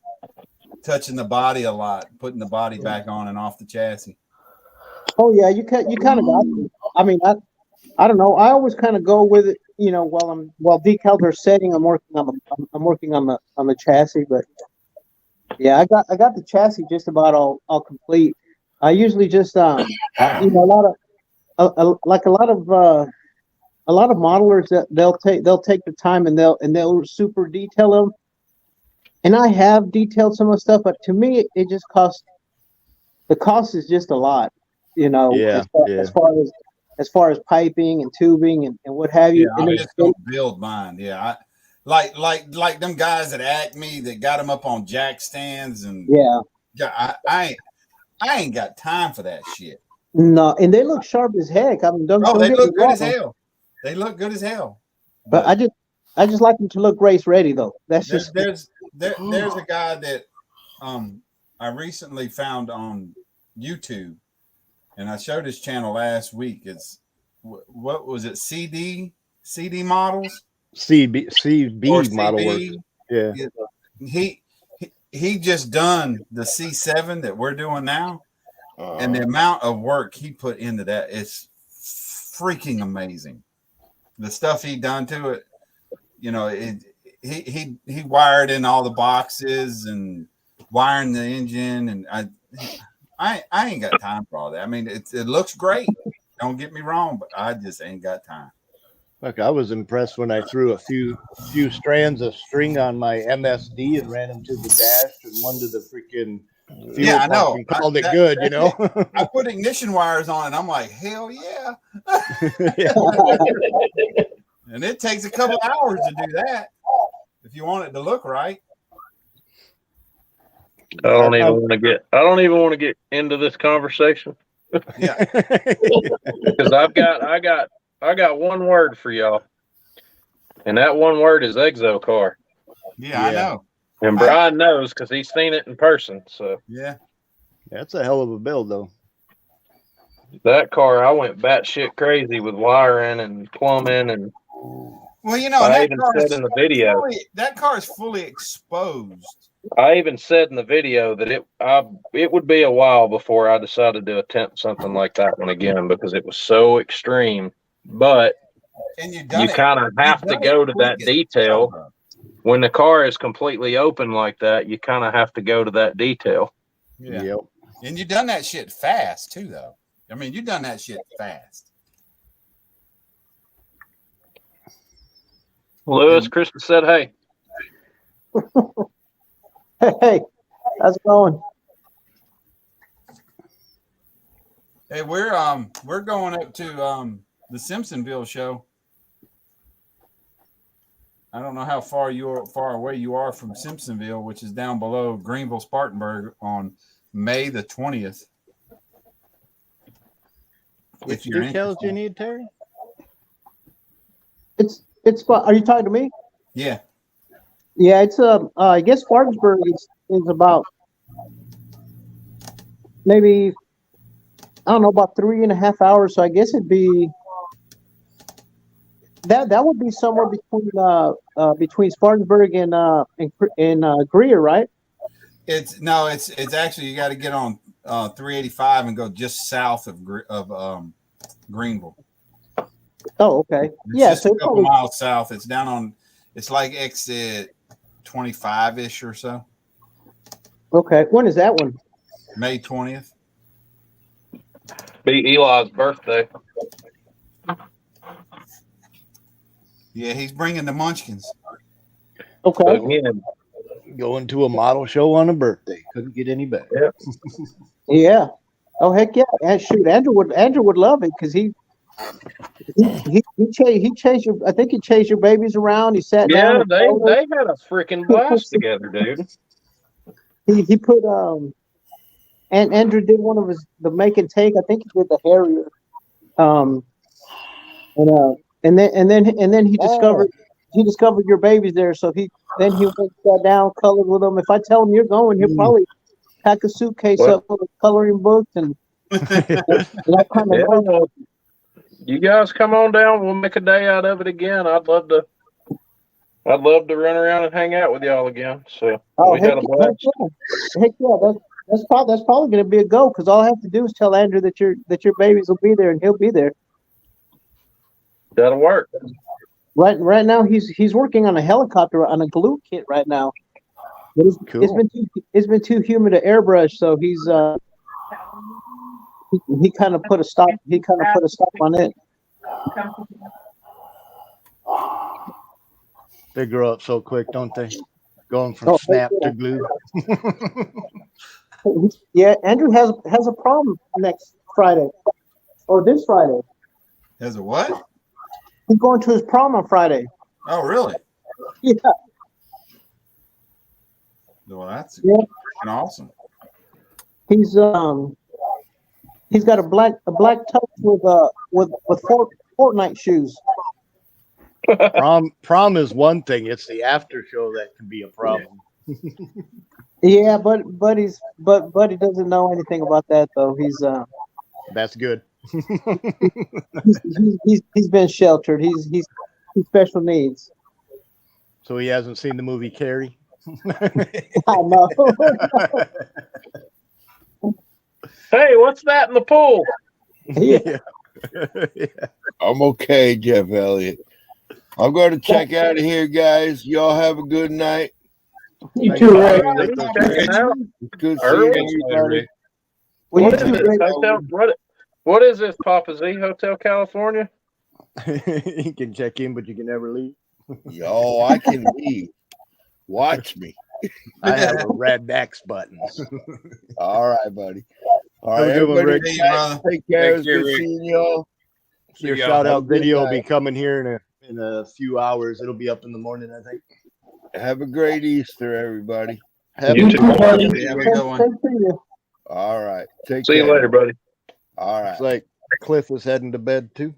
[SPEAKER 1] touching the body a lot, putting the body back on and off the chassis.
[SPEAKER 21] Oh yeah, you kind of got it. I mean, I don't know. I always kind of go with it, you know. While decals are setting, I'm working on the chassis. But yeah, I got the chassis just about all complete. I usually just a lot of modelers that they'll take the time and they'll super detail them. And I have detailed some of the stuff, but to me, it just the cost is just a lot, you know.
[SPEAKER 4] Yeah,
[SPEAKER 21] as far as piping and tubing and what have you.
[SPEAKER 1] Yeah, I'm just gonna build mine. Yeah, like them guys at Acme that got them up on jack stands and I ain't got time for that shit.
[SPEAKER 21] No, and they look sharp as heck. I mean, they
[SPEAKER 1] look good as hell. They look good as hell.
[SPEAKER 21] But I just like them to look race ready though. That's
[SPEAKER 1] there's a guy that I recently found on YouTube, and I showed his channel last week. It's what was it? CD CD models
[SPEAKER 4] CB
[SPEAKER 1] or
[SPEAKER 4] model work.
[SPEAKER 1] CB.
[SPEAKER 4] Yeah.
[SPEAKER 1] He just done the C7 that we're doing now, and the amount of work he put into that is freaking amazing. The stuff he done to it, you know, he wired in all the boxes and wiring the engine, and I ain't got time for all that. I mean, it looks great. Don't get me wrong, but I just ain't got time.
[SPEAKER 4] Look, I was impressed when I threw a few strands of string on my MSD and ran them to the dash and one to the freaking fuel
[SPEAKER 1] I know.
[SPEAKER 4] pump and called it good, you know.
[SPEAKER 1] I put ignition wires on it. I'm like, hell yeah. And it takes a couple hours to do that if you want it to look right.
[SPEAKER 7] I don't even want to get into this conversation.
[SPEAKER 1] Yeah.
[SPEAKER 7] Because I got one word for y'all. And that one word is exo car.
[SPEAKER 1] Yeah, I know.
[SPEAKER 7] And Brian knows because he's seen it in person. So
[SPEAKER 1] yeah.
[SPEAKER 4] That's a hell of a build though.
[SPEAKER 7] That car, I went batshit crazy with wiring and plumbing and
[SPEAKER 1] well, you know,
[SPEAKER 7] I even said in the video
[SPEAKER 1] that car is fully exposed.
[SPEAKER 7] I even said in the video that it would be a while before I decided to attempt something like that one again because it was so extreme. But you kind of have to go to that detail. When the car is completely open like that, you kind of have to go to that detail.
[SPEAKER 1] Yeah. Yep. And you done that shit fast too, though. I mean, you done that shit fast.
[SPEAKER 7] Lewis, Kristen said, hey.
[SPEAKER 21] Hey, how's it going?
[SPEAKER 1] Hey, we're going up to the Simpsonville show. I don't know how far away you are from Simpsonville, which is down below Greenville, Spartanburg, on May the 20th.
[SPEAKER 4] Which details do you need, Terry?
[SPEAKER 21] It's are you talking to me?
[SPEAKER 1] Yeah.
[SPEAKER 21] Yeah, it's I guess Spartanburg is about maybe I don't know about 3.5 hours. So I guess it'd be that would be somewhere between Spartanburg and Greer, right?
[SPEAKER 1] It's actually you got to get on 385 and go just south of Greenville.
[SPEAKER 21] Oh, okay.
[SPEAKER 1] It's just a couple miles south. It's down on. It's like exit 25-ish or so.
[SPEAKER 21] Okay. When is that one?
[SPEAKER 1] May 20th.
[SPEAKER 7] Be Eli's birthday.
[SPEAKER 1] Yeah, he's bringing the munchkins.
[SPEAKER 21] Okay.
[SPEAKER 7] Again.
[SPEAKER 4] Going to a model show on a birthday. Couldn't get any better.
[SPEAKER 7] Yeah.
[SPEAKER 21] Yeah. Oh heck yeah. And shoot, Andrew would love it because he chased your. I think he chased your babies around. He sat down.
[SPEAKER 7] Yeah, they had a freaking blast together, dude.
[SPEAKER 21] He put and Andrew did one of the make and take. I think he did the Harrier. And then he discovered your babies there. So he went sat down, colored with them. If I tell him you're going, he'll probably pack a suitcase up full of coloring books and that kind of
[SPEAKER 7] well, you guys come on down. We'll make a day out of it again. I'd love to run around and hang out with y'all again. So we had a blast.
[SPEAKER 21] Heck yeah, that's probably going to be a go because all I have to do is tell Andrew that your babies will be there and he'll be there.
[SPEAKER 7] That'll work.
[SPEAKER 21] Right now he's working on a helicopter on a glue kit right now. But it's been too humid to airbrush, so he's he kind of put a stop. He kind of put a stop on it.
[SPEAKER 4] They grow up so quick, don't they? Going from snap to glue.
[SPEAKER 21] Yeah, Andrew has a problem next Friday or this Friday.
[SPEAKER 1] Has a what?
[SPEAKER 21] He's going to his prom on Friday.
[SPEAKER 1] Oh, really?
[SPEAKER 21] Yeah.
[SPEAKER 1] Well, that's awesome.
[SPEAKER 21] He's got a black tux with Fortnite shoes.
[SPEAKER 4] Prom is one thing. It's the after show that can be a problem.
[SPEAKER 21] Yeah, but Buddy doesn't know anything about that though.
[SPEAKER 4] That's good.
[SPEAKER 21] he's been sheltered. two special needs.
[SPEAKER 4] So he hasn't seen the movie Carrie.
[SPEAKER 21] I know.
[SPEAKER 7] Hey, what's that in the pool?
[SPEAKER 21] Yeah.
[SPEAKER 3] I'm okay, Jeff Elliott. I'm going to check out of here, guys. Y'all have a good night.
[SPEAKER 21] You too, Rick.
[SPEAKER 7] Checking out.
[SPEAKER 3] Good
[SPEAKER 7] Early.
[SPEAKER 3] seeing everybody.
[SPEAKER 21] Well,
[SPEAKER 7] What
[SPEAKER 21] you
[SPEAKER 7] is
[SPEAKER 21] too,
[SPEAKER 7] this
[SPEAKER 21] Rick.
[SPEAKER 7] hotel? What is this Papa Z Hotel California?
[SPEAKER 4] You can check in, but you can never leave.
[SPEAKER 3] Yo, I can leave. Watch me.
[SPEAKER 4] I have a red X button.
[SPEAKER 3] All right, buddy. All
[SPEAKER 4] Have
[SPEAKER 3] right,
[SPEAKER 4] a good one,
[SPEAKER 3] everybody.
[SPEAKER 4] Rick.
[SPEAKER 3] Take care. It's good seeing y'all.
[SPEAKER 4] Your
[SPEAKER 3] y'all.
[SPEAKER 4] shout
[SPEAKER 3] Have a
[SPEAKER 4] out
[SPEAKER 3] good
[SPEAKER 4] video will be
[SPEAKER 3] night.
[SPEAKER 4] coming here in a few hours. It'll be up in the morning, I think.
[SPEAKER 3] Have a great Easter, everybody.
[SPEAKER 4] Have
[SPEAKER 7] You
[SPEAKER 4] a
[SPEAKER 7] too,
[SPEAKER 4] good
[SPEAKER 7] buddy.
[SPEAKER 4] one.
[SPEAKER 1] Have a good one.
[SPEAKER 3] All right. Take
[SPEAKER 7] See
[SPEAKER 3] care.
[SPEAKER 7] you later, buddy.
[SPEAKER 3] All right.
[SPEAKER 4] Looks like Cliff is heading to bed too.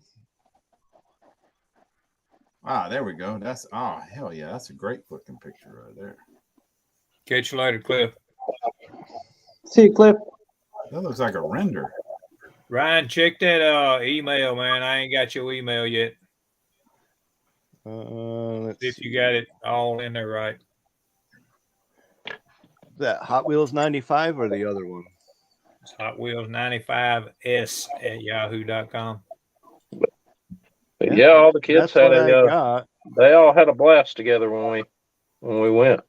[SPEAKER 1] Ah, there we go. That's hell yeah, that's a great looking picture right there.
[SPEAKER 19] Catch you later, Cliff.
[SPEAKER 21] See you, Cliff.
[SPEAKER 1] That looks like a render.
[SPEAKER 19] Ryan, check that email, man. I ain't got your email yet.
[SPEAKER 4] Let's
[SPEAKER 19] If
[SPEAKER 4] see.
[SPEAKER 19] you got it all in there right.
[SPEAKER 4] Is that Hot Wheels 95 or the other one?
[SPEAKER 19] It's Hot Wheels 95S at yahoo.com.
[SPEAKER 7] Yeah, all the kids
[SPEAKER 4] That's
[SPEAKER 7] had
[SPEAKER 4] what I
[SPEAKER 7] a.
[SPEAKER 4] got.
[SPEAKER 7] They all had a blast together when we went.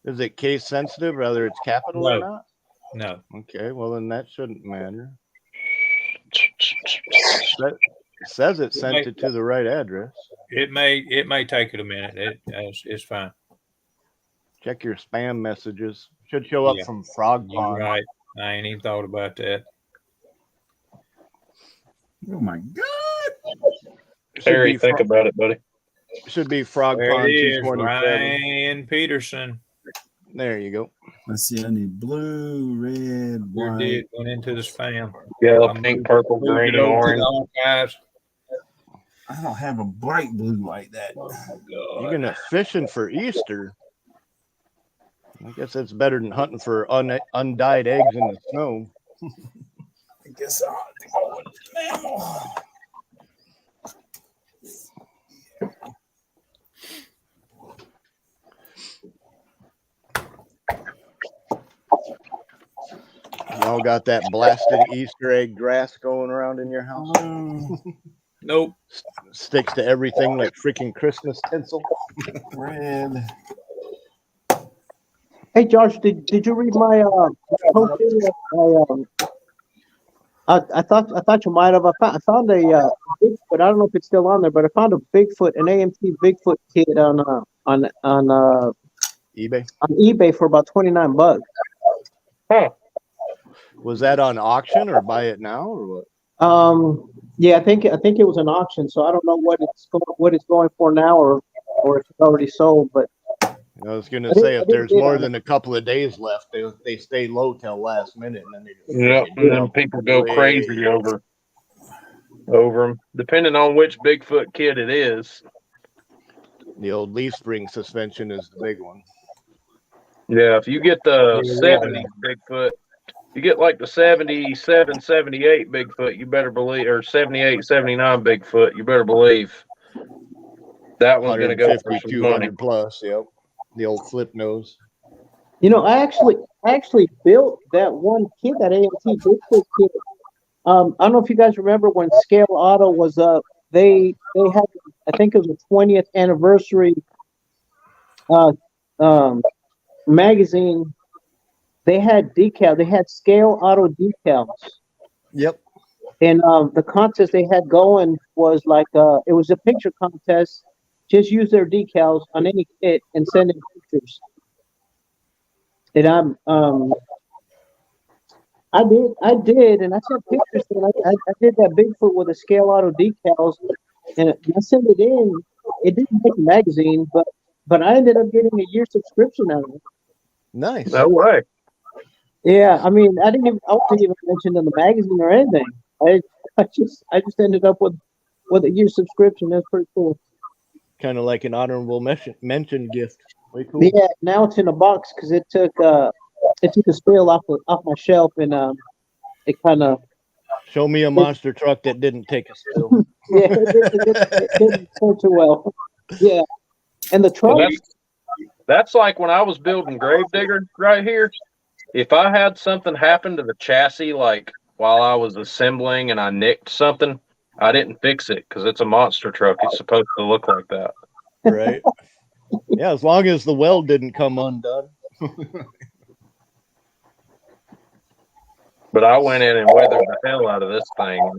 [SPEAKER 4] Is it case sensitive, whether it's capital or
[SPEAKER 19] No.
[SPEAKER 4] not?
[SPEAKER 19] No.
[SPEAKER 4] Okay, well then that shouldn't matter. It says it sent it to the right address.
[SPEAKER 19] It may take it a minute. It's fine.
[SPEAKER 4] Check your spam messages. Should show up
[SPEAKER 19] Yeah.
[SPEAKER 4] from Frog
[SPEAKER 19] You're
[SPEAKER 4] Pond.
[SPEAKER 19] right. I ain't even thought about that.
[SPEAKER 1] Oh my god.
[SPEAKER 7] Harry, think about it, buddy.
[SPEAKER 4] Should be Frog
[SPEAKER 19] There
[SPEAKER 4] Pond
[SPEAKER 19] it is,
[SPEAKER 4] 227.
[SPEAKER 19] Ryan Peterson.
[SPEAKER 4] There you go.
[SPEAKER 1] Let's see, I need blue, red,
[SPEAKER 19] Your
[SPEAKER 1] white.
[SPEAKER 19] did went into the spam.
[SPEAKER 7] Yellow,
[SPEAKER 19] I'm
[SPEAKER 7] pink,
[SPEAKER 19] moving-
[SPEAKER 7] purple,
[SPEAKER 19] moving
[SPEAKER 7] green,
[SPEAKER 19] it
[SPEAKER 7] and
[SPEAKER 19] over to
[SPEAKER 7] orange.
[SPEAKER 19] the archives.
[SPEAKER 1] I don't have a bright blue like that.
[SPEAKER 4] You're gonna fishing for Easter. I guess that's better than hunting for undyed eggs in the snow.
[SPEAKER 1] I guess I'll have to go with enamel.
[SPEAKER 4] Y'all got that blasted Easter egg grass going around in your house?
[SPEAKER 19] Nope.
[SPEAKER 4] Sticks to everything like freaking Christmas tinsel.
[SPEAKER 1] Red.
[SPEAKER 21] Hey, Josh, did you read my I thought you might have. I found a Bigfoot. I don't know if it's still on there, but I found a Bigfoot, an AMT Bigfoot kit on
[SPEAKER 4] eBay.
[SPEAKER 21] On eBay for about $29.
[SPEAKER 7] Huh.
[SPEAKER 4] Was that on auction or buy it now or what?
[SPEAKER 21] Yeah, I think it was an auction, so I don't know what it's going for now or if it's already sold. But
[SPEAKER 4] I was gonna say if there's more than a couple of days left, they stay low till last minute, and then they just
[SPEAKER 7] Yep, and then people go crazy over them, depending on which Bigfoot kid it is.
[SPEAKER 4] The old leaf spring suspension is the big one.
[SPEAKER 7] Yeah, if you get the 70s Bigfoot, you get like the 77, 78 Bigfoot, you better believe, or 78, 79 Bigfoot, you better believe that one's going to go for some
[SPEAKER 4] 200
[SPEAKER 7] money.
[SPEAKER 4] plus, yep. The old flip nose.
[SPEAKER 21] you know, I actually built that one kit, that AMT Bigfoot kit. I don't know if you guys remember when Scale Auto was up. They had, I think it was the 20th anniversary magazine. They had decal. They had Scale Auto decals.
[SPEAKER 4] Yep.
[SPEAKER 21] And the contest they had going was like it was a picture contest. Just use their decals on any kit and send in pictures. And I did, and I sent pictures. And I did that Bigfoot with the Scale Auto decals, and I sent it in. It didn't make a magazine, but I ended up getting a year subscription out of it.
[SPEAKER 4] Nice.
[SPEAKER 7] No way.
[SPEAKER 21] Yeah, I mean, I wasn't even mentioned in the magazine or anything. I just ended up with a year subscription. That's pretty cool.
[SPEAKER 4] Kind of like an honorable mention gift. Way cool.
[SPEAKER 21] Yeah, now it's in a box because it took a spill off my shelf, and it kind of
[SPEAKER 4] Show me a monster truck that didn't take a spill.
[SPEAKER 21] Yeah, it didn't go too well. Yeah, and the
[SPEAKER 7] Well,
[SPEAKER 21] trunk.
[SPEAKER 7] that's like when I was building Gravedigger right here. If I had something happen to the chassis, like while I was assembling and I nicked something, I didn't fix it because it's a monster truck. It's supposed to look like that.
[SPEAKER 4] Right. Yeah, as long as the weld didn't come undone.
[SPEAKER 7] But I went in and weathered the hell out of this thing.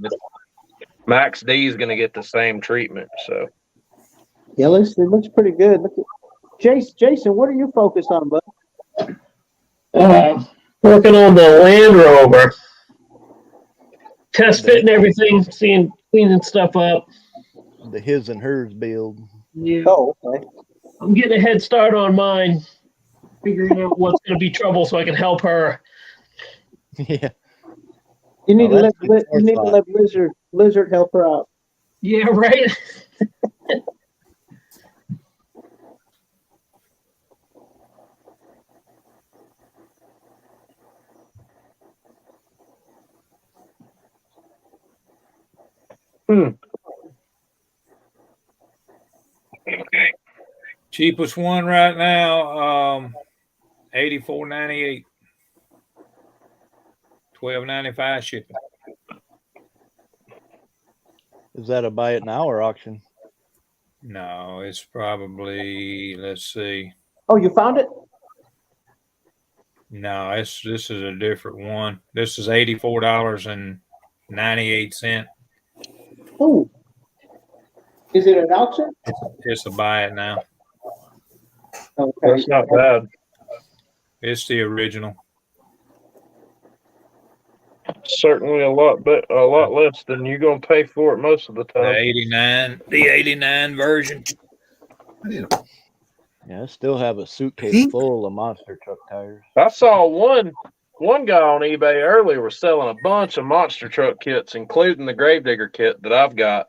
[SPEAKER 7] Max D is going to get the same treatment. So
[SPEAKER 21] Yeah, it looks pretty good. Look at, Jason, what are you focused on, bud?
[SPEAKER 2] Working on the Land Rover. Test fitting everything, cleaning stuff up.
[SPEAKER 4] The his and hers build.
[SPEAKER 2] Yeah.
[SPEAKER 21] Oh, okay.
[SPEAKER 2] I'm getting a head start on mine, figuring out what's going to be trouble so I can help her.
[SPEAKER 4] Yeah.
[SPEAKER 21] You need to let Lizard help her out.
[SPEAKER 2] Yeah, right.
[SPEAKER 19] Cheapest one right now, $84.98. $12.95 shipping.
[SPEAKER 4] Is that a buy it now or auction?
[SPEAKER 19] No, it's probably, let's see.
[SPEAKER 21] Oh, you found it?
[SPEAKER 19] No, this is a different one. This is $84.98.
[SPEAKER 21] Oh, is it an auction?
[SPEAKER 19] It's a buy it now.
[SPEAKER 21] Okay,
[SPEAKER 7] that's not bad.
[SPEAKER 19] It's the original.
[SPEAKER 7] Certainly a lot less than you're going to pay for it most of the time.
[SPEAKER 19] The 89 version.
[SPEAKER 4] Yeah, I still have a suitcase full of monster truck tires.
[SPEAKER 7] I saw one guy on eBay earlier was selling a bunch of monster truck kits, including the Gravedigger kit that I've got.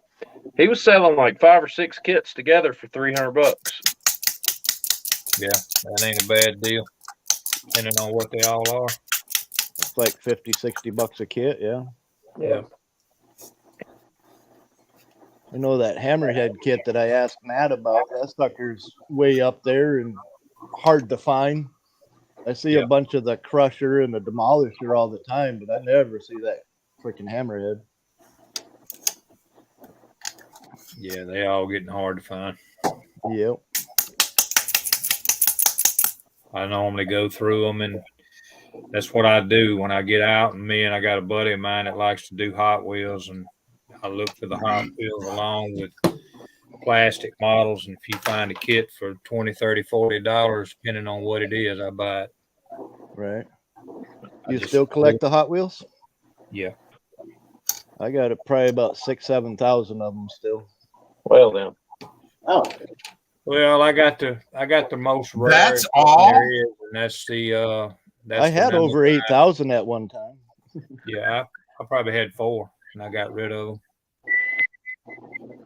[SPEAKER 7] He was selling like 5 or 6 kits together for $300.
[SPEAKER 19] Yeah, that ain't a bad deal, depending on what they all are.
[SPEAKER 4] It's like $50-$60 a kit, yeah.
[SPEAKER 7] Yeah.
[SPEAKER 4] I know that hammerhead kit that I asked Matt about, that sucker's way up there and hard to find. I see a bunch of the Crusher and the Demolisher all the time, but I never see that freaking hammerhead.
[SPEAKER 19] Yeah, they all getting hard to find.
[SPEAKER 4] Yep.
[SPEAKER 19] I normally go through them, and that's what I do when I get out. And I got a buddy of mine that likes to do Hot Wheels, and I look for the Hot Wheels along with plastic models. And if you find a kit for $20, $30, $40, depending on what it is, I buy it.
[SPEAKER 4] Right. You still collect the Hot Wheels?
[SPEAKER 19] Yeah.
[SPEAKER 4] I got probably about 6,000-7,000 of them still.
[SPEAKER 7] Well then.
[SPEAKER 21] Oh.
[SPEAKER 19] Well, I got the most rare.
[SPEAKER 1] That's all.
[SPEAKER 19] There is, and that's the
[SPEAKER 4] I had over 8,000 at one time.
[SPEAKER 19] Yeah, I probably had 4, and I got rid of them.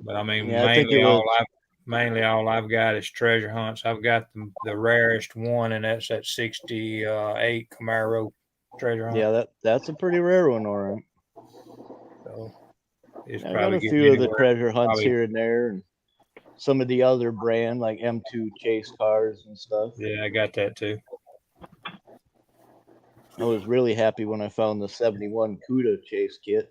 [SPEAKER 19] But I mean,
[SPEAKER 4] Yeah,
[SPEAKER 19] mainly all I've got is treasure hunts. I've got the rarest one, and that's that 68 Camaro treasure hunt.
[SPEAKER 4] Yeah, that's a pretty rare one, all right.
[SPEAKER 19] So
[SPEAKER 4] I got a few of the treasure hunts here and there, and some of the other brand like M2 chase cars and stuff.
[SPEAKER 19] Yeah, I got that too.
[SPEAKER 4] I was really happy when I found the 71 CUDA chase kit.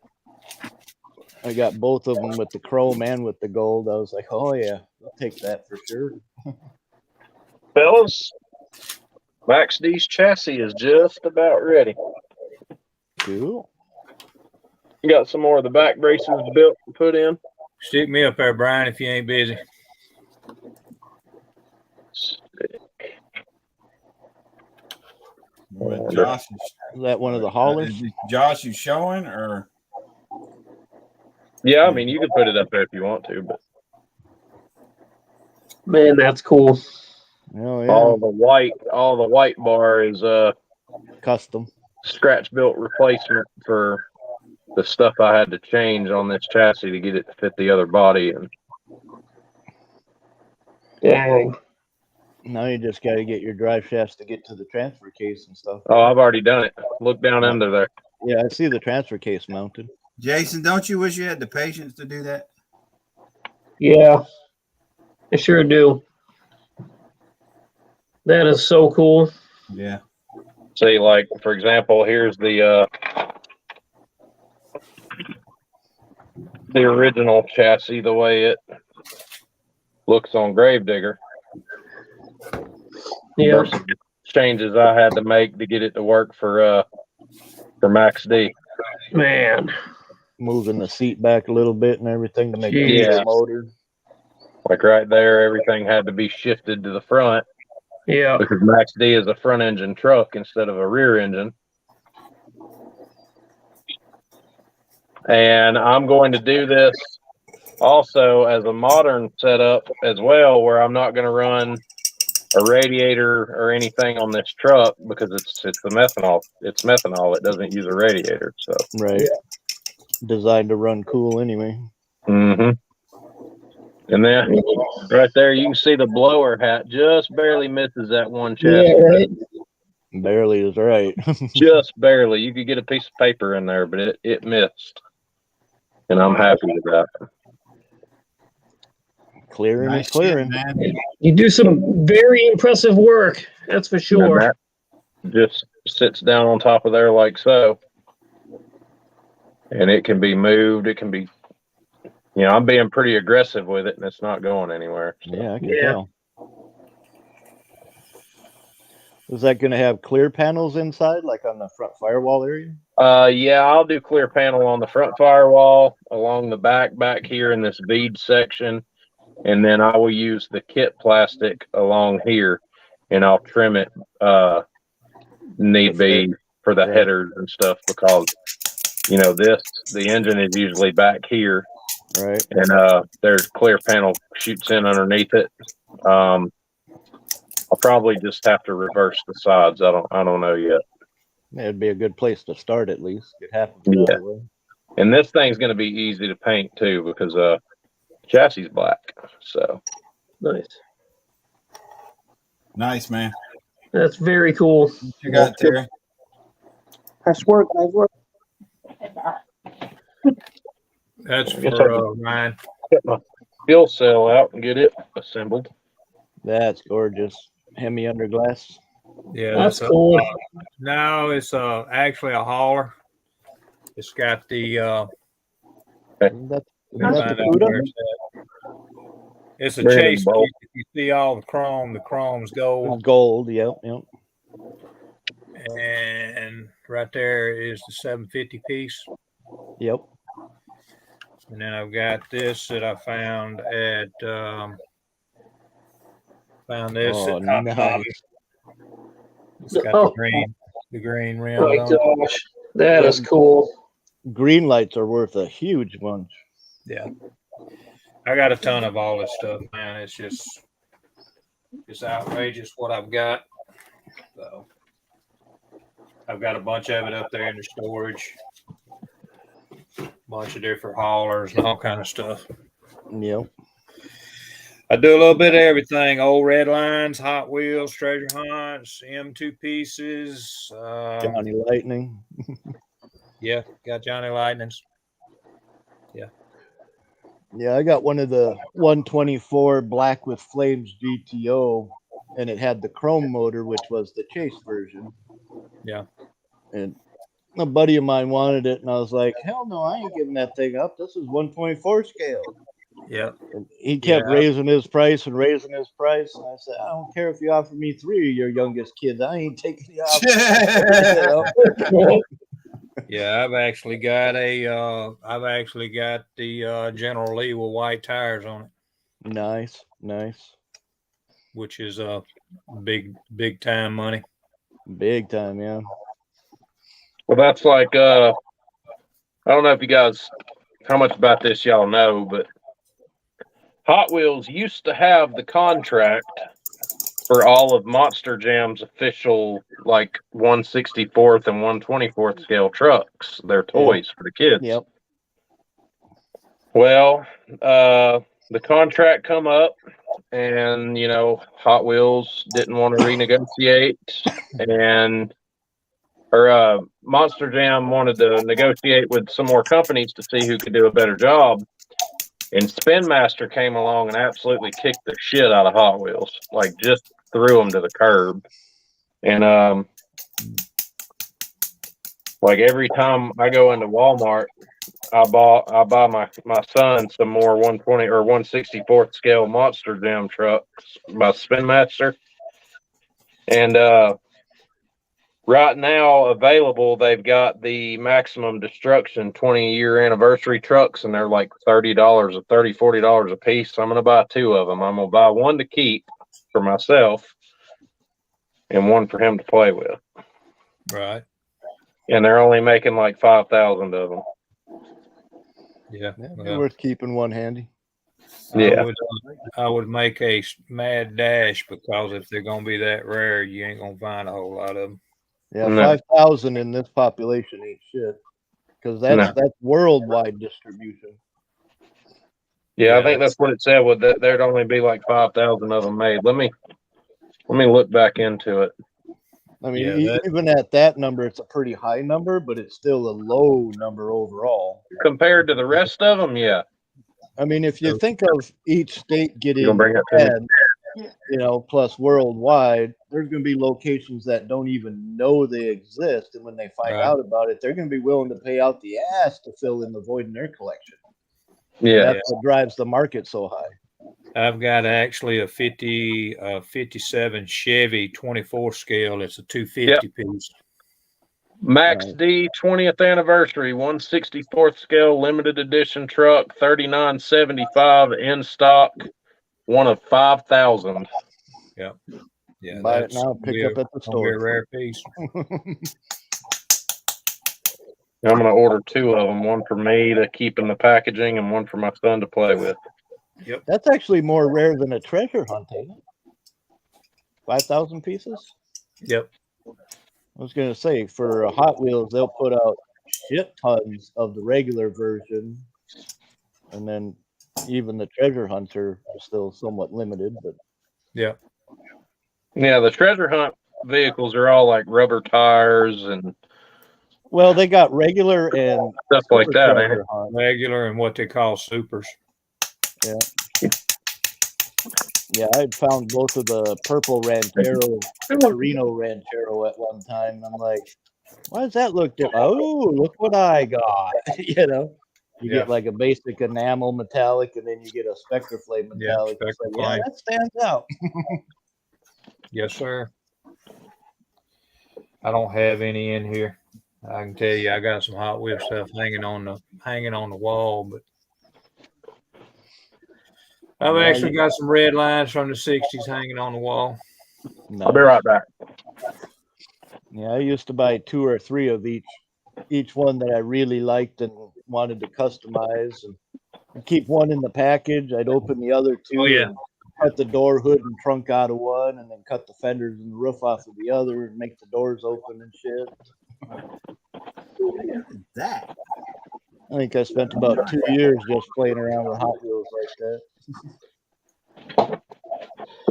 [SPEAKER 4] I got both of them with the chrome and with the gold. I was like, oh yeah, I'll take that for sure.
[SPEAKER 7] Fellas, Max D's chassis is just about ready.
[SPEAKER 4] Cool.
[SPEAKER 7] You got some more of the back braces built and put in?
[SPEAKER 19] Stick me up there, Brian, if you ain't busy.
[SPEAKER 1] Josh,
[SPEAKER 4] is that one of the haulers?
[SPEAKER 1] Josh, you showing or?
[SPEAKER 7] Yeah, I mean you can put it up there if you want to, but
[SPEAKER 2] man, that's cool.
[SPEAKER 4] Oh, yeah.
[SPEAKER 7] All the white bar is
[SPEAKER 4] custom
[SPEAKER 7] scratch built replacement for the stuff I had to change on this chassis to get it to fit the other body. And
[SPEAKER 2] dang.
[SPEAKER 4] Now you just got to get your drive shafts to get to the transfer case and stuff.
[SPEAKER 7] Oh, I've already done it. Look down under there.
[SPEAKER 4] Yeah, I see the transfer case mounted.
[SPEAKER 1] Jason, don't you wish you had the patience to do that?
[SPEAKER 2] Yeah, I sure do. That is so cool.
[SPEAKER 1] Yeah.
[SPEAKER 7] See, like for example, here's the original chassis, the way it looks on Gravedigger.
[SPEAKER 2] Yeah.
[SPEAKER 7] Versus changes I had to make to get it to work for Max D.
[SPEAKER 2] Man.
[SPEAKER 4] Moving the seat back a little bit and everything to make room for the motor.
[SPEAKER 7] Like right there, everything had to be shifted to the front.
[SPEAKER 2] Yeah.
[SPEAKER 7] Because Max D is a front engine truck instead of a rear engine. And I'm going to do this also as a modern setup as well, where I'm not going to run a radiator or anything on this truck because it's the methanol. It's methanol. It doesn't use a radiator. So
[SPEAKER 4] right. Designed to run cool anyway.
[SPEAKER 7] Mm-hmm. And then right there, you can see the blower hat just barely misses that one chassis.
[SPEAKER 2] Yeah, right.
[SPEAKER 4] Barely is right.
[SPEAKER 7] Just barely. You could get a piece of paper in there, but it missed. And I'm happy with that.
[SPEAKER 4] Clearing
[SPEAKER 1] Nice
[SPEAKER 4] is clearing.
[SPEAKER 1] shit, man.
[SPEAKER 2] You do some very impressive work. That's for sure.
[SPEAKER 7] And that just sits down on top of there like so. And it can be moved. It can be, I'm being pretty aggressive with it, and it's not going anywhere. So.
[SPEAKER 4] Yeah, I can tell. Is that going to have clear panels inside, like on the front firewall area?
[SPEAKER 7] Yeah, I'll do clear panel on the front firewall, along the back here in this bead section, and then I will use the kit plastic along here, and I'll trim it need be for the headers and stuff because the engine is usually back here,
[SPEAKER 4] right?
[SPEAKER 7] And there's clear panel shoots in underneath it. I'll probably just have to reverse the sides. I don't know yet.
[SPEAKER 4] It'd be a good place to start at least. Get half of it out of the way.
[SPEAKER 7] And this thing's going to be easy to paint too because chassis is black. So
[SPEAKER 2] nice.
[SPEAKER 1] Nice, man.
[SPEAKER 2] That's very cool.
[SPEAKER 1] What you got, Terry?
[SPEAKER 21] Nice work. Nice work.
[SPEAKER 19] That's for mine.
[SPEAKER 7] Get my fuel cell out and get it assembled.
[SPEAKER 4] That's gorgeous. Hemi underglass.
[SPEAKER 19] Yeah,
[SPEAKER 2] that's cool.
[SPEAKER 19] No, it's actually a hauler. It's got the. It's a chase. If you see all the chrome's gold.
[SPEAKER 4] Gold, yep.
[SPEAKER 19] And right there is the 750 piece.
[SPEAKER 4] Yep.
[SPEAKER 19] And then I've got this that I found at at
[SPEAKER 4] nice.
[SPEAKER 19] It's got the green rim.
[SPEAKER 2] Oh my gosh, that is cool.
[SPEAKER 4] Green lights are worth a huge bunch.
[SPEAKER 19] Yeah. I got a ton of all this stuff, man. It's outrageous what I've got. So I've got a bunch of it up there in the storage. Bunch of different haulers and all kind of stuff.
[SPEAKER 4] Yep.
[SPEAKER 19] I do a little bit of everything. Old red lines, Hot Wheels, treasure hunts, M2 pieces.
[SPEAKER 4] Johnny Lightning.
[SPEAKER 19] Yeah, got Johnny Lightnings. Yeah.
[SPEAKER 4] Yeah, I got one of the 124 Black with Flames GTO, and it had the chrome motor, which was the chase version.
[SPEAKER 19] Yeah.
[SPEAKER 4] And a buddy of mine wanted it, and I was like, hell no, I ain't giving that thing up. This is 124 scale.
[SPEAKER 19] Yeah.
[SPEAKER 4] And he kept raising his price. And I said, I don't care if you offer me 3 of your youngest kids. I ain't taking the offer.
[SPEAKER 19] Yeah, I've actually got the General Lee with white tires on it.
[SPEAKER 4] Nice.
[SPEAKER 19] Which is big time money.
[SPEAKER 4] Big time, yeah.
[SPEAKER 7] Well, that's like I don't know if you guys how much about this y'all know, but Hot Wheels used to have the contract for all of Monster Jam's official, like 1/64 and 1/24 scale trucks. They're toys for the kids.
[SPEAKER 4] Yep.
[SPEAKER 7] Well, the contract come up, and Hot Wheels didn't want to renegotiate, and Monster Jam wanted to negotiate with some more companies to see who could do a better job. And Spin Master came along and absolutely kicked the shit out of Hot Wheels, like just threw them to the curb. And like every time I go into Walmart, I buy my son some more 120 or 1/64th scale Monster Jam trucks by Spin Master. And right now available, they've got the Maximum Destruction 20-year anniversary trucks, and they're like $30 or $40 a piece. So I'm gonna buy 2 of them. I'm gonna buy one to keep for myself and one for him to play with.
[SPEAKER 19] Right.
[SPEAKER 7] And they're only making like 5,000 of them.
[SPEAKER 19] Yeah.
[SPEAKER 4] Worth keeping one handy.
[SPEAKER 7] Yeah.
[SPEAKER 19] I would make a mad dash, because if they're gonna be that rare, you ain't gonna find a whole lot of them.
[SPEAKER 4] Yeah, 5,000 in this population ain't shit, because that's worldwide distribution.
[SPEAKER 7] Yeah, I think that's what it said. With that, there'd only be like 5,000 of them made. Let me look back into it.
[SPEAKER 4] I mean, even at that number, it's a pretty high number, but it's still a low number overall
[SPEAKER 7] compared to the rest of them. Yeah.
[SPEAKER 4] I mean, if you think of each state getting
[SPEAKER 7] bring it to
[SPEAKER 4] 10, plus worldwide, there's going to be locations that don't even know they exist, and when they find out about it, they're going to be willing to pay out the ass to fill in the void in their collection.
[SPEAKER 7] Yeah,
[SPEAKER 4] that's what drives the market so high.
[SPEAKER 19] I've got actually a 57 Chevy 24 scale. It's a 250 piece.
[SPEAKER 7] Max D 20th anniversary 1/64th scale limited edition truck, $39.75 in stock, one of 5,000.
[SPEAKER 19] Yeah. Yeah.
[SPEAKER 4] Buy it now, pick up at the store.
[SPEAKER 19] A rare piece.
[SPEAKER 7] I'm going to order 2 of them, one for me to keep in the packaging and one for my son to play with.
[SPEAKER 19] Yep.
[SPEAKER 4] That's actually more rare than a treasure hunt, ain't it? 5,000 pieces?
[SPEAKER 19] Yep.
[SPEAKER 4] I was going to say, for Hot Wheels, they'll put out shit tons of the regular version, and then even the treasure hunter is still somewhat limited. But
[SPEAKER 19] yeah,
[SPEAKER 7] the treasure hunt vehicles are all like rubber tires and.
[SPEAKER 4] Well, they got regular and
[SPEAKER 7] stuff like that, ain't it?
[SPEAKER 19] Regular and what they call supers.
[SPEAKER 4] Yeah. Yeah, I found both of the purple Ranchero and Torino Ranchero at one time. I'm like, why does that look different? Oh, look what I got. You get like a basic enamel metallic, and then you get a Spectre Flame metallic. Yeah, that stands out.
[SPEAKER 19] Yes, sir. I don't have any in here. I can tell you, I got some Hot Wheels stuff hanging on the wall, but I've actually got some red lines from the 60s hanging on the wall.
[SPEAKER 4] Nice.
[SPEAKER 7] I'll be right back.
[SPEAKER 4] Yeah, I used to buy 2 or 3 of each one that I really liked and wanted to customize, and keep one in the package. I'd open the other 2 and cut the door hood and trunk out of one, and then cut the fenders and the roof off of the other, and make the doors open and shit.
[SPEAKER 18] That.
[SPEAKER 4] I think I spent about 2 years just playing around with Hot Wheels like that.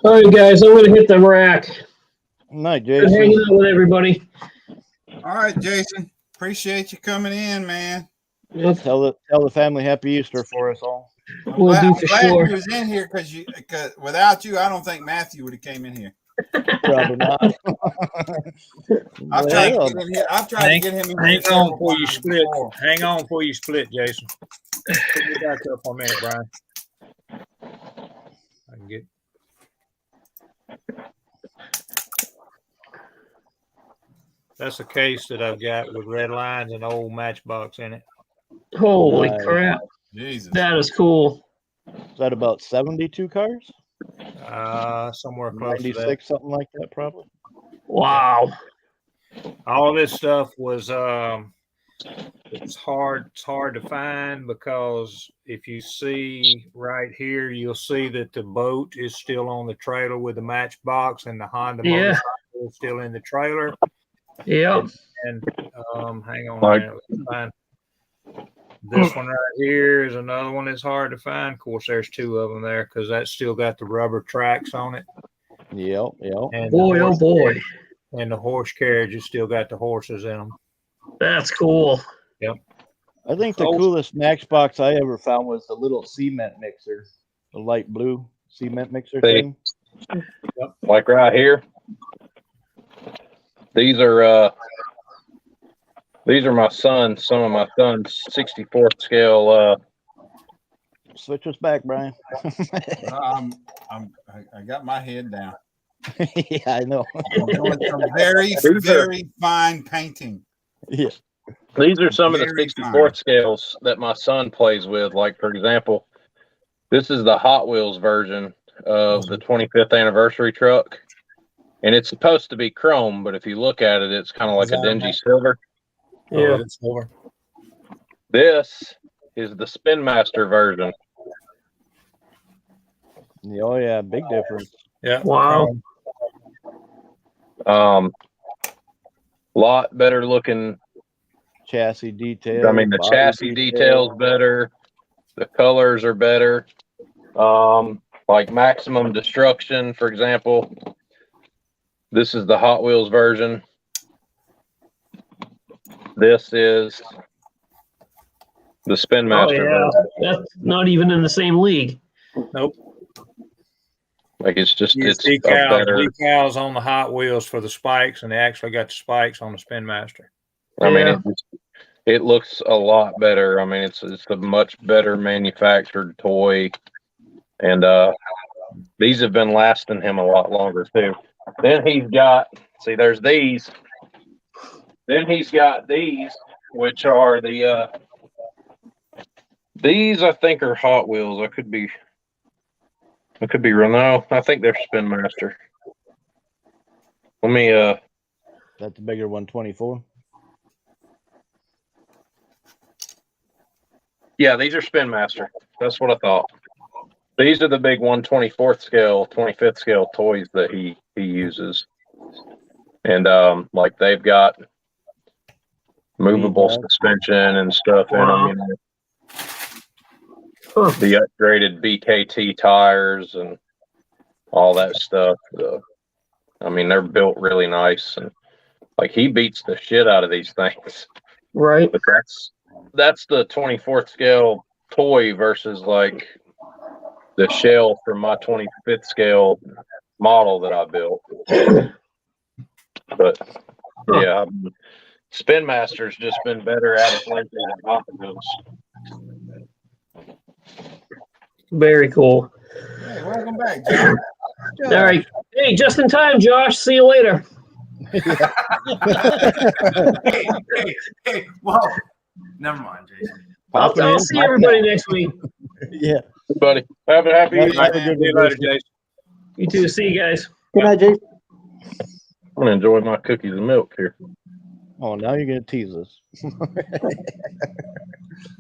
[SPEAKER 2] All right, guys, I'm gonna hit the rack.
[SPEAKER 4] Night,
[SPEAKER 2] Good
[SPEAKER 4] Jason.
[SPEAKER 2] hanging out with everybody.
[SPEAKER 1] All right, Jason. Appreciate you coming in, man.
[SPEAKER 4] Tell the family Happy Easter for us all.
[SPEAKER 2] We'll do for
[SPEAKER 1] glad
[SPEAKER 2] sure.
[SPEAKER 1] you was in here because without you, I don't think Matthew would have came in here.
[SPEAKER 4] Probably not.
[SPEAKER 1] I've tried to get in here. I've tried to get him in here.
[SPEAKER 19] Hang on before you split. Hang on before you split, Jason. Put me back up for a minute, Brian. I can get. That's a case that I've got with red lines and old Matchbox in it.
[SPEAKER 2] Holy crap.
[SPEAKER 1] Jesus.
[SPEAKER 2] That is cool.
[SPEAKER 4] Is that about 72 cars?
[SPEAKER 19] Somewhere close
[SPEAKER 4] 96,
[SPEAKER 19] to that.
[SPEAKER 4] something like that, probably.
[SPEAKER 2] Wow.
[SPEAKER 19] All this stuff was it's hard to find, because if you see right here, you'll see that the boat is still on the trailer with the Matchbox, and the Honda motorcycle is still in the trailer.
[SPEAKER 2] Yeah.
[SPEAKER 19] And hang on a minute. Let's find. This one right here is another one that's hard to find. Of course, there's 2 of them there, because that's still got the rubber tracks on it.
[SPEAKER 4] Yep.
[SPEAKER 19] And
[SPEAKER 2] boy, oh boy.
[SPEAKER 19] And the horse carriage has still got the horses in them.
[SPEAKER 2] That's cool.
[SPEAKER 19] Yep.
[SPEAKER 4] I think the coolest Matchbox I ever found was the little cement mixer, the light blue cement mixer
[SPEAKER 7] See.
[SPEAKER 4] thing.
[SPEAKER 7] Like right here. These are my sons, some of my sons' 64th scale.
[SPEAKER 4] Switch us back, Brian.
[SPEAKER 1] I got my head down.
[SPEAKER 4] Yeah, I know.
[SPEAKER 1] I'm doing some very, very fine painting.
[SPEAKER 4] Yeah.
[SPEAKER 7] These are some of the
[SPEAKER 1] Very
[SPEAKER 7] 64th scales that my son plays with. Like, for example, this is the Hot Wheels version of the 25th anniversary truck. And it's supposed to be chrome, but if you look at it, it's kind of like a dingy silver.
[SPEAKER 19] Yeah, it's silver.
[SPEAKER 7] This is the Spin Master version.
[SPEAKER 4] Oh yeah, big difference.
[SPEAKER 19] Yeah.
[SPEAKER 2] Wow.
[SPEAKER 7] Lot better looking
[SPEAKER 4] chassis detail.
[SPEAKER 7] I mean, the chassis detail's better. The colors are better. Like Maximum Destruction, for example. This is the Hot Wheels version. This is the Spin Master version.
[SPEAKER 2] That's not even in the same league.
[SPEAKER 19] Nope.
[SPEAKER 7] Like it's just it's a
[SPEAKER 19] decals,
[SPEAKER 7] better.
[SPEAKER 19] decals on the Hot Wheels for the spikes, and they actually got the spikes on the Spin Master.
[SPEAKER 7] I mean, it looks a lot better. I mean, it's a much better manufactured toy, and these have been lasting him a lot longer too. Then he's got, see, there's these. Then he's got these, which are the these I think are Hot Wheels. I could be wrong. No, I think they're Spin Master. Let me
[SPEAKER 4] That's the bigger 124.
[SPEAKER 7] Yeah, these are Spin Master. That's what I thought. These are the big 124th scale, 25th scale toys that he uses. And like they've got movable suspension and stuff in them. You know. The upgraded BKT tires and all that stuff. I mean, they're built really nice, and like he beats the shit out of these things.
[SPEAKER 2] Right.
[SPEAKER 7] But that's the 24th scale toy versus like the shell from my 25th scale model that I built. But yeah, Spin Master's just been better at it lately than Hot Wheels.
[SPEAKER 2] Very cool.
[SPEAKER 1] Hey, welcome back, John.
[SPEAKER 2] All right. Hey, just in time, Josh. See you later.
[SPEAKER 10] Hey, well, never mind, Jason.
[SPEAKER 2] I'll see everybody next week.
[SPEAKER 4] Yeah.
[SPEAKER 7] Buddy. Have a happy
[SPEAKER 4] Have
[SPEAKER 7] evening.
[SPEAKER 4] a good
[SPEAKER 7] See you
[SPEAKER 4] one,
[SPEAKER 7] later,
[SPEAKER 4] Jason.
[SPEAKER 7] Jason.
[SPEAKER 2] You too. See you guys.
[SPEAKER 21] Good night, Jason.
[SPEAKER 7] I'm going to enjoy my cookies and milk here.
[SPEAKER 4] Oh, now you're going to tease us.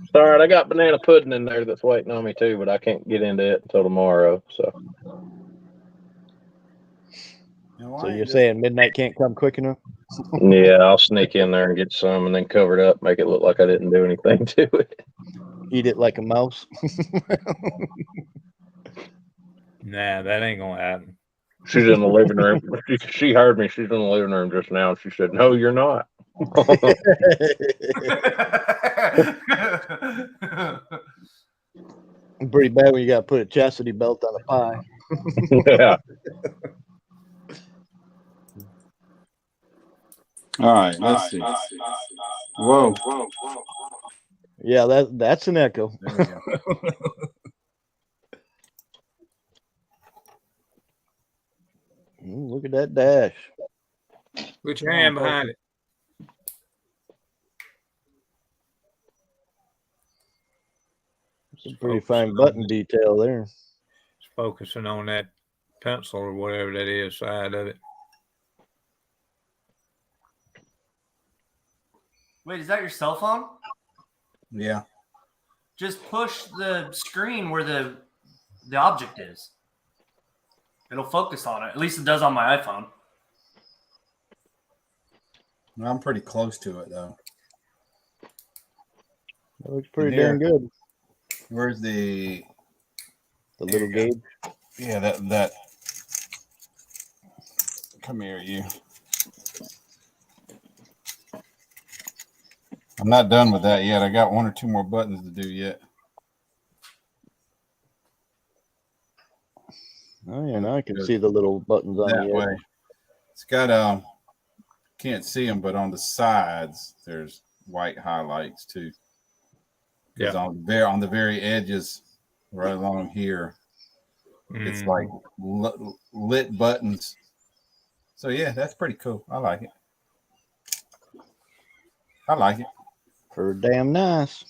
[SPEAKER 7] It's all right. I got banana pudding in there that's waiting on me too, but I can't get into it until tomorrow. So
[SPEAKER 4] So you're saying midnight can't come quick enough?
[SPEAKER 7] yeah, I'll sneak in there and get some and then cover it up, make it look like I didn't do anything to it.
[SPEAKER 4] Eat it like a mouse?
[SPEAKER 19] Nah, that ain't going to happen.
[SPEAKER 7] She's in the living room. She heard me. She's in the living room just now. And she said, "No, you're not."
[SPEAKER 4] Pretty bad when you got to put a chastity belt on a pie.
[SPEAKER 7] Yeah.
[SPEAKER 1] All right, let's see. Whoa.
[SPEAKER 4] Yeah, that's an echo.
[SPEAKER 1] There we go.
[SPEAKER 4] Look at that dash.
[SPEAKER 19] Put your hand behind it.
[SPEAKER 4] Some pretty fine button detail there.
[SPEAKER 19] It's focusing on that pencil or whatever that is side of it.
[SPEAKER 10] Wait, is that your cell phone?
[SPEAKER 1] Yeah.
[SPEAKER 10] Just push the screen where the object is. It'll focus on it. At least it does on my iPhone.
[SPEAKER 1] I'm pretty close to it though.
[SPEAKER 4] That looks pretty damn good.
[SPEAKER 1] Where's the
[SPEAKER 4] little gauge?
[SPEAKER 1] Yeah, that. Come here, you. I'm not done with that yet. I got 1 or 2 more buttons to do yet.
[SPEAKER 4] Oh yeah, now I can see the little buttons on
[SPEAKER 1] that
[SPEAKER 4] the
[SPEAKER 1] way.
[SPEAKER 4] edge.
[SPEAKER 1] It's got can't see them, but on the sides there's white highlights too. Because on the very edges, right along here, it's like lit buttons. So yeah, that's pretty cool. I like it. I like it.
[SPEAKER 4] Pretty damn nice.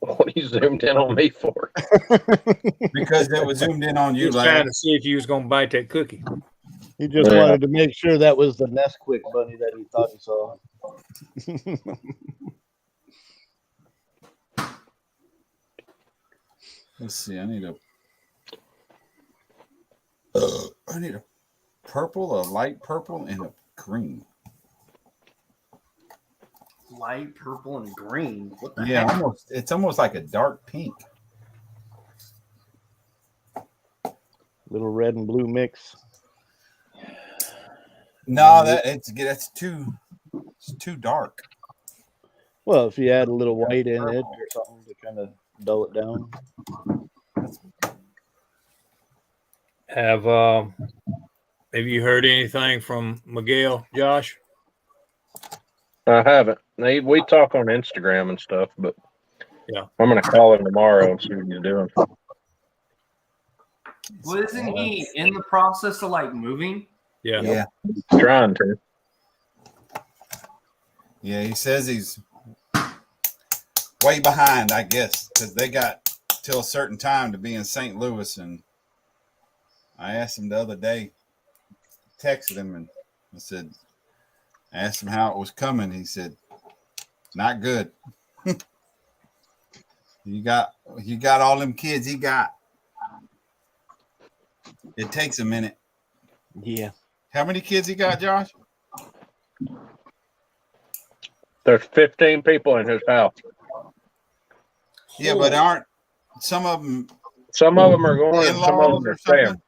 [SPEAKER 7] What are you zoomed in on me for?
[SPEAKER 1] Because it was zoomed in on you.
[SPEAKER 9] He was trying to see if you was gonna bite that cookie.
[SPEAKER 4] He just wanted to make sure that was the Nesquik bunny that he thought he saw.
[SPEAKER 1] Let's see. I need a purple, a light purple, and a green.
[SPEAKER 10] Light purple and green. What the
[SPEAKER 1] Yeah,
[SPEAKER 10] heck?
[SPEAKER 1] it's almost like a dark pink.
[SPEAKER 4] Little red and blue mix.
[SPEAKER 1] No, that's too dark.
[SPEAKER 4] Well, if you add a little white in it or something to kind of dull it down.
[SPEAKER 9] Have you heard anything from Miguel, Josh?
[SPEAKER 7] I haven't. We talk on Instagram and stuff, but
[SPEAKER 9] yeah,
[SPEAKER 7] I'm gonna call him tomorrow and see what he's doing.
[SPEAKER 10] Well, isn't he in the process of like moving?
[SPEAKER 1] Yeah.
[SPEAKER 7] Trying to.
[SPEAKER 1] Yeah, he says he's way behind, I guess, because they got till a certain time to be in St. Louis. And I asked him the other day, texted him, and I asked him how it was coming. He said, not good. You got all them kids he got. It takes a minute.
[SPEAKER 4] Yeah.
[SPEAKER 1] How many kids he got, Josh?
[SPEAKER 7] There's 15 people in his house.
[SPEAKER 1] Yeah, but aren't some of them?
[SPEAKER 7] Some of them are going, and some of them are staying.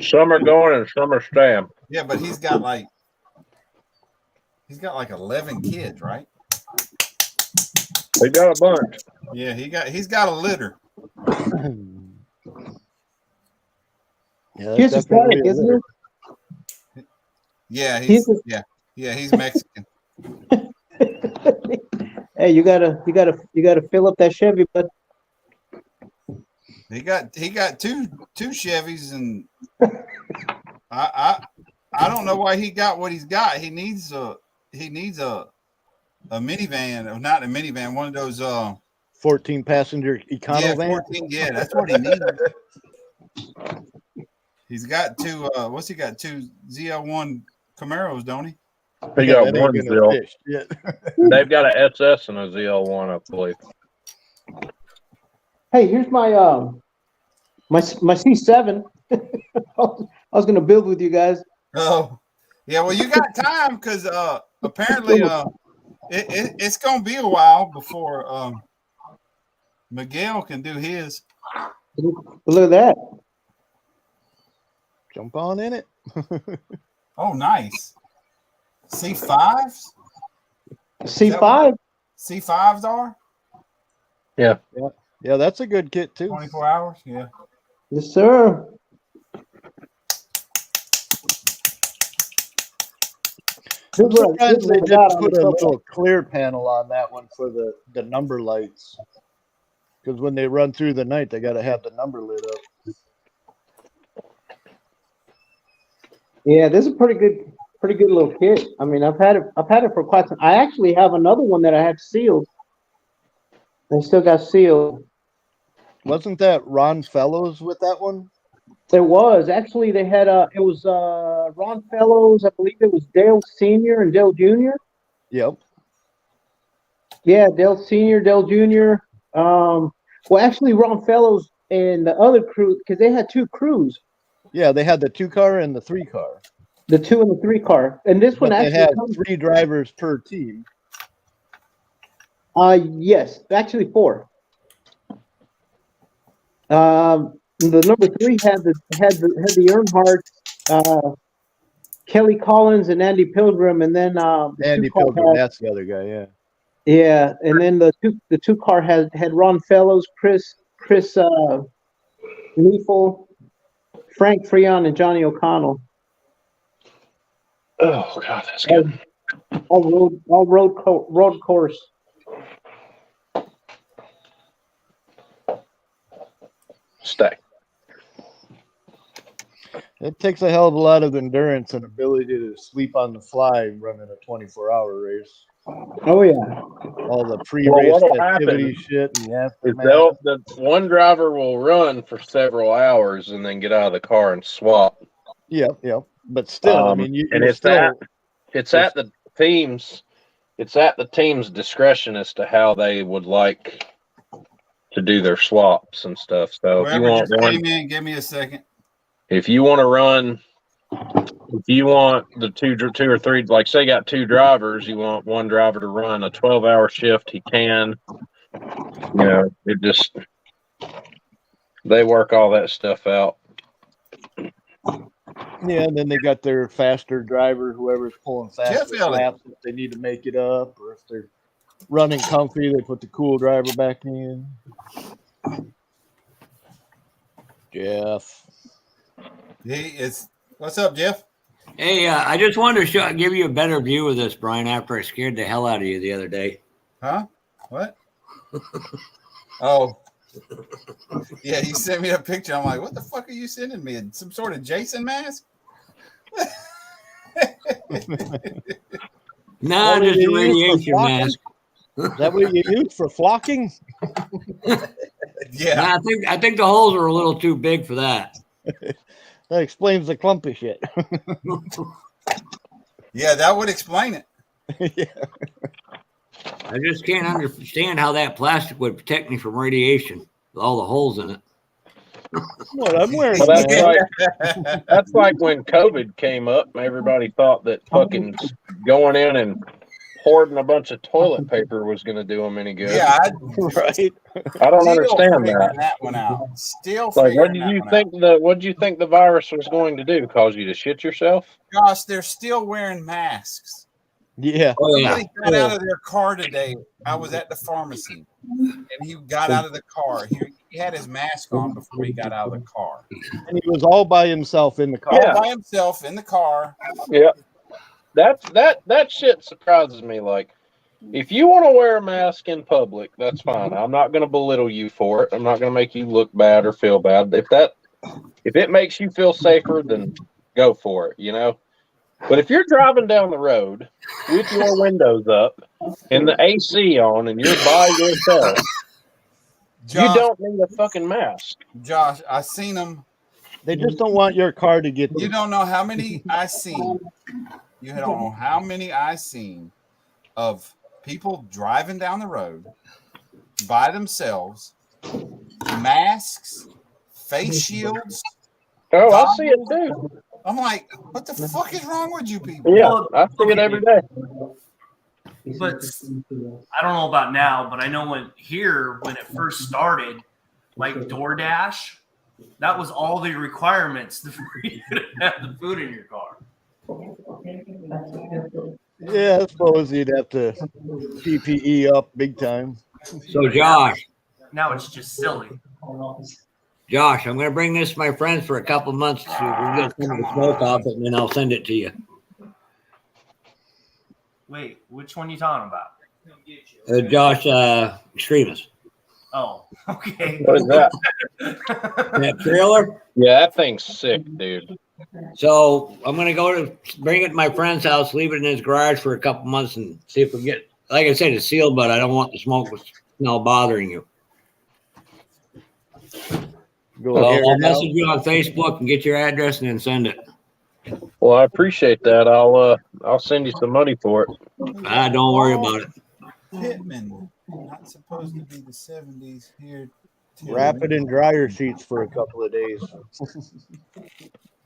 [SPEAKER 7] Some are going, and some are staying.
[SPEAKER 1] Yeah, but he's got like 11 kids, right?
[SPEAKER 7] He got a bunch.
[SPEAKER 1] Yeah, he's got a litter.
[SPEAKER 4] Yeah,
[SPEAKER 21] He's Hispanic, isn't he?
[SPEAKER 1] Yeah, he's Mexican.
[SPEAKER 21] Hey, you gotta fill up that Chevy, bud.
[SPEAKER 1] He got two Chevys, and I don't know why he got what he's got. He needs a minivan, or not a minivan, one of those
[SPEAKER 4] 14 passenger econo van.
[SPEAKER 1] 14, yeah, that's what he needs. He's got two what's he got? Two ZL1 Camaros, don't he?
[SPEAKER 7] He got one ZL. They've got an SS and a ZL1, I believe.
[SPEAKER 21] Hey, here's my my C7. I was gonna build with you guys.
[SPEAKER 1] Oh, yeah. Well, you got time because apparently it's gonna be a while before Miguel can do his.
[SPEAKER 21] Look at that.
[SPEAKER 4] Jump on in it.
[SPEAKER 1] Oh, nice. C5s?
[SPEAKER 21] C5?
[SPEAKER 1] C5s are?
[SPEAKER 7] Yeah.
[SPEAKER 4] Yeah, that's a good kit too.
[SPEAKER 1] 24 hours? Yeah.
[SPEAKER 21] Yes, sir.
[SPEAKER 4] Sometimes they just put a little clear panel on that one for the number lights. Because when they run through the night, they got to have the number lit up.
[SPEAKER 21] Yeah, this is a pretty good little kit. I mean, I've had it for quite some. I actually have another one that I had sealed. They still got sealed.
[SPEAKER 4] Wasn't that Ron Fellows with that one?
[SPEAKER 21] There was actually they had it was Ron Fellows. I believe it was Dale Senior and Dale Junior.
[SPEAKER 4] Yep.
[SPEAKER 21] Yeah, Dale Senior, Dale Junior. Well, actually, Ron Fellows and the other crew, because they had two crews.
[SPEAKER 4] Yeah, they had the 2-car and the 3-car.
[SPEAKER 21] The 2 and the 3-car, and this one actually
[SPEAKER 4] they had 3 drivers per team.
[SPEAKER 21] Yes, actually 4. The number 3 had the Earnhardt, Kelly Collins, and Andy Pilgrim, and then the
[SPEAKER 4] Andy
[SPEAKER 21] 2 car
[SPEAKER 4] Pilgrim,
[SPEAKER 21] had,
[SPEAKER 4] that's the other guy. Yeah.
[SPEAKER 21] yeah, and then the 2 car had Ron Fellows, Chris Neefel, Frank Freon, and Johnny O'Connell.
[SPEAKER 7] Oh God, that's good.
[SPEAKER 21] All road course.
[SPEAKER 7] Stack.
[SPEAKER 4] It takes a hell of a lot of endurance and ability to sleep on the fly running a 24-hour race.
[SPEAKER 21] Oh yeah.
[SPEAKER 4] All the pre-race
[SPEAKER 7] what'll
[SPEAKER 4] activity
[SPEAKER 7] happen
[SPEAKER 4] shit and the
[SPEAKER 7] is
[SPEAKER 4] aftermath.
[SPEAKER 7] the one driver will run for several hours and then get out of the car and swap.
[SPEAKER 4] Yeah. But still, I mean,
[SPEAKER 7] And
[SPEAKER 4] you're
[SPEAKER 7] it's
[SPEAKER 4] still.
[SPEAKER 7] at the team's discretion as to how they would like to do their swaps and stuff. So if you
[SPEAKER 1] Whoever
[SPEAKER 7] want
[SPEAKER 1] just
[SPEAKER 7] one,
[SPEAKER 1] came in, give me a second.
[SPEAKER 7] if you want to run, if you want the two or three, like say you got 2 drivers, you want one driver to run a 12-hour shift, he can. You know, it just, they work all that stuff out.
[SPEAKER 4] Yeah, and then they got their faster driver, whoever's pulling faster laps, if they need to make it up, or if they're running comfy, they put the cool driver back in. Jeff.
[SPEAKER 1] What's up, Jeff?
[SPEAKER 17] Hey, I just wanted to give you a better view of this, Brian, after I scared the hell out of you the other day.
[SPEAKER 1] Huh? What? Oh. Yeah, you sent me a picture. I'm like, what the fuck are you sending me? Some sort of Jason mask?
[SPEAKER 17] No, just a radiation mask.
[SPEAKER 4] Is that what you use for flocking?
[SPEAKER 1] Yeah.
[SPEAKER 17] No, I think the holes are a little too big for that.
[SPEAKER 4] That explains the clumpy shit.
[SPEAKER 1] Yeah, that would explain it.
[SPEAKER 4] Yeah.
[SPEAKER 17] I just can't understand how that plastic would protect me from radiation with all the holes in it.
[SPEAKER 4] What I'm wearing.
[SPEAKER 7] Well, that's like when COVID came up. Everybody thought that fucking going in and hoarding a bunch of toilet paper was going to do them any good.
[SPEAKER 1] Yeah,
[SPEAKER 4] right.
[SPEAKER 7] I don't understand
[SPEAKER 1] that one out. Still
[SPEAKER 7] like, what
[SPEAKER 1] figuring
[SPEAKER 7] did you
[SPEAKER 1] that
[SPEAKER 7] think what did you think the virus was going to do? Cause you to shit yourself?
[SPEAKER 1] Gosh, they're still wearing masks.
[SPEAKER 4] Yeah.
[SPEAKER 1] Somebody got out of their car today. I was at the pharmacy, and he got out of the car. He had his mask on before he got out of the car.
[SPEAKER 4] And he was all by himself in the car.
[SPEAKER 1] All by himself in the car.
[SPEAKER 7] Yeah. That shit surprises me. Like, if you want to wear a mask in public, that's fine. I'm not going to belittle you for it. I'm not going to make you look bad or feel bad. If it makes you feel safer, then go for it, you know? But if you're driving down the road with your windows up and the AC on and you're by yourself,
[SPEAKER 1] Josh,
[SPEAKER 7] you don't need a fucking mask.
[SPEAKER 1] Josh, I seen them.
[SPEAKER 4] They just don't want your car to get.
[SPEAKER 1] You don't know how many I seen. You don't know how many I seen of people driving down the road by themselves, masks, face shields.
[SPEAKER 7] Oh, I see it too.
[SPEAKER 1] I'm like, what the fuck is wrong with you people?
[SPEAKER 7] Yeah, I see it every day.
[SPEAKER 10] But I don't know about now, but I know when it first started, like DoorDash, that was all the requirements for you to have the food in your car.
[SPEAKER 4] Yeah, I suppose you'd have to PPE up big time.
[SPEAKER 17] So, Josh.
[SPEAKER 10] Now it's just silly.
[SPEAKER 17] Josh, I'm going to bring this to my friends for a couple months to get some of the smoke off it, and then I'll send it to you.
[SPEAKER 10] Wait, which one are you talking about?
[SPEAKER 17] Josh, Extremis.
[SPEAKER 10] Oh, okay.
[SPEAKER 7] What is that?
[SPEAKER 17] That trailer?
[SPEAKER 7] Yeah, that thing's sick, dude.
[SPEAKER 17] So I'm going to go to bring it to my friend's house, leave it in his garage for a couple months, and see if we get, like I said, it's sealed, but I don't want the smoke smell bothering you. So I'll message you on Facebook and get your address and then send it.
[SPEAKER 7] Well, I appreciate that. I'll send you some money for it.
[SPEAKER 17] Don't worry about it.
[SPEAKER 1] Pittman, not supposed to be the 70s here.
[SPEAKER 4] Wrap it in dryer sheets for a couple of days.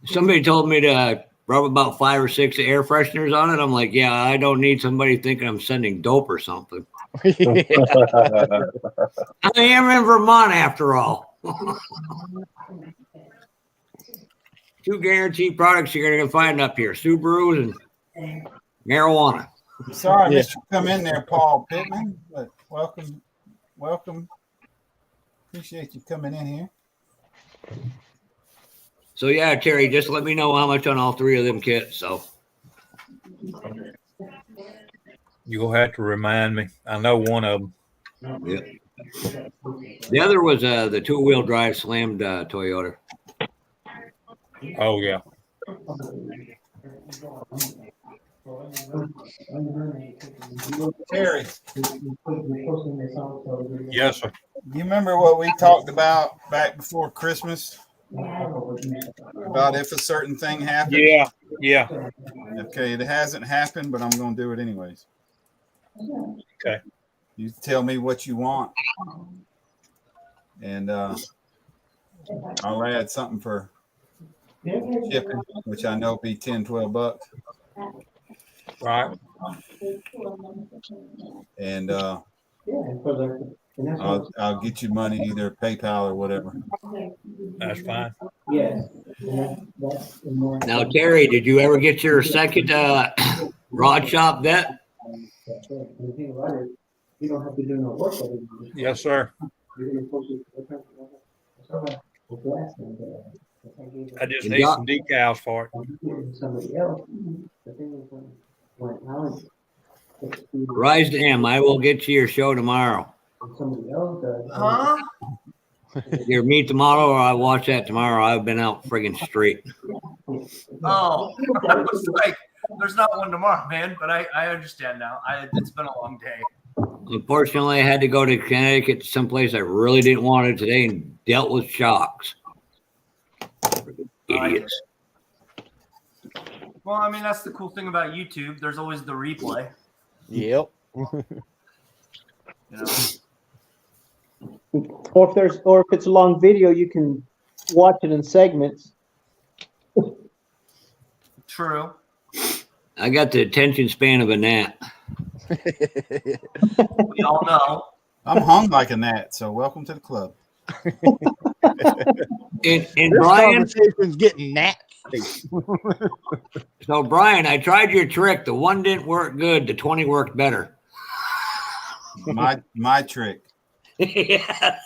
[SPEAKER 17] Somebody told me to rub about 5 or 6 air fresheners on it. I'm like, yeah, I don't need somebody thinking I'm sending dope or something. I am in Vermont after all. Two guaranteed products you're going to find up here: Subarus and marijuana.
[SPEAKER 1] Sorry, I missed you come in there, Paul Pittman. But welcome. Appreciate you coming in here.
[SPEAKER 17] So yeah, Terry, just let me know how much on all three of them kits. So
[SPEAKER 19] You'll have to remind me. I know one of them.
[SPEAKER 17] Yep. The other was the two-wheel drive slammed Toyota.
[SPEAKER 19] Oh yeah.
[SPEAKER 1] Terry.
[SPEAKER 19] Yes, sir.
[SPEAKER 1] You remember what we talked about back before Christmas? About if a certain thing happened?
[SPEAKER 19] Yeah.
[SPEAKER 1] Okay, it hasn't happened, but I'm going to do it anyways.
[SPEAKER 19] Okay.
[SPEAKER 1] You tell me what you want, and I'll add something for shipping, which I know will be $10-12.
[SPEAKER 19] Right.
[SPEAKER 1] And I'll get you money, either PayPal or whatever.
[SPEAKER 19] That's fine.
[SPEAKER 17] Now, Terry, did you ever get your second rod shop vet?
[SPEAKER 19] Yes, sir. I just need some decals for it.
[SPEAKER 17] Rise to him. I will get you your show tomorrow.
[SPEAKER 10] Huh?
[SPEAKER 17] Either meet tomorrow or I watch that tomorrow. I've been out friggin' straight.
[SPEAKER 10] Oh, I was like, there's not one tomorrow, man. But I understand now. It's been a long day.
[SPEAKER 17] Unfortunately, I had to go to Connecticut to someplace I really didn't want to today and dealt with shocks. Idiots.
[SPEAKER 10] Well, I mean, that's the cool thing about YouTube. There's always the replay.
[SPEAKER 4] Yep.
[SPEAKER 10] You know?
[SPEAKER 21] Or if it's a long video, you can watch it in segments.
[SPEAKER 10] True.
[SPEAKER 17] I got the attention span of a gnat.
[SPEAKER 10] We all know.
[SPEAKER 1] I'm hung like a gnat, so welcome to the club.
[SPEAKER 17] And
[SPEAKER 4] This
[SPEAKER 17] Brian,
[SPEAKER 4] conversation's getting gnat.
[SPEAKER 17] so Brian, I tried your trick. The one didn't work good. The 20 worked better.
[SPEAKER 1] My trick.
[SPEAKER 17] Yeah.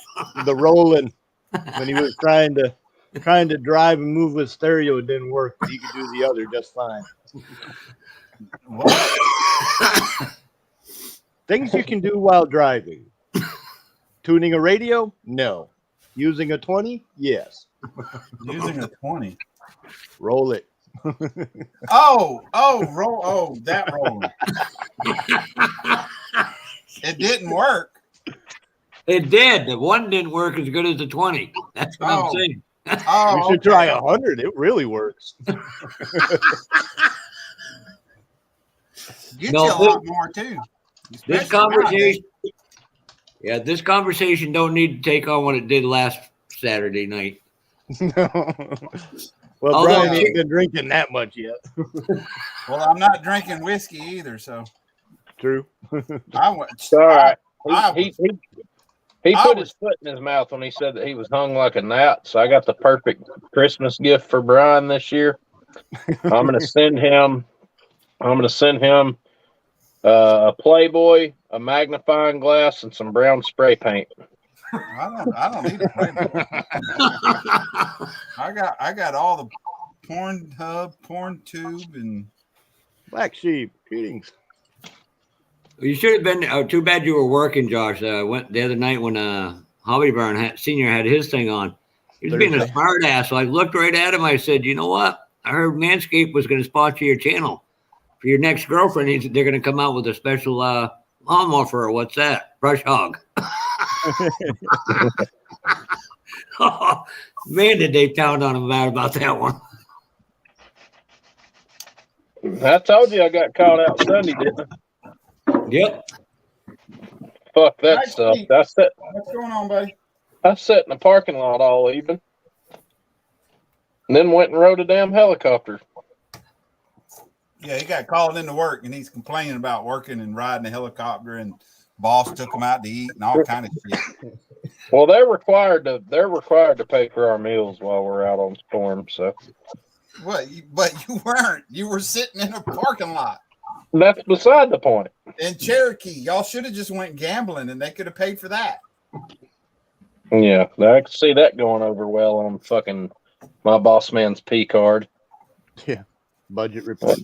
[SPEAKER 4] The rolling when he was trying to drive and move with stereo, it didn't work, but he could do the other just fine. Things you can do while driving. Tuning a radio? No. Using a 20? Yes.
[SPEAKER 1] Using a 20.
[SPEAKER 4] Roll it.
[SPEAKER 1] That rolling. It didn't work.
[SPEAKER 17] It did. The one didn't work as good as the 20. That's what I'm saying.
[SPEAKER 4] You should try 100. It really works.
[SPEAKER 1] Get you a lot more too.
[SPEAKER 17] This conversation, this conversation don't need to take on what it did last Saturday night.
[SPEAKER 4] Well, Brian ain't been drinking that much yet.
[SPEAKER 1] Well, I'm not drinking whiskey either, so
[SPEAKER 4] true.
[SPEAKER 7] It's all right. He put his foot in his mouth when he said that he was hung like a gnat. So I got the perfect Christmas gift for Brian this year. I'm gonna send him a Playboy, a magnifying glass, and some brown spray paint.
[SPEAKER 1] I don't need a Playboy. I got all the porn tube, and
[SPEAKER 4] Black Sheep greetings.
[SPEAKER 17] You should have been. Too bad you were working, Josh. Went the other night when Hobby Barn Senior had his thing on. He was being a smart ass. So I looked right at him. I said, "You know what? I heard Manscaped was going to sponsor your channel for your next girlfriend. They're going to come out with a special lawnmower for her. What's that? Brush hog." Oh, man, did they pound on him about that one?
[SPEAKER 7] I told you I got caught out Sunday, didn't I?
[SPEAKER 17] Yep.
[SPEAKER 7] Fuck that stuff.
[SPEAKER 1] What's going on, buddy?
[SPEAKER 7] I sat in the parking lot all evening, and then went and rode a damn helicopter.
[SPEAKER 1] Yeah, he got called into work, and he's complaining about working and riding a helicopter, and boss took him out to eat and all kind of shit.
[SPEAKER 7] Well, they're required to pay for our meals while we're out on storm. So
[SPEAKER 1] What? But you weren't. You were sitting in a parking lot
[SPEAKER 7] that's beside the point.
[SPEAKER 1] in Cherokee. Y'all should have just went gambling, and they could have paid for that.
[SPEAKER 7] Yeah, I can see that going over well on fucking my boss man's P card.
[SPEAKER 4] Yeah, budget report.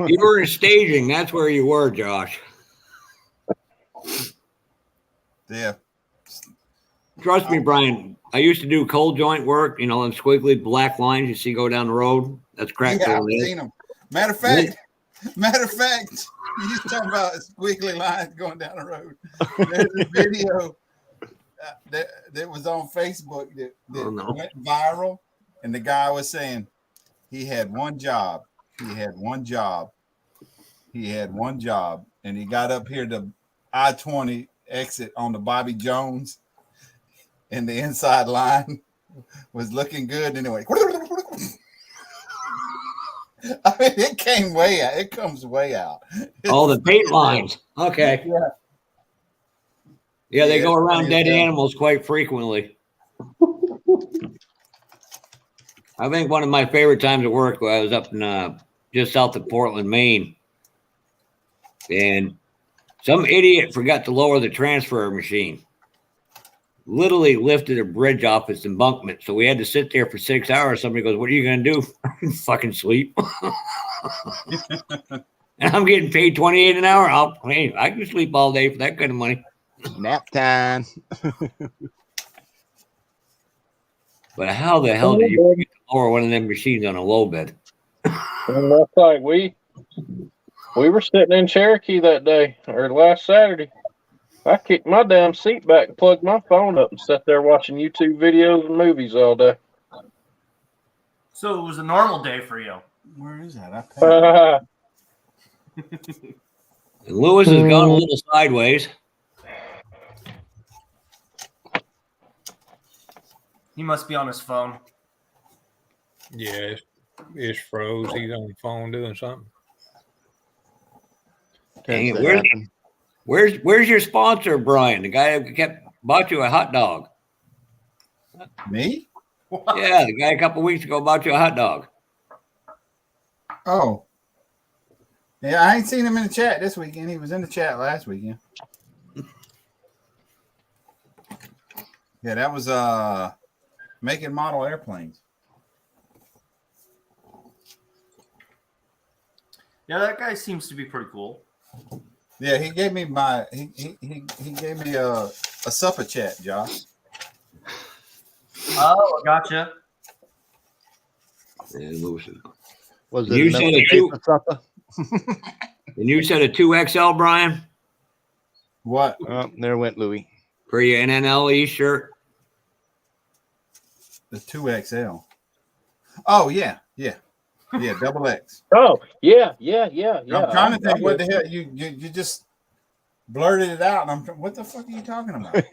[SPEAKER 17] You were in staging. That's where you were, Josh.
[SPEAKER 1] Yeah.
[SPEAKER 17] Trust me, Brian. I used to do cold joint work. You know, them squiggly black lines you see go down the road. That's crack.
[SPEAKER 1] Yeah, I've seen them. Matter of fact, you talking about squiggly lines going down the road. There's a video that was on Facebook that went viral, and the guy was saying he had one job. He had one job. He had one job, and he got up here to I-20 exit on the Bobby Jones, and the inside line was looking good. And anyway, I mean, it came way out. It comes way out.
[SPEAKER 17] Oh, the paint lines. Okay.
[SPEAKER 1] Yeah.
[SPEAKER 17] Yeah, they go around dead animals quite frequently. I think one of my favorite times at work, I was up in just south of Portland, Maine, and some idiot forgot to lower the transfer machine. Literally lifted a bridge off its embankment. So we had to sit there for 6 hours. Somebody goes, "What are you going to do?" Fucking sleep. And I'm getting paid $28 an hour. I can sleep all day for that kind of money.
[SPEAKER 4] Nap time.
[SPEAKER 17] But how the hell did you get to lower one of them machines on a low bed?
[SPEAKER 7] And that's like we were sitting in Cherokee that day or last Saturday. I kicked my damn seat back and plugged my phone up and sat there watching YouTube videos and movies all day.
[SPEAKER 10] So it was a normal day for you.
[SPEAKER 1] Where is that?
[SPEAKER 17] And Lewis has gone a little sideways.
[SPEAKER 10] He must be on his phone.
[SPEAKER 9] Yeah, it's froze. He's on the phone doing something.
[SPEAKER 17] Dang it, where's your sponsor, Brian? The guy that bought you a hot dog.
[SPEAKER 1] Me?
[SPEAKER 17] Yeah, the guy a couple weeks ago bought you a hot dog.
[SPEAKER 1] Oh. Yeah, I ain't seen him in the chat this weekend. He was in the chat last weekend. Yeah, that was making model airplanes.
[SPEAKER 10] Yeah, that guy seems to be pretty cool.
[SPEAKER 1] Yeah, he gave me he gave me a supper chat, Josh.
[SPEAKER 10] Oh, gotcha.
[SPEAKER 4] Was
[SPEAKER 17] You said a two. And you said a 2XL, Brian?
[SPEAKER 1] What?
[SPEAKER 4] Oh, there went Louis.
[SPEAKER 17] For your NNLE shirt?
[SPEAKER 1] The 2XL. Oh, yeah. Double X.
[SPEAKER 7] Oh, yeah.
[SPEAKER 1] I'm trying to think what the hell you just blurted it out, and what the fuck are you talking about?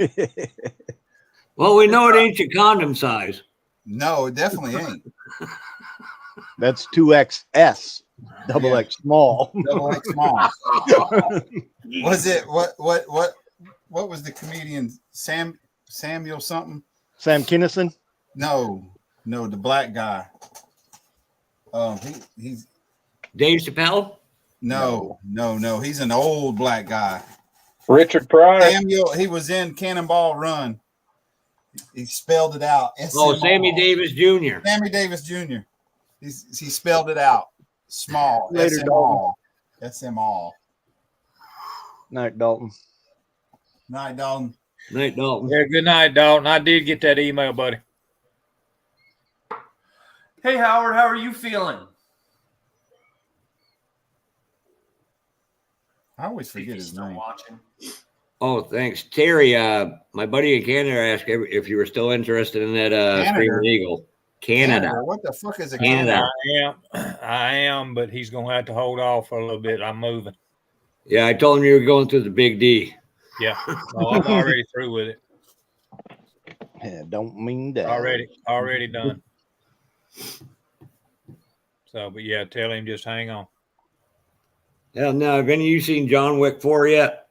[SPEAKER 17] Well, we know it ain't your condom size.
[SPEAKER 1] No, it definitely ain't.
[SPEAKER 4] That's 2XS. Double X small.
[SPEAKER 1] Double X small. Was it what was the comedian Samuel something?
[SPEAKER 4] Sam Kinison?
[SPEAKER 1] No, the black guy. He's
[SPEAKER 17] Dave Chappelle?
[SPEAKER 1] No. He's an old black guy.
[SPEAKER 7] Richard Pryor.
[SPEAKER 1] Samuel, he was in Cannonball Run. He spelled it out.
[SPEAKER 17] Oh, Sammy Davis Jr.
[SPEAKER 1] Sammy Davis Jr. He spelled it out. Small.
[SPEAKER 4] Later,
[SPEAKER 1] SMall.
[SPEAKER 4] Night, Dalton.
[SPEAKER 1] Night, Dalton.
[SPEAKER 17] Night, Dalton.
[SPEAKER 9] Yeah, good night, Dalton. I did get that email, buddy.
[SPEAKER 10] Hey, Howard, how are you feeling?
[SPEAKER 1] I always forget his name.
[SPEAKER 10] Watching.
[SPEAKER 17] Oh, thanks. Terry, my buddy in Canada asked if you were still interested in that Screaming Eagle. Canada.
[SPEAKER 1] What the fuck is it?
[SPEAKER 17] Canada.
[SPEAKER 9] I am, but he's going to have to hold off for a little bit. I'm moving.
[SPEAKER 17] Yeah, I told him you were going through the Big D.
[SPEAKER 9] Yeah. Oh, I'm already through with it.
[SPEAKER 4] Yeah, don't mean that.
[SPEAKER 9] Already done. So, but yeah, tell him just hang on.
[SPEAKER 17] Hell no. Have any of you seen John Wick 4 yet?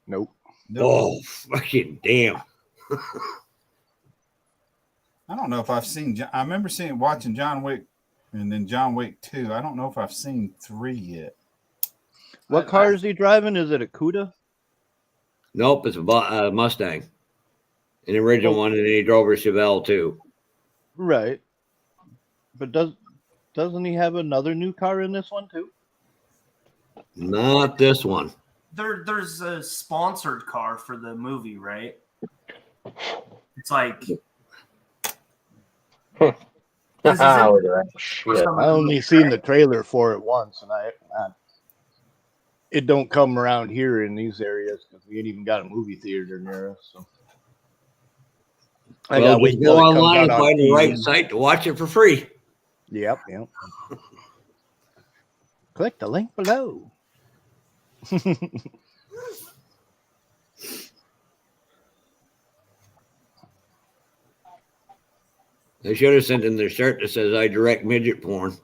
[SPEAKER 4] Nope.
[SPEAKER 17] Oh, fucking damn.
[SPEAKER 1] I don't know if I've seen. I remember watching John Wick, and then John Wick 2. I don't know if I've seen 3 yet.
[SPEAKER 4] What car is he driving? Is it a Cuda?
[SPEAKER 17] Nope, it's a Mustang, an original one, and then he drove a Chevelle too.
[SPEAKER 4] Right. But doesn't he have another new car in this one too?
[SPEAKER 17] Not this one.
[SPEAKER 10] There's a sponsored car for the movie, right? It's like.
[SPEAKER 4] I only seen the trailer for it once, and it don't come around here in these areas because we ain't even got a movie theater near us. So I gotta wait
[SPEAKER 17] just
[SPEAKER 4] till
[SPEAKER 17] go
[SPEAKER 4] it comes
[SPEAKER 17] online
[SPEAKER 4] out
[SPEAKER 17] and
[SPEAKER 4] on
[SPEAKER 17] find the right
[SPEAKER 4] TV.
[SPEAKER 17] site to watch it for free.
[SPEAKER 4] Yep. Click the link below.
[SPEAKER 17] They should have sent in their shirt that says "I direct midget porn."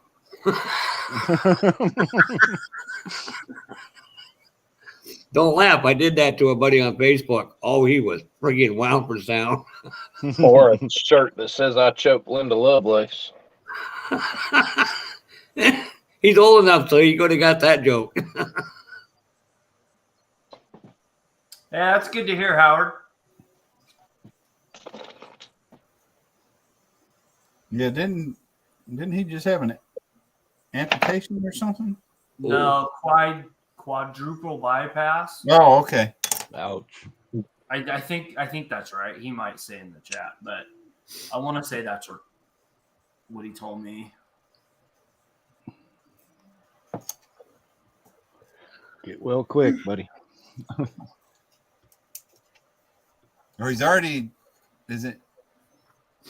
[SPEAKER 17] Don't laugh. I did that to a buddy on Facebook. Oh, he was friggin' wild for sound.
[SPEAKER 7] Or a shirt that says "I choked Linda Lovelace."
[SPEAKER 17] He's old enough, so he could have got that joke.
[SPEAKER 10] Yeah, that's good to hear, Howard.
[SPEAKER 1] Yeah, didn't he just have an amputation or something?
[SPEAKER 10] No, quadruple bypass.
[SPEAKER 1] Oh, okay.
[SPEAKER 4] Ouch.
[SPEAKER 10] I think that's right. He might say in the chat, but I want to say that's what he told me.
[SPEAKER 4] Get well quick, buddy.
[SPEAKER 1] Or he's already. Is it?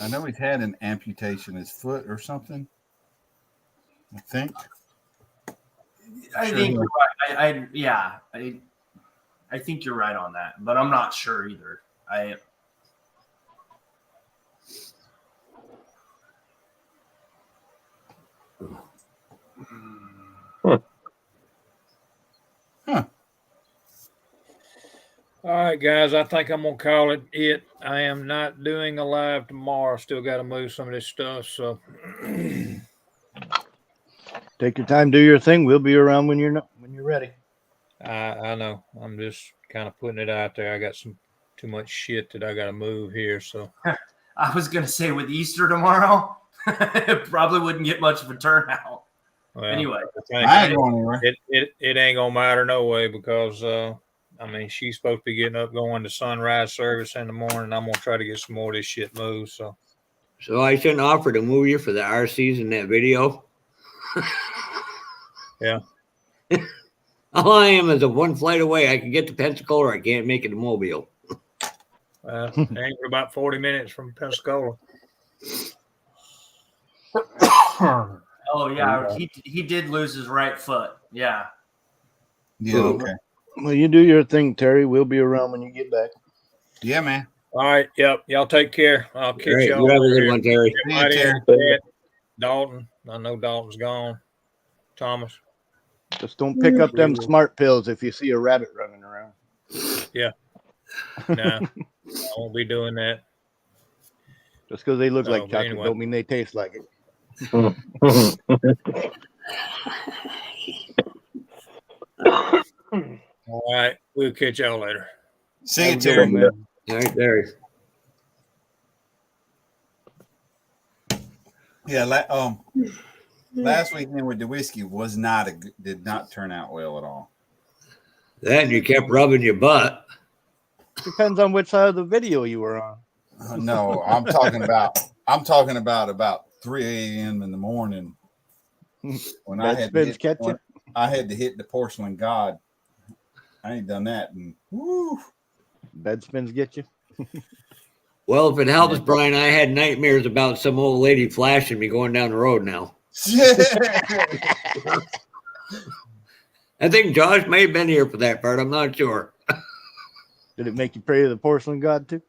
[SPEAKER 1] I know he's had an amputation, his foot or something. I think.
[SPEAKER 10] I think you're right. I think you're right on that, but I'm not sure either.
[SPEAKER 9] All right, guys, I think I'm going to call it. I am not doing a live tomorrow. Still got to move some of this stuff. So
[SPEAKER 4] Take your time, do your thing. We'll be around when you're ready.
[SPEAKER 9] I know. I'm just kind of putting it out there. I got too much shit that I got to move here. So
[SPEAKER 10] I was going to say with Easter tomorrow, it probably wouldn't get much of a turnout.
[SPEAKER 9] well,
[SPEAKER 10] anyway,
[SPEAKER 1] I ain't going anywhere.
[SPEAKER 9] It ain't going to matter no way because, I mean, she's supposed to be getting up, going to sunrise service in the morning. I'm going to try to get some more of this shit moved. So
[SPEAKER 17] I shouldn't offer to move you for the RCs in that video.
[SPEAKER 9] Yeah.
[SPEAKER 17] All I am is a one flight away. I can get to Pensacola, or I can't make it to Mobile.
[SPEAKER 9] Ain't for about 40 minutes from Pensacola.
[SPEAKER 10] Oh yeah, he did lose his right foot. Yeah.
[SPEAKER 1] Yeah. Okay.
[SPEAKER 4] Well, you do your thing, Terry. We'll be around when you get back.
[SPEAKER 1] Yeah, man.
[SPEAKER 9] All right. Yep. Y'all take care. I'll catch
[SPEAKER 17] Right,
[SPEAKER 9] y'all.
[SPEAKER 17] you have a
[SPEAKER 9] over
[SPEAKER 17] good
[SPEAKER 9] here.
[SPEAKER 17] one, Terry.
[SPEAKER 9] Get right
[SPEAKER 1] See you,
[SPEAKER 9] in,
[SPEAKER 1] Terry.
[SPEAKER 9] Ted, Dalton. I know Dalton's gone. Thomas.
[SPEAKER 4] Just don't pick up them smart pills if you see a rabbit running around.
[SPEAKER 9] Yeah. No, I won't be doing that.
[SPEAKER 4] Just because they look
[SPEAKER 9] No,
[SPEAKER 4] like
[SPEAKER 9] but
[SPEAKER 4] chocolate
[SPEAKER 9] anyway.
[SPEAKER 4] don't mean they taste like it.
[SPEAKER 9] All right. We'll catch y'all later.
[SPEAKER 1] See you,
[SPEAKER 4] Have a good
[SPEAKER 1] Terry.
[SPEAKER 4] one, man.
[SPEAKER 17] All right, Terry.
[SPEAKER 1] Yeah. Last weekend with the whiskey was did not turn out well at all.
[SPEAKER 17] That and you kept rubbing your butt.
[SPEAKER 4] Depends on which side of the video you were on.
[SPEAKER 1] No, I'm talking about 3 a.m. in the morning when I had to hit the porcelain god. I ain't done that, and woo.
[SPEAKER 4] Bed spins get you.
[SPEAKER 17] Well, if it helps, Brian, I had nightmares about some old lady flashing me going down the road now. I think Josh may have been here for that part. I'm not sure.
[SPEAKER 4] Did it make you pray to the porcelain god too?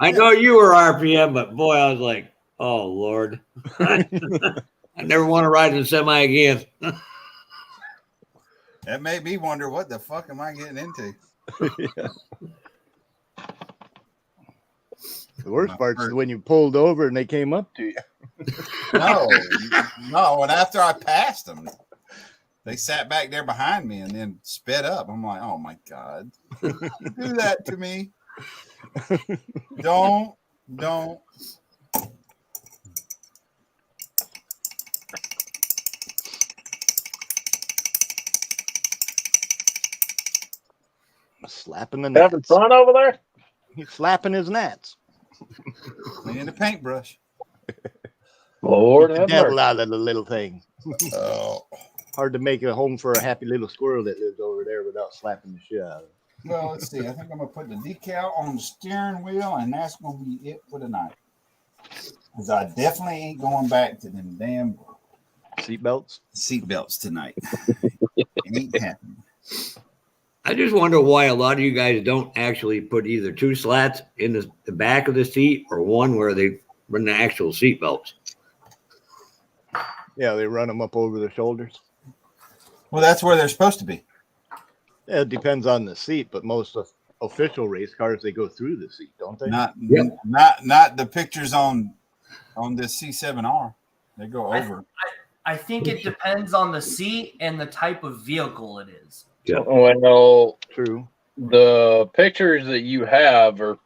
[SPEAKER 17] I know you were RPM, but boy, I was like, oh, Lord. I never want to ride in a semi again.
[SPEAKER 1] That made me wonder, what the fuck am I getting into?
[SPEAKER 4] Yeah. The worst part's when you pulled over and they came up to you.
[SPEAKER 1] No. And after I passed them, they sat back there behind me and then sped up. I'm like, oh my God, do that to me. Don't.
[SPEAKER 4] Slapping the gnats.
[SPEAKER 7] Having fun over there?
[SPEAKER 4] He's slapping his gnats.
[SPEAKER 1] Cleaning the paintbrush.
[SPEAKER 7] Lord
[SPEAKER 4] Get the
[SPEAKER 7] have
[SPEAKER 4] devil
[SPEAKER 7] mercy.
[SPEAKER 4] out of the little thing.
[SPEAKER 1] Oh.
[SPEAKER 4] Hard to make a home for a happy little squirrel that lives over there without slapping the shit out of it.
[SPEAKER 1] Well, let's see. I think I'm going to put the decal on the steering wheel, and that's going to be it for tonight. Because I definitely ain't going back to them damn seatbelts tonight. It ain't happening.
[SPEAKER 17] I just wonder why a lot of you guys don't actually put either two slats in the back of the seat or one where they run the actual seat belts.
[SPEAKER 4] Yeah, they run them up over the shoulders.
[SPEAKER 1] Well, that's where they're supposed to be.
[SPEAKER 4] Yeah, it depends on the seat, but most of official race cars, they go through the seat, don't they?
[SPEAKER 1] Not the pictures on this C7R. They go over.
[SPEAKER 10] I think it depends on the seat and the type of vehicle it is.
[SPEAKER 17] Yeah.
[SPEAKER 7] Well,
[SPEAKER 4] true.
[SPEAKER 7] The pictures that you have are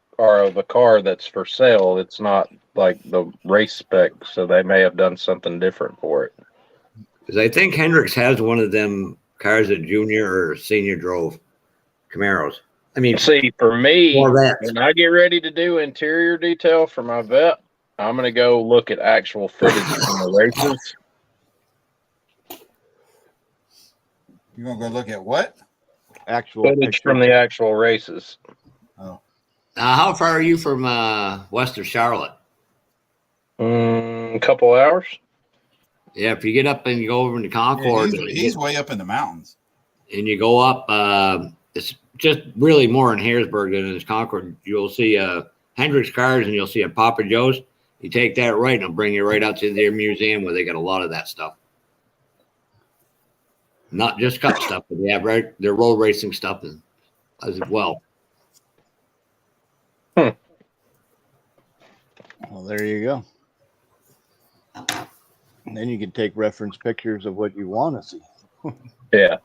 [SPEAKER 7] of a car that's for sale. It's not like the race spec, so they may have done something different for it.
[SPEAKER 17] Because I think Hendricks has one of them cars that junior or senior drove, Camaros. I mean,
[SPEAKER 7] see, for me,
[SPEAKER 17] more that.
[SPEAKER 7] when I get ready to do interior detail for my vet, I'm going to go look at actual footage from the races.
[SPEAKER 1] You're going to go look at what?
[SPEAKER 4] Actual
[SPEAKER 7] footage from the actual races.
[SPEAKER 1] Oh.
[SPEAKER 17] How far are you from west of Charlotte?
[SPEAKER 7] A couple hours.
[SPEAKER 17] Yeah, if you get up and you go over into Concord.
[SPEAKER 1] Yeah, he's way up in the mountains.
[SPEAKER 17] And you go up, it's just really more in Harrisburg than in Concord. You'll see Hendricks cars and you'll see a Papa Joe's. You take that right and it'll bring you right out to their museum where they got a lot of that stuff. Not just cup stuff, but they have their road racing stuff as well.
[SPEAKER 4] Well, there you go. And then you can take reference pictures of what you want to see.
[SPEAKER 7] Yeah.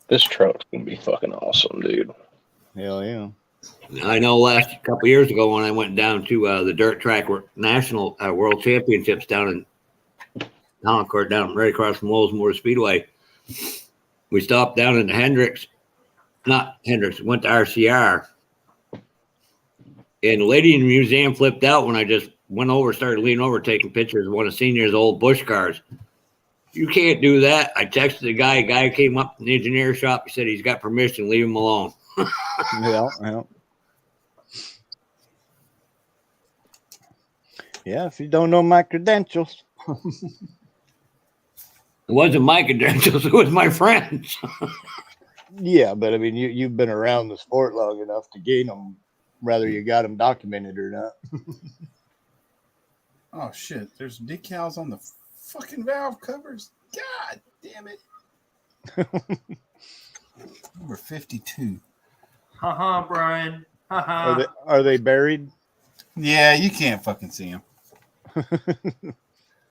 [SPEAKER 7] This truck's gonna be fucking awesome, dude.
[SPEAKER 4] Hell yeah.
[SPEAKER 17] I know last couple years ago when I went down to the dirt track national world championships down in Concord, down right across from Wolves Motor Speedway, we stopped down in Hendricks. Not Hendricks, went to RCR. And the lady in the museum flipped out when I just went over, started leaning over, taking pictures of one of senior's old Bush cars. You can't do that. I texted the guy. A guy came up in the engineer shop. He said he's got permission. Leave him alone.
[SPEAKER 4] Yeah, if you don't know my credentials.
[SPEAKER 17] It wasn't my credentials. It was my friends.
[SPEAKER 4] Yeah, but I mean, you've been around the sport long enough to gain them, whether you got them documented or not.
[SPEAKER 1] Oh, shit. There's decals on the fucking valve covers. God damn it. Number 52.
[SPEAKER 10] Brian.
[SPEAKER 4] Are they buried?
[SPEAKER 1] Yeah, you can't fucking see them.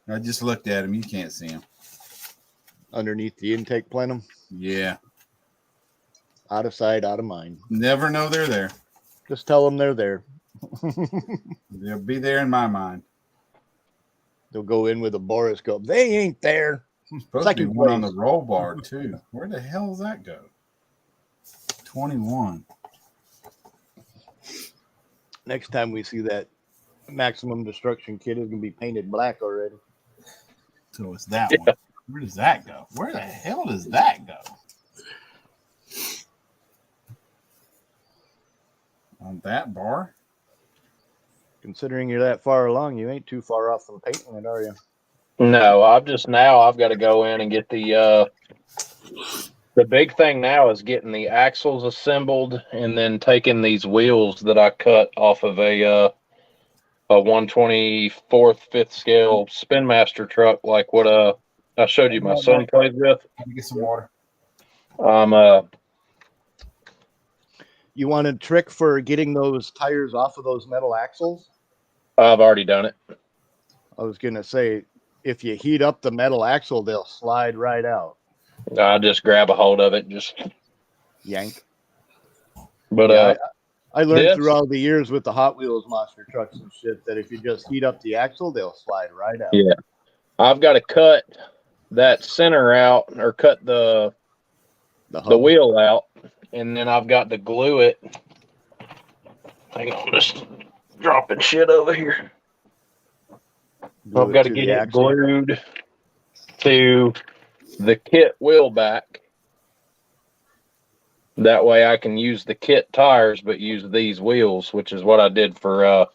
[SPEAKER 1] I just looked at them. You can't see them.
[SPEAKER 4] Underneath the intake plenum?
[SPEAKER 1] Yeah.
[SPEAKER 4] Out of sight, out of mind.
[SPEAKER 1] Never know they're there.
[SPEAKER 4] Just tell them they're there.
[SPEAKER 1] They'll be there in my mind.
[SPEAKER 4] They'll go in with a borescope. They ain't there.
[SPEAKER 1] Supposed to be one on the roll bar, too. Where the hell does that go? 21.
[SPEAKER 4] Next time we see that maximum destruction kit is going to be painted black already.
[SPEAKER 1] So it's that one. Where does that go? Where the hell does that go? On that bar?
[SPEAKER 4] Considering you're that far along, you ain't too far off from painting it, are you?
[SPEAKER 7] No, I've got to go in and get the big thing now is getting the axles assembled and then taking these wheels that I cut off of a 124th 5th scale Spin Master truck, like what I showed you my son plays with.
[SPEAKER 1] Let me get some water.
[SPEAKER 4] You want a trick for getting those tires off of those metal axles?
[SPEAKER 7] I've already done it.
[SPEAKER 4] I was gonna say, if you heat up the metal axle, they'll slide right out.
[SPEAKER 7] I just grab a hold of it, and just
[SPEAKER 4] yank.
[SPEAKER 7] But
[SPEAKER 4] yeah, I learned
[SPEAKER 7] this,
[SPEAKER 4] through all the years with the Hot Wheels monster trucks and shit that if you just heat up the axle, they'll slide right out.
[SPEAKER 7] yeah, I've got to cut that center out or cut the wheel out, and then I've got to glue it. Hang on, just dropping shit over here. I've got to get it glued to the kit wheel back. That way I can use the kit tires, but use these wheels, which is what I did for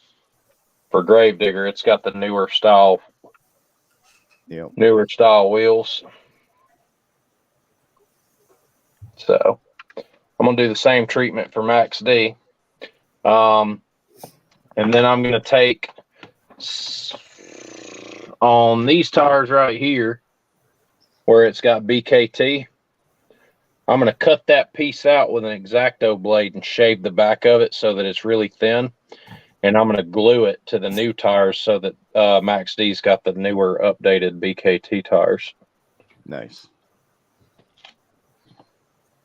[SPEAKER 7] Gravedigger. It's got the newer style wheels. So I'm gonna do the same treatment for Max D. And then I'm gonna take on these tires right here where it's got BKT. I'm going to cut that piece out with an X-Acto blade and shave the back of it so that it's really thin. And I'm going to glue it to the new tires so that Max D's got the newer updated BKT tires.
[SPEAKER 4] Nice.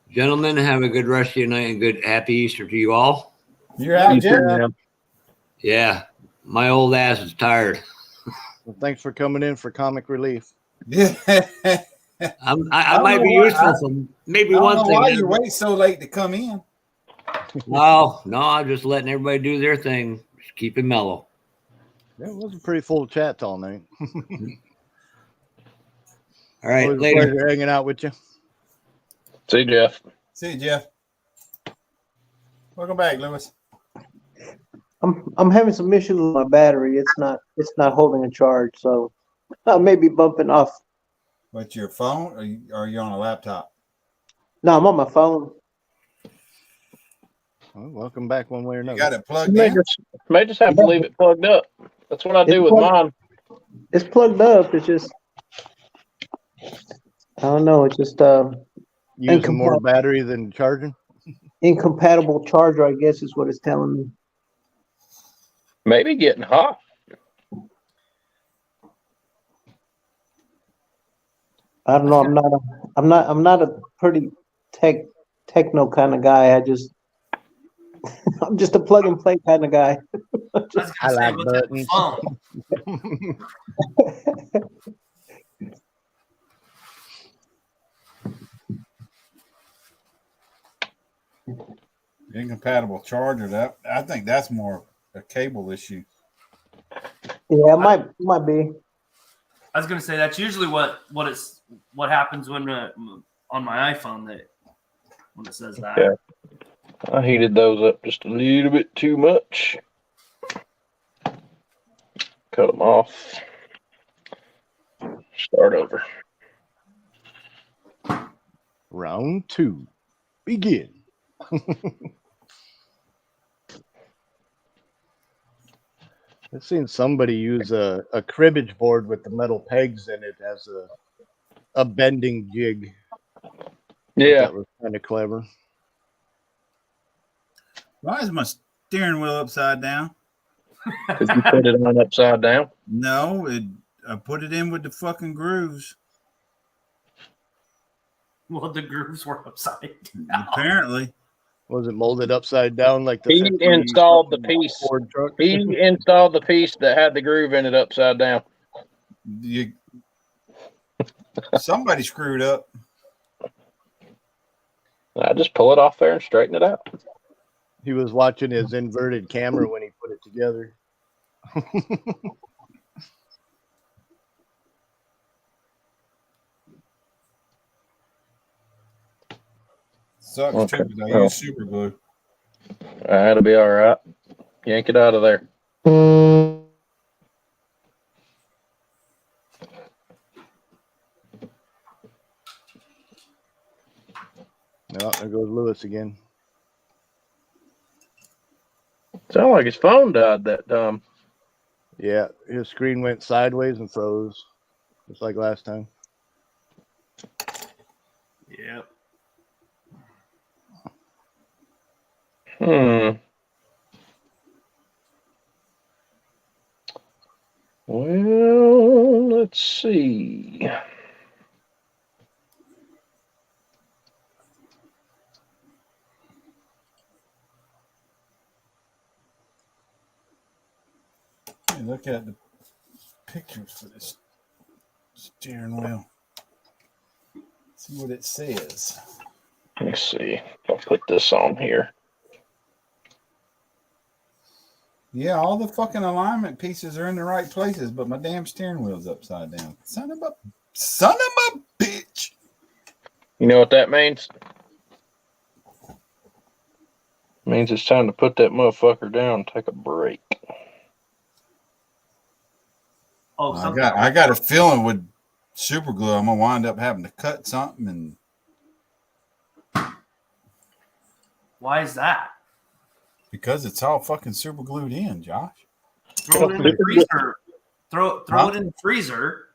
[SPEAKER 17] Gentlemen, have a good rest of your night and good happy Easter to you all.
[SPEAKER 1] You're out, Jeff.
[SPEAKER 17] Yeah, my old ass is tired.
[SPEAKER 4] Well, thanks for coming in for comic relief.
[SPEAKER 1] Yeah.
[SPEAKER 17] I might be useful for maybe one thing.
[SPEAKER 1] Why you wait so late to come in?
[SPEAKER 17] Well, no, I'm just letting everybody do their thing. Just keep it mellow.
[SPEAKER 4] Yeah, it was a pretty full chat all night.
[SPEAKER 17] All right,
[SPEAKER 4] Always a
[SPEAKER 17] later.
[SPEAKER 4] pleasure hanging out with you.
[SPEAKER 7] See you, Jeff.
[SPEAKER 1] See you, Jeff. Welcome back, Lewis.
[SPEAKER 21] I'm having some issues with my battery. It's not holding a charge, so I may be bumping off.
[SPEAKER 1] What's your phone? Or are you on a laptop?
[SPEAKER 21] No, I'm on my phone.
[SPEAKER 4] Well, welcome back one way or another.
[SPEAKER 1] You got it plugged
[SPEAKER 7] May
[SPEAKER 1] in?
[SPEAKER 7] just have to leave it plugged up. That's what I do with mine.
[SPEAKER 21] It's plugged up. It's just I don't know. It's just
[SPEAKER 4] using more battery than charging.
[SPEAKER 21] Incompatible charger, I guess, is what it's telling me.
[SPEAKER 7] Maybe getting hot.
[SPEAKER 21] I don't know. I'm not a pretty techno kind of guy. I'm just a plug and play kind of guy.
[SPEAKER 4] I like buttons.
[SPEAKER 1] Incompatible charger. I think that's more a cable issue.
[SPEAKER 21] Yeah, it might be.
[SPEAKER 10] I was gonna say that's usually what happens when on my iPhone when it says that.
[SPEAKER 7] Yeah. I heated those up just a little bit too much. Cut them off. Start over.
[SPEAKER 4] Round 2. Begin. I've seen somebody use a cribbage board with the metal pegs in it as a bending jig.
[SPEAKER 7] Yeah.
[SPEAKER 4] That was kind of clever.
[SPEAKER 1] Why is my steering wheel upside down?
[SPEAKER 7] Did you put it on upside down?
[SPEAKER 1] No, I put it in with the fucking grooves.
[SPEAKER 10] Well, the grooves were upside down.
[SPEAKER 1] Apparently.
[SPEAKER 4] Was it molded upside down like the
[SPEAKER 7] He installed the piece. He installed the piece that had the groove in it upside down.
[SPEAKER 1] Somebody screwed up.
[SPEAKER 7] I just pull it off there and straighten it out.
[SPEAKER 4] He was watching his inverted camera when he put it together.
[SPEAKER 1] Sucks
[SPEAKER 7] Okay.
[SPEAKER 1] too, because I use super glue.
[SPEAKER 7] That'll be all right. Yank it out of there.
[SPEAKER 4] No, there goes Lewis again.
[SPEAKER 7] Sound like his phone died that time.
[SPEAKER 4] Yeah, his screen went sideways and froze, just like last time.
[SPEAKER 10] Yep.
[SPEAKER 7] Well, let's see.
[SPEAKER 1] Hey, look at the pictures for this steering wheel. See what it says.
[SPEAKER 7] Let me see. I'll put this on here.
[SPEAKER 1] Yeah, all the fucking alignment pieces are in the right places, but my damn steering wheel's upside down. Son of a bitch.
[SPEAKER 7] You know what that means? Means it's time to put that motherfucker down and take a break.
[SPEAKER 10] Oh,
[SPEAKER 1] I got a feeling with super glue, I'm gonna wind up having to cut something. And
[SPEAKER 10] why is that?
[SPEAKER 1] because it's all fucking super glued in, Josh.
[SPEAKER 10] Throw it in the freezer. Throw it in the freezer.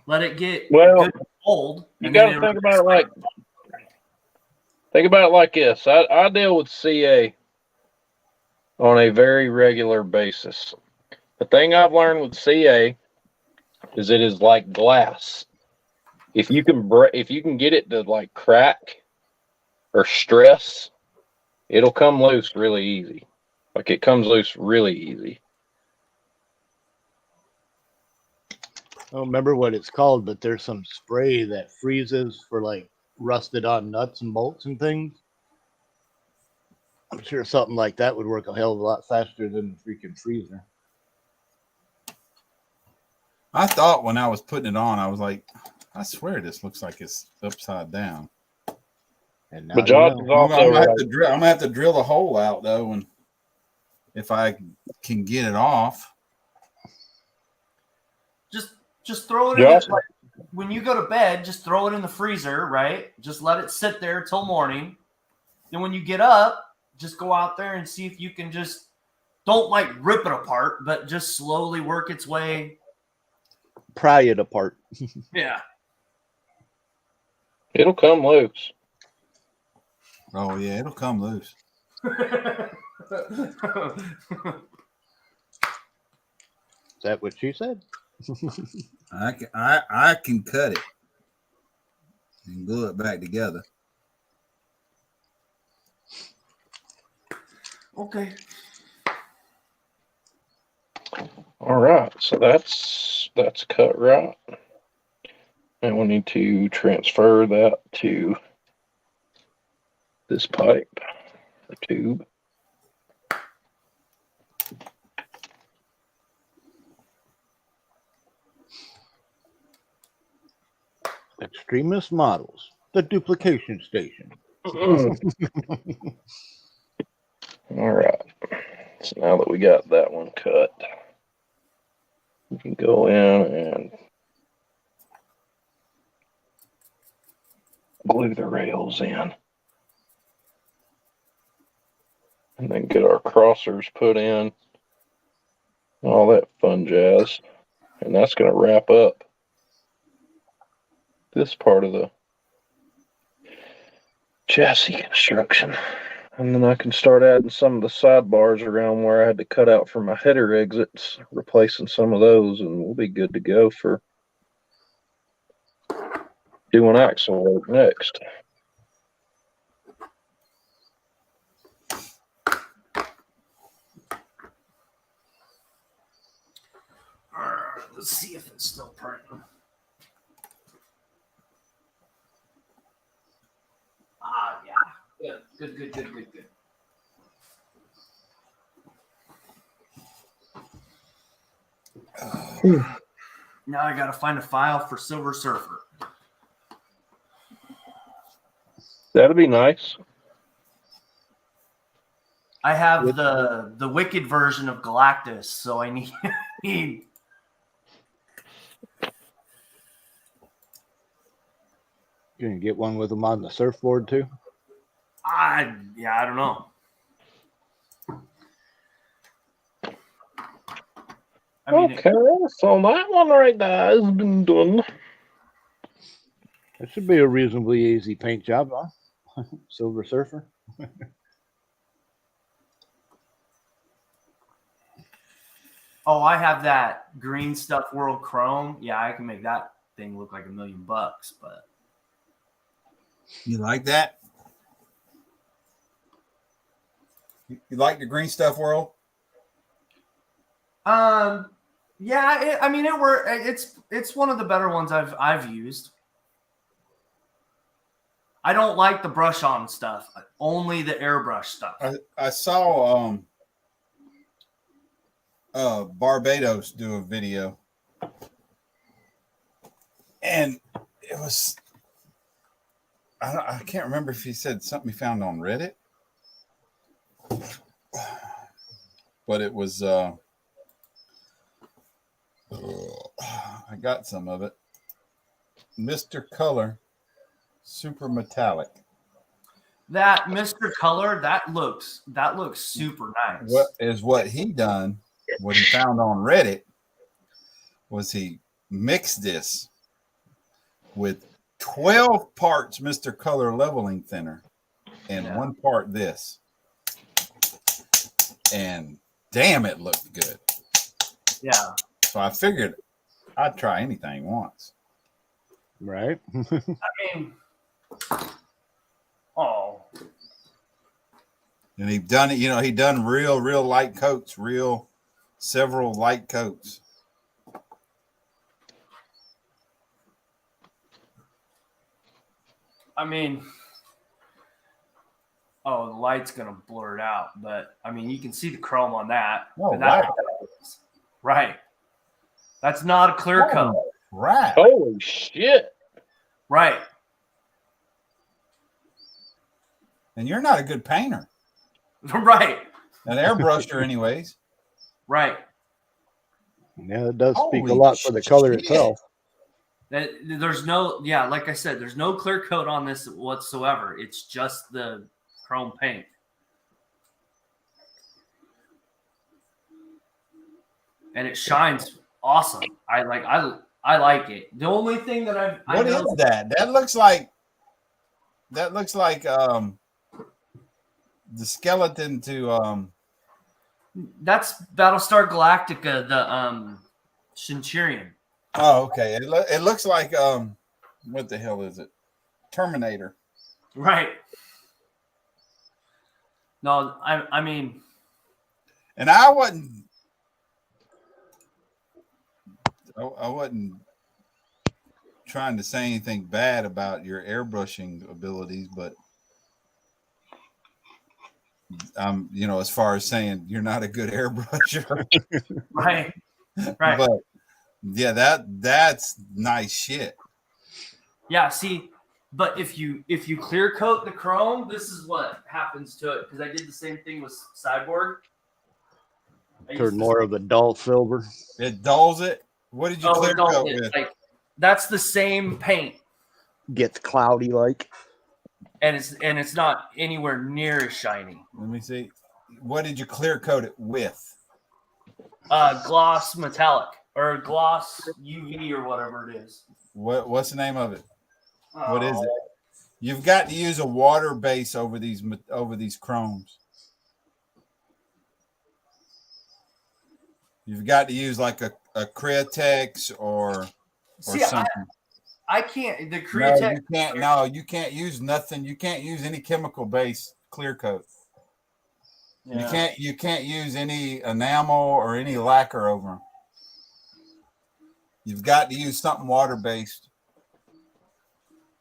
[SPEAKER 10] Let it get good and cold.
[SPEAKER 7] You got to think about it like this. I deal with CA on a very regular basis. The thing I've learned with CA is it is like glass. If you can get it to like crack or stress, it'll come loose really easy. Like it comes loose really easy.
[SPEAKER 4] I don't remember what it's called, but there's some spray that freezes for like rusted on nuts and bolts and things. I'm sure something like that would work a hell of a lot faster than the freaking freezer.
[SPEAKER 1] I thought when I was putting it on, I was like, I swear this looks like it's upside down.
[SPEAKER 4] And now
[SPEAKER 7] but Josh is also
[SPEAKER 1] I'm gonna have to drill the hole out though, and if I can get it off.
[SPEAKER 10] Just throw it in the, like, when you go to bed, just throw it in the freezer, right? Just let it sit there till morning. Then when you get up, just go out there and see if you can just don't like rip it apart, but just slowly work its way.
[SPEAKER 4] Pry it apart.
[SPEAKER 10] Yeah.
[SPEAKER 7] It'll come loose.
[SPEAKER 1] Oh yeah, it'll come loose.
[SPEAKER 4] Is that what she said?
[SPEAKER 1] I can cut it and glue it back together.
[SPEAKER 10] Okay.
[SPEAKER 7] All right, so that's cut right, and we need to transfer that to this pipe or tube.
[SPEAKER 4] Extremist Models, the duplication station.
[SPEAKER 7] All right. So now that we got that one cut, we can go in and glue the rails in. And then get our crossers put in. All that fun jazz. And that's going to wrap up this part of the chassis construction. And then I can start adding some of the sidebars around where I had to cut out for my header exits, replacing some of those, and we'll be good to go for doing axle work next.
[SPEAKER 10] Let's see if it's still printing. Yeah. Good. Now I gotta find a file for Silver Surfer.
[SPEAKER 7] That'd be nice.
[SPEAKER 10] I have the Wicked version of Galactus, so I need
[SPEAKER 4] You can get one with them on the surfboard too.
[SPEAKER 10] I don't know. I mean,
[SPEAKER 7] okay, so that one right there has been done.
[SPEAKER 4] That should be a reasonably easy paint job, huh? Silver Surfer.
[SPEAKER 10] Oh, I have that Green Stuff World Chrome. Yeah, I can make that thing look like $1 million, but
[SPEAKER 1] You like that? You like the Green Stuff World?
[SPEAKER 10] yeah, I mean, it's one of the better ones I've used. I don't like the brush on stuff, only the airbrush stuff.
[SPEAKER 1] I saw Barbados do a video, and it was I can't remember if he said something he found on Reddit, but it was I got some of it. Mr. Color Super Metallic.
[SPEAKER 10] That Mr. Color, that looks super nice.
[SPEAKER 1] What he done, what he found on Reddit was he mixed this with 12 parts Mr. Color leveling thinner and 1 part this. And damn, it looked good.
[SPEAKER 10] Yeah.
[SPEAKER 1] So I figured I'd try anything once.
[SPEAKER 4] Right.
[SPEAKER 10] I mean, oh.
[SPEAKER 1] And he done it, he done real light coats, several light coats.
[SPEAKER 10] I mean, the light's gonna blur it out, but I mean, you can see the chrome on that.
[SPEAKER 1] Oh,
[SPEAKER 10] that
[SPEAKER 1] wow.
[SPEAKER 10] Right. That's not a clear coat.
[SPEAKER 1] Right.
[SPEAKER 7] Holy shit.
[SPEAKER 10] Right.
[SPEAKER 1] And you're not a good painter.
[SPEAKER 10] Right.
[SPEAKER 1] An airbrusher, anyways.
[SPEAKER 10] Right.
[SPEAKER 4] Yeah, it does speak
[SPEAKER 1] Holy
[SPEAKER 4] a lot for the color
[SPEAKER 1] shit.
[SPEAKER 4] itself.
[SPEAKER 10] There's no, like I said, there's no clear coat on this whatsoever. It's just the chrome paint. And it shines awesome. I like it. The only thing that
[SPEAKER 1] What is that? That looks like the skeleton to
[SPEAKER 10] that's Battlestar Galactica, the Centurion.
[SPEAKER 1] Oh, okay. It looks like what the hell is it? Terminator.
[SPEAKER 10] Right. No, I mean,
[SPEAKER 1] and I wasn't trying to say anything bad about your airbrushing abilities, but as far as saying you're not a good airbrusher.
[SPEAKER 10] Right. Right.
[SPEAKER 1] But yeah, that's nice shit.
[SPEAKER 10] Yeah, see, but if you clear coat the chrome, this is what happens to it, because I did the same thing with Cyborg.
[SPEAKER 4] Turn more of a dull silver.
[SPEAKER 1] It dulls it. What did you clear coat with?
[SPEAKER 10] Like, that's the same paint.
[SPEAKER 4] Gets cloudy like.
[SPEAKER 10] And it's not anywhere near as shiny.
[SPEAKER 1] Let me see. What did you clear coat it with?
[SPEAKER 10] Gloss metallic or gloss UV or whatever it is.
[SPEAKER 1] What's the name of it? What is it? You've got to use a water base over these chromes. You've got to use like a Createx or something.
[SPEAKER 10] I can't. The Createx.
[SPEAKER 1] You can't use nothing. You can't use any chemical based clear coat. Yeah. You can't use any enamel or any lacquer over them. You've got to use something water based.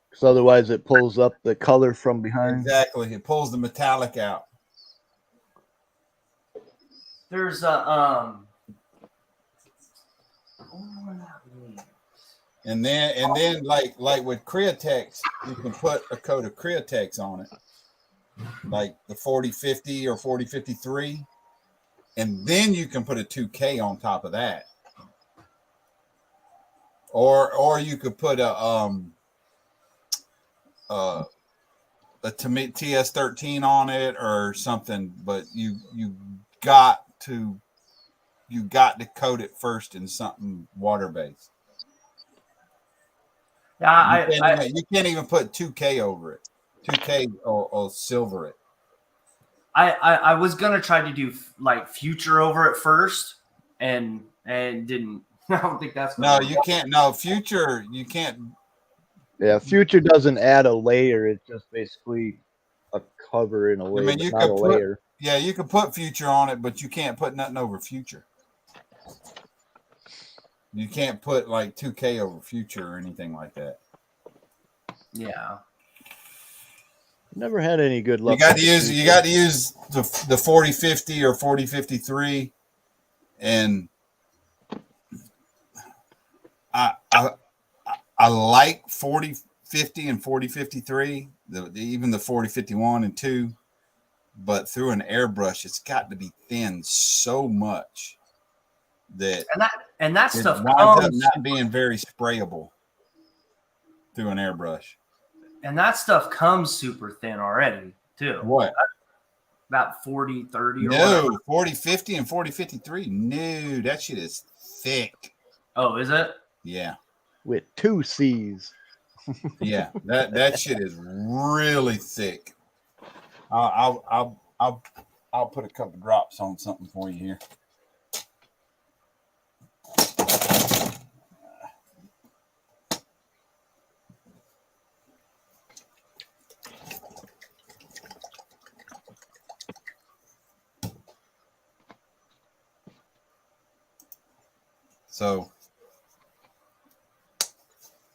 [SPEAKER 4] Because otherwise it pulls up the color from behind.
[SPEAKER 1] Exactly. It pulls the metallic out.
[SPEAKER 10] There's a
[SPEAKER 1] And then like with Createx, you can put a coat of Createx on it, like the 4050 or 4053, and then you can put a 2K on top of that, or you could put a TS13 on it or something. But you got to coat it first in something water based.
[SPEAKER 10] Yeah,
[SPEAKER 1] you can't even put 2K over it. 2K or silver it.
[SPEAKER 10] I was gonna try to do like future over it first, and didn't. I don't think that's
[SPEAKER 1] No,
[SPEAKER 10] gonna
[SPEAKER 1] you
[SPEAKER 10] work.
[SPEAKER 1] can't. No, future, you can't.
[SPEAKER 4] Yeah, future doesn't add a layer. It's just basically a cover in a
[SPEAKER 1] I
[SPEAKER 4] way,
[SPEAKER 1] mean,
[SPEAKER 4] but
[SPEAKER 1] you
[SPEAKER 4] not a
[SPEAKER 1] could put.
[SPEAKER 4] layer.
[SPEAKER 1] Yeah, you could put future on it, but you can't put nothing over future. You can't put like 2K over future or anything like that.
[SPEAKER 10] Yeah.
[SPEAKER 4] Never had any good luck.
[SPEAKER 1] You got to
[SPEAKER 4] with
[SPEAKER 1] use.
[SPEAKER 4] the
[SPEAKER 1] You
[SPEAKER 4] future.
[SPEAKER 1] got to use the 4050 or 4053, and I like 4050 and 4053. Even the 4051 and 2. But through an airbrush, it's got to be thin so much that
[SPEAKER 10] that
[SPEAKER 1] it
[SPEAKER 10] stuff
[SPEAKER 1] winds up
[SPEAKER 10] comes,
[SPEAKER 1] not being very sprayable through an airbrush.
[SPEAKER 10] and that stuff comes super thin already too.
[SPEAKER 1] What?
[SPEAKER 10] About 40, 30 or
[SPEAKER 1] No,
[SPEAKER 10] whatever.
[SPEAKER 1] 4050 and 4053. No, that shit is thick.
[SPEAKER 10] Oh, is it?
[SPEAKER 1] Yeah.
[SPEAKER 4] With 2 C's.
[SPEAKER 1] Yeah, that shit is really thick. I'll put a couple drops on something for you here.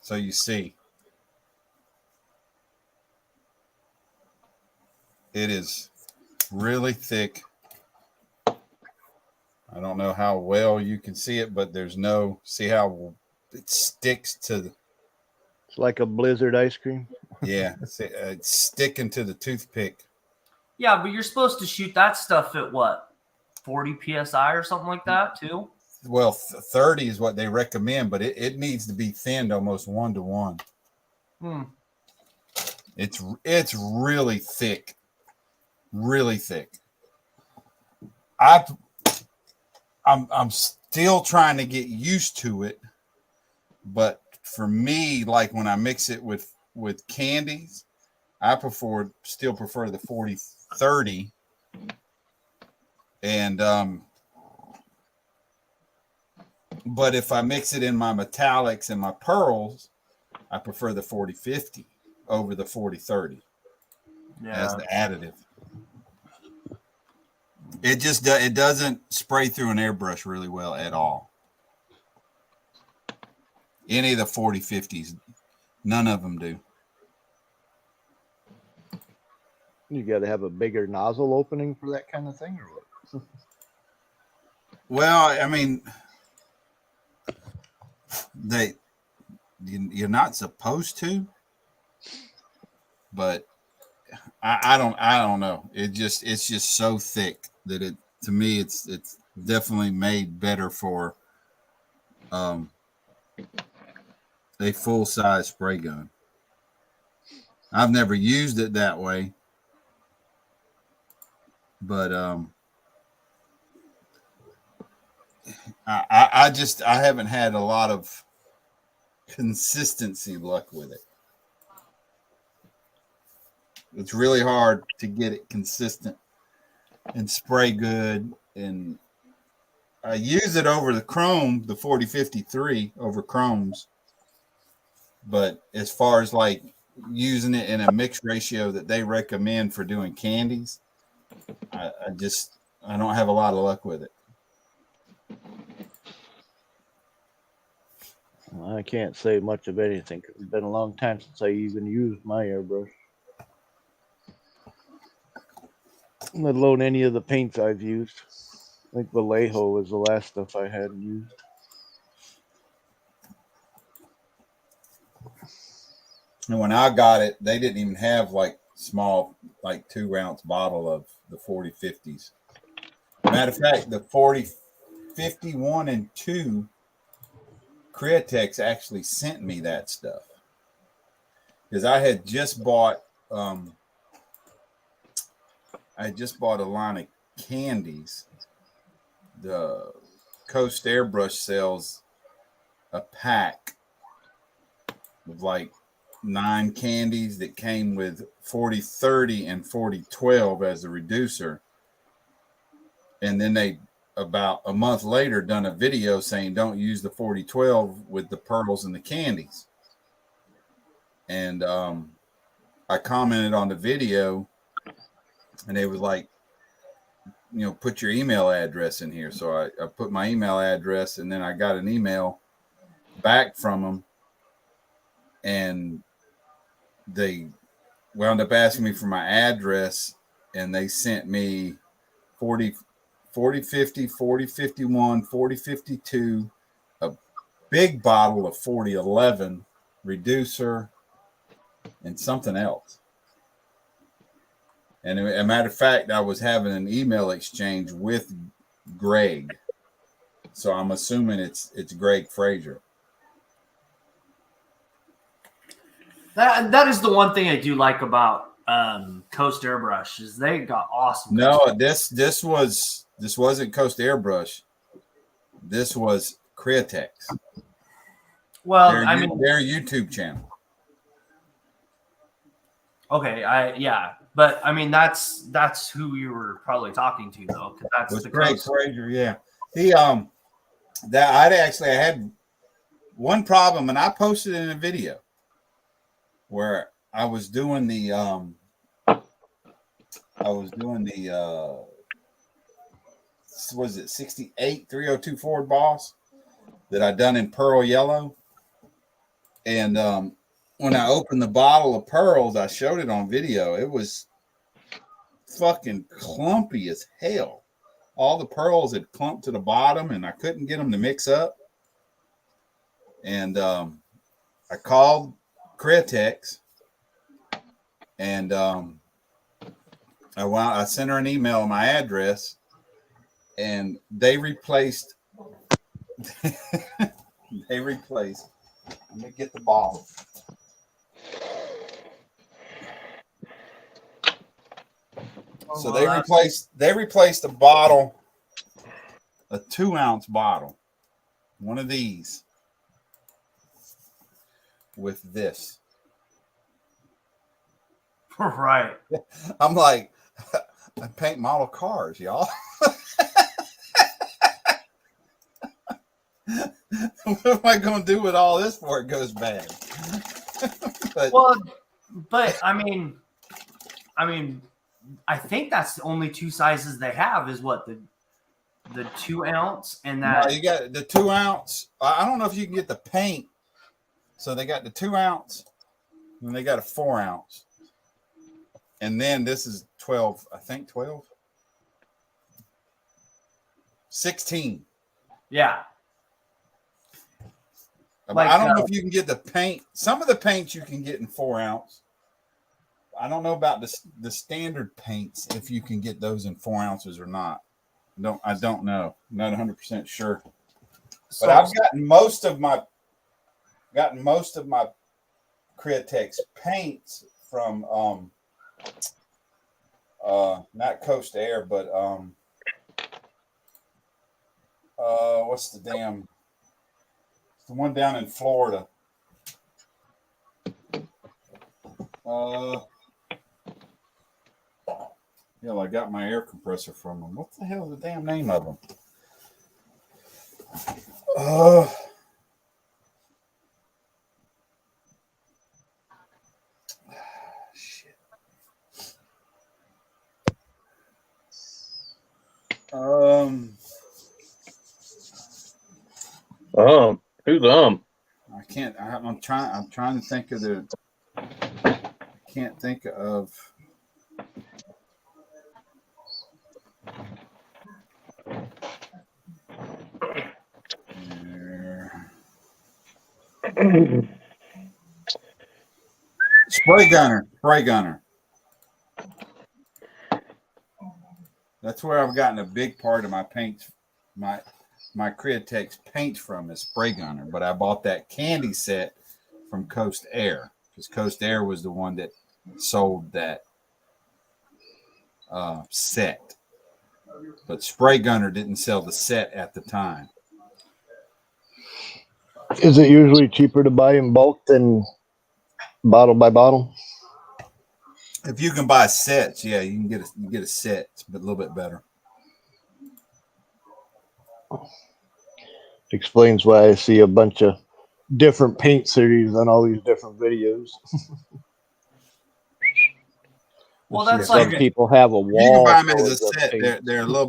[SPEAKER 1] So you see, it is really thick. I don't know how well you can see it, but see how it sticks to the.
[SPEAKER 4] It's like a Blizzard ice cream.
[SPEAKER 1] Yeah, it's sticking to the toothpick.
[SPEAKER 10] Yeah, but you're supposed to shoot that stuff at what, 40 psi or something like that too.
[SPEAKER 1] Well, 30 is what they recommend, but it needs to be thinned almost 1-to-1. It's really thick, really thick. I'm still trying to get used to it, but for me, like when I mix it with candies, I still prefer the 40-30, and but if I mix it in my metallics and my pearls, I prefer the 40-50 over the 40-30 as the additive. It doesn't spray through an airbrush really well at all. Any of the 40-50s, none of them do.
[SPEAKER 4] You got to have a bigger nozzle opening for that kind of thing, or what?
[SPEAKER 1] Well, I mean, you're not supposed to, but I don't know. It's just so thick that to me it's definitely made better for a full size spray gun. I've never used it that way, but I haven't had a lot of consistency luck with it. It's really hard to get it consistent and spray good. And I use it over the chrome, the 40-53 over chromes. But as far as like using it in a mixed ratio that they recommend for doing candies, I don't have a lot of luck with it.
[SPEAKER 4] I can't say much of anything. It's been a long time since I even used my airbrush, let alone any of the paints I've used. I think Vallejo was the last stuff I had used.
[SPEAKER 1] And when I got it, they didn't even have like small, like 2-ounce bottle of the 40-50s. Matter of fact, the 40-51 and 2, Createx actually sent me that stuff because I had just bought a line of candies. The Coast Airbrush sells a pack of like 9 candies that came with 40-30 and 40-12 as a reducer, and then they about a month later done a video saying don't use the 4012 with the pearls and the candies. And I commented on the video, and they was like, put your email address in here. So I put my email address, and then I got an email back from them, and they wound up asking me for my address, and they sent me 4050, 4051, 4052, a big bottle of 4011 reducer, and something else. And a matter of fact, I was having an email exchange with Greg, so I'm assuming it's Greg Frazier.
[SPEAKER 10] That is the one thing I do like about Coast Airbrush is they got awesome.
[SPEAKER 1] No, this wasn't Coast Airbrush. This was Createx.
[SPEAKER 10] Well,
[SPEAKER 1] their YouTube channel.
[SPEAKER 10] Okay, but I mean that's who you were probably talking to though, because that's
[SPEAKER 1] was
[SPEAKER 10] the
[SPEAKER 1] Greg Frazier. Yeah, I had one problem, and I posted it in a video where I was doing the was it 68 302 Ford Boss that I done in pearl yellow, and when I opened the bottle of pearls, I showed it on video. It was fucking clumpy as hell. All the pearls had clumped to the bottom, and I couldn't get them to mix up. And I called Createx, and I sent her an email on my address, and they replaced. Let me get the bottle. So they replaced a bottle, a 2-ounce bottle, one of these, with this.
[SPEAKER 10] Right.
[SPEAKER 1] I'm like, I paint model cars, y'all. What am I going to do with all this before it goes bad?
[SPEAKER 10] but I mean, I think that's the only two sizes they have is what the 2-ounce and that.
[SPEAKER 1] No, you got the 2-ounce. I don't know if you can get the paint. So they got the 2-ounce, and they got a 4-ounce, and then this is 12. I think 12, 16.
[SPEAKER 10] Yeah.
[SPEAKER 1] I don't know if you can get the paint. Some of the paints you can get in 4-ounce. I don't know about the standard paints, if you can get those in 4 ounces or not. I don't know. I'm not 100% sure. But I've gotten most of my Createx paints from not Coast Air, but what's the damn, the one down in Florida. Yeah, I got my air compressor from them. What the hell is the damn name of them? Shit.
[SPEAKER 7] Who's
[SPEAKER 1] I can't. I'm trying to think of the. I can't think of. Spray gunner. That's where I've gotten a big part of my paints, my Createx paints from is spray gunner. But I bought that candy set from Coast Air because Coast Air was the one that sold that set. But spray gunner didn't sell the set at the time.
[SPEAKER 4] Is it usually cheaper to buy in bulk than bottle by bottle?
[SPEAKER 1] If you can buy sets, yeah, you can get a set. It's a little bit better.
[SPEAKER 4] Explains why I see a bunch of different paint series on all these different videos.
[SPEAKER 10] Well,
[SPEAKER 4] I've
[SPEAKER 10] that's
[SPEAKER 4] seen
[SPEAKER 10] like
[SPEAKER 4] some people have a
[SPEAKER 1] If you can
[SPEAKER 4] wall
[SPEAKER 1] buy them
[SPEAKER 4] full
[SPEAKER 1] as a
[SPEAKER 4] of the
[SPEAKER 1] set,
[SPEAKER 4] paint.
[SPEAKER 1] they're a little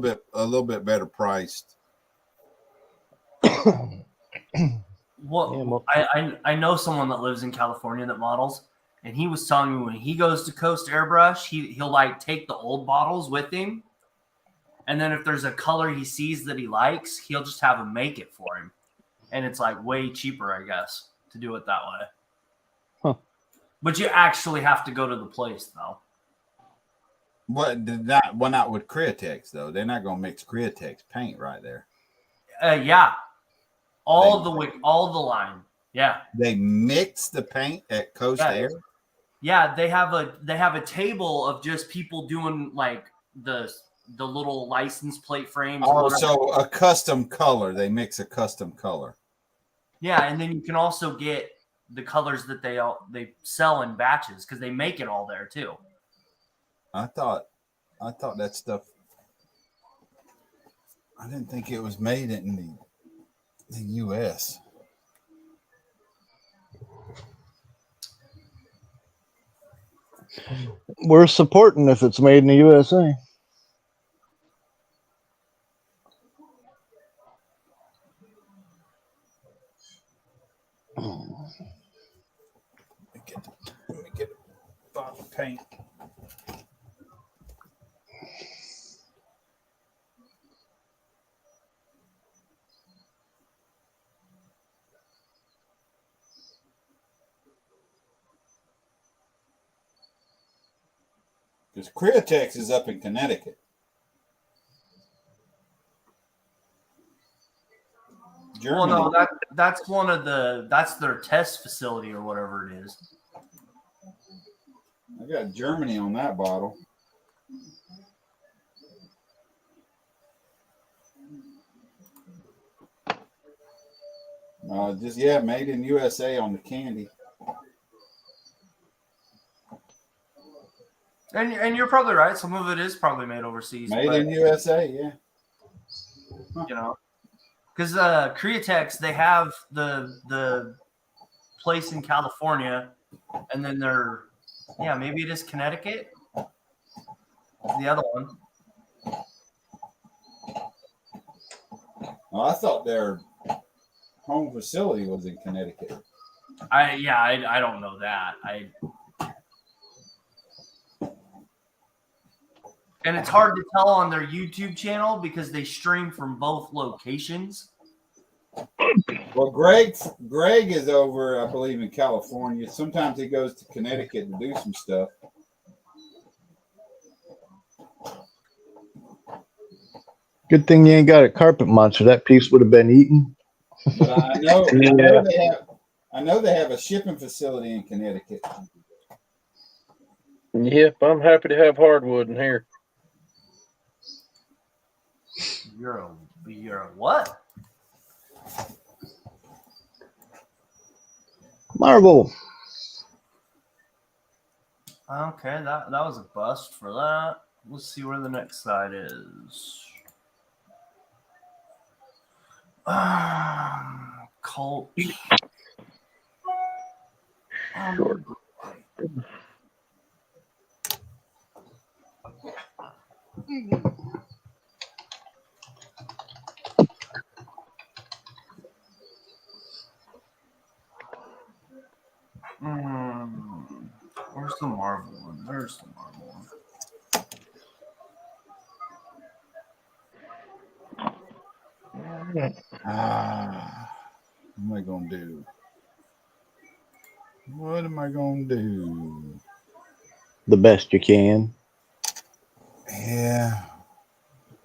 [SPEAKER 1] bit better priced.
[SPEAKER 10] what I know someone that lives in California that models, and he was telling me when he goes to Coast Airbrush, he'll like take the old bottles with him, and then if there's a color he sees that he likes, he'll just have him make it for him, and it's like way cheaper, I guess, to do it that way.
[SPEAKER 4] Huh.
[SPEAKER 10] But you actually have to go to the place though.
[SPEAKER 1] What did that? Well, not with Createx though. They're not gonna mix Createx paint right there.
[SPEAKER 10] Yeah, all the line. Yeah,
[SPEAKER 1] they mix the paint at Coast Air.
[SPEAKER 10] Yeah, they have a table of just people doing like the little license plate frames.
[SPEAKER 1] Oh, so a custom color. They mix a custom color.
[SPEAKER 10] Yeah, and then you can also get the colors that they sell in batches because they make it all there too.
[SPEAKER 1] I thought that stuff. I didn't think it was made in the U.S.
[SPEAKER 4] We're supporting if it's made in the USA.
[SPEAKER 1] Let me get a bottle of paint. Because Createx is up in Connecticut.
[SPEAKER 10] Germany. Well, no, that's their test facility or whatever it is.
[SPEAKER 1] I got Germany on that bottle. Made in USA on the candy.
[SPEAKER 10] And you're probably right. Some of it is probably made overseas.
[SPEAKER 1] Made in USA, yeah.
[SPEAKER 10] You know, because Createx, they have the place in California, and then maybe it is Connecticut. The other one.
[SPEAKER 1] Well, I thought their home facility was in Connecticut.
[SPEAKER 10] I don't know that. And it's hard to tell on their YouTube channel because they stream from both locations.
[SPEAKER 1] Well, Greg is over, I believe, in California. Sometimes he goes to Connecticut to do some stuff.
[SPEAKER 4] Good thing you ain't got a carpet monster. That piece would have been eaten.
[SPEAKER 1] But I know they have a shipping facility in Connecticut.
[SPEAKER 7] Yep, I'm happy to have hardwood in here.
[SPEAKER 10] You're a what?
[SPEAKER 4] Marvel.
[SPEAKER 10] Okay, that was a bust for that. Let's see where the next side is. Colt.
[SPEAKER 7] Short.
[SPEAKER 10] Where's the Marvel one? There's the Marvel one.
[SPEAKER 1] What am I gonna do? What am I gonna do?
[SPEAKER 4] The best you can.
[SPEAKER 1] Yeah.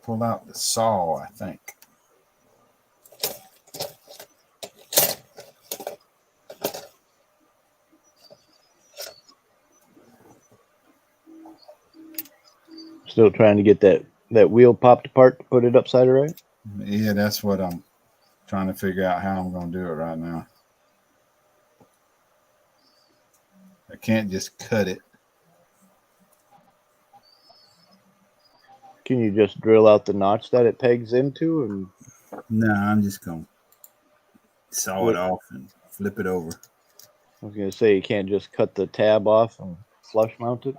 [SPEAKER 1] Pull out the saw, I think.
[SPEAKER 4] Still trying to get that wheel popped apart to put it upside right?
[SPEAKER 1] Yeah, that's what I'm trying to figure out how I'm going to do it right now. I can't just cut it.
[SPEAKER 4] Can you just drill out the notch that it pegs into? And
[SPEAKER 1] No, I'm just gonna saw
[SPEAKER 4] What?
[SPEAKER 1] it off and flip it over.
[SPEAKER 4] I was gonna say you can't just cut the tab off and flush mount it.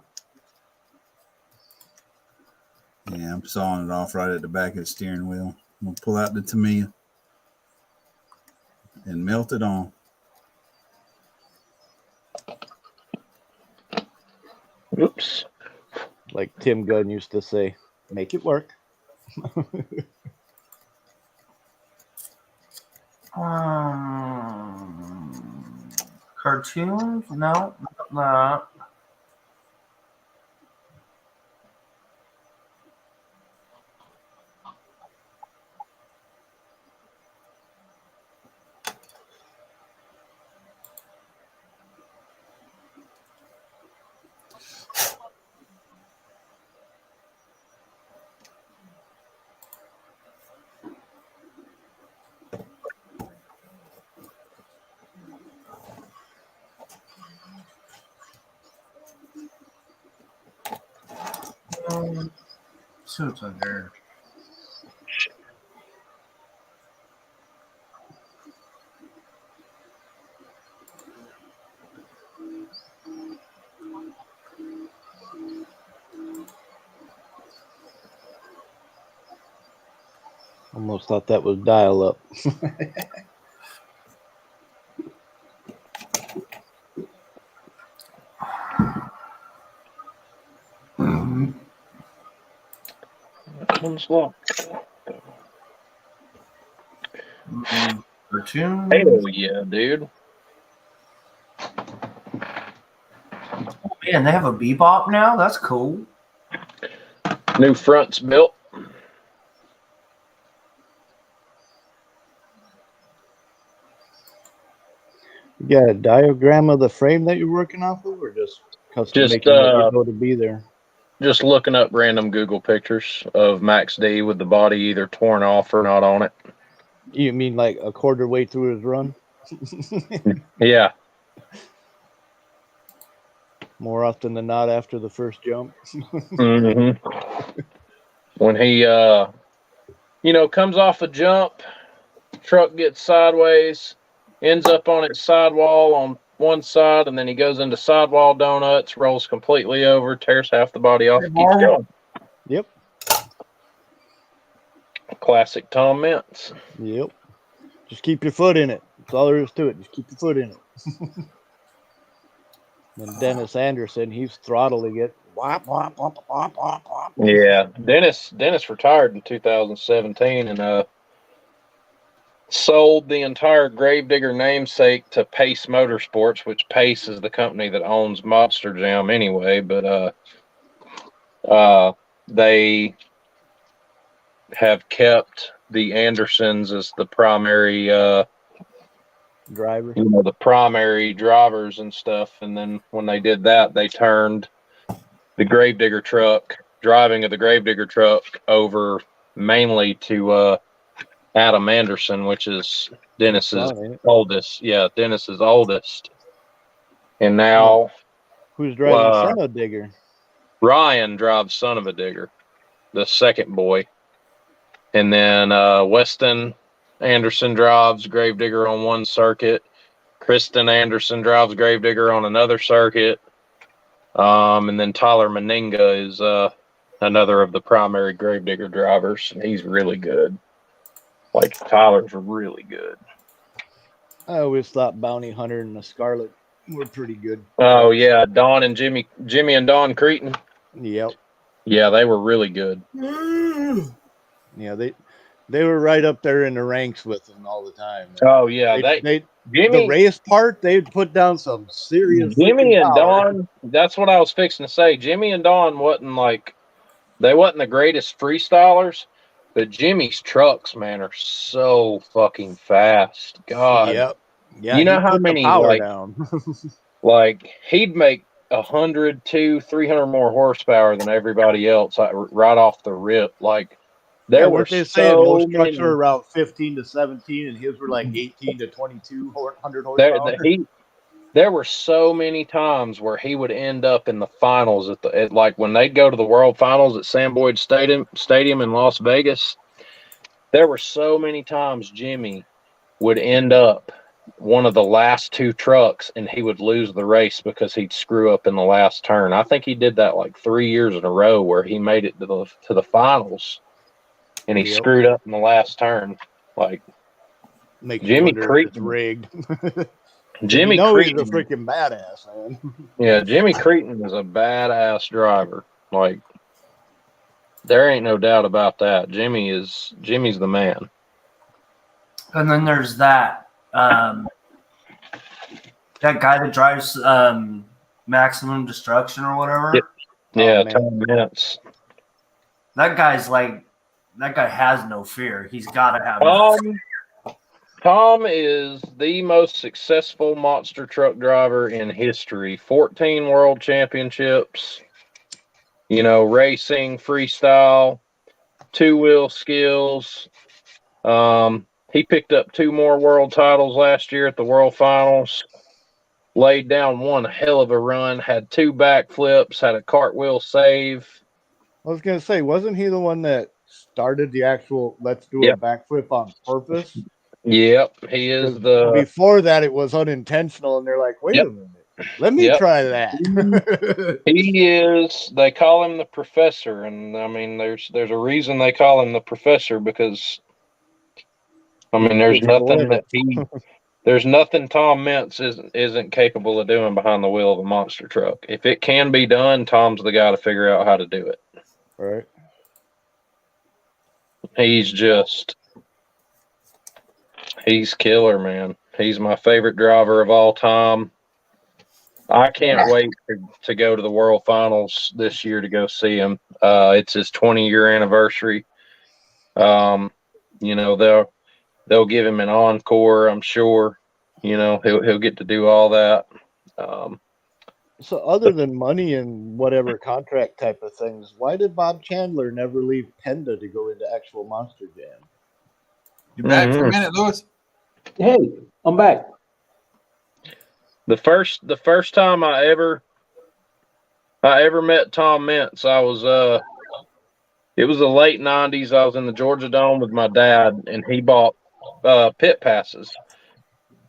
[SPEAKER 1] Yeah, I'm sawing it off right at the back of the steering wheel. I'm gonna pull out the Tamiya and melt it on.
[SPEAKER 7] Oops.
[SPEAKER 4] Like Tim Gunn used to say, make it work.
[SPEAKER 10] Cartoons? No, not that. See what's in there.
[SPEAKER 4] Almost thought that was dial up.
[SPEAKER 7] One's locked.
[SPEAKER 10] Cartoons?
[SPEAKER 7] Hell yeah, dude.
[SPEAKER 10] Man, they have a Bebop now? That's cool.
[SPEAKER 7] New fronts built.
[SPEAKER 4] You got a diagram of the frame that you're working off of, or just custom
[SPEAKER 7] Just
[SPEAKER 4] making what you know to be there?
[SPEAKER 7] Just looking up random Google pictures of Max D with the body either torn off or not on it.
[SPEAKER 4] You mean like a quarter way through his run?
[SPEAKER 7] Yeah.
[SPEAKER 4] More often than not after the first jump.
[SPEAKER 7] Mm-hmm. When he comes off a jump, truck gets sideways, ends up on its sidewall on one side, and then he goes into sidewall donuts, rolls completely over, tears half the body off, and keeps going.
[SPEAKER 4] Yep.
[SPEAKER 7] Classic Tom Mintz.
[SPEAKER 4] Yep. Just keep your foot in it. That's all there is to it. Just keep your foot in it. And Dennis Anderson, he's throttling it. Whop, whop, whop, whop, whop, whop.
[SPEAKER 7] Yeah. Dennis retired in 2017 and sold the entire Gravedigger namesake to Pace Motorsports, which Pace is the company that owns Monster Jam anyway, but they have kept the Andersons as the primary
[SPEAKER 4] driver.
[SPEAKER 7] The primary drivers and stuff. And then when they did that, they turned the Gravedigger truck, driving of the Gravedigger truck, over mainly to Adam Anderson, which is Dennis's oldest. Yeah, Dennis's oldest. And now
[SPEAKER 4] who's driving Son of a Digger?
[SPEAKER 7] Ryan drives Son of a Digger, the second boy. And then Weston Anderson drives Gravedigger on one circuit. Kristen Anderson drives Gravedigger on another circuit. And then Tyler Meninga is another of the primary Gravedigger drivers, and he's really good. Like, Tyler's really good.
[SPEAKER 4] I always thought Bounty Hunter and the Scarlet were pretty good.
[SPEAKER 7] Oh yeah, Don and Jimmy and Don Cretin.
[SPEAKER 4] Yep.
[SPEAKER 7] Yeah, they were really good.
[SPEAKER 4] Yeah, they were right up there in the ranks with them all the time.
[SPEAKER 7] Oh yeah,
[SPEAKER 4] Jimmy,
[SPEAKER 7] the
[SPEAKER 4] race part, they'd put down some serious.
[SPEAKER 7] Jimmy and
[SPEAKER 4] power.
[SPEAKER 7] Don. That's what I was fixing to say. Jimmy and Don wasn't the greatest freestylers, but Jimmy's trucks, man, are so fucking fast. God.
[SPEAKER 4] Yep. Yeah.
[SPEAKER 7] You know how many
[SPEAKER 4] power down.
[SPEAKER 7] He'd make 100, 200, 300 more horsepower than everybody else, right off the rip. There were
[SPEAKER 4] they saying most trucks
[SPEAKER 7] many,
[SPEAKER 4] were around 15 to 17, and his were like 18 to 2200 horsepower.
[SPEAKER 7] There were so many times where he would end up in the finals at when they'd go to the World Finals at Sam Boyd Stadium in Las Vegas. there were so many times Jimmy would end up one of the last two trucks and he would lose the race because he'd screw up in the last turn. I think he did that like 3 years in a row where he made it to the finals and he screwed up in the last turn. Like
[SPEAKER 4] Make you
[SPEAKER 7] Jimmy
[SPEAKER 4] wonder if it's
[SPEAKER 7] Creighton.
[SPEAKER 4] rigged.
[SPEAKER 7] Jimmy
[SPEAKER 4] he's a
[SPEAKER 7] Creighton.
[SPEAKER 4] freaking badass, man.
[SPEAKER 7] Yeah, Jimmy Creighton is a badass driver. Like there ain't no doubt about that. Jimmy's the man.
[SPEAKER 10] And then there's that guy that drives Maximum Destruction or whatever.
[SPEAKER 7] Yeah, Tom Mintz.
[SPEAKER 10] That guy has no fear. He's got to have no fear.
[SPEAKER 7] Tom is the most successful monster truck driver in history. 14 world championships, racing, freestyle, two-wheel skills. He picked up 2 more world titles last year at the World Finals. Laid down one hell of a run, had 2 backflips, had a cartwheel save.
[SPEAKER 4] I was going to say, wasn't he the one that started the actual let's do a backflip on purpose?
[SPEAKER 7] Yep, he is the...
[SPEAKER 4] Before that, it was unintentional, and they're like, wait a minute, let me try that.
[SPEAKER 7] He is, they call him the professor, and I mean, there's a reason they call him the professor because, I mean, there's nothing Tom Mintz isn't capable of doing behind the wheel of a monster truck. If it can be done, Tom's the guy to figure out how to do it.
[SPEAKER 4] Right.
[SPEAKER 7] He's killer, man. He's my favorite driver of all time. I can't wait to go to the World Finals this year to go see him. It's his 20-year anniversary. They'll give him an encore, I'm sure. He'll get to do all that.
[SPEAKER 4] So other than money and whatever contract type of things, why did Bob Chandler never leave Penda to go into actual Monster Jam?
[SPEAKER 1] You back for a minute, Lewis?
[SPEAKER 21] Hey, I'm back.
[SPEAKER 7] The first time I ever met Tom Mintz, it was the late 90s. I was in the Georgia Dome with my dad, and he bought pit passes.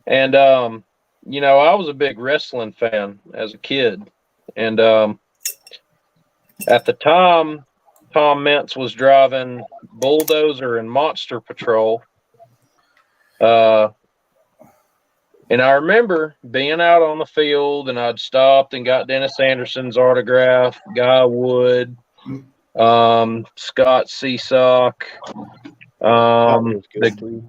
[SPEAKER 7] And I was a big wrestling fan as a kid. And at the time, Tom Mintz was driving Bulldozer and Monster Patrol. And I remember being out on the field, and I'd stopped and got Dennis Anderson's autograph, Guy Wood, Scott Seasock, the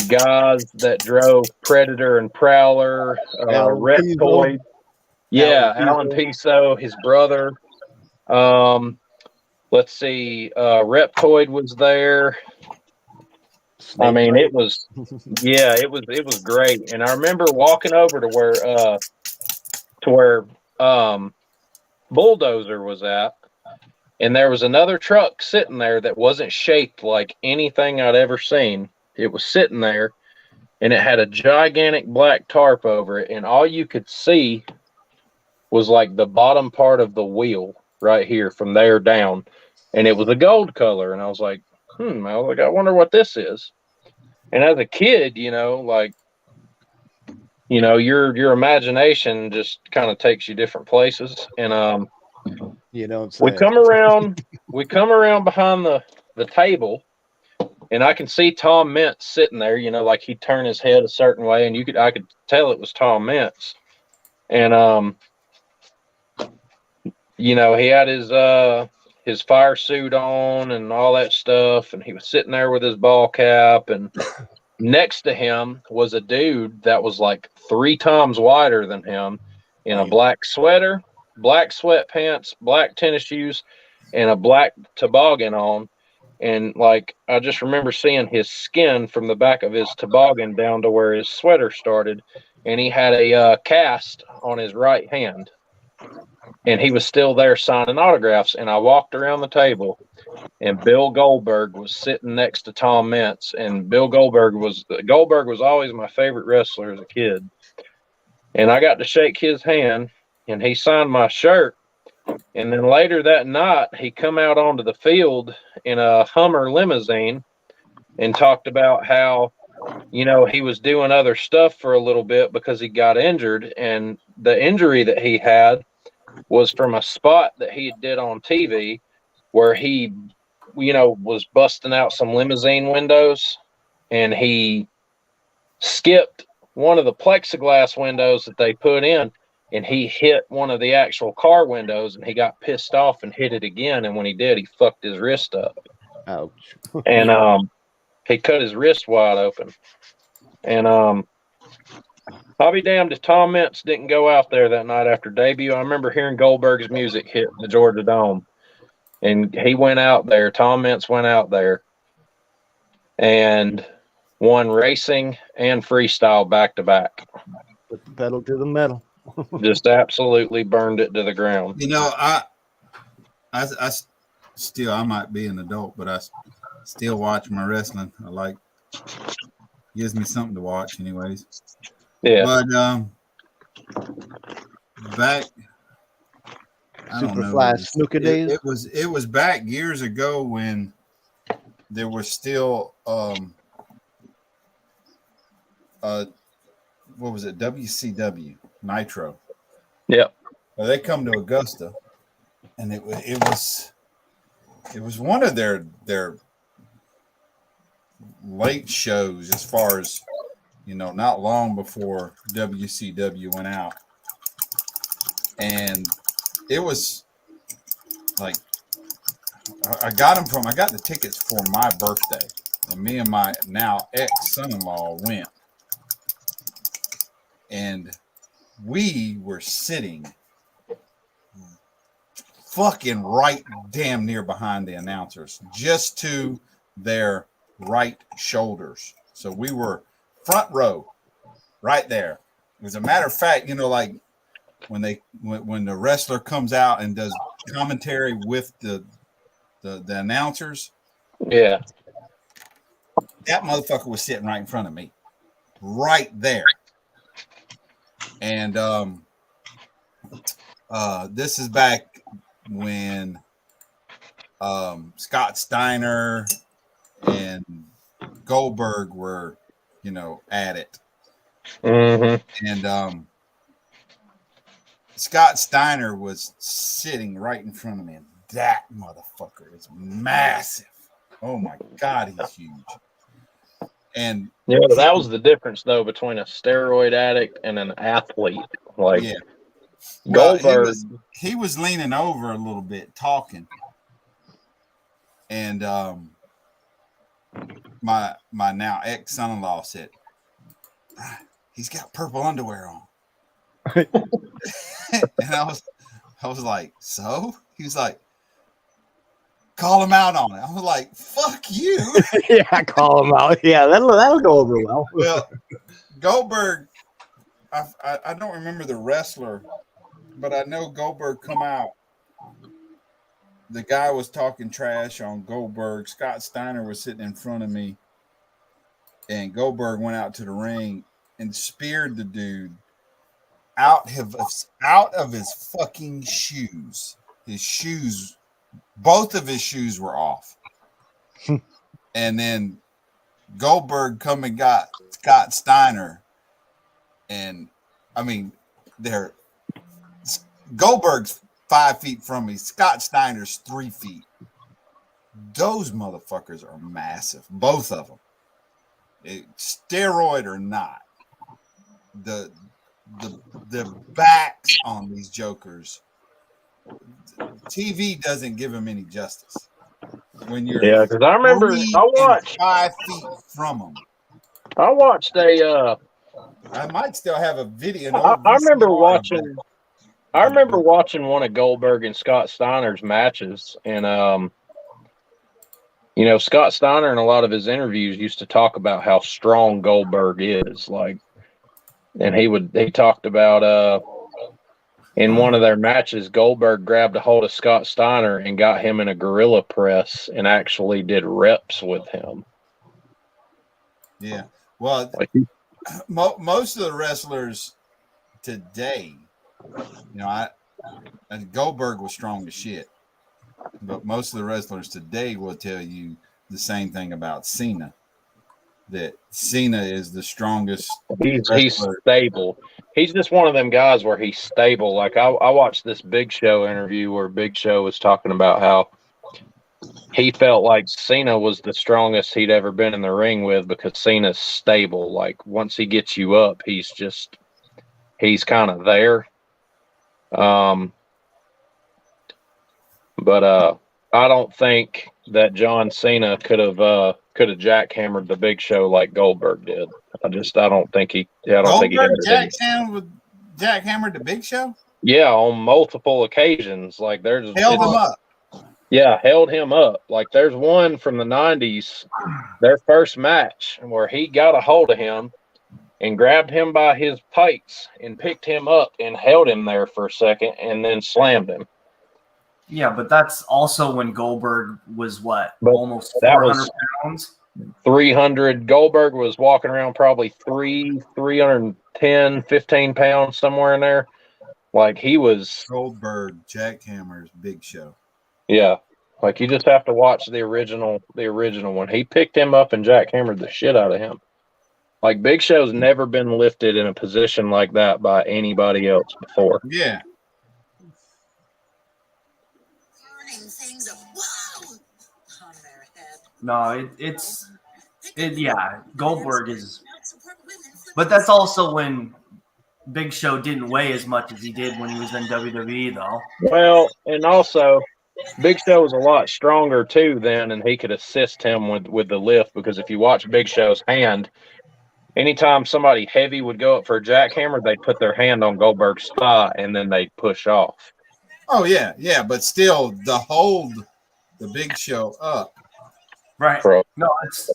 [SPEAKER 7] guys that drove Predator and Prowler, Reptoid. Yeah, Alan Piso, his brother. Let's see, Reptoid was there. I mean, it was great. And I remember walking over to where Bulldozer was at, and there was another truck sitting there that wasn't shaped like anything I'd ever seen. It was sitting there, and it had a gigantic black tarp over it, and all you could see was like the bottom part of the wheel right here from there down, and it was a gold color. And I was like, I wonder what this is. And as a kid, your imagination just kind of takes you different places. And
[SPEAKER 4] you don't say.
[SPEAKER 7] we come around behind the table, and I can see Tom Mintz sitting there, like he'd turn his head a certain way, and I could tell it was Tom Mintz. And he had his fire suit on and all that stuff, and he was sitting there with his ball cap, and next to him was a dude that was like 3 times wider than him in a black sweater, black sweatpants, black tennis shoes, and a black toboggan on. And like, I just remember seeing his skin from the back of his toboggan down to where his sweater started, and he had a cast on his right hand. And he was still there signing autographs. And I walked around the table, and Bill Goldberg was sitting next to Tom Mintz. And Goldberg was always my favorite wrestler as a kid. And I got to shake his hand, and he signed my shirt. And then later that night, he come out onto the field in a Hummer limousine and talked about how, you know, he was doing other stuff for a little bit because he got injured, and the injury that he had was from a spot that he did on TV where he, you know, was busting out some limousine windows, and he skipped one of the plexiglass windows that they put in, and he hit one of the actual car windows, and he got pissed off and hit it again, and when he did, he fucked his wrist up.
[SPEAKER 4] Ouch.
[SPEAKER 7] And he cut his wrist wide open. And I'll be damned if Tom Mintz didn't go out there that night after debut. I remember hearing Goldberg's music hit the Georgia Dome, and he went out there. Tom Mintz went out there and won racing and freestyle back to back.
[SPEAKER 4] Put the pedal to the metal.
[SPEAKER 7] Just absolutely burned it to the ground.
[SPEAKER 1] You know, I still, I might be an adult, but I still watch my wrestling. I like, gives me something to watch, anyways.
[SPEAKER 7] Yeah.
[SPEAKER 1] But back, I don't know.
[SPEAKER 4] Superfly snooker days.
[SPEAKER 1] It was back years ago when there was still what was it? WCW Nitro.
[SPEAKER 7] Yep.
[SPEAKER 1] Well, they come to Augusta, and it was one of their late shows, as far as, you know, not long before WCW went out. And it was like, I got the tickets for my birthday, and me and my now ex-son-in-law went. And we were sitting fucking right damn near behind the announcers, just to their right shoulders. So we were front row right there. As a matter of fact, you know, like when the wrestler comes out and does commentary with the announcers.
[SPEAKER 7] Yeah.
[SPEAKER 1] That motherfucker was sitting right in front of me. Right there. And this is back when Scott Steiner and Goldberg were, you know, at it.
[SPEAKER 7] Mm-hmm.
[SPEAKER 1] And Scott Steiner was sitting right in front of me, and that motherfucker is massive. Oh my God, he's huge. And
[SPEAKER 7] yeah, but that was the difference, though, between a steroid addict and an athlete. Like,
[SPEAKER 1] yeah.
[SPEAKER 7] Goldberg,
[SPEAKER 1] well, he was leaning over a little bit, talking, and my now ex-son-in-law said, "He's got purple underwear on," and I was like, "So?" He was like, "Call him out on it." I was like, "Fuck you."
[SPEAKER 4] Yeah, call him out. Yeah, that'll go over well.
[SPEAKER 1] Well, Goldberg, I don't remember the wrestler, but I know Goldberg come out. The guy was talking trash on Goldberg. Scott Steiner was sitting in front of me, and Goldberg went out to the ring and speared the dude out of his fucking shoes. His shoes, both of his shoes were off. And then Goldberg come and got Scott Steiner, and I mean, Goldberg's 5 feet from me. Scott Steiner's 3 feet. Those motherfuckers are massive, both of them. Steroid or not, the backs on these jokers, TV doesn't give them any justice. When you're
[SPEAKER 7] because I remember I watched
[SPEAKER 1] 5 feet from them.
[SPEAKER 7] I watched
[SPEAKER 1] I might still have a video.
[SPEAKER 7] I remember watching. I remember watching one of Goldberg and Scott Steiner's matches, and you know, Scott Steiner in a lot of his interviews used to talk about how strong Goldberg is, like, and he talked about in one of their matches, Goldberg grabbed a hold of Scott Steiner and got him in a gorilla press and actually did reps with him.
[SPEAKER 1] Yeah, well, most of the wrestlers today, you know, Goldberg was strong as shit, but most of the wrestlers today will tell you the same thing about Cena. that Cena is the strongest
[SPEAKER 7] He's
[SPEAKER 1] wrestler.
[SPEAKER 7] stable. He's just one of them guys where he's stable. Like I watched this Big Show interview where Big Show was talking about how he felt like Cena was the strongest he'd ever been in the ring with because Cena's stable. Like once he gets you up, he's kind of there. But I don't think that John Cena could have jackhammered the Big Show like Goldberg did. I don't think he. I don't think he
[SPEAKER 1] Goldberg
[SPEAKER 7] had it.
[SPEAKER 1] jackhammered the Big Show.
[SPEAKER 7] Yeah, on multiple occasions. Like
[SPEAKER 1] Held him up.
[SPEAKER 7] Yeah, held him up. Like there's one from the 90s, their first match, where he got a hold of him and grabbed him by his tights and picked him up and held him there for a second and then slammed him.
[SPEAKER 10] Yeah, but that's also when Goldberg was almost
[SPEAKER 7] that
[SPEAKER 10] 400
[SPEAKER 7] was
[SPEAKER 10] pounds.
[SPEAKER 7] 300. Goldberg was walking around probably 310, 15 pounds, somewhere in there. Like he was.
[SPEAKER 1] Goldberg jackhammers Big Show.
[SPEAKER 7] Yeah. Like you just have to watch the original one. He picked him up and jackhammered the shit out of him. Like Big Show's never been lifted in a position like that by anybody else before.
[SPEAKER 1] Yeah.
[SPEAKER 10] No, Goldberg is, but that's also when Big Show didn't weigh as much as he did when he was in WWE, though.
[SPEAKER 7] Well, and also Big Show was a lot stronger too then, and he could assist him with the lift because if you watch Big Show's hand, anytime somebody heavy would go up for a jackhammer, they'd put their hand on Goldberg's thigh and then they'd push off.
[SPEAKER 1] Oh yeah, but still the hold the Big Show up.
[SPEAKER 10] Right.
[SPEAKER 7] Bro.
[SPEAKER 10] No, it's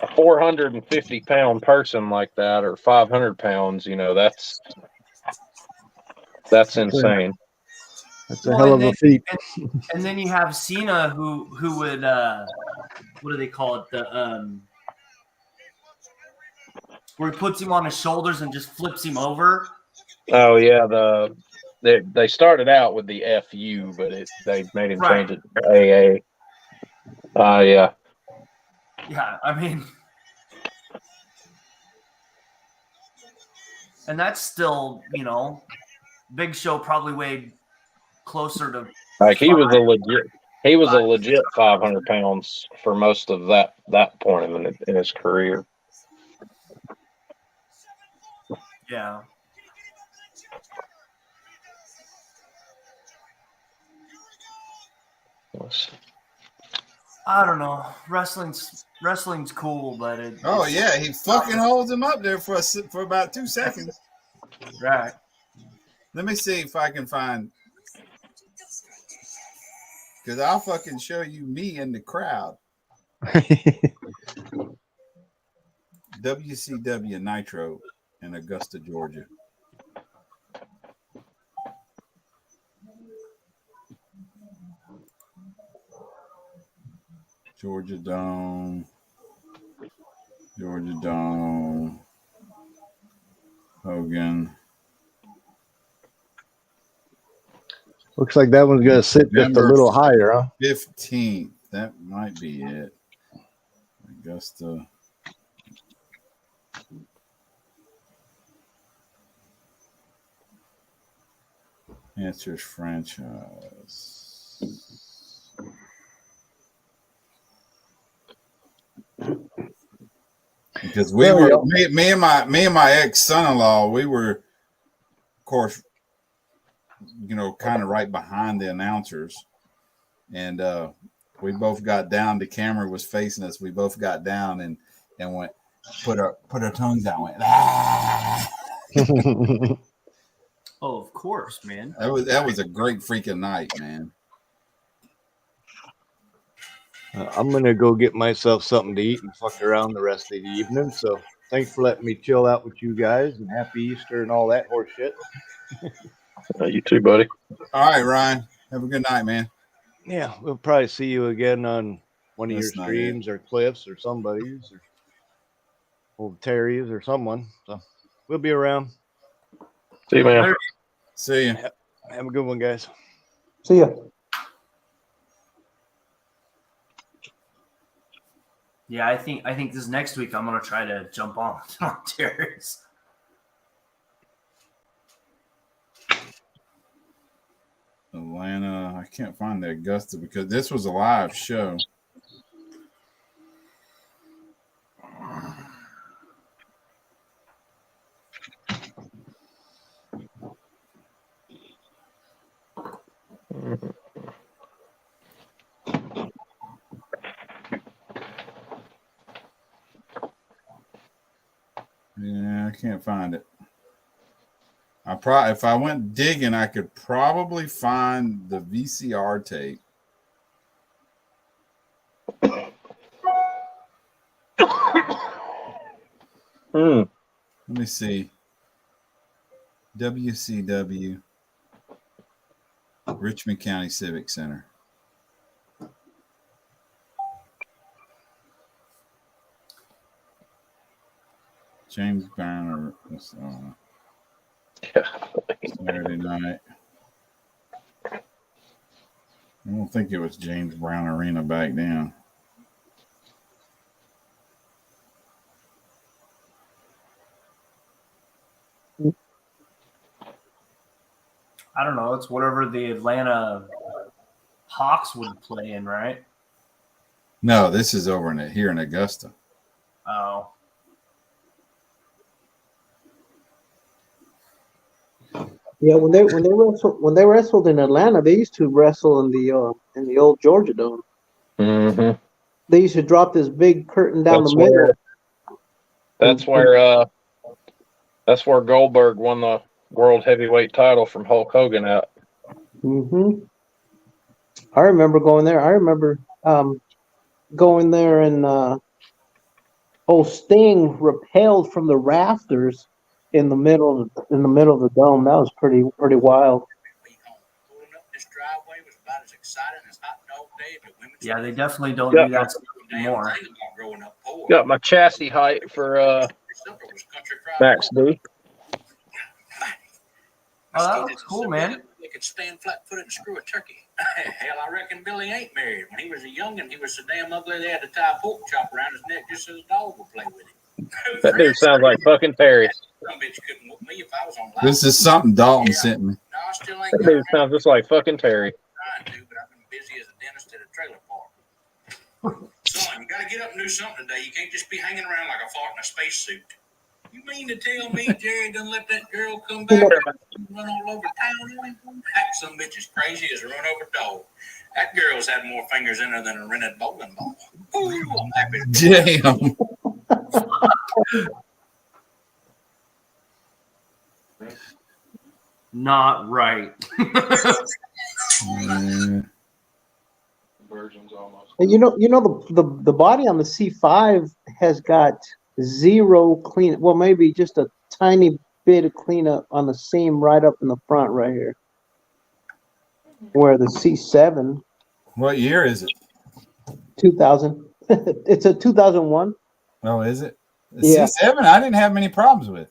[SPEAKER 7] a 450-pound person like that, or 500 pounds. You know, that's insane.
[SPEAKER 4] That's a hell of a feat.
[SPEAKER 10] And then you have Cena, who would what do they call it? The where he puts him on his shoulders and just flips him over.
[SPEAKER 7] Oh yeah, they started out with the FU, but they made him change it to AA. Yeah.
[SPEAKER 10] Yeah, I mean, and that's still, Big Show probably weighed closer to
[SPEAKER 7] like he was a legit 500 pounds for most of that point in his career.
[SPEAKER 10] Yeah. I don't know. Wrestling's cool, but
[SPEAKER 1] Oh yeah, he fucking holds him up there for about 2 seconds.
[SPEAKER 10] Right.
[SPEAKER 1] Let me see if I can find, because I'll fucking show you me in the crowd. WCW Nitro in Augusta, Georgia. Georgia Dome. Hogan.
[SPEAKER 4] Looks like that one's gonna sit just a little higher, huh?
[SPEAKER 1] 15th. That might be it. Augusta. Answers franchise. Because me and my ex-son-in-law, we were, of course, kind of right behind the announcers, and we both got down. The camera was facing us. We both got down and went, put our tongues out. Went. Ah!
[SPEAKER 10] Oh, of course, man.
[SPEAKER 1] That was a great freaking night, man.
[SPEAKER 4] I'm gonna go get myself something to eat and fuck around the rest of the evening. So thanks for letting me chill out with you guys, and happy Easter and all that horse shit.
[SPEAKER 7] You too, buddy.
[SPEAKER 1] All right, Ryan. Have a good night, man.
[SPEAKER 4] Yeah, we'll probably see you again on one of
[SPEAKER 1] That's
[SPEAKER 4] your
[SPEAKER 1] not
[SPEAKER 4] streams or Cliff's or somebody's or old Terry's or someone. So we'll be around.
[SPEAKER 7] See you, man.
[SPEAKER 1] See you.
[SPEAKER 4] Have a good one, guys.
[SPEAKER 21] See ya.
[SPEAKER 10] Yeah, I think this next week I'm gonna try to jump on Terrace.
[SPEAKER 1] Atlanta. I can't find the Augusta because this was a live show. Yeah, I can't find it. If I went digging, I could probably find the VCR tape. Let me see. WCW, Richmond County Civic Center. James Brown Saturday night. I don't think it was James Brown Arena back then.
[SPEAKER 10] I don't know. It's whatever the Atlanta Hawks would play in, right?
[SPEAKER 1] No, this is over here in Augusta.
[SPEAKER 10] Oh.
[SPEAKER 21] Yeah, when they wrestled in Atlanta, they used to wrestle in the old Georgia Dome.
[SPEAKER 7] Mm-hmm.
[SPEAKER 21] They used to drop this big curtain down the middle.
[SPEAKER 7] That's where Goldberg won the world heavyweight title from Hulk Hogan at.
[SPEAKER 21] Mm-hmm. I remember going there. I remember going there and Sting rappelled from the rafters in the middle of the dome. That was pretty wild.
[SPEAKER 10] Yeah, they definitely don't do that anymore.
[SPEAKER 7] Got my chassis height for Max D.
[SPEAKER 10] Oh, that looks cool, man.
[SPEAKER 16] They could stand flat-footed and screw a turkey. Hell, I reckon Billy ain't married. When he was a youngin', he was so damn ugly they had to tie a pork chop around his neck just so his dog would play with him.
[SPEAKER 7] That dude sounds like fucking Terry.
[SPEAKER 16] Some bitch couldn't whoop me if I was on live.
[SPEAKER 1] This is something Dalton sent me.
[SPEAKER 16] No, I still ain't
[SPEAKER 7] That dude sounds just like fucking Terry.
[SPEAKER 16] trying to, but I've been busy as a dentist at a trailer park. Son, you gotta get up and do something today. You can't just be hanging around like a fart in a spacesuit. You mean to tell me Jerry done let that girl come back and run all over town on him? That some bitch is crazy as a run over dog. That girl's had more fingers in her than a rented bowling ball. Ooh, I'm happy.
[SPEAKER 1] Damn.
[SPEAKER 10] Not right.
[SPEAKER 21] And you know the body on the C5 has got zero clean. Well, maybe just a tiny bit of cleanup on the seam right up in the front right here, where the C7.
[SPEAKER 1] What year is it?
[SPEAKER 21] 2000. It's a 2001.
[SPEAKER 1] Oh, is it? The
[SPEAKER 21] Yeah.
[SPEAKER 1] C7, I didn't have many problems with.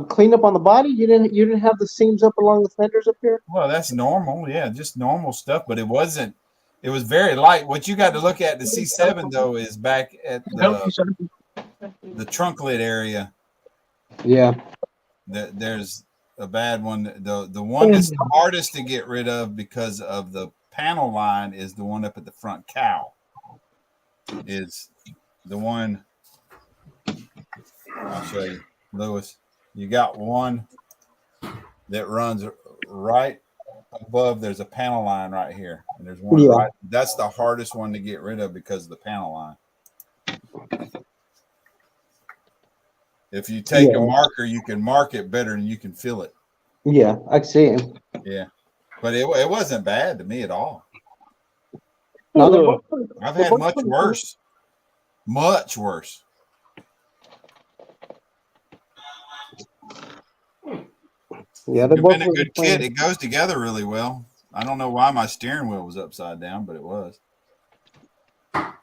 [SPEAKER 21] Cleanup on the body. You didn't have the seams up along the fenders up here.
[SPEAKER 1] Well, that's normal. Yeah, just normal stuff. But it wasn't. It was very light. What you got to look at the C7 though is back at the trunk lid area.
[SPEAKER 21] Yeah.
[SPEAKER 1] There's a bad one. The one that's the hardest to get rid of because of the panel line is the one up at the front cowl. Is the one. I'll show you, Lewis. You got one that runs right above. There's a panel line right here, and there's one right. That's the hardest one to get rid of because of the panel line. If you take a marker, you can mark it better than you can feel it.
[SPEAKER 21] Yeah, I see him.
[SPEAKER 1] Yeah, but it wasn't bad to me at all.
[SPEAKER 21] No,
[SPEAKER 1] I've had much worse. Much worse.
[SPEAKER 21] Yeah,
[SPEAKER 1] You've been a good kid. It goes together really well. I don't know why my steering wheel was upside down, but it was.
[SPEAKER 7] I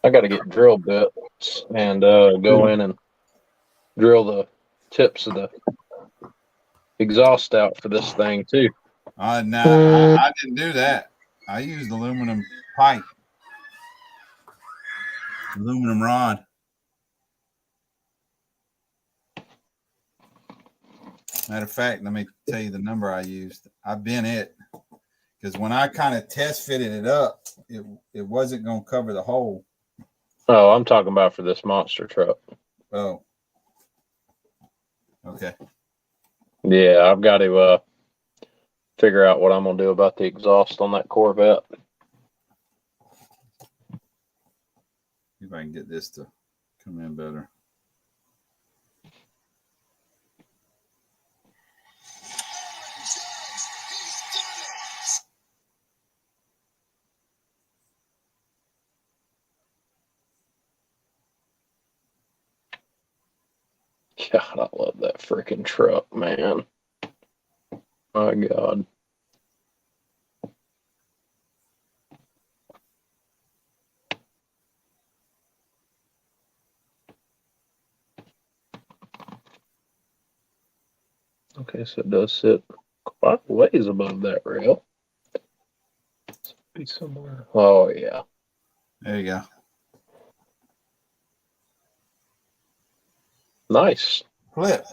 [SPEAKER 7] got to get drill bits and go in and drill the tips of the exhaust out for this thing too.
[SPEAKER 1] No, I didn't do that. I used aluminum pipe, aluminum rod. Matter of fact, let me tell you the number I used. I bent it because when I kind of test fitted it up, it wasn't going to cover the hole.
[SPEAKER 7] Oh, I'm talking about for this monster truck.
[SPEAKER 1] Oh, okay.
[SPEAKER 7] Yeah, I've got to figure out what I'm gonna do about the exhaust on that Corvette.
[SPEAKER 1] See if I can get this to come in better.
[SPEAKER 7] God, I love that freaking truck, man. My God. Okay, so it does sit quite a ways above that rail. Be somewhere. Oh yeah.
[SPEAKER 1] There you go.
[SPEAKER 7] Nice.
[SPEAKER 1] Flip.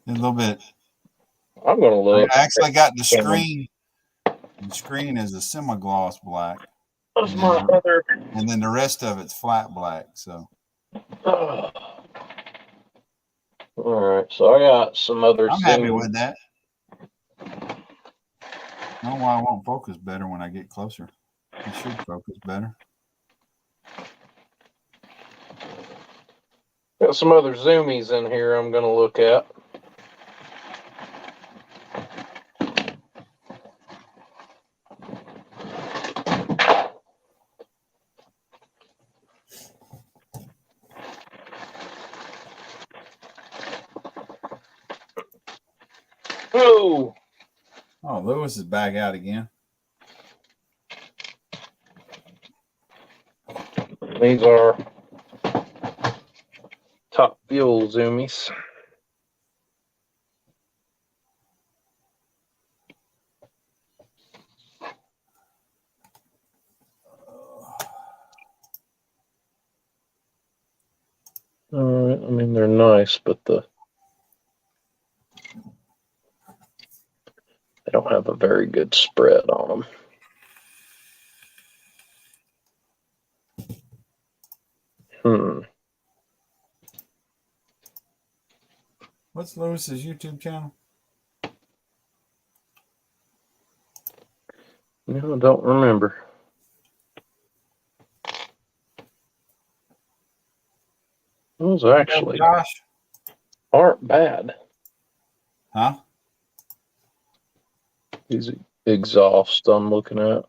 [SPEAKER 1] A little bit.
[SPEAKER 7] I'm gonna look.
[SPEAKER 1] I actually got the screen. The screen is a semi-gloss black.
[SPEAKER 7] That's my other.
[SPEAKER 1] And then the rest of it's flat black. So.
[SPEAKER 7] Oh. All right, so I got some other.
[SPEAKER 1] I'm happy with that. I don't know why I won't focus better when I get closer. It should focus better.
[SPEAKER 7] Got some other zoomies in here I'm gonna look at. Oh,
[SPEAKER 1] Lewis is back out again.
[SPEAKER 7] These are Top Fuel zoomies. All right, I mean they're nice, but they don't have a very good spread on them.
[SPEAKER 1] What's Lewis's YouTube channel?
[SPEAKER 7] No, I don't remember. Those actually aren't bad.
[SPEAKER 1] Huh?
[SPEAKER 7] These exhaust I'm looking at.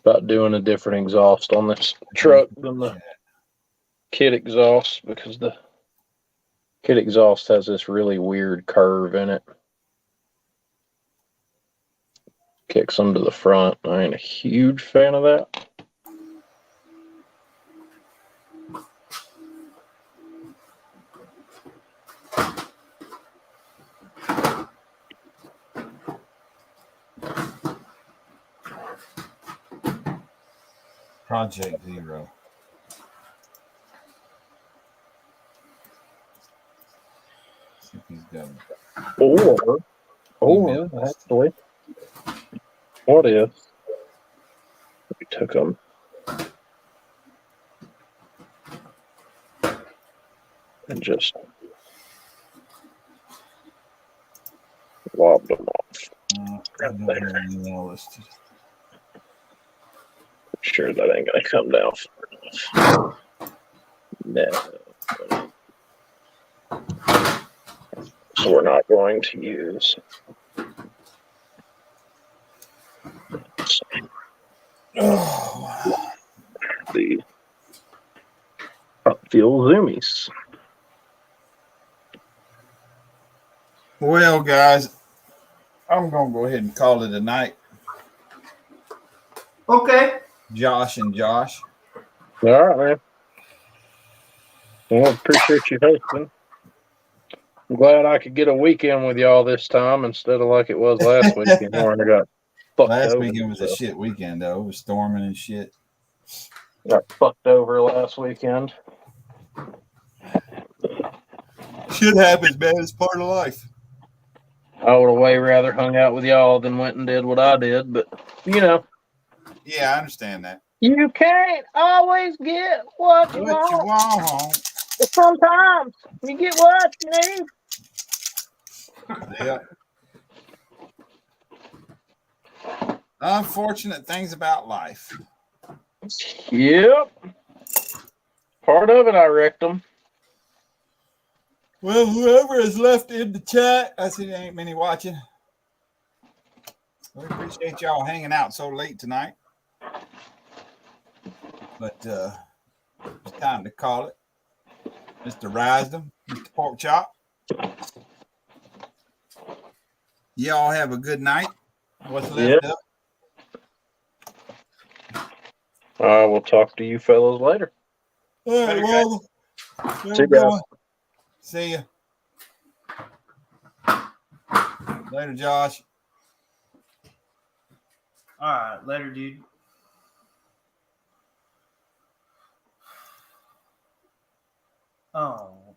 [SPEAKER 7] About doing a different exhaust on this truck than the kit exhaust because the kit exhaust has this really weird curve in it. Kicks them to the front. I ain't a huge fan of that.
[SPEAKER 1] Project Zero. See if he's got it.
[SPEAKER 7] Or actually, what if we took them and just lobbed them off?
[SPEAKER 1] I don't have any more listed.
[SPEAKER 7] Sure, that ain't gonna come down far enough. No. So we're not going to use the Top Fuel zoomies.
[SPEAKER 1] Well, guys, I'm gonna go ahead and call it a night.
[SPEAKER 10] Okay.
[SPEAKER 1] Josh and Josh.
[SPEAKER 7] All right, man. Well, appreciate you hosting. I'm glad I could get a weekend with y'all this time instead of like it was last weekend where I got fucked
[SPEAKER 1] Last
[SPEAKER 7] over.
[SPEAKER 1] weekend was a shit weekend, though. It was storming and shit.
[SPEAKER 7] Got fucked over last weekend.
[SPEAKER 1] Shit happens, man. It's part of life.
[SPEAKER 7] I would have way rather hung out with y'all than went and did what I did, but you know.
[SPEAKER 1] Yeah, I understand that.
[SPEAKER 7] You can't always get what you want. But sometimes you get what you need.
[SPEAKER 1] Yeah. Unfortunate things about life.
[SPEAKER 7] Yep. Part of it, I wrecked them.
[SPEAKER 1] Well, whoever is left in the chat, I see there ain't many watching. We appreciate y'all hanging out so late tonight. But it's time to call it. Mr. Risdom, Mr. Pork Chop. Y'all have a good night. What's left up?
[SPEAKER 7] I will talk to you fellows later.
[SPEAKER 1] All right, well,
[SPEAKER 7] See you guys.
[SPEAKER 1] See ya. Later, Josh.
[SPEAKER 10] All right, later, dude. Oh,